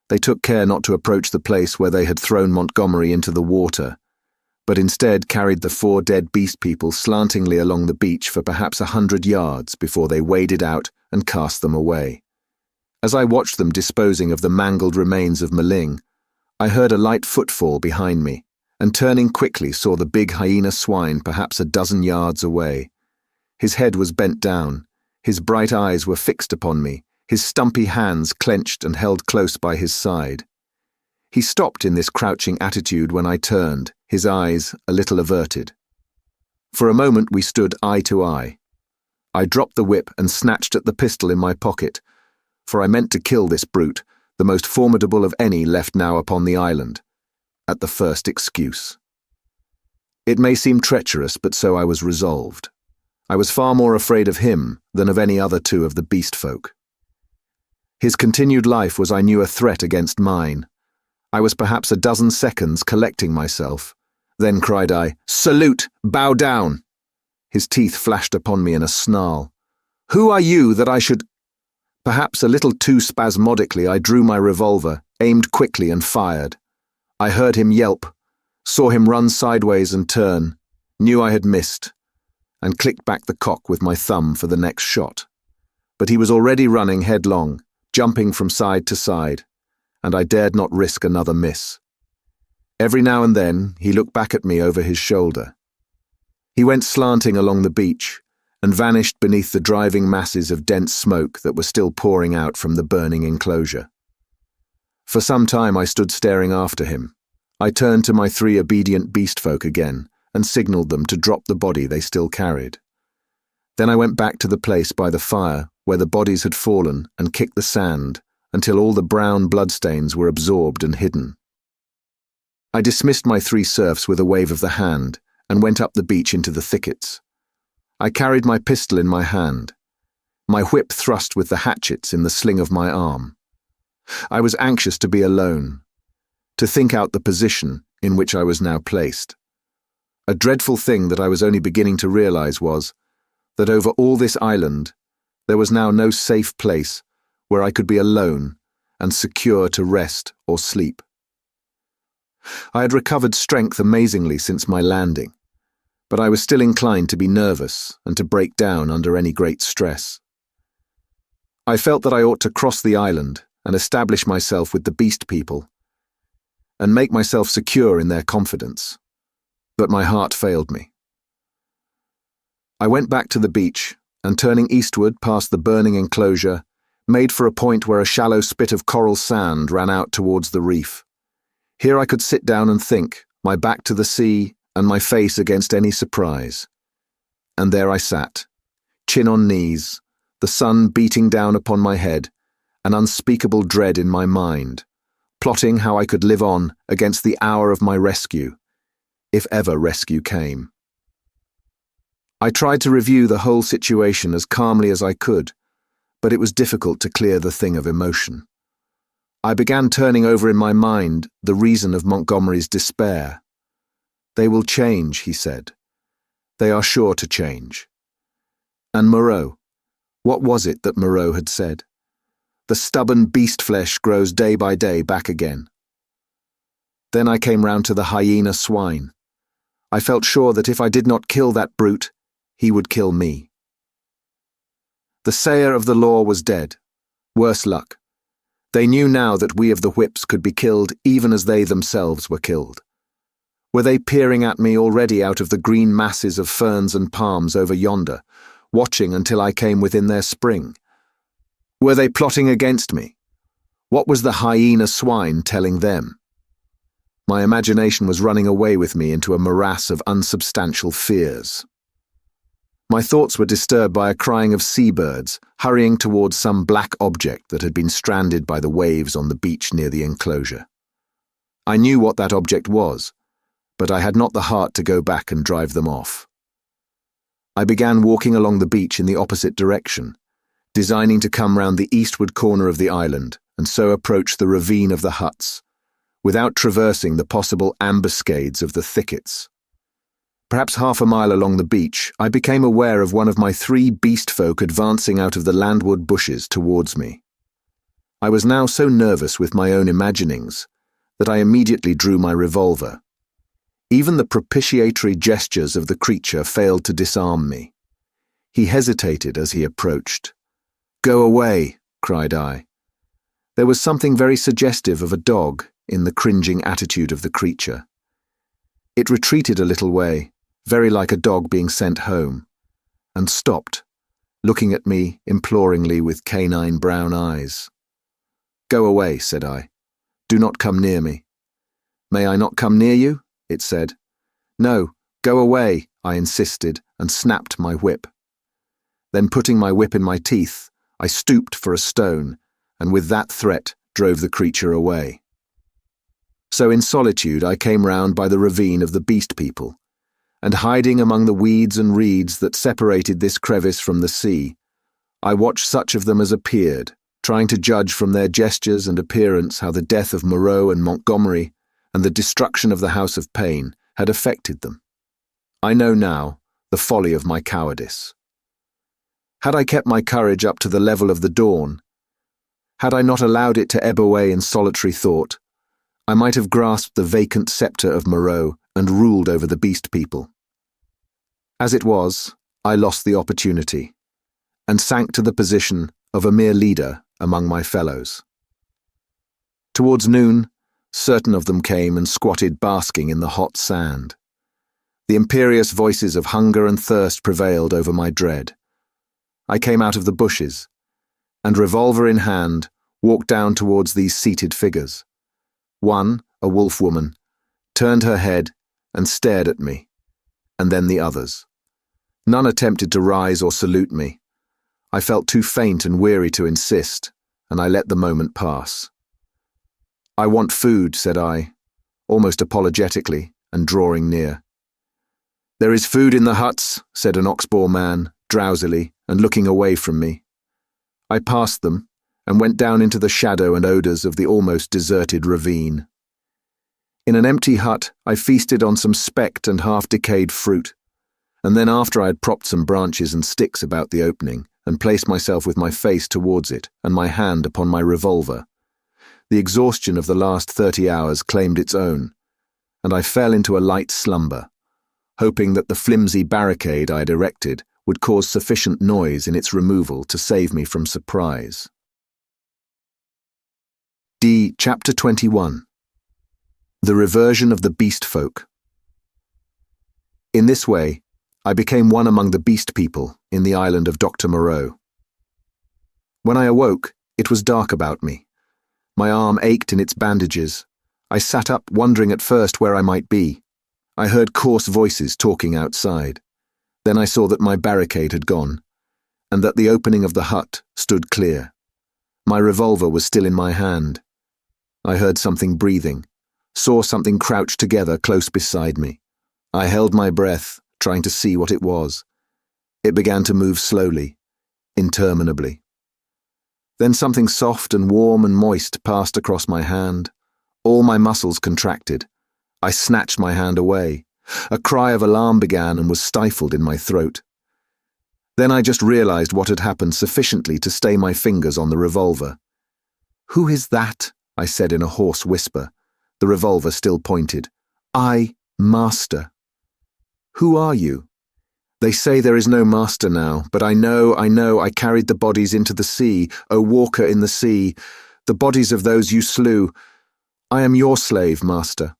Speaker 1: They took care not to approach the place where they had thrown Montgomery into the water, but instead carried the 4 dead beast people slantingly along the beach for perhaps 100 yards before they waded out and cast them away. As I watched them disposing of the mangled remains of Maling, I heard a light footfall behind me, and turning quickly saw the big hyena swine perhaps 12 yards away. His head was bent down, his bright eyes were fixed upon me, his stumpy hands clenched and held close by his side. He stopped in this crouching attitude when I turned, his eyes a little averted. For a moment we stood eye to eye. I dropped the whip and snatched at the pistol in my pocket, for I meant to kill this brute, the most formidable of any left now upon the island, at the first excuse. It may seem treacherous, but so I was resolved. I was far more afraid of him than of any other two of the beast folk. His continued life was, I knew, a threat against mine. I was perhaps a dozen seconds collecting myself. Then cried I, "Salute! Bow down!" His teeth flashed upon me in a snarl. "Who are you that I should—" Perhaps a little too spasmodically, I drew my revolver, aimed quickly and fired. I heard him yelp, saw him run sideways and turn, knew I had missed, and clicked back the cock with my thumb for the next shot. But he was already running headlong, jumping from side to side, and I dared not risk another miss. Every now and then he looked back at me over his shoulder. He went slanting along the beach and vanished beneath the driving masses of dense smoke that were still pouring out from the burning enclosure. For some time I stood staring after him. I turned to my three obedient beast folk again and signalled them to drop the body they still carried. Then I went back to the place by the fire where the bodies had fallen and kicked the sand until all the brown bloodstains were absorbed and hidden. I dismissed my three serfs with a wave of the hand and went up the beach into the thickets. I carried my pistol in my hand, my whip thrust with the hatchets in the sling of my arm. I was anxious to be alone, to think out the position in which I was now placed. A dreadful thing that I was only beginning to realize was that over all this island there was now no safe place where I could be alone and secure to rest or sleep. I had recovered strength amazingly since my landing, but I was still inclined to be nervous and to break down under any great stress. I felt that I ought to cross the island and establish myself with the beast people and make myself secure in their confidence, but my heart failed me. I went back to the beach and, turning eastward past the burning enclosure, made for a point where a shallow spit of coral sand ran out towards the reef. Here I could sit down and think, my back to the sea and my face against any surprise. And there I sat, chin on knees, the sun beating down upon my head, an unspeakable dread in my mind, plotting how I could live on against the hour of my rescue, if ever rescue came. I tried to review the whole situation as calmly as I could, but it was difficult to clear the thing of emotion. I began turning over in my mind the reason of Montgomery's despair. "They will change," he said. "They are sure to change." And Moreau, what was it that Moreau had said? The stubborn beast flesh grows day by day back again. Then I came round to the hyena swine. I felt sure that if I did not kill that brute, he would kill me. The sayer of the law was dead. Worse luck. They knew now that we of the whips could be killed even as they themselves were killed. Were they peering at me already out of the green masses of ferns and palms over yonder, watching until I came within their spring? Were they plotting against me? What was the hyena swine telling them? My imagination was running away with me into a morass of unsubstantial fears. My thoughts were disturbed by a crying of seabirds hurrying towards some black object that had been stranded by the waves on the beach near the enclosure. I knew what that object was, but I had not the heart to go back and drive them off. I began walking along the beach in the opposite direction, designing to come round the eastward corner of the island and so approach the ravine of the huts, without traversing the possible ambuscades of the thickets. Perhaps half a mile along the beach, I became aware of one of my three beast folk advancing out of the landward bushes towards me. I was now so nervous with my own imaginings that I immediately drew my revolver. Even the propitiatory gestures of the creature failed to disarm me. He hesitated as he approached. "Go away," cried I. There was something very suggestive of a dog in the cringing attitude of the creature. It retreated a little way, very like a dog being sent home, and stopped, looking at me imploringly with canine brown eyes. "Go away," said I. "Do not come near me." "May I not come near you?" it said. "No, go away," I insisted, and snapped my whip. Then, putting my whip in my teeth, I stooped for a stone, and with that threat drove the creature away. So in solitude I came round by the ravine of the beast people, and hiding among the weeds and reeds that separated this crevice from the sea, I watched such of them as appeared, trying to judge from their gestures and appearance how the death of Moreau and Montgomery and the destruction of the House of Pain had affected them. I know now the folly of my cowardice. Had I kept my courage up to the level of the dawn, had I not allowed it to ebb away in solitary thought, I might have grasped the vacant sceptre of Moreau and ruled over the beast people. As it was, I lost the opportunity, and sank to the position of a mere leader among my fellows. Towards noon, certain of them came and squatted basking in the hot sand. The imperious voices of hunger and thirst prevailed over my dread. I came out of the bushes, and revolver in hand, walked down towards these seated figures. One, a wolf woman, turned her head and stared at me, and then the others. None attempted to rise or salute me. I felt too faint and weary to insist, and I let the moment pass. "I want food," said I, almost apologetically, and drawing near. "There is food in the huts," said an ox-boar man, drowsily, and looking away from me. I passed them, and went down into the shadow and odours of the almost deserted ravine. In an empty hut, I feasted on some specked and half-decayed fruit, and then after I had propped some branches and sticks about the opening, and placed myself with my face towards it and my hand upon my revolver, the exhaustion of the last 30 hours claimed its own, and I fell into a light slumber, hoping that the flimsy barricade I had erected would cause sufficient noise in its removal to save me from surprise. Chapter 21. The Reversion of the Beast Folk. In this way, I became one among the beast people in the island of Doctor Moreau. When I awoke, it was dark about me. My arm ached in its bandages. I sat up, wondering at first where I might be. I heard coarse voices talking outside. Then I saw that my barricade had gone, and that the opening of the hut stood clear. My revolver was still in my hand. I heard something breathing, saw something crouched together close beside me. I held my breath, trying to see what it was. It began to move slowly, interminably. Then something soft and warm and moist passed across my hand. All my muscles contracted. I snatched my hand away. A cry of alarm began and was stifled in my throat. Then I just realized what had happened sufficiently to stay my fingers on the revolver. "Who is that?" I said in a hoarse whisper, the revolver still pointed. "I, Master." "Who are you?" "They say there is no master now, but I know, I carried the bodies into the sea, O walker in the sea, the bodies of those you slew. I am your slave, Master."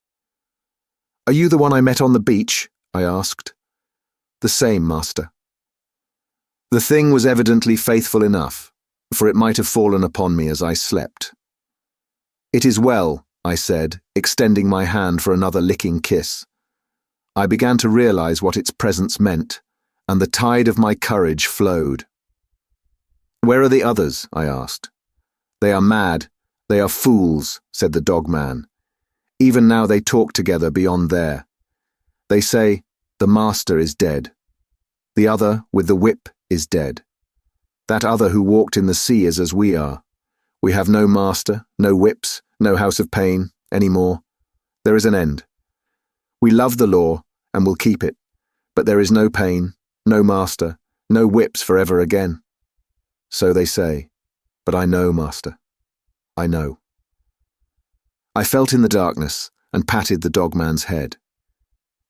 Speaker 1: "Are you the one I met on the beach?" I asked. "The same, Master." The thing was evidently faithful enough, for it might have fallen upon me as I slept. "It is well," I said, extending my hand for another licking kiss. I began to realize what its presence meant, and the tide of my courage flowed. "Where are the others?" I asked. "They are mad. They are fools," said the dogman. "Even now they talk together beyond there. They say, 'The master is dead. The other, with the whip, is dead. That other who walked in the sea is as we are. We have no master, no whips, no house of pain, any more. There is an end. We love the law, and will keep it, but there is no pain, no master, no whips forever again.' So they say, but I know, Master. I know." I felt in the darkness and patted the dogman's head.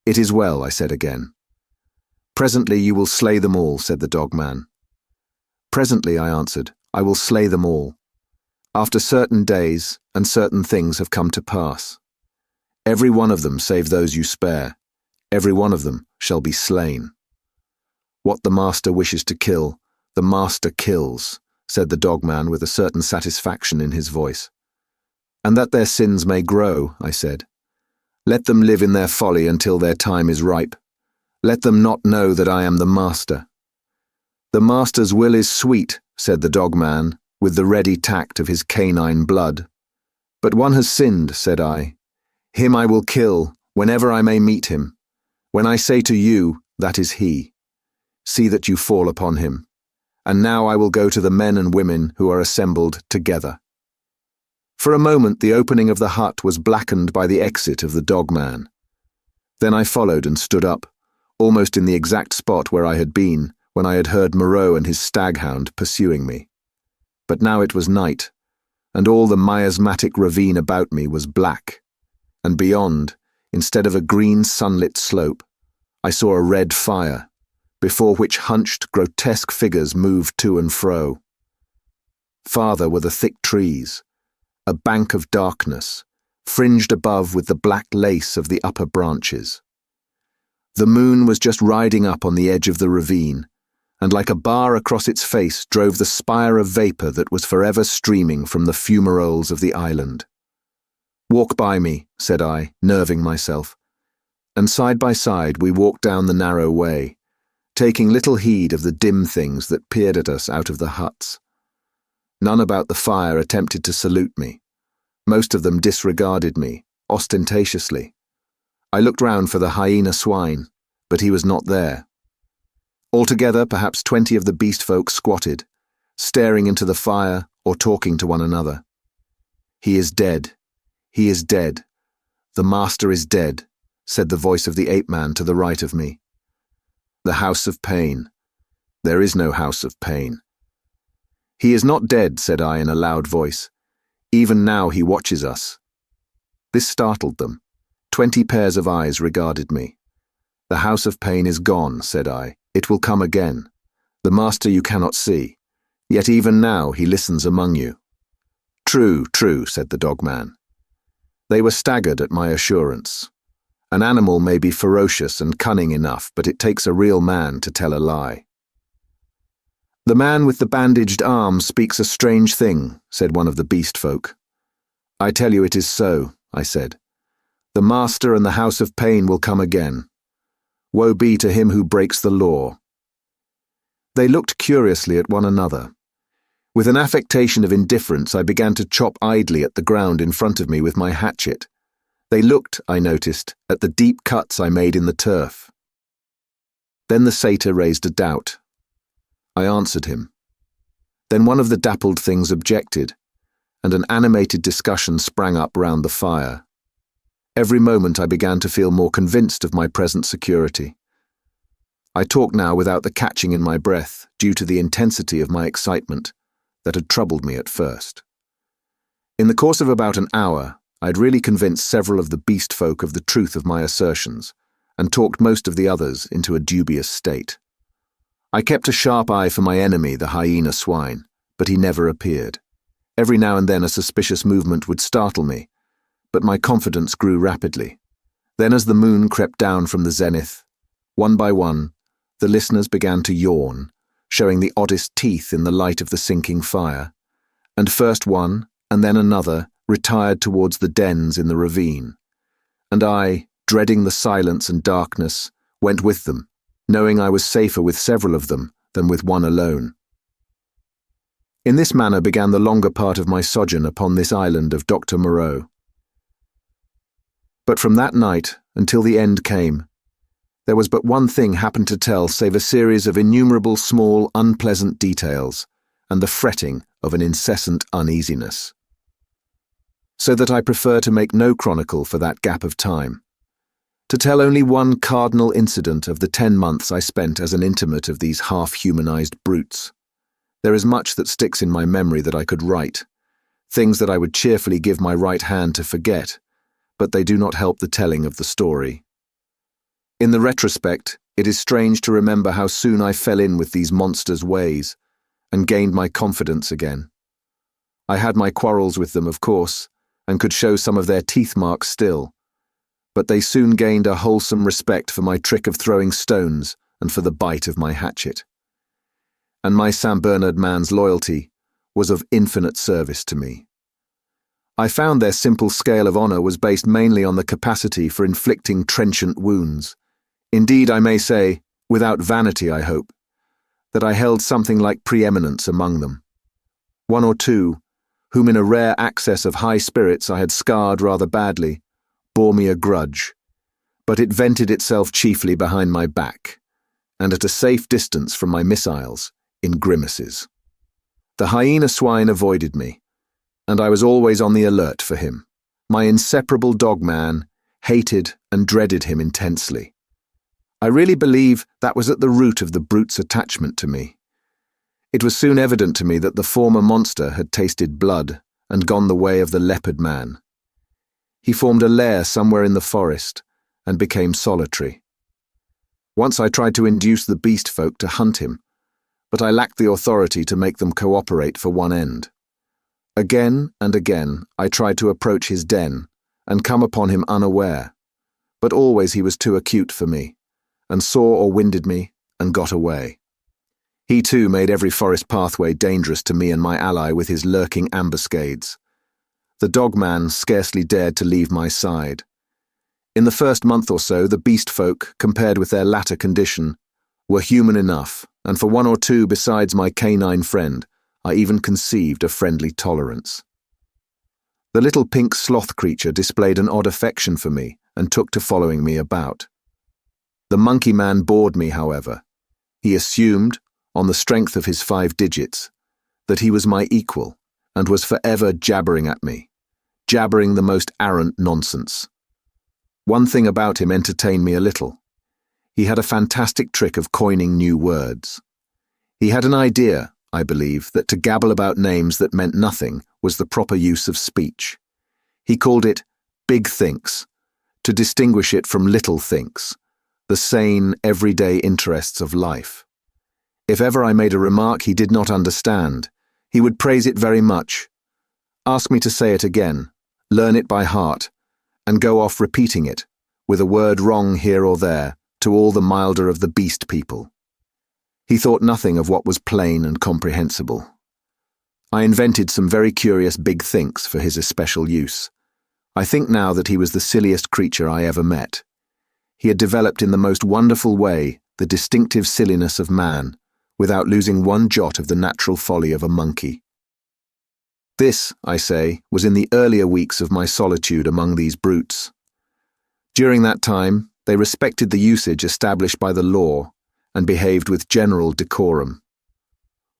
Speaker 1: "It is well," I said again. "Presently you will slay them all," said the dogman. "Presently," I answered, "I will slay them all. After certain days and certain things have come to pass. Every one of them save those you spare, every one of them shall be slain. What the master wishes to kill, the master kills," said the dogman with a certain satisfaction in his voice. "And that their sins may grow," I said. "Let them live in their folly until their time is ripe. Let them not know that I am the master." "The master's will is sweet," said the dogman, with the ready tact of his canine blood. "But one has sinned," said I. "Him I will kill, whenever I may meet him. When I say to you, that is he. See that you fall upon him. And now I will go to the men and women who are assembled together." For a moment the opening of the hut was blackened by the exit of the dogman. Then I followed and stood up, almost in the exact spot where I had been when I had heard Moreau and his staghound pursuing me. But now it was night, and all the miasmatic ravine about me was black, and beyond, instead of a green sunlit slope, I saw a red fire, before which hunched, grotesque figures moved to and fro. Farther were the thick trees, a bank of darkness, fringed above with the black lace of the upper branches. The moon was just riding up on the edge of the ravine, and like a bar across its face drove the spire of vapour that was forever streaming from the fumaroles of the island. "Walk by me," said I, nerving myself, and side by side we walked down the narrow way, taking little heed of the dim things that peered at us out of the huts. None about the fire attempted to salute me. Most of them disregarded me, ostentatiously. I looked round for the hyena swine, but he was not there. Altogether, perhaps 20 of the beast folk squatted, staring into the fire or talking to one another. "He is dead. He is dead. The master is dead," said the voice of the ape-man to the right of me. "The house of pain. There is no house of pain." "He is not dead," said I in a loud voice. "Even now he watches us." This startled them. 20 pairs of eyes regarded me. "The house of pain is gone," said I. "It will come again. The master you cannot see. Yet even now he listens among you." "True, true," said the dogman. They were staggered at my assurance. An animal may be ferocious and cunning enough, but it takes a real man to tell a lie. "The man with the bandaged arm speaks a strange thing," said one of the beast folk. "I tell you it is so," I said. "The master and the house of pain will come again. Woe be to him who breaks the law." They looked curiously at one another. With an affectation of indifference, I began to chop idly at the ground in front of me with my hatchet. They looked, I noticed, at the deep cuts I made in the turf. Then the satyr raised a doubt. I answered him. Then one of the dappled things objected, and an animated discussion sprang up round the fire. Every moment I began to feel more convinced of my present security. I talked now without the catching in my breath, due to the intensity of my excitement that had troubled me at first. In the course of about an hour, I had really convinced several of the beast folk of the truth of my assertions, and talked most of the others into a dubious state. I kept a sharp eye for my enemy, the hyena swine, but he never appeared. Every now and then a suspicious movement would startle me, but my confidence grew rapidly. Then as the moon crept down from the zenith, one by one, the listeners began to yawn, showing the oddest teeth in the light of the sinking fire, and first one, and then another, retired towards the dens in the ravine, and I, dreading the silence and darkness, went with them, knowing I was safer with several of them than with one alone. In this manner began the longer part of my sojourn upon this island of Dr. Moreau. But from that night, until the end came, there was but one thing happened to tell save a series of innumerable small, unpleasant details, and the fretting of an incessant uneasiness. So that I prefer to make no chronicle for that gap of time. To tell only one cardinal incident of the 10 months I spent as an intimate of these half-humanized brutes. There is much that sticks in my memory that I could write, things that I would cheerfully give my right hand to forget, but they do not help the telling of the story. In the retrospect, it is strange to remember how soon I fell in with these monsters' ways, and gained my confidence again. I had my quarrels with them, of course, and could show some of their teeth marks still, but they soon gained a wholesome respect for my trick of throwing stones and for the bite of my hatchet. And my St. Bernard man's loyalty was of infinite service to me. I found their simple scale of honour was based mainly on the capacity for inflicting trenchant wounds. Indeed, I may say, without vanity I hope, that I held something like preeminence among them. One or two, whom in a rare access of high spirits I had scarred rather badly, bore me a grudge, but it vented itself chiefly behind my back, and at a safe distance from my missiles, in grimaces. The hyena swine avoided me, and I was always on the alert for him. My inseparable dog-man hated and dreaded him intensely. I really believe that was at the root of the brute's attachment to me. It was soon evident to me that the former monster had tasted blood and gone the way of the leopard man. He formed a lair somewhere in the forest and became solitary. Once I tried to induce the beast folk to hunt him, but I lacked the authority to make them cooperate for one end. Again and again I tried to approach his den and come upon him unaware, but always he was too acute for me, and saw or winded me and got away. He too made every forest pathway dangerous to me and my ally with his lurking ambuscades. The dog-man scarcely dared to leave my side. In the first month or so, the beast folk, compared with their latter condition, were human enough, and for one or two besides my canine friend, I even conceived a friendly tolerance. The little pink sloth creature displayed an odd affection for me and took to following me about. The monkey man bored me, however. He assumed, on the strength of his 5 digits, that he was my equal and was forever jabbering at me, jabbering the most arrant nonsense. One thing about him entertained me a little. He had a fantastic trick of coining new words. He had an idea, I believe, that to gabble about names that meant nothing was the proper use of speech. He called it big thinks, to distinguish it from little thinks, the sane, everyday interests of life. If ever I made a remark he did not understand, he would praise it very much, ask me to say it again, learn it by heart, and go off repeating it, with a word wrong here or there, to all the milder of the beast people. He thought nothing of what was plain and comprehensible. I invented some very curious big thinks for his especial use. I think now that he was the silliest creature I ever met. He had developed in the most wonderful way the distinctive silliness of man, without losing one jot of the natural folly of a monkey. This, I say, was in the earlier weeks of my solitude among these brutes. During that time, they respected the usage established by the law and behaved with general decorum.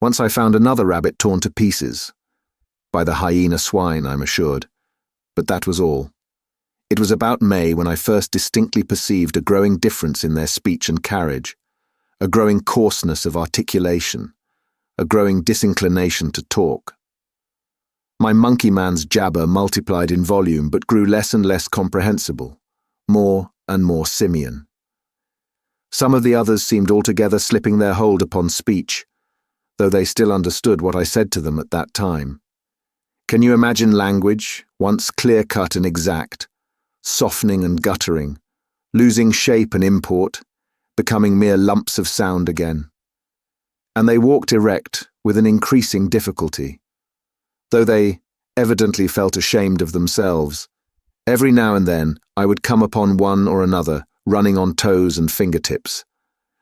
Speaker 1: Once I found another rabbit torn to pieces, by the hyena swine, I'm assured, but that was all. It was about May when I first distinctly perceived a growing difference in their speech and carriage, a growing coarseness of articulation, a growing disinclination to talk. My monkey man's jabber multiplied in volume but grew less and less comprehensible, more and more simian. Some of the others seemed altogether slipping their hold upon speech, though they still understood what I said to them at that time. Can you imagine language, once clear-cut and exact, softening and guttering, losing shape and import, becoming mere lumps of sound again? And they walked erect with an increasing difficulty. Though they evidently felt ashamed of themselves, every now and then I would come upon one or another running on toes and fingertips,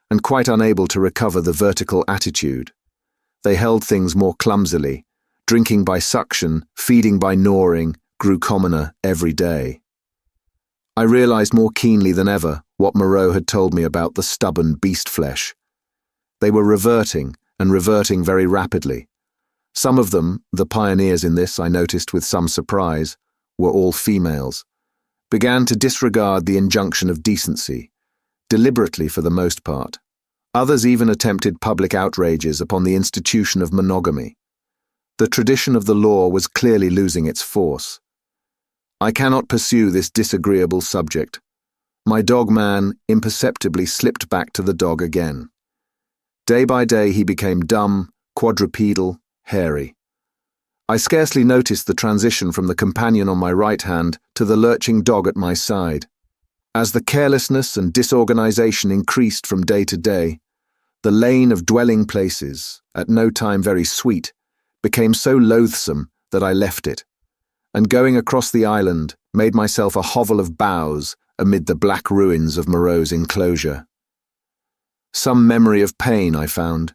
Speaker 1: and quite unable to recover the vertical attitude. They held things more clumsily. Drinking by suction, feeding by gnawing, grew commoner every day. I realized more keenly than ever what Moreau had told me about the stubborn beast flesh. They were reverting, and reverting very rapidly. Some of them, the pioneers in this I noticed with some surprise, were all females, began to disregard the injunction of decency, deliberately for the most part. Others even attempted public outrages upon the institution of monogamy. The tradition of the law was clearly losing its force. I cannot pursue this disagreeable subject. My dog-man imperceptibly slipped back to the dog again. Day by day he became dumb, quadrupedal, hairy. I scarcely noticed the transition from the companion on my right hand to the lurching dog at my side. As the carelessness and disorganization increased from day to day, the lane of dwelling places, at no time very sweet, became so loathsome that I left it, and going across the island, made myself a hovel of boughs amid the black ruins of Moreau's enclosure. Some memory of pain, I found,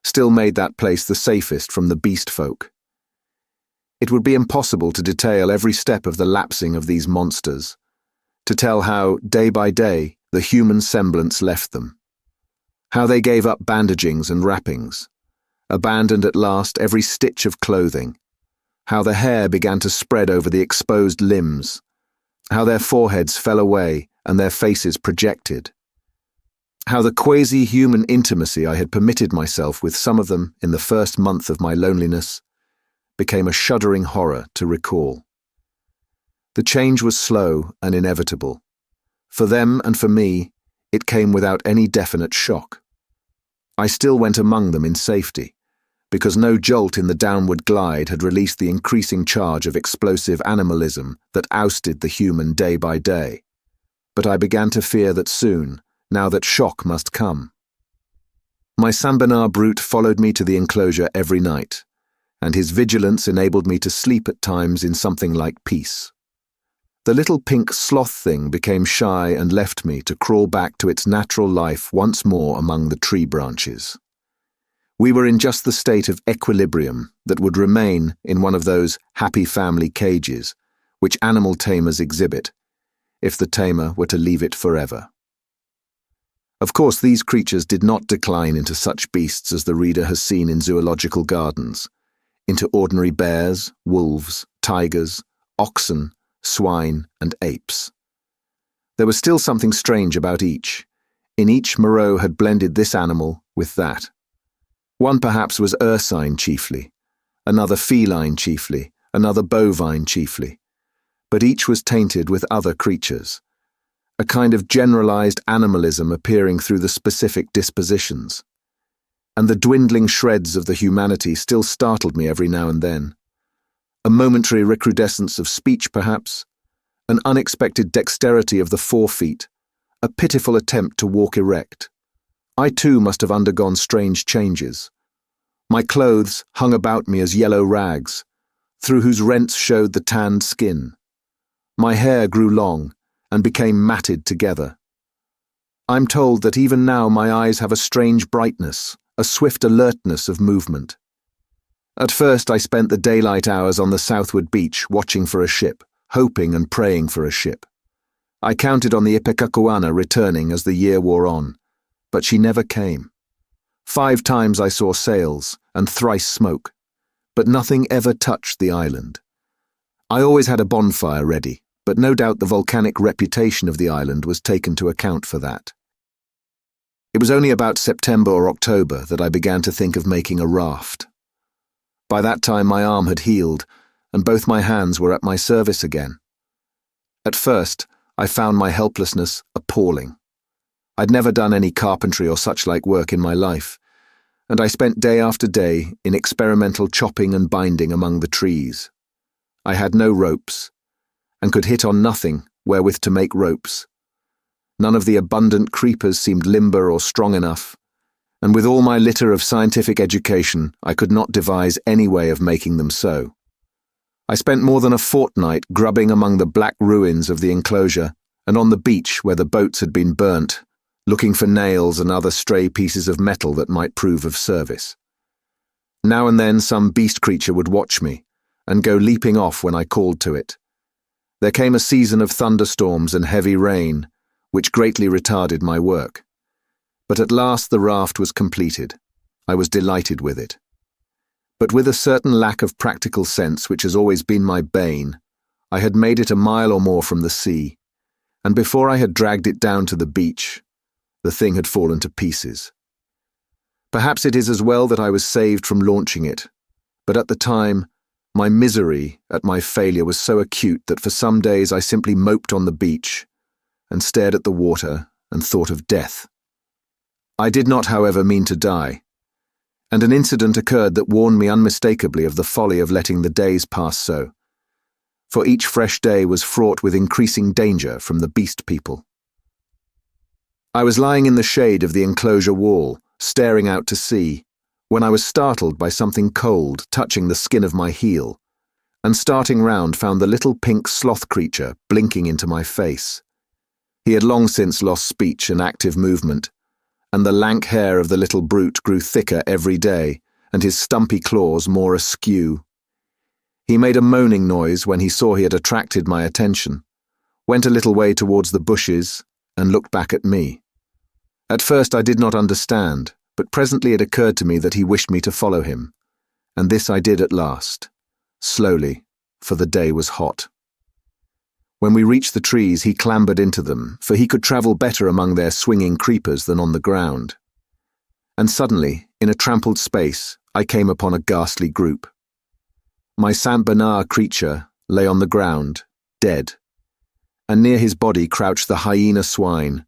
Speaker 1: still made that place the safest from the beast folk. It would be impossible to detail every step of the lapsing of these monsters, to tell how, day by day, the human semblance left them. How they gave up bandagings and wrappings, abandoned at last every stitch of clothing. How the hair began to spread over the exposed limbs. How their foreheads fell away and their faces projected. How the quasi-human intimacy I had permitted myself with some of them in the first month of my loneliness became a shuddering horror to recall. The change was slow and inevitable. For them and for me, it came without any definite shock. I still went among them in safety, because no jolt in the downward glide had released the increasing charge of explosive animalism that ousted the human day by day. But I began to fear that soon, now that shock must come. My Saint Bernard brute followed me to the enclosure every night, and his vigilance enabled me to sleep at times in something like peace. The little pink sloth thing became shy and left me to crawl back to its natural life once more among the tree branches. We were in just the state of equilibrium that would remain in one of those happy family cages which animal tamers exhibit, if the tamer were to leave it forever. Of course, these creatures did not decline into such beasts as the reader has seen in zoological gardens, into ordinary bears, wolves, tigers, oxen, swine, and apes. There was still something strange about each. In each, Moreau had blended this animal with that. One perhaps was ursine chiefly, another feline chiefly, another bovine chiefly, but each was tainted with other creatures, a kind of generalized animalism appearing through the specific dispositions. And the dwindling shreds of the humanity still startled me every now and then. A momentary recrudescence of speech, perhaps, an unexpected dexterity of the forefeet, a pitiful attempt to walk erect. I too must have undergone strange changes. My clothes hung about me as yellow rags, through whose rents showed the tanned skin. My hair grew long and became matted together. I'm told that even now my eyes have a strange brightness, a swift alertness of movement. At first I spent the daylight hours on the southward beach watching for a ship, hoping and praying for a ship. I counted on the Ipecacuanha returning as the year wore on, but she never came. 5 times I saw sails and thrice smoke, but nothing ever touched the island. I always had a bonfire ready, but no doubt the volcanic reputation of the island was taken to account for that. It was only about September or October that I began to think of making a raft. By that time my arm had healed, and both my hands were at my service again. At first, I found my helplessness appalling. I'd never done any carpentry or such-like work in my life, and I spent day after day in experimental chopping and binding among the trees. I had no ropes, and could hit on nothing wherewith to make ropes. None of the abundant creepers seemed limber or strong enough, and with all my litter of scientific education, I could not devise any way of making them so. I spent more than a fortnight grubbing among the black ruins of the enclosure and on the beach where the boats had been burnt, looking for nails and other stray pieces of metal that might prove of service. Now and then some beast creature would watch me and go leaping off when I called to it. There came a season of thunderstorms and heavy rain, which greatly retarded my work. But at last the raft was completed. I was delighted with it. But with a certain lack of practical sense which has always been my bane, I had made it a mile or more from the sea, and before I had dragged it down to the beach, the thing had fallen to pieces. Perhaps it is as well that I was saved from launching it, but at the time, my misery at my failure was so acute that for some days I simply moped on the beach and stared at the water and thought of death. I did not, however, mean to die, and an incident occurred that warned me unmistakably of the folly of letting the days pass so, for each fresh day was fraught with increasing danger from the beast people. I was lying in the shade of the enclosure wall, staring out to sea, when I was startled by something cold touching the skin of my heel, and starting round found the little pink sloth creature blinking into my face. He had long since lost speech and active movement, and the lank hair of the little brute grew thicker every day, and his stumpy claws more askew. He made a moaning noise when he saw he had attracted my attention, went a little way towards the bushes, and looked back at me. At first I did not understand, but presently it occurred to me that he wished me to follow him, and this I did at last, slowly, for the day was hot. When we reached the trees, he clambered into them, for he could travel better among their swinging creepers than on the ground. And suddenly, in a trampled space, I came upon a ghastly group. My Saint Bernard creature lay on the ground, dead, and near his body crouched the hyena swine,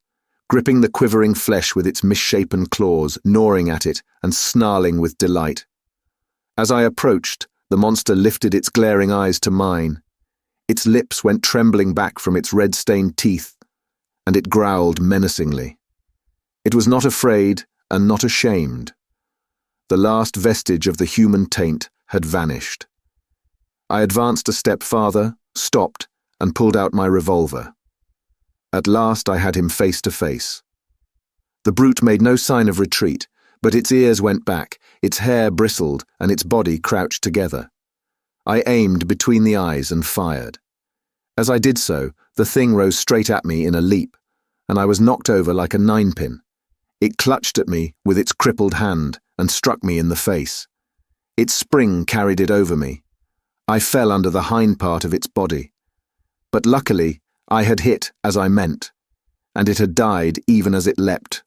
Speaker 1: gripping the quivering flesh with its misshapen claws, gnawing at it and snarling with delight. As I approached, the monster lifted its glaring eyes to mine. Its lips went trembling back from its red-stained teeth, and it growled menacingly. It was not afraid and not ashamed. The last vestige of the human taint had vanished. I advanced a step farther, stopped, and pulled out my revolver. At last I had him face to face. The brute made no sign of retreat, but its ears went back, its hair bristled, and its body crouched together. I aimed between the eyes and fired. As I did so, the thing rose straight at me in a leap, and I was knocked over like a ninepin. It clutched at me with its crippled hand and struck me in the face. Its spring carried it over me. I fell under the hind part of its body. But luckily, I had hit as I meant, and it had died even as it leapt.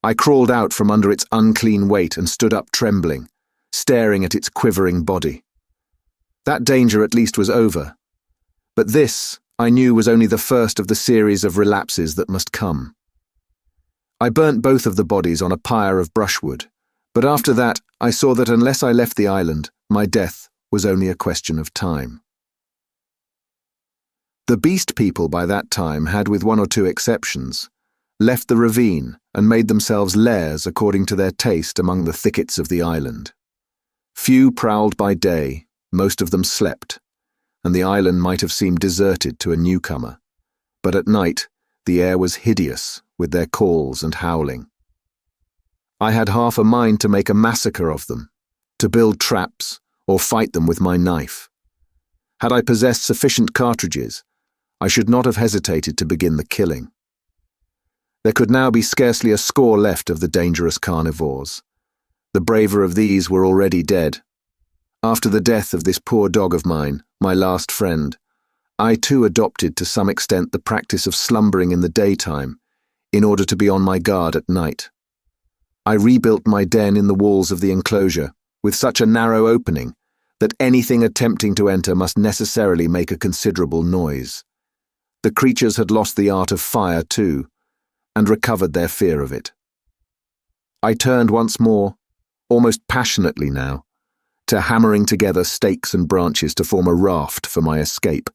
Speaker 1: I crawled out from under its unclean weight and stood up trembling, staring at its quivering body. That danger at least was over. But this, I knew, was only the first of the series of relapses that must come. I burnt both of the bodies on a pyre of brushwood, but after that I saw that unless I left the island, my death was only a question of time. The beast people by that time had, with one or two exceptions, left the ravine and made themselves lairs according to their taste among the thickets of the island. Few prowled by day, most of them slept, and the island might have seemed deserted to a newcomer. But at night, the air was hideous with their calls and howling. I had half a mind to make a massacre of them, to build traps or fight them with my knife. Had I possessed sufficient cartridges, I should not have hesitated to begin the killing. There could now be scarcely a score left of the dangerous carnivores. The braver of these were already dead. After the death of this poor dog of mine, my last friend, I too adopted to some extent the practice of slumbering in the daytime in order to be on my guard at night. I rebuilt my den in the walls of the enclosure with such a narrow opening that anything attempting to enter must necessarily make a considerable noise. The creatures had lost the art of fire too, and recovered their fear of it. I turned once more, almost passionately now, to hammering together stakes and branches to form a raft for my escape.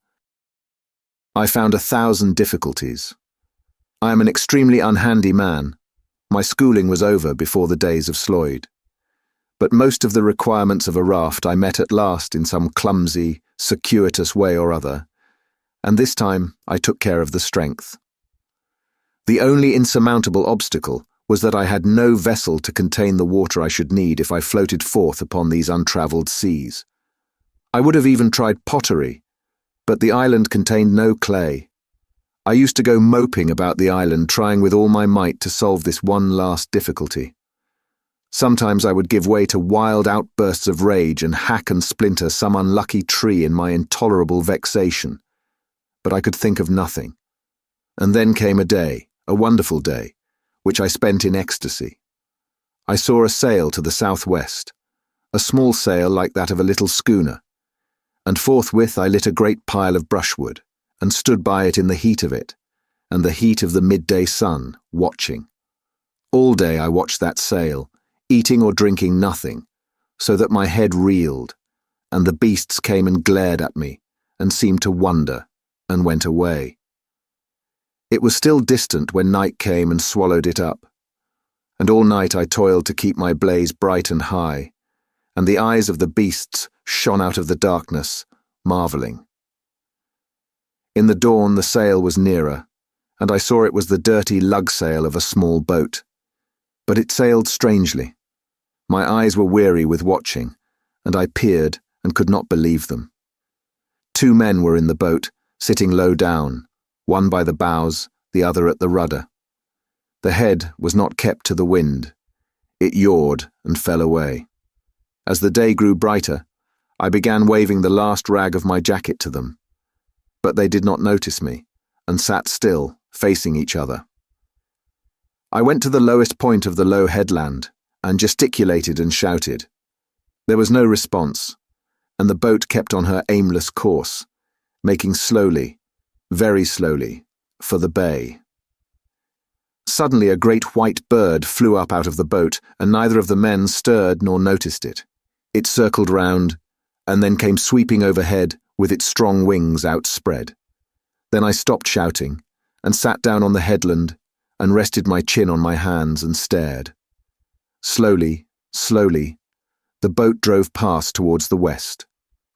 Speaker 1: I found 1,000 difficulties. I am an extremely unhandy man. My schooling was over before the days of Sloyd. But most of the requirements of a raft I met at last in some clumsy, circuitous way or other, and this time I took care of the strength. The only insurmountable obstacle was that I had no vessel to contain the water I should need if I floated forth upon these untravelled seas. I would have even tried pottery, but the island contained no clay. I used to go moping about the island, trying with all my might to solve this one last difficulty. Sometimes I would give way to wild outbursts of rage and hack and splinter some unlucky tree in my intolerable vexation, but I could think of nothing. And then came a day, a wonderful day, which I spent in ecstasy. I saw a sail to the southwest, a small sail like that of a little schooner, and forthwith I lit a great pile of brushwood, and stood by it in the heat of it, and the heat of the midday sun, watching. All day I watched that sail, eating or drinking nothing, so that my head reeled, and the beasts came and glared at me, and seemed to wonder, and went away. It was still distant when night came and swallowed it up, and all night I toiled to keep my blaze bright and high, and the eyes of the beasts shone out of the darkness, marvelling. In the dawn the sail was nearer, and I saw it was the dirty lug sail of a small boat. But it sailed strangely. My eyes were weary with watching, and I peered and could not believe them. 2 men were in the boat, sitting low down, one by the bows, the other at the rudder. The head was not kept to the wind. It yawed and fell away. As the day grew brighter, I began waving the last rag of my jacket to them. But they did not notice me, and sat still, facing each other. I went to the lowest point of the low headland, and gesticulated and shouted. There was no response, and the boat kept on her aimless course, making slowly, very slowly, for the bay. Suddenly a great white bird flew up out of the boat, and neither of the men stirred nor noticed it. It circled round, and then came sweeping overhead with its strong wings outspread. Then I stopped shouting, and sat down on the headland, and rested my chin on my hands and stared. Slowly, slowly, the boat drove past towards the west.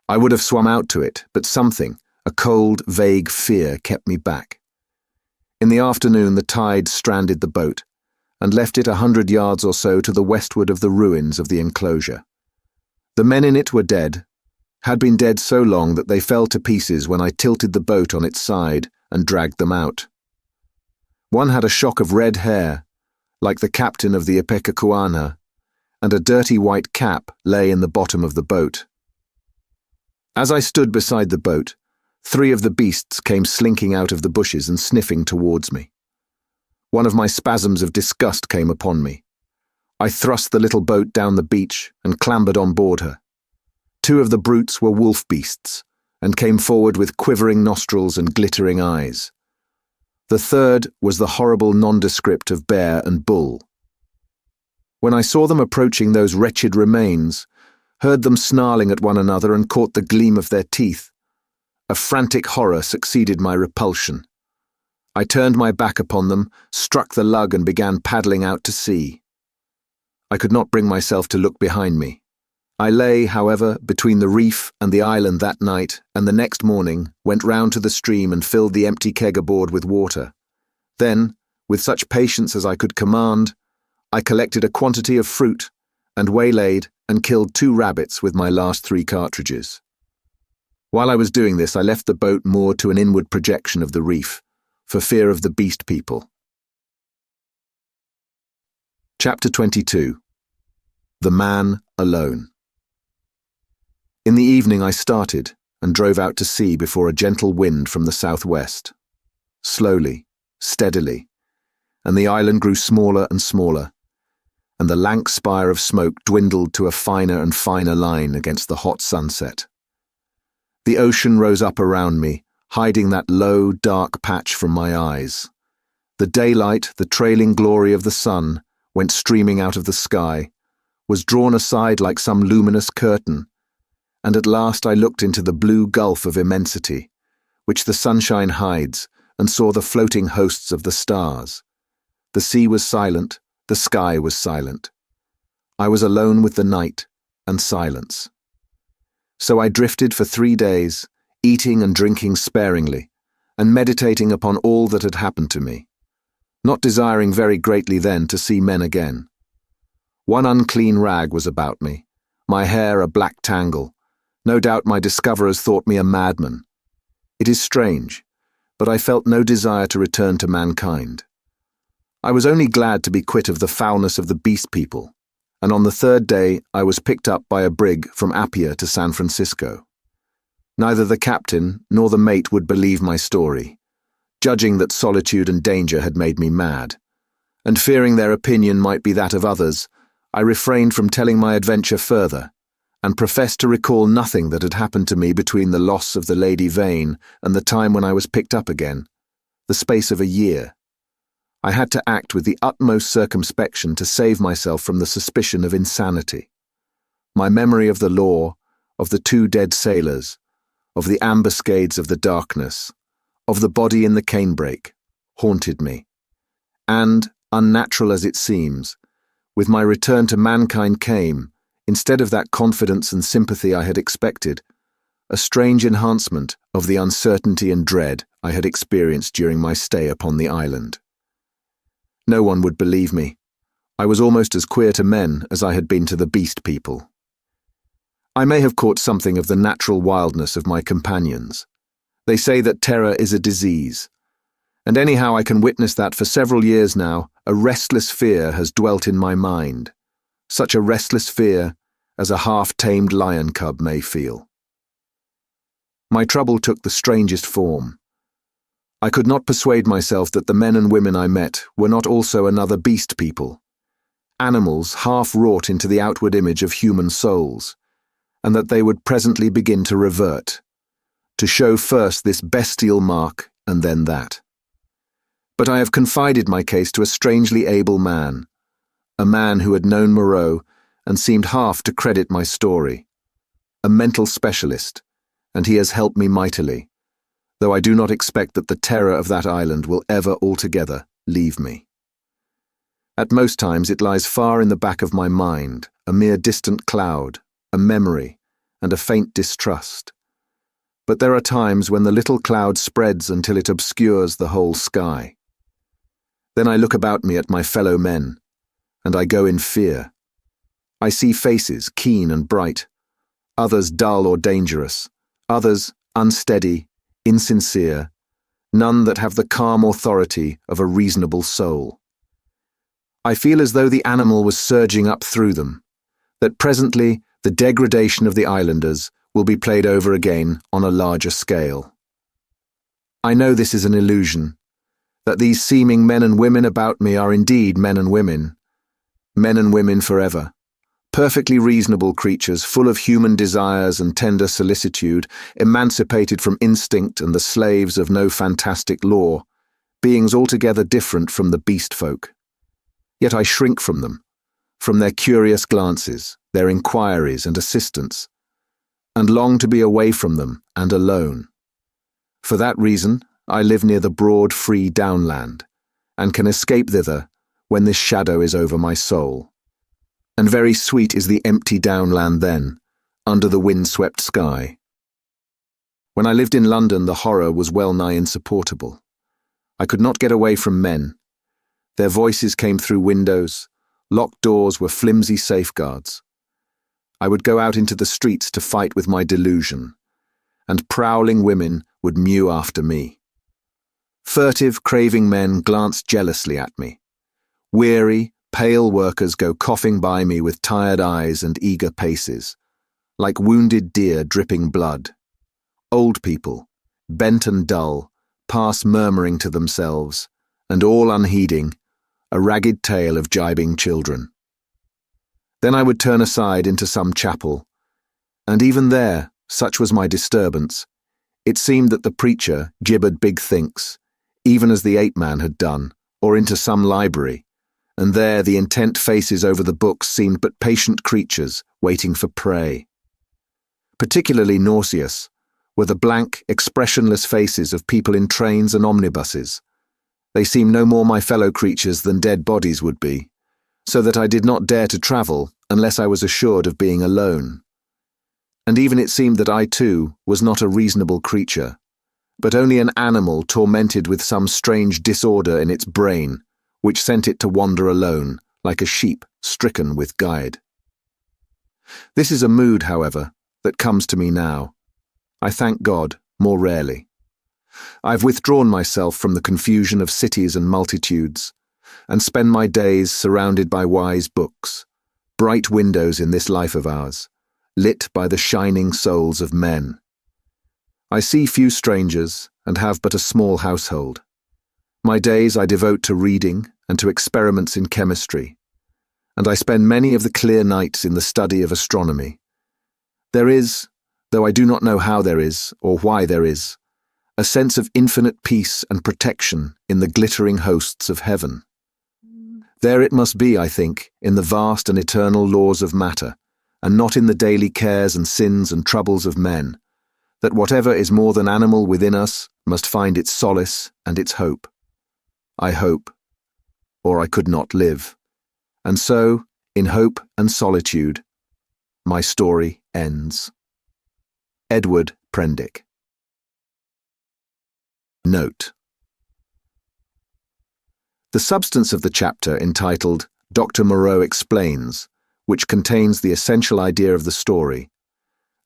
Speaker 1: I would have swum out to it, but something, a cold, vague fear, kept me back. In the afternoon the tide stranded the boat, and left it 100 yards or so to the westward of the ruins of the enclosure. The men in it were dead, had been dead so long that they fell to pieces when I tilted the boat on its side and dragged them out. One had a shock of red hair, like the captain of the Ipecacuanha, and a dirty white cap lay in the bottom of the boat. As I stood beside the boat, 3 of the beasts came slinking out of the bushes and sniffing towards me. One of my spasms of disgust came upon me. I thrust the little boat down the beach and clambered on board her. 2 of the brutes were wolf beasts, and came forward with quivering nostrils and glittering eyes. The 3rd was the horrible nondescript of bear and bull. When I saw them approaching those wretched remains, heard them snarling at one another and caught the gleam of their teeth, a frantic horror succeeded my repulsion. I turned my back upon them, struck the lug and began paddling out to sea. I could not bring myself to look behind me. I lay, however, between the reef and the island that night, and the next morning went round to the stream and filled the empty keg aboard with water. Then, with such patience as I could command, I collected a quantity of fruit, and waylaid and killed 2 rabbits with my last 3 cartridges. While I was doing this, I left the boat moored to an inward projection of the reef, for fear of the beast people. Chapter 22. The Man Alone. In the evening I started, and drove out to sea before a gentle wind from the southwest. Slowly, steadily, and the island grew smaller and smaller, and the lank spire of smoke dwindled to a finer and finer line against the hot sunset. The ocean rose up around me, hiding that low, dark patch from my eyes. The daylight, the trailing glory of the sun, went streaming out of the sky, was drawn aside like some luminous curtain, and at last I looked into the blue gulf of immensity, which the sunshine hides, and saw the floating hosts of the stars. The sea was silent, the sky was silent. I was alone with the night and silence. So I drifted for 3 days, eating and drinking sparingly, and meditating upon all that had happened to me, not desiring very greatly then to see men again. One unclean rag was about me, my hair a black tangle. No doubt my discoverers thought me a madman. It is strange, but I felt no desire to return to mankind. I was only glad to be quit of the foulness of the beast people, and on the 3rd day I was picked up by a brig from Apia to San Francisco. Neither the captain nor the mate would believe my story, judging that solitude and danger had made me mad, and fearing their opinion might be that of others, I refrained from telling my adventure further, and professed to recall nothing that had happened to me between the loss of the Lady Vane and the time when I was picked up again, the space of a year. I had to act with the utmost circumspection to save myself from the suspicion of insanity. My memory of the law, of the 2 dead sailors, of the ambuscades of the darkness, of the body in the canebrake, haunted me. And, unnatural as it seems, with my return to mankind came, instead of that confidence and sympathy I had expected, a strange enhancement of the uncertainty and dread I had experienced during my stay upon the island. No one would believe me. I was almost as queer to men as I had been to the beast people. I may have caught something of the natural wildness of my companions, They say that terror is a disease. And anyhow, I can witness that for several years now, a restless fear has dwelt in my mind. Such a restless fear as a half-tamed lion cub may feel. My trouble took the strangest form. I could not persuade myself that the men and women I met were not also another beast people, animals half-wrought into the outward image of human souls, and that they would presently begin to revert, to show first this bestial mark and then that. But I have confided my case to a strangely able man, a man who had known Moreau and seemed half to credit my story, a mental specialist, and he has helped me mightily, though I do not expect that the terror of that island will ever altogether leave me. At most times it lies far in the back of my mind, a mere distant cloud, a memory, and a faint distrust. But there are times when the little cloud spreads until it obscures the whole sky. Then I look about me at my fellow men, and I go in fear. I see faces keen and bright, others dull or dangerous, others unsteady, insincere, none that have the calm authority of a reasonable soul. I feel as though the animal was surging up through them, that presently the degradation of the islanders will be played over again on a larger scale. I know this is an illusion, that these seeming men and women about me are indeed men and women forever. Perfectly reasonable creatures, full of human desires and tender solicitude, emancipated from instinct and the slaves of no fantastic law, beings altogether different from the beast folk. Yet I shrink from them, from their curious glances, their inquiries and assistance, and long to be away from them and alone. For that reason, I live near the broad, free downland, and can escape thither when this shadow is over my soul. And very sweet is the empty downland then, under the wind-swept sky. When I lived in London, the horror was well-nigh insupportable. I could not get away from men. Their voices came through windows, locked doors were flimsy safeguards. I would go out into the streets to fight with my delusion, and prowling women would mew after me. Furtive, craving men glanced jealously at me. Weary, pale workers go coughing by me with tired eyes and eager paces, like wounded deer dripping blood. Old people, bent and dull, pass murmuring to themselves, and all unheeding, a ragged tale of gibing children. Then I would turn aside into some chapel, and even there, such was my disturbance, it seemed that the preacher gibbered big thinks, even as the ape-man had done, or into some library, and there the intent faces over the books seemed but patient creatures waiting for prey. Particularly nauseous were the blank, expressionless faces of people in trains and omnibuses. They seemed no more my fellow creatures than dead bodies would be, so that I did not dare to travel unless I was assured of being alone. And even it seemed that I too was not a reasonable creature, but only an animal tormented with some strange disorder in its brain, which sent it to wander alone, like a sheep stricken with guide. This is a mood, however, that comes to me now. I thank God, more rarely. I've withdrawn myself from the confusion of cities and multitudes, and spend my days surrounded by wise books, bright windows in this life of ours, lit by the shining souls of men. I see few strangers, and have but a small household. My days I devote to reading and to experiments in chemistry, and I spend many of the clear nights in the study of astronomy. There is, though I do not know how there is, or why there is, a sense of infinite peace and protection in the glittering hosts of heaven. There it must be, I think, in the vast and eternal laws of matter, and not in the daily cares and sins and troubles of men, that whatever is more than animal within us must find its solace and its hope. I hope, or I could not live. And so, in hope and solitude, my story ends. Edward Pendrick. Note: the substance of the chapter entitled Dr. Moreau Explains, which contains the essential idea of the story,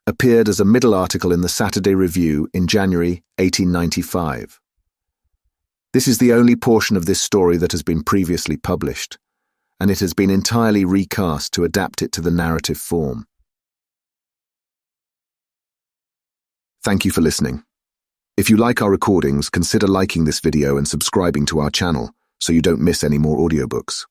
Speaker 1: appeared as a middle article in the Saturday Review in January 1895. This is the only portion of this story that has been previously published, and it has been entirely recast to adapt it to the narrative form. Thank you for listening. If you like our recordings, consider liking this video and subscribing to our channel so you don't miss any more audiobooks.